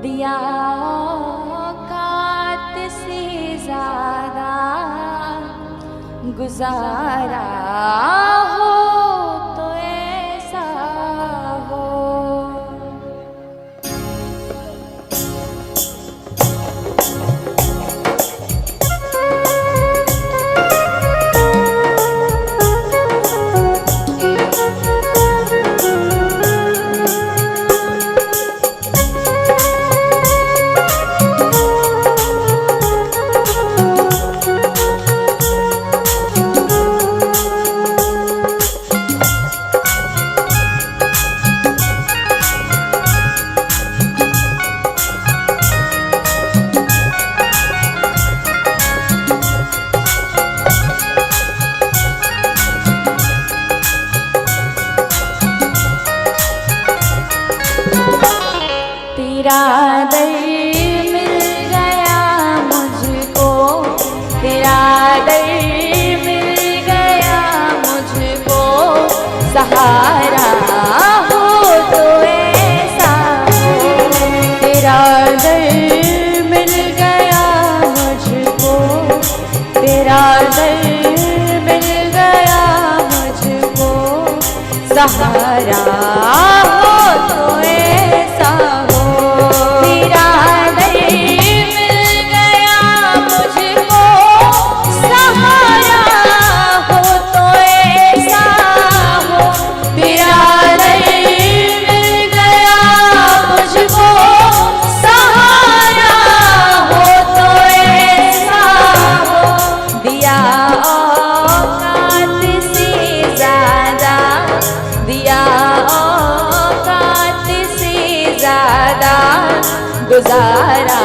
दिया औकात से ज्यादा गुजारा हो तो ऐसा हो। तेरा दर मिल गया मुझको, तेरा दर मिल गया मुझको, सहारा हो तो ऐसा हो, तेरा दर मिल गया मुझको, तेरा दर मिल गया मुझको, सहारा हो तो ऐसा हो, तेरा दर मिल गया मुझको, सहारा हो तो ऐसा हो, तेरा दर मिल गया मुझको, सहारा हो तो ऐसा हो, दिया औकात से ज्यादा, दिया औकात से ज्यादा गुजारा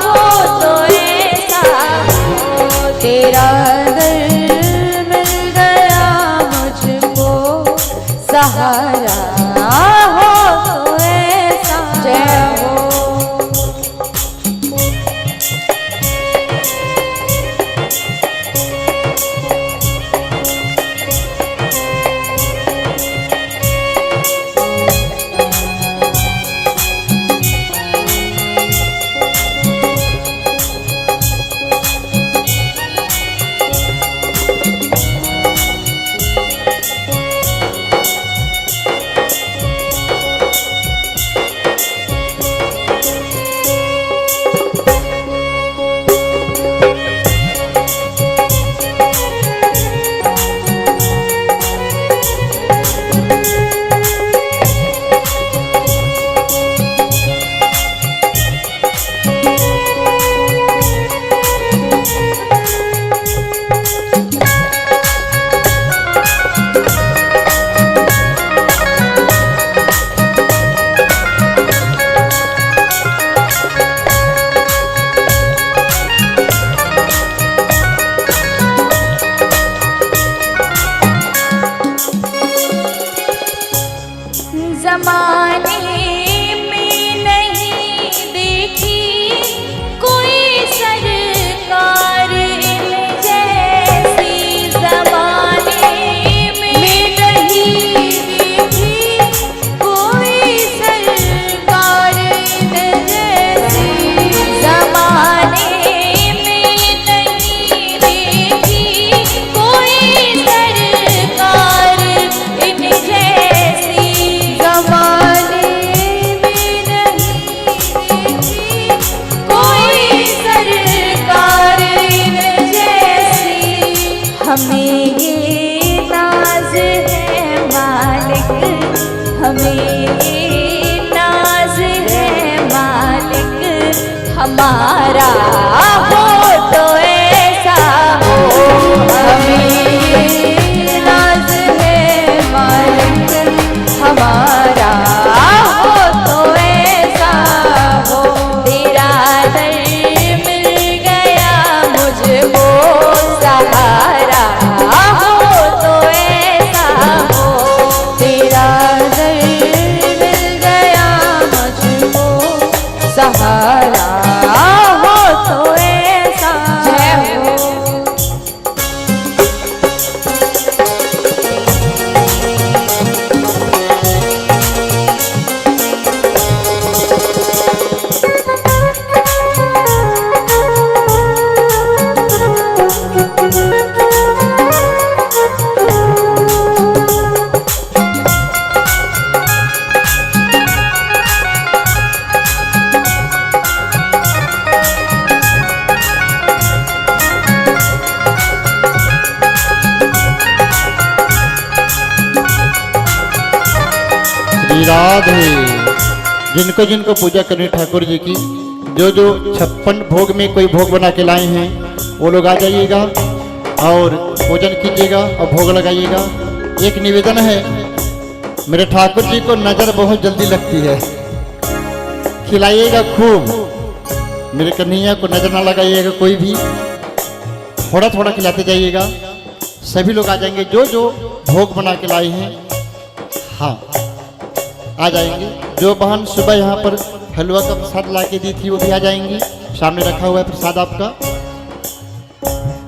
हो तो ऐसा हो, तेरा दर मिल गया मुझको, सहारा हो तो ऐसा जय हो। जमाने में नहीं देखी कोई सरकार इन जैसी, जमाने में नहीं देखी कोई सरकार इन जैसी, जमाने में नहीं देखी कोई सरकार इन जैसी, जमाने में नहीं देखी कोई सरकार इन जैसी, हमें ये नाज है मालिक, हमें ये नाज है मालिक, हमारा हो तो ऐसा हो, हमें ये नाज है मालिक, हमारा हो तो ऐसा हो, तेरा दर मिल गया मुझको, सहारा हो तो ऐसा राधे। जिनको जिनको पूजा करनी ठाकुर जी की, जो जो 56 भोग में कोई भोग बना के लाए हैं वो लोग आ जाइएगा और पूजन कीजिएगा और भोग लगाइएगा। एक निवेदन है, मेरे ठाकुर जी को नज़र बहुत जल्दी लगती है, खिलाइएगा खूब। मेरे कन्हैया को नज़र ना लगाइएगा कोई भी, थोड़ा थोड़ा खिलाते जाइएगा। सभी लोग आ जाएंगे जो जो भोग बना के लाए हैं, हाँ आ जाएंगे। जो बहन सुबह यहाँ पर हलवा का प्रसाद ला के दी थी वो भी आ जाएंगी, सामने रखा हुआ है प्रसाद आपका।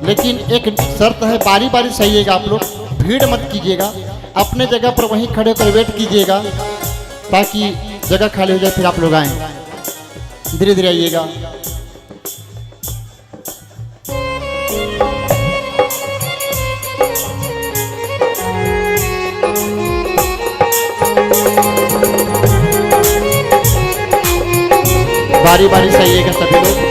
लेकिन एक शर्त है, बारी बारी से आइएगा आप लोग, भीड़ मत कीजिएगा, अपने जगह पर वहीं खड़े होकर वेट कीजिएगा ताकि जगह खाली हो जाए, फिर आप लोग आए। धीरे धीरे आइएगा। बारी बारी से आइएगा सभी लोग।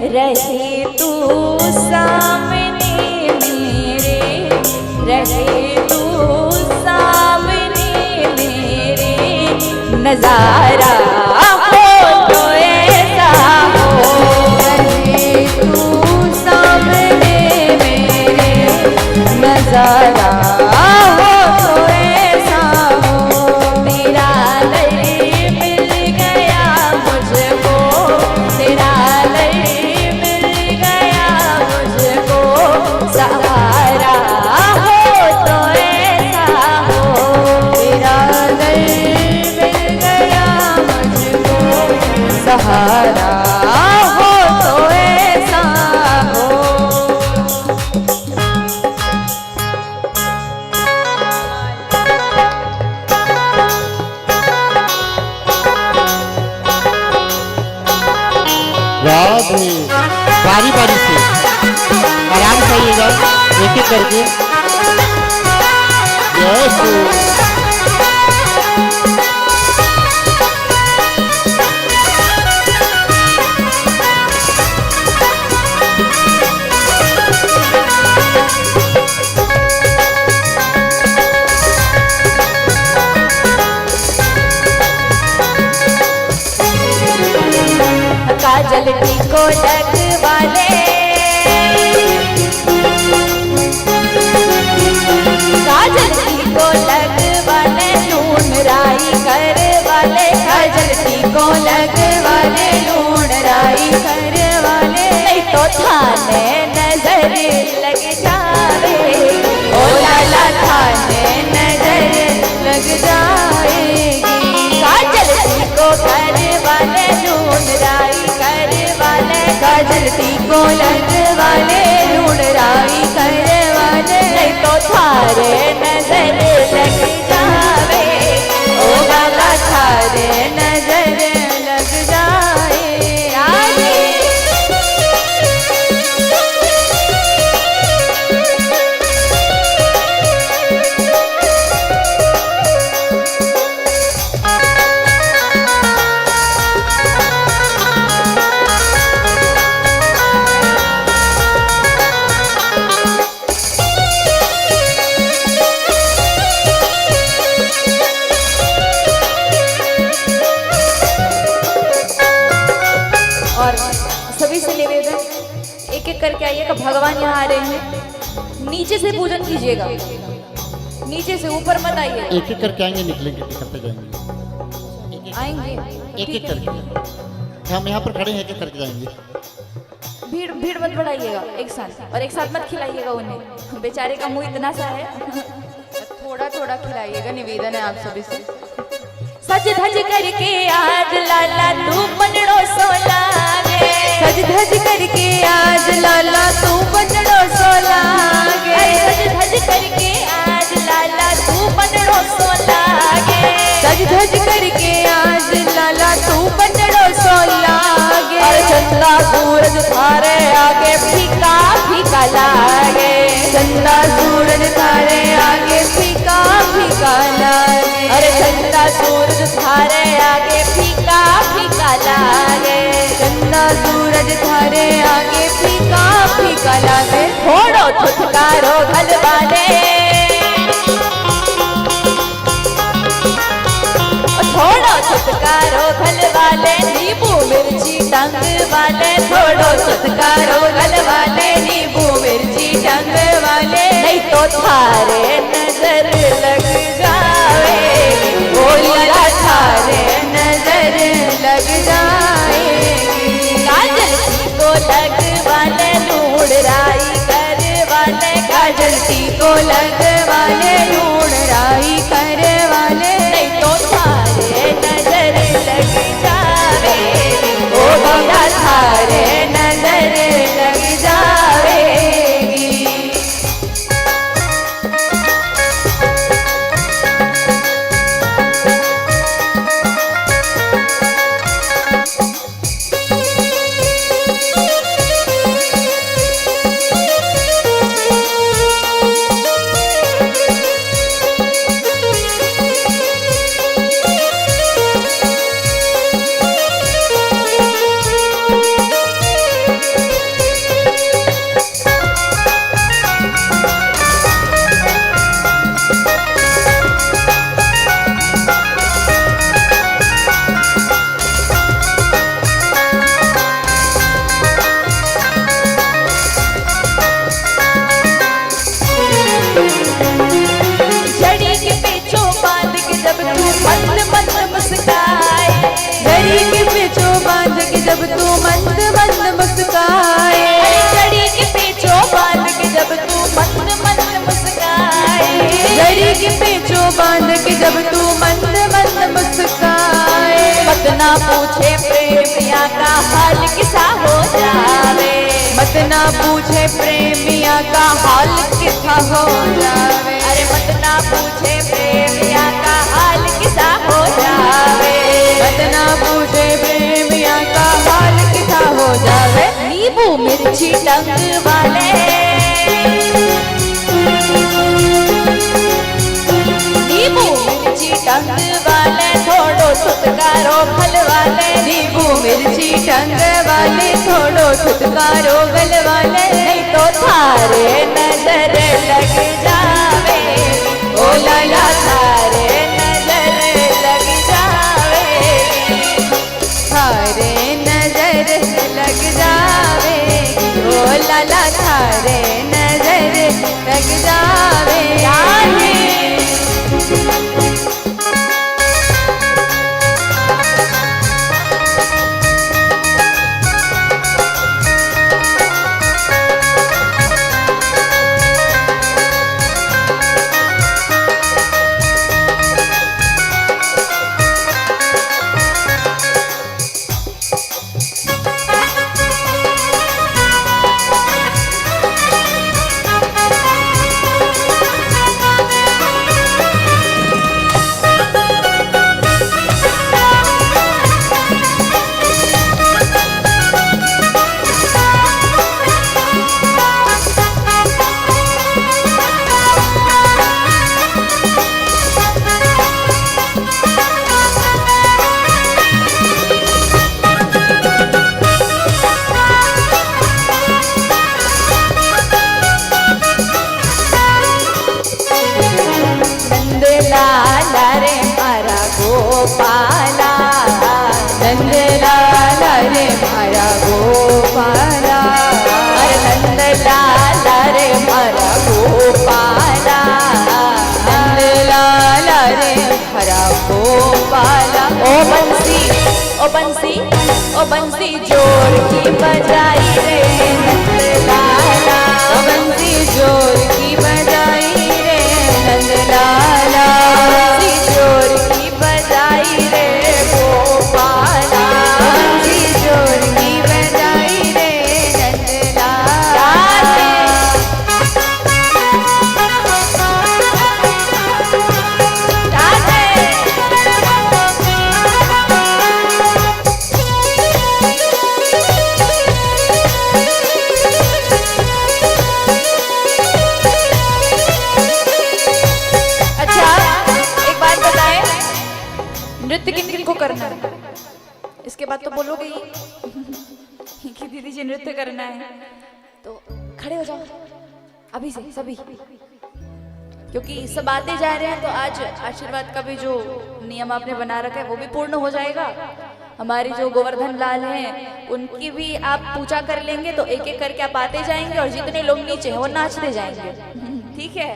रहे तू सामने मेरे, रहे तू सामने मेरे, नजारा हो तो ऐसा हो। रहे तू सामने मेरे, नजारा हो तो ऐसा हो। तेरा दर मिल गया मुझको, तेरा सहारा हो तो ऐसा हो। तेरा दर मिल गया मुझको, सहारा हो तो ऐसा हो। राधे। बारी बारी से आराम से आइएगा, एक एक करके। यस काजल टीको लगवा ले, काजल टीको लगवा ले, लून राई कर वाले। काजल टीको लगवा ले, लून राई कर वाले। नहीं तो थाने नजर लग जावे, ओ लाला थाने नजर लग जाएगी। काजल टीको कर वाले, लून राई कर वाले। काजल टीको लग वाले, लून राई कर वाले। नहीं तो थारे नजर लग जावे, ओ बाबा थारे नजर लग जाए। एक एक करके आइएगा, भगवान यहाँ आ रहे हैं। नीचे से पूजन कीजिएगा, नीचे से, ऊपर मत आइए। एक एक करके आएंगे, निकलेंगे, करते जाएंगे, आएंगे एक एक करके। हम यहाँ पर खड़े हैं, एक एक करके जाएंगे। भीड़ भीड़ मत बढ़ाइएगा एक साथ, और एक साथ मत खिलाइएगा उन्हें, बेचारे का मुंह इतना सा है। थोड़ा थोड़ा खिलाइएगा, निवेदन है आप सभी से। सज धज करके आज लाला तू बनड़ो सोला गे, सज धज करके आज लाला तू बनड़ो सोला गे, सज धज करके आज लाला तू बनड़ो सोला गे, सज धज करके आज लाला तू बनड़ो सोला गे। और चंदा सूरज थारे आगे फीका फीका लागे, चंदा सूरज तारे आगे फीका फीका लागे, अरे चंदा सूरज थारे आगे फीका फीका लागे, चंदा सूरज थारे आगे फीका फीका लागे। थोड़ो छुटकारो घल वाले, थोड़ो छुटकारो घल वाले, नींबू मिर्ची टंग वाले, थोड़ो छुटकारो घल वाले, नींबू मिर्ची टंग वाले, नहीं तो थारे नजर लग जाएगी, बोला थारे नजर लग जाएगी। काजल को लग वाले, लूड़ राई कर वाले, काजल को लग वाले, ढूंढ राही कर वाले, नहीं तो थारे नजर लग जावेगी, ओ बोला थारे नजर लग जाएगी। जड़ी के पेचो बांध के जब तू मंद मंद मुस्काए, जड़ी के पेचो बांध के जब तू मंद मंद मुस्काए, अरे जड़ी के पेचो बांध के जब तू मंद मंद मुस्काए, जड़ी के पेचो बांध के जब तू मंद मंद मुस्काए। मत ना पूछे प्रेमिया का हाल किसा हो जावे, मत ना पूछे प्रेमिया का हाल किसा हो जावे, अरे मत ना पूछे प्रेमिया का हाल किसा हो जावे, मत ना पूछे प्रेमिया का हाल किसा हो जावे। नींबू मिर्ची टंग वाले, नींबू मिर्ची टंग वाले, थोड़ो छुटकारो खल वाले, नींबू मिर्ची टंग वाले, थोड़ो छुटकारो गल वाले, नहीं तो थारे नजर लग जावे, ओ लाला थारे नजर लग जावे, थारे नजर लग जावे, ओ लाला थारे नजर लग जावे। गोपाला, नंद लाला रे मारा गोपाला, अरे ओ बंसी जोर की बजाई रे नंद लाला, ओ बंसी जोर की बजाई रे नंद लाला, बंसी जोर की बजाई रे गोपाला, बंसी जोर की बजाई रे नंद लाला। नृत्य किन किन को करना है? इसके बाद तो बोलोगे ही कि दीदी जी नृत्य करना है, तो खड़े हो जाओ अभी से सभी, क्योंकि सब आते जा रहे हैं तो आज आशीर्वाद का भी जो नियम आपने बना रखा है वो भी पूर्ण हो जाएगा। हमारे जो गोवर्धन लाल हैं उनकी भी आप पूजा कर लेंगे, तो एक एक करके आप आते जाएंगे और जितने लोग नीचे हैं वो नाचते जाएंगे। ठीक है,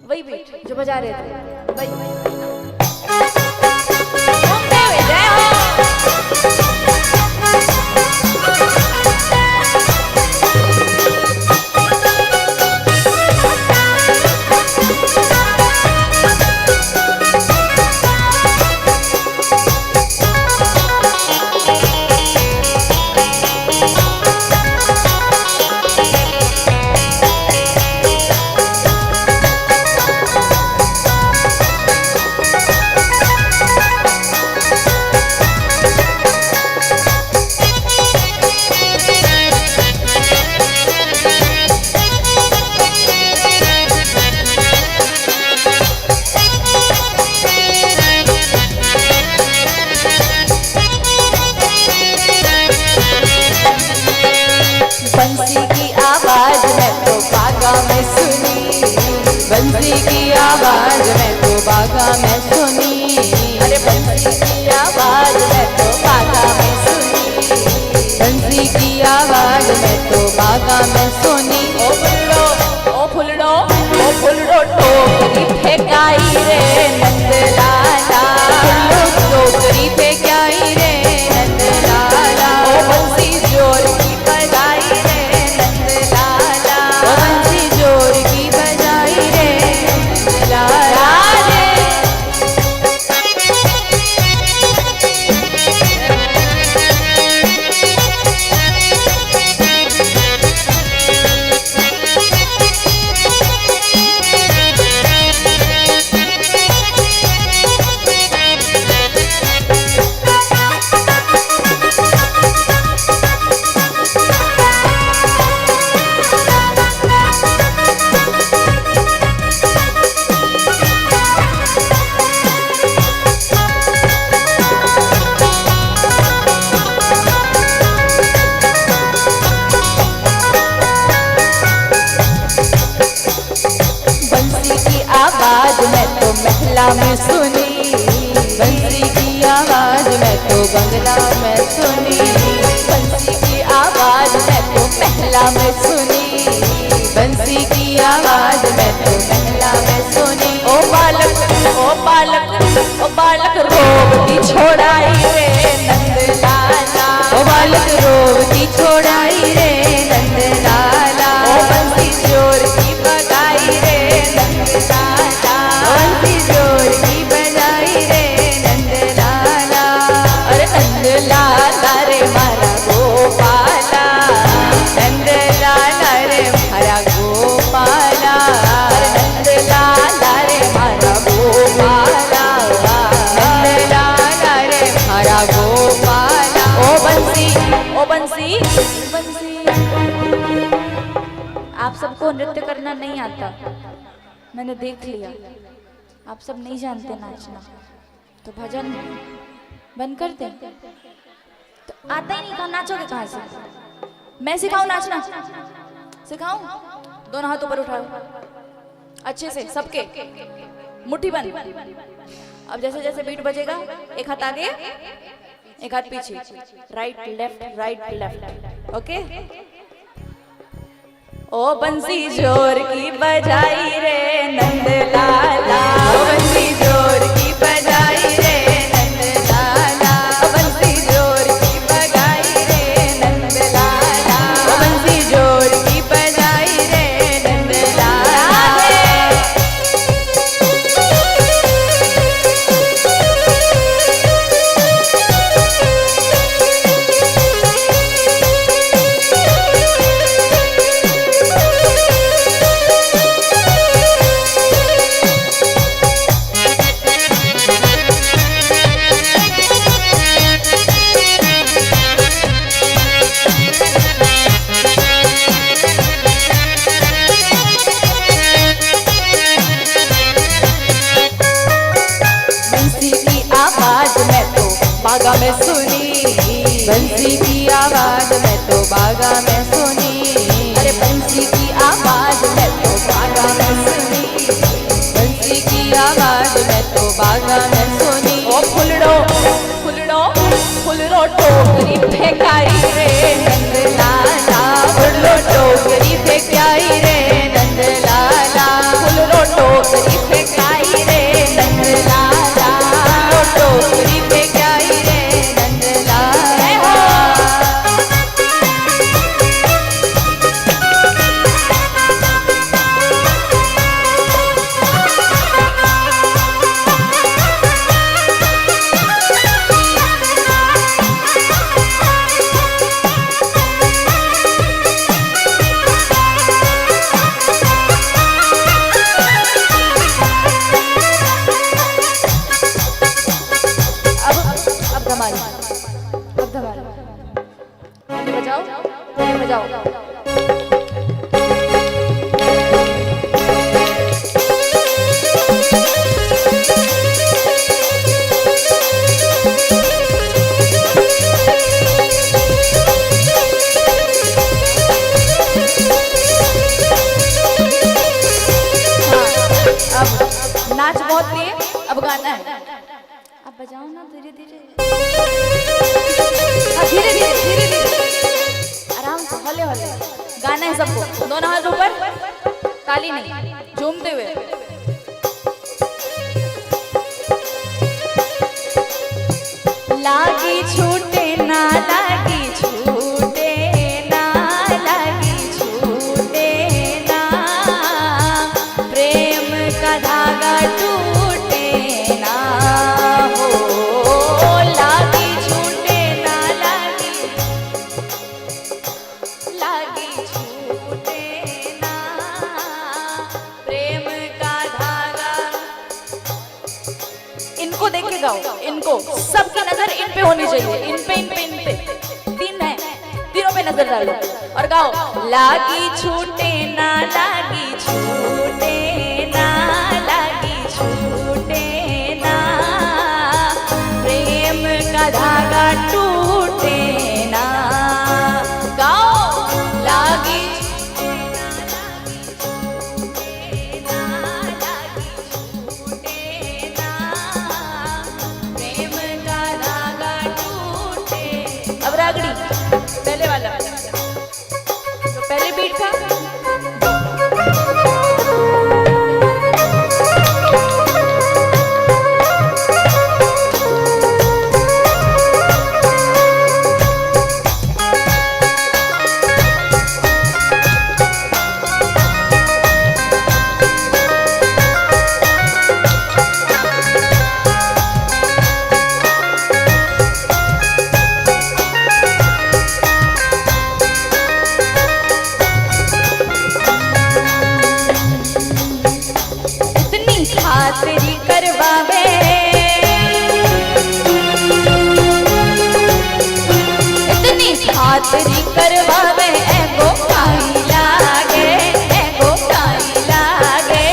वही बीट जो बजा रहे थे वही। जय हो। बंसी की आवाज मैं तो बागा में सुनी, बंसी की आवाज मैं तो बागा में सुनी, अरे बंसी की आवाज मैं तो बागा में सुनी, बंसी की आवाज मैं तो बागा में सुनी। ओ फुलड़ो टोकरी फेंकाई रे नंद लाला, टोकरी फेंकाई रे नंद लाला, ओ बंसी जोर की बजाई रे नंद लाला, ओ बंसी जोर की बजाई रे नंद लाला। आवाज मैं तो महला में सुनी, बंसी की आवाज मैं तो बंगला में सुनी, बंसी की आवाज मैं तो महला में सुनी, बंसी की आवाज मैं तो महला में सुनी। ओ बालक रोग छोड़ाई रे नंद लाला, ओ बालक रोग छोड़ाई रे नंद लाला, ओ बंसी जोर की बजाई रे नंद लाला, बंसी जोर की बजाई रे नंद लाला। अरे नंद लाला रे मारा गोपाला, नंद लाला रे मारा गोपाला, नंद लाला रे मारा गोपाला, नंद लाला रे मारा गोपाला। ओ बंसी आप सबको नृत्य करना नहीं आता, मैंने देख लिया, आप सब नहीं जानते नाचना, तो भजन बंद कर दे। तो आता ही नहीं, कहाँ नाचोगे कहाँ से? मैं सिखाऊं नाचना? सिखाऊं? दोनों हाथ ऊपर उठाओ अच्छे से, सबके मुट्ठी बंद। अब जैसे जैसे बीट बजेगा एक हाथ आगे एक हाथ पीछे, राइट लेफ्ट, ओके। ओ बंसी जोर की बजाई रे नंद लाला, बंसी जोर की बजाई रे बंसी की आवाज मैं तो बागा में सुनी, अरे बंसी की आवाज मैं तो बागा में सुनी, बंसी की आवाज मैं तो बागा में सुनी। ओ फुलड़ो फुलड़ो फुलड़ो टोकरी फेंकाई रे नंद लाला फुलड़ो टोकरी फेंकाई रे नंद लाला, फुलड़ो टोकरी फेंकाई रे नंद लाला टोकरी फेंकाई रे नंद लाला। अब धमाल, अब धमाल, ये बजाओ, ये बजाओ। हाँ, अब नाच बहुत लिए, अब गाना है। अब बजाओ ना धीरे धीरे, धीरे धीरे धीरे धीरे, आराम से, हौले हौले गाना है सबको। दोनों हाथ ऊपर, ताली नहीं, झूमते हुए। लागी छूटे ना लागी छूटे ना लागी छूटे ना, प्रेम का धागा टूटे ना हो। लागी छूटे ना लागी छूटे ना, प्रेम का धागा। इनको देख के गाओ, इनको सबकी नजर इन पे होनी चाहिए, इन पे इन पे इन पे। तीन है, तीनों पे नजर डालो और गाओ। लागी छूटे ना लागी छूटे ना लागी छूटे ना, प्रेम का धागा टूटे ना। गाओ। लागी छूटे ना लागी छूटे ना, प्रेम का धागा टूटे। अब रागड़ी पहले वाला, तो पहले बीट का। इतनी खातिरी करवावे, इतनी खातिरी करवावे, एगो काई लागे, एगो काई लागे।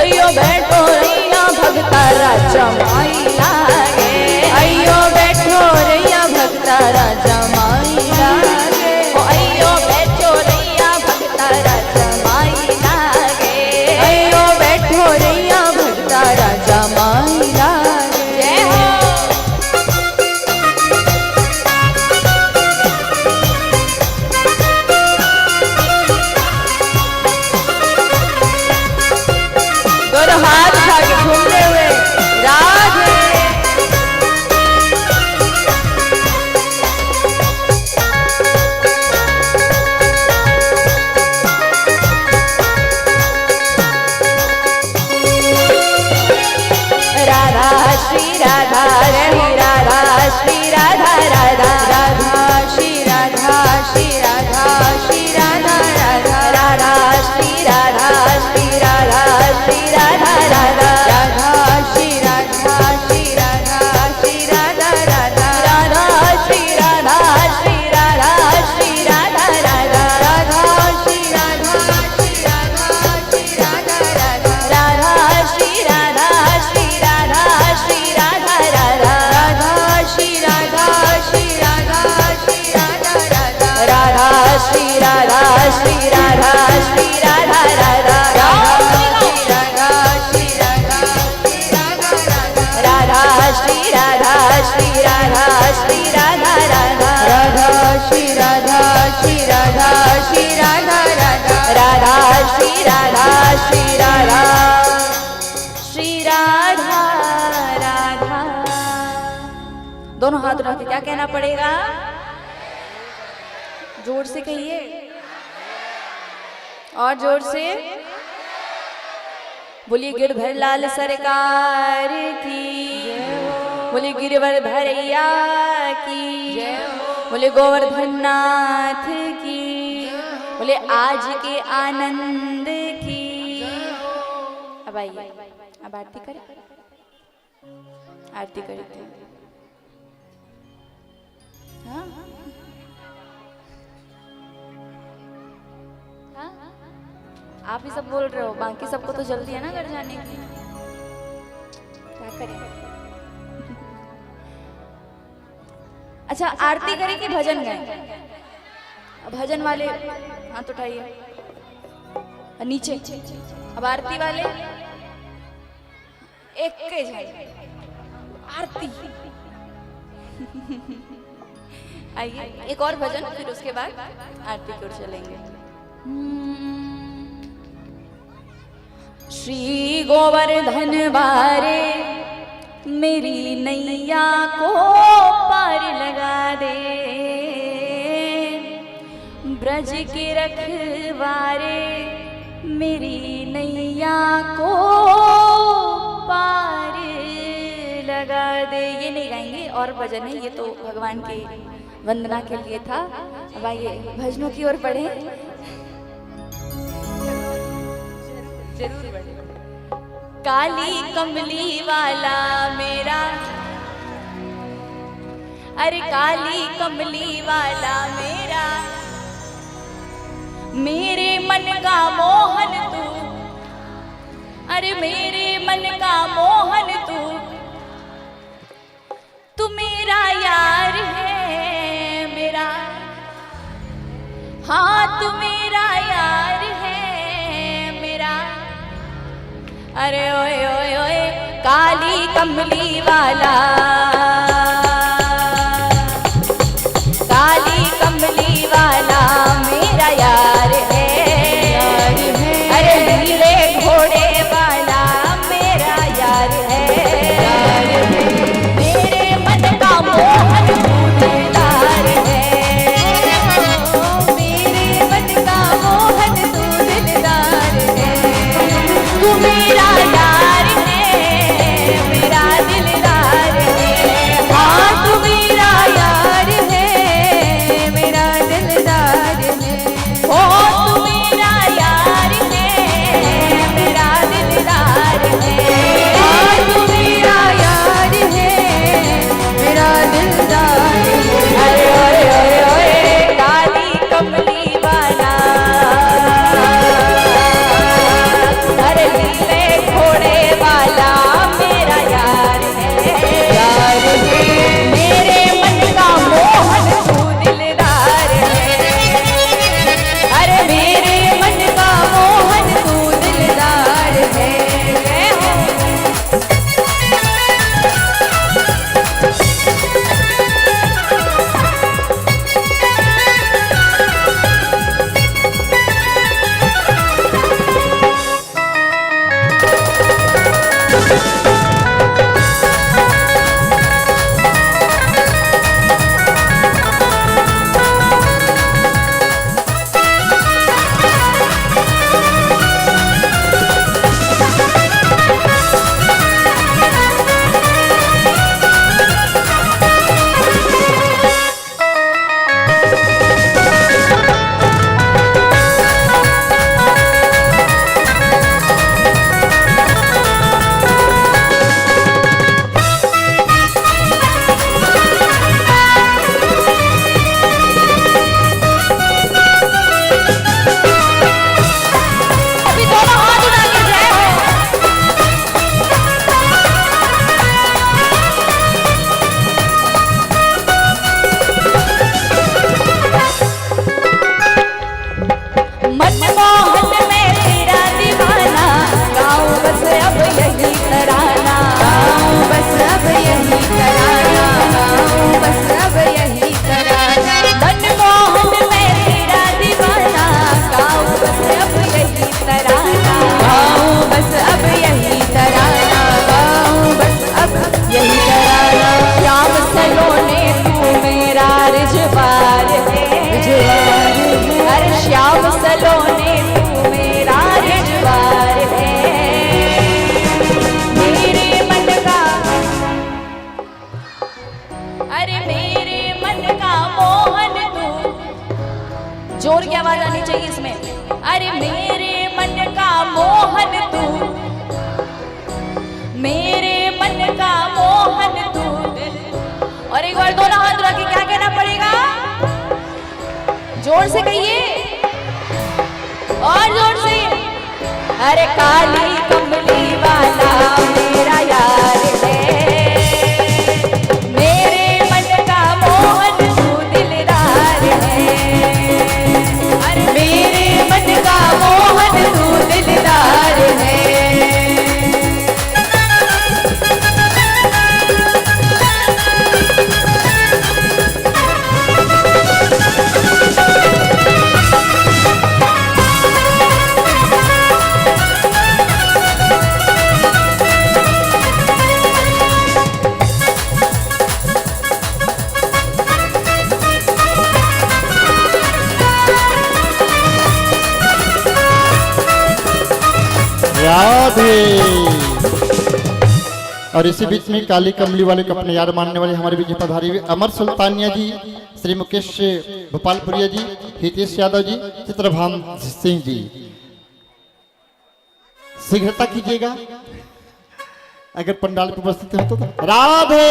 अयो बैठो रैया भगता राजा माई लागे, अयो बैठो रैया भगता राजा माई लागे। ओ अयो बैठो रैया भगता राजा माई लागे, अयो बैठो रैया भगता राजा माई लागे। जय हो। दोनों हाथ उठा के घूमते हुए राधे दोनों हाथ उठा के क्या कहना पड़ेगा? जोर से कहिए, और जोर से बोलिए गिरधर लाल सरकार की, बोलिए गिरवर भरैया की, बोले गोवर्धन नाथ की, बोले आज के आनंद की। अब आइए, अब आरती करें, आरती करते हैं। हाँ? हाँ? आप ही सब बोल रहे हो, बाकी सबको तो जल्दी है ना घर जाने की, क्या करें? अच्छा, आरती करें कि भजन गाएं? भजन वाले हाथ उठाइए नीचे। अब आरती वाले एक के जाइए आरती। आइए एक और भजन, फिर उसके बाद आरती की ओर चलेंगे। श्री गोवर्धन बारे मेरी नैया को पार लगा दे, ब्रज के रखवारे मेरी नैया को पार लगा दे। ये नहीं गाएंगे, और भजन है, ये तो भगवान की वंदना के लिए था। अब आइए भजनों की ओर बढ़े, जरूर बढ़े। काली कमली वाला मेरा, अरे काली कमली वाला मेरा, मेरे मन का मोहन तू, अरे मेरे मन का मोहन तू मेरा यार है मेरा, हाँ तू मेरा यार है मेरा। अरे ओए ओए ओए काली कमली वाला, काली कमली वाला मेरा यार है, अरे नीले घोड़े वाला मेरा यार है, मेरे मन का मोहन तू दिलदार है, मेरे मन का मोहन तू दिलदार है, तू मेरा यार है, मेरा दिलदार है। जोर की आवाज आनी चाहिए इसमें। अरे मेरे मन का मोहन तू, मेरे मन का मोहन तू। और एक बार दोनों हाथ रख के क्या कहना पड़ेगा? जोर से कहिए, और जोर से। अरे काली कमली वाला मेरा यार है, मेरे मन का मोहन तू दिलदार है। अरे मेरे मन का मोहन तू दिलदार है। राधे। और इसी बीच में काली कमली वाले को अपने यार मानने वाले हमारे बीच पधारी हुए अमर सुल्तानिया जी, श्री मुकेश भोपालपुरिया जी, हितेश यादव जी, चित्रभान सिंह जी, शीघ्रता कीजिएगा अगर पंडाल पर उपस्थित हो तो। राधे।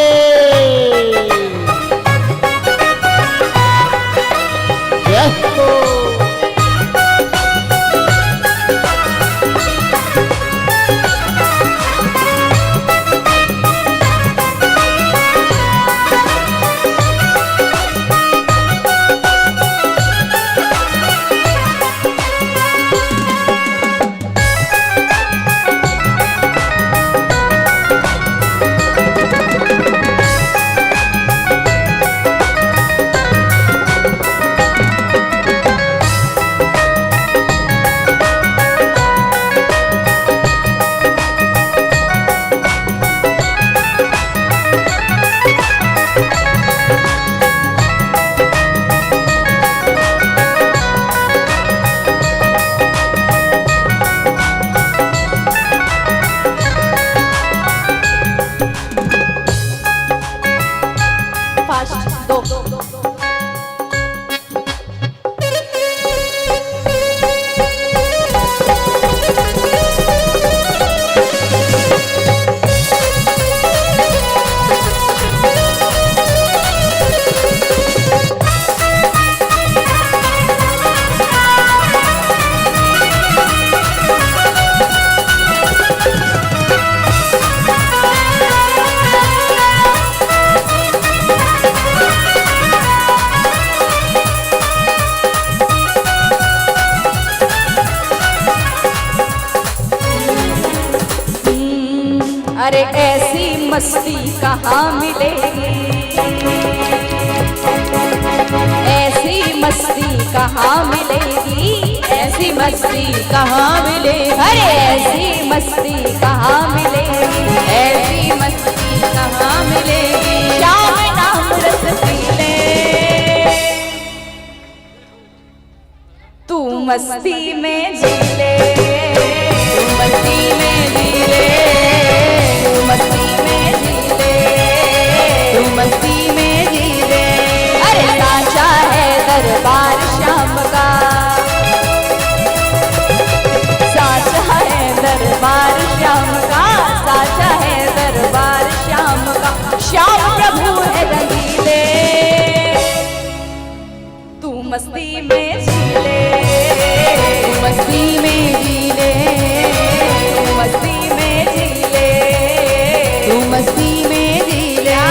अरे ऐसी मस्ती कहाँ मिलेगी, ऐसी मस्ती कहाँ मिलेगी, ऐसी मस्ती कहाँ मिलेगी। अरे ऐसी मस्ती कहाँ मिलेगी, ऐसी मस्ती कहाँ मिलेगी। श्याम नाम रस पी ले, तू मस्ती में जी ले, तू मस्ती में जी ले, मस्ती में जी ले, तू मस्ती में जी ले। अरे साचा है दरबार श्याम का, साचा है दरबार श्याम का, साचा है दरबार श्याम का। श्याम प्रभु है रंगीले, तू मस्ती में जी ले, तू मस्ती में जी ले, तू मस्ती में जी ले, तू मस्ती में जी ले।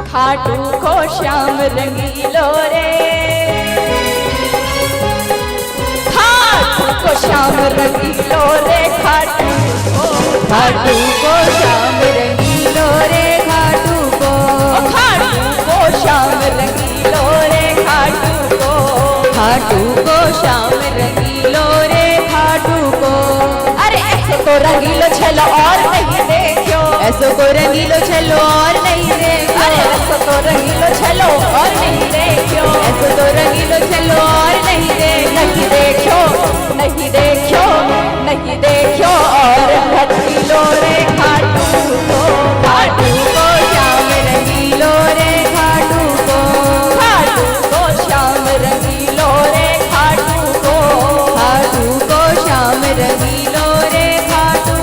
खाटू को श्याम रंगीलो रे, खाटू को श्याम रंगीलो रे, खाटू को श्याम रंगीलो रे, खाटू को श्याम रंगीलो रे, खाटू को श्याम रंगीलो रे, खाटू को। अरे ऐसे को रंगीलो छलो और नहीं देखो, ऐसो को रंगीलो छलो और नहीं देखो, अरे ऐसे को रंगीलो छलो और नहीं देखो, ऐसो तो रंगीलो छलो और नहीं देखो, नहीं देखो, नहीं देखो और रंगीलो रे, खाटू को श्याम रंगीलो रे, खाटू को श्याम रंगीलो रे, खाटू को श्याम रंगीलो रे, खाटू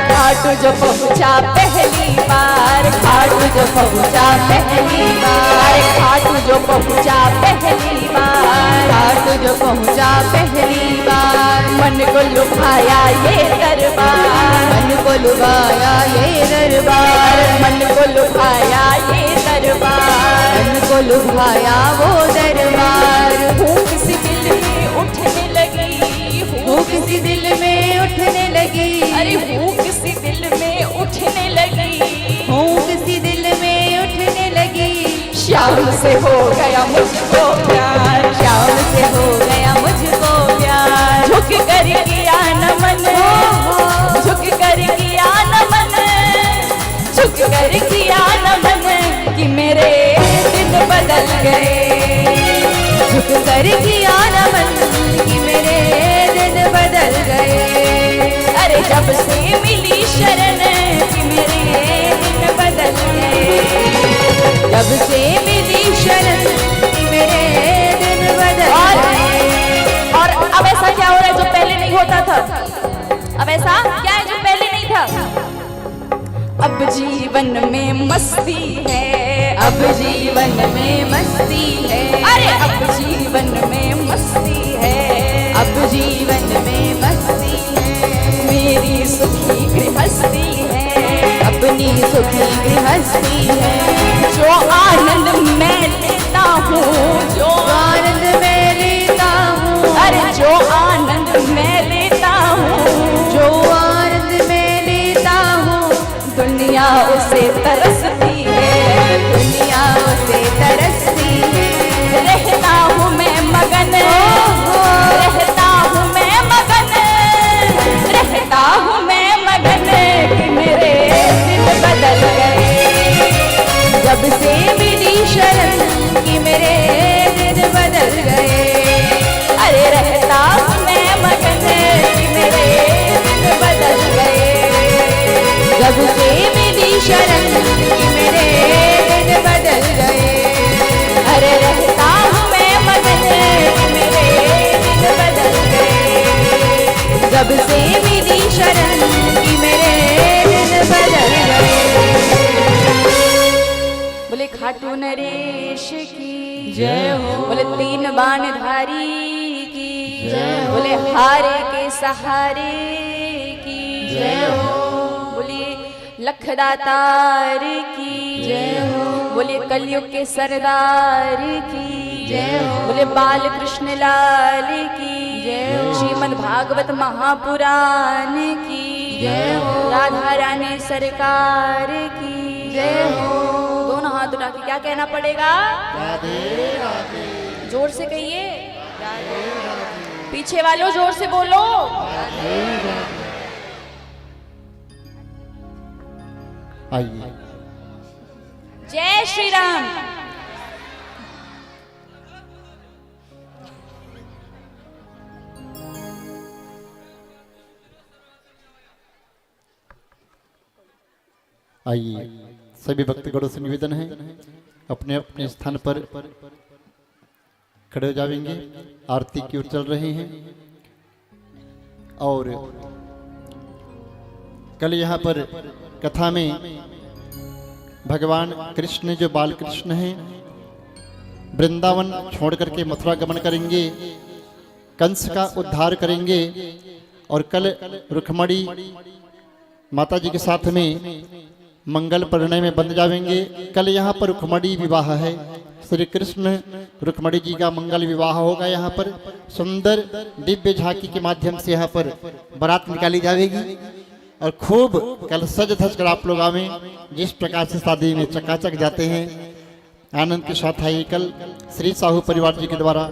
खाटू जो पहुंचा पहली बार, खाटू जो पहुंचा पहली बार, खाटू जो पहुंचा पहली बार, खाटू जो पहुंचा पहली बार, मन को लुभाया ये दरबार, मन को लुभाया ये दरबार, मन को लुभाया ये दरबार, मन को लुभाया वो दरबार। हूँ किसी दिल में उठने लगी, वो किसी दिल में उठने लगी, अरे हूँ किसी दिल में उठने लगी, हूँ किसी दिल में उठने लगी। श्याम से हो गया मुझको प्यार, श्याम से हो गया मुझको प्यार, झुक कर किया नमन, झुक कर किया नमन, झुक कर किया नमन, कि मेरे दिन बदल गए, झुक कर किया नमन, कि मेरे दिन बदल गए। अरे जब से मिली शरण, कि मेरे दिन बदल गए, जब से मिली शरण, कि मेरे दिन बदल गए। और अब ऐसा क्या हो रहा है जो पहले नहीं होता था? अब ऐसा क्या है जो पहले नहीं था? अब जीवन में मस्ती है, अब जीवन में मस्ती है, अरे अब जीवन में मस्ती है, अब जीवन में मस्ती है। मेरी सुखी गृहस्थी है, अपनी सुखी गृहस्थी है, जो आनंद मैं लेता हूँ, जो आनंद मैं लेता हूँ, अरे जो आनंद मैं लेता हूँ, जो आनंद मैं लेता हूँ, दुनिया उसे तरसती है, दुनिया उसे तरसती है। रहता हूँ मैं मगन, रहता हूँ मैं मगन, रहता हूँ मैं मगन, कि मेरे दिन बदल गए, जब से मिली शरण, कि मेरे दिन बदल गए। अरे रहता हूँ मैं मगन, कि मेरे दिन बदल गए, जब से मिली शरण, कि मेरे दिन बदल गए। अरे रहता हूँ मैं मगन, कि मेरे दिन बदल गए, जब से मिली शरण, कि मेरे दिन बदल गए। बोले खाटू नरेश की जय हो, बोले तीन बाणधारी की जय हो, बोले हारे के सहारे की जय हो, बोले लखदातार की जय हो, बोले कलयुग के सरदार की जय हो, बोले बाल कृष्ण लाल की जय हो, श्रीमद् भागवत महापुराण की जय हो, राधा रानी सरकार की जय हो। दोनों हाथ उठा के क्या कहना पड़ेगा? जोर से कहिए, पीछे वालों जोर से बोलो। आइए जय श्री राम। आइए सभी भक्तगणों से निवेदन है अपने अपने स्थान पर खड़े हो जाएंगे, आरती की ओर चल रहे हैं। और कल यहाँ पर कथा में भगवान कृष्ण जो बाल कृष्ण हैं वृंदावन छोड़ करके मथुरा गमन करेंगे, कंस का उद्धार करेंगे और कल रुक्मणी माता जी के साथ में मंगल परिणय में बंध जाएंगे। कल यहाँ पर रुक्मणी विवाह है, श्री कृष्ण रुक्मणी जी का मंगल विवाह होगा। यहाँ पर सुंदर दिव्य झांकी के माध्यम से यहाँ पर बारात निकाली जाएगी और खूब कल सज धज कर आप लोग आवे। जिस प्रकार से शादी में चकाचक जाते हैं आनंद के साथ आइए। कल श्री साहू परिवार जी के द्वारा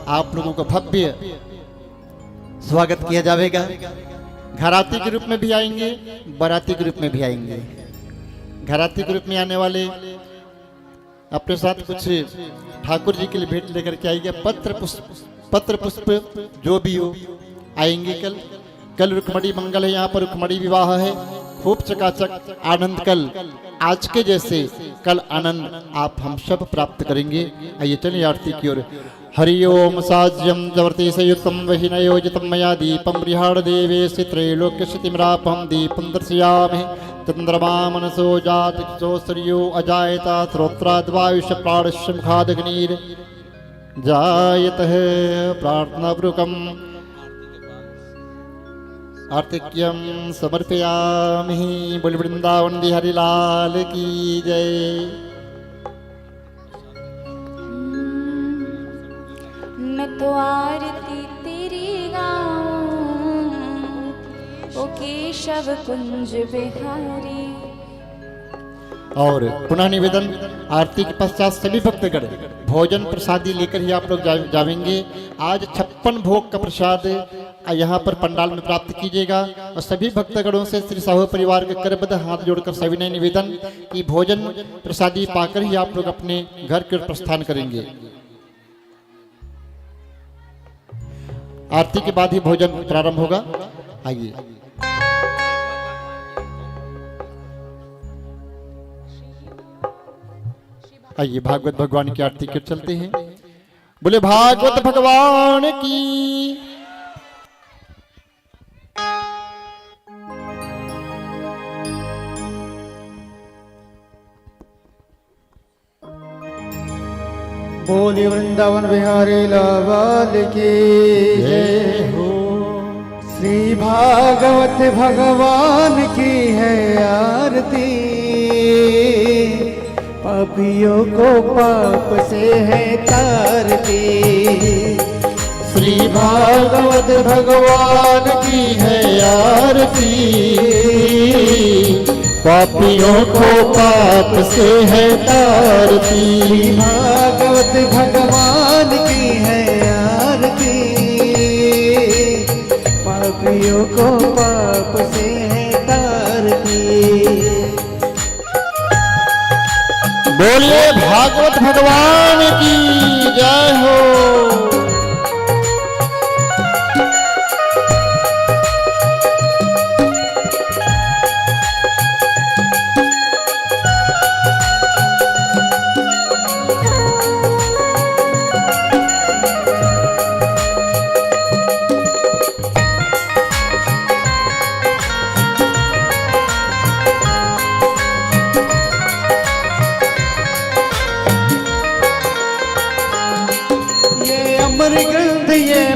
आप लोगों को भव्य स्वागत किया जाएगा। घराती के रूप में भी आएंगे, बाराती के रूप में भी आएंगे। घराती के रूप में आने वाले अपने साथ कुछ ठाकुर जी के लिए भेंट लेकर के आएंगे, पत्र पुष्प जो भी हो आएंगे। कल रुक्मणी मंगल है, यहाँ पर रुक्मणी विवाह है। खूब चकाचक आनंद कल आज के जैसे कल आनंद आप हम सब प्राप्त करेंगे। आइए चलिए आरती की ओर। हरि ओम साज्यम जवर्ति संयुक्तम वहिनयोजितम मया दीपम बृहाड़ देवे त्रैलोक्य स्थितिमरापम दीपम दर्शयामि। चंद्रमा मनसो जातो सूर्यो अजायता श्रोत्राद्वायुष प्राणस्य मुखादग्निर जायतः प्रार्थनापूर्वकम् आर्तिक्यम समर्पयामि। बोल वृंदावन बिहारी लाल की जय। मैं तो आरती तेरी गाऊं, ओ केशव कुंज बिहारी। और पुनः निवेदन, आरती के पश्चात सभी भक्तगण भोजन प्रसादी लेकर ही आप लोग जाएंगे। आज 56 भोग का प्रसाद यहाँ पर पंडाल में प्राप्त कीजिएगा। और सभी भक्तगणों से श्री साहू परिवार के करबद्ध हाथ जोड़कर सविनय निवेदन कि भोजन प्रसादी पाकर ही आप लोग अपने घर के प्रस्थान करेंगे। आरती के बाद ही भोजन प्रारंभ होगा। आइए आइए भागवत भगवान की आरती कर चलते हैं। बोले भागवत भगवान की। बोली वृंदावन बिहारी लाल की जय हो। श्री भागवत भगवान की है आरती, पापियों को पाप से है तारती। श्री भागवत भगवान की है आरती, पापियों को पाप से है तारती। श्री भागवत भगवान की है आरती, पापियों को पाप से है तारती। बोलिए भागवत भगवान की जय हो।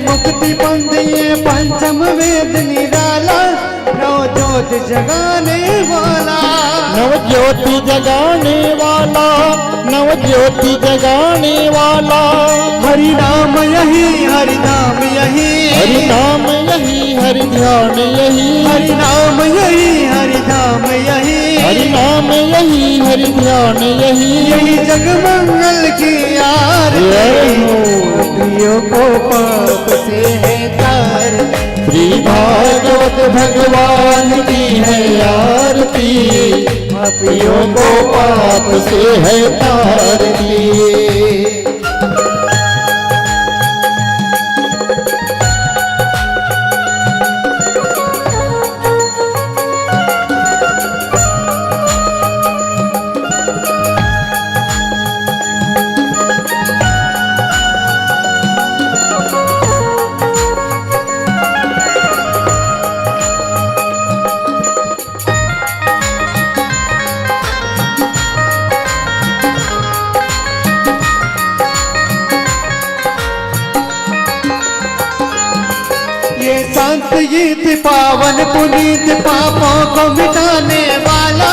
मुक्ति पंथ ये पंचम वेद निराला, नव ज्योति जगाने वाला, नव ज्योति जगाने वाला, नव ज्योति जगाने वाला। हरि नाम यही, हरि नाम यही, हरि नाम यही, हरि ध्यान यही, हरि नाम यही, हरि नाम यही, हरि नाम यही, हरि ध्यान यही। यही जग मंगल की आरती, पापियों को पाप से है तार। श्री भागवत भगवान की है आरती, पापियों को पाप से है तारती। संत गीत पावन पुनीत पापों को मिटाने वाला,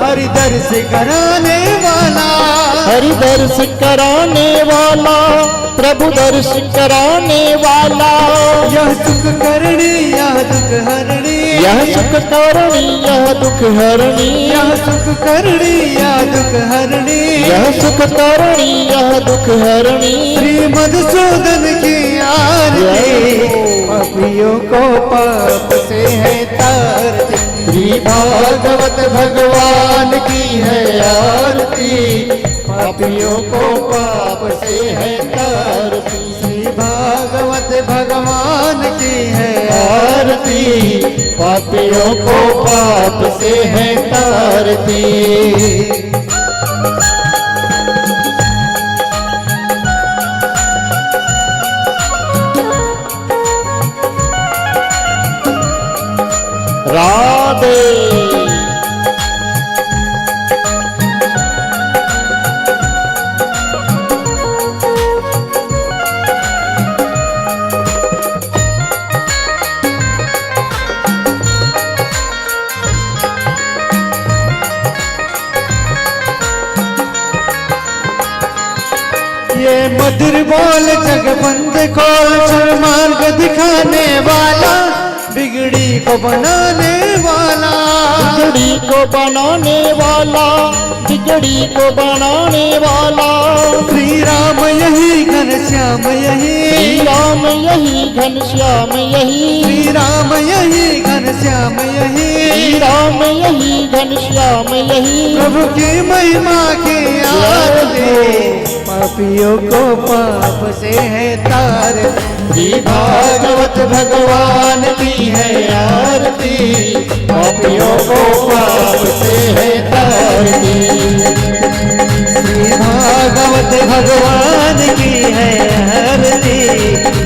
हरि दर्श कराने वाला, हरि दर्श कराने वाला, प्रभु दर्श कराने वाला। यह सुख करणी यह दुख हरणी, यह सुख करणी यह दुख हरणी, यह सुख करणी यह दुख हरणी, यह सुख करणी यह दुख हरणी। श्री मधुसूदन की आरती, पापियों को पाप से है तारती। श्री भागवत भगवान की है आरती, पापियों को पाप से है तारती। श्री भागवत भगवान की है आरती, पापियों को पाप से है तारती। राधे। ये मधुर बोल जगबंद खोल, मार्ग दिखाने वाला, बिगड़ी को बनाने वाला, बिगड़ी को बनाने वाला, बिगड़ी को बनाने वाला। श्री राम यही घनश्याम यही, श्री राम यही घनश्याम यही, श्री राम यही घनश्याम यही, श्री राम यही घनश्याम यही। प्रभु की महिमा की आरती, पापियों को पाप से है तार। श्री भागवत भगवान की है आरती, पापियों को पाप से है तारती। श्री भागवत भगवान की है आरती,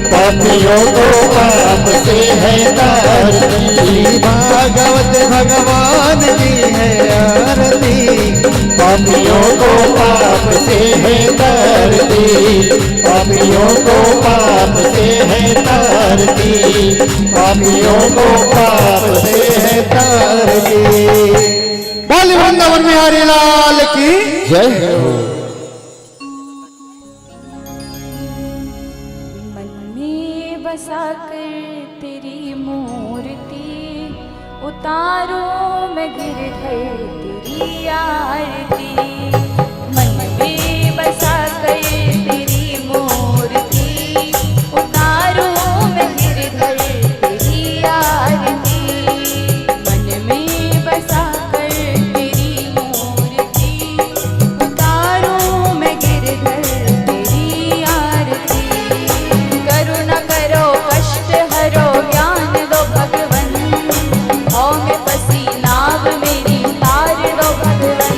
पापियों को पाप से है तारती। श्री भागवत भगवान की है आरती, पापियों को पाप से है तारती, पापियों को पाप से है तारती, पापियों को पाप से है तारती। बोल वृंदावन बिहारी लाल की जय हो। मन में बसा कर तेरी मूर्ति, उतारो मैं गिरधर तेरी आरती। मन में बसा कर तेरी मूर्ति, उतारो मैं गिरधर तेरी आरती। मन में बसा कर तेरी मूर्ति, उतारो मैं गिरधर तेरी आरती। करुणा करो कष्ट हरो ज्ञान दो भगवन, औ में फंसी नाव मेरी तार दो भगवन।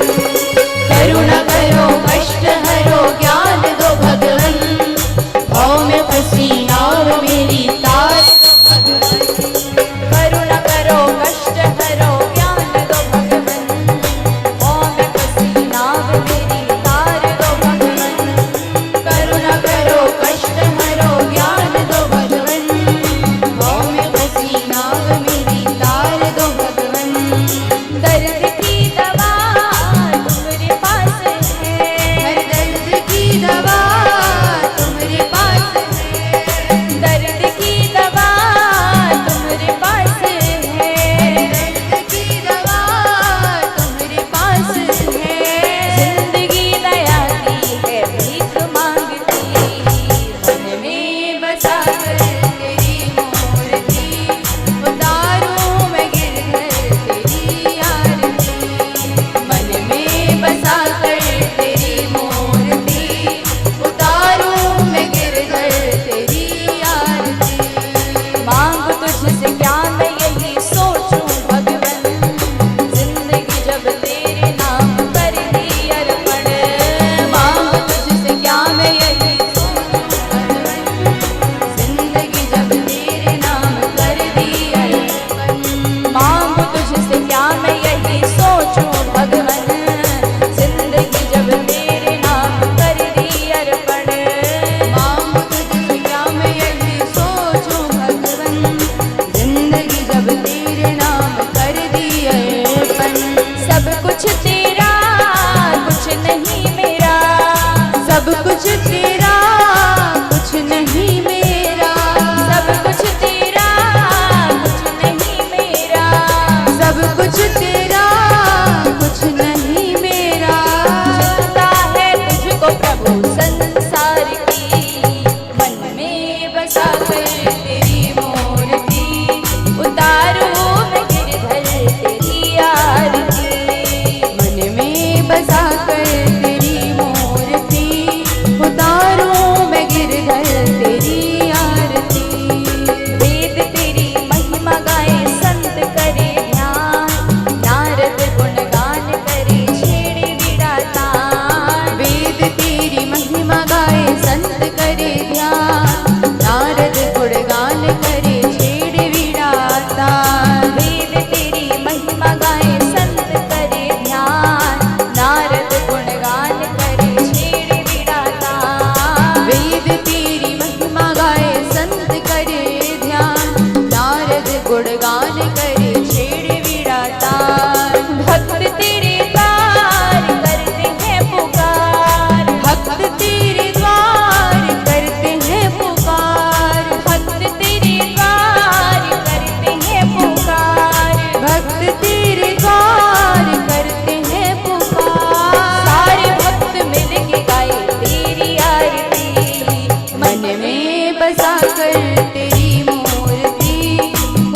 बसा कर तेरी मूर्ति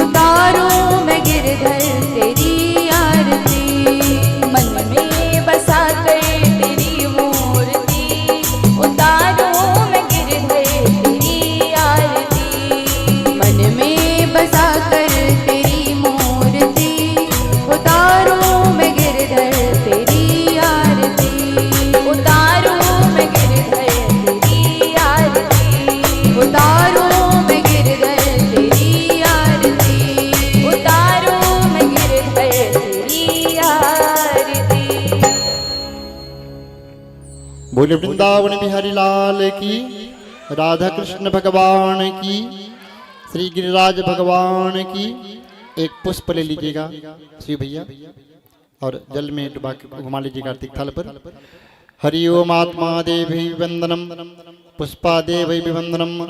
उतारूं मैं गिरधर तेरी आरती। मन में बसा कर तेरी मूर्ति उतारूं मैं गिरधर तेरी आरती। मन में बसा कर तेरी मूर्ति उतारूं मैं गिरधर तेरी आरती। उतारूं मैं गिरधर तेरी आरती। उतारूं मैं गिरधर तेरी आरती। उतारूं मैं गिरधर तेरी आरती। बोले वृंदावन बिहारी लाल की, राधा कृष्ण भगवान की, श्री गिरिराज भगवान की। एक पुष्प ले लीजिएगा श्री भैया और जल में डुबा के घुमा लीजिएगा कार्तिक थाल पर। हरि ओम आत्मा देवी वंदनम पुष्पा देवी वंदनम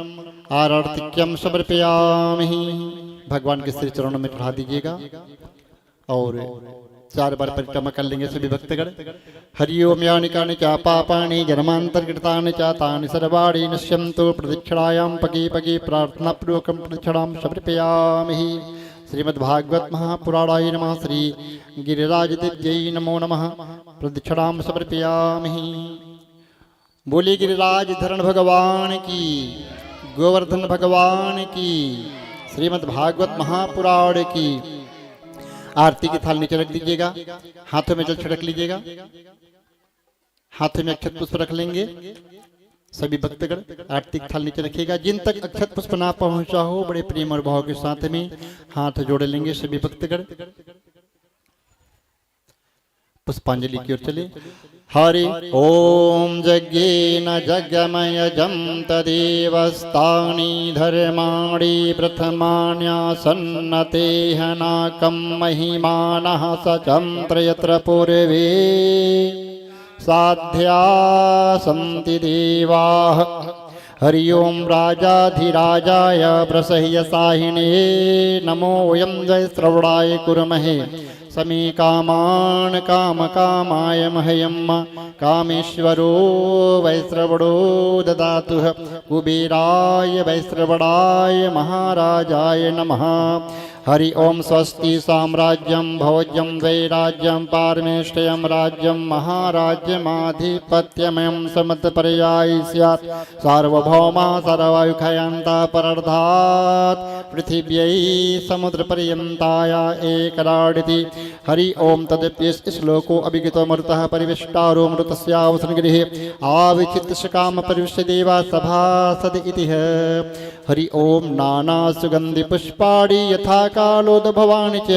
आरतिक्यम समर्पयामि। भगवान के श्री चरणों में चढ़ा दीजिएगा और 4 बार परिक्रमा कर लेंगे सभी भक्तगण। हरि ओम यानि कानि च पापानि जन्मान्तर्कृतानि च तानि सर्वाणि नश्यन्तु प्रदक्षिणायां पगे पगे प्रार्थनापूर्वकं प्रदक्षिणां समर्पयामि। श्रीमद्भागवत महापुराणाय नमः। श्री गिरिराजदिव्यै नमो नमः। प्रदक्षिणां समर्पयामि। बोले गिरिराजधरण भगवान की, गोवर्धन भगवान की, श्रीमद्भागवत महापुराण की। आरती की थाल नीचे रख दीजिएगा, हाथों में जल छिड़क लीजिएगा, हाथों में अक्षत पुष्प रख लेंगे सभी भक्तगण। आरती की थाल नीचे रखिएगा। जिन तक अक्षत पुष्प ना पहुंचा हो बड़े प्रेम और भाव के साथ में हाथ जोड़ लेंगे सभी भक्तगण। पुष्पांजलि की ओर चले। हरि ओम यज्ञेन जगमयजं तदेवस्तानि धर्माणि प्रथमान्यासन्नतेहनाकं महिमानः सचन्त्र यत्र पूर्वे साध्या सन्ति देवाः। हरि ओम राजाधिराजाय प्रसह्यसाहिने नमो वयं जय श्रवणाय कुर्महे। समी कामान् कामकामाय मह्यं कामेश्वरो वैश्रवणो ददातु। कुबेराय वैश्रवणाय महाराजाय नमः। हरि ओम स्वस्ति साम्राज्यं भोज्यं वैराज्यं पारमेष्ठयं राज्यं महाराज्यमाधिपत्यमयं समत्पर्यायि स्यात्। सार्वभौमा सर्वायुखयान्ता परर्धात् पृथिव्यै समुद्रपर्यन्ताया एकराडिति। हरि ओम तदप्येष श्लोको अभिगतोऽमृतः परिविष्टारो मृतस्यावसनगृहे आविचित्तशकाम परिविश्य देवा सभासद इति। हरि ओम नाना सुगंधि पुष्पाणि यथा कालोद्भवानि च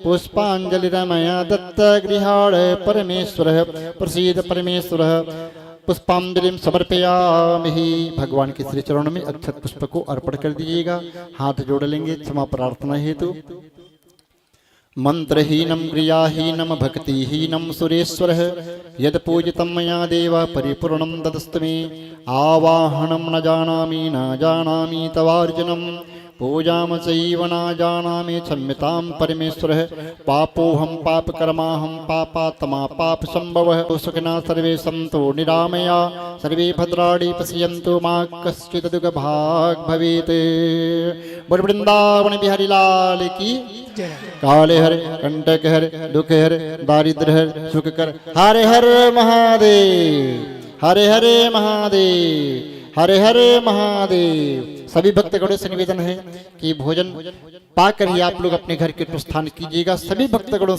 पुष्पांजलिरमया दत्त गृहाण परमेश्वरः प्रसीद परमेश्वरः। पुष्पांजलिं समर्पयामि। भगवान के श्री चरणों में अक्षत पुष्प को अर्पण कर दीजिएगा। हाथ जोड़ लेंगे क्षमा प्रार्थना हेतु। मंत्रहीनं क्रियाहीनं भक्तिहीनं सुरेश्वरः यद पूजितं मया देव परिपूर्णं तदस्तु मे। आवाहनं न जानामि तवार्जुनं पूजाम चैव न जानामि क्षम्यतां परमेश्वरः। पापोऽहं पापकर्माहं पापात्मा पापसम्भवः। सुखिनः सर्वे सन्तु निरामया सर्वे भद्राणि पश्यन्तु मा कश्चित् दुःखभाग् भवेत्। बोल वृंदावन बिहारी लाल की। काले हर कंटक हर दुख हर दारिद्र हर सुख कर। हरे हर महादेव, हरे हरे महादेव, हरे हरे महादेव। सभी भक्तगणों से निवेदन है कि भोजन पाकर ही आप लोग अपने घर के प्रस्थान कीजिएगा। सभी भक्तगणों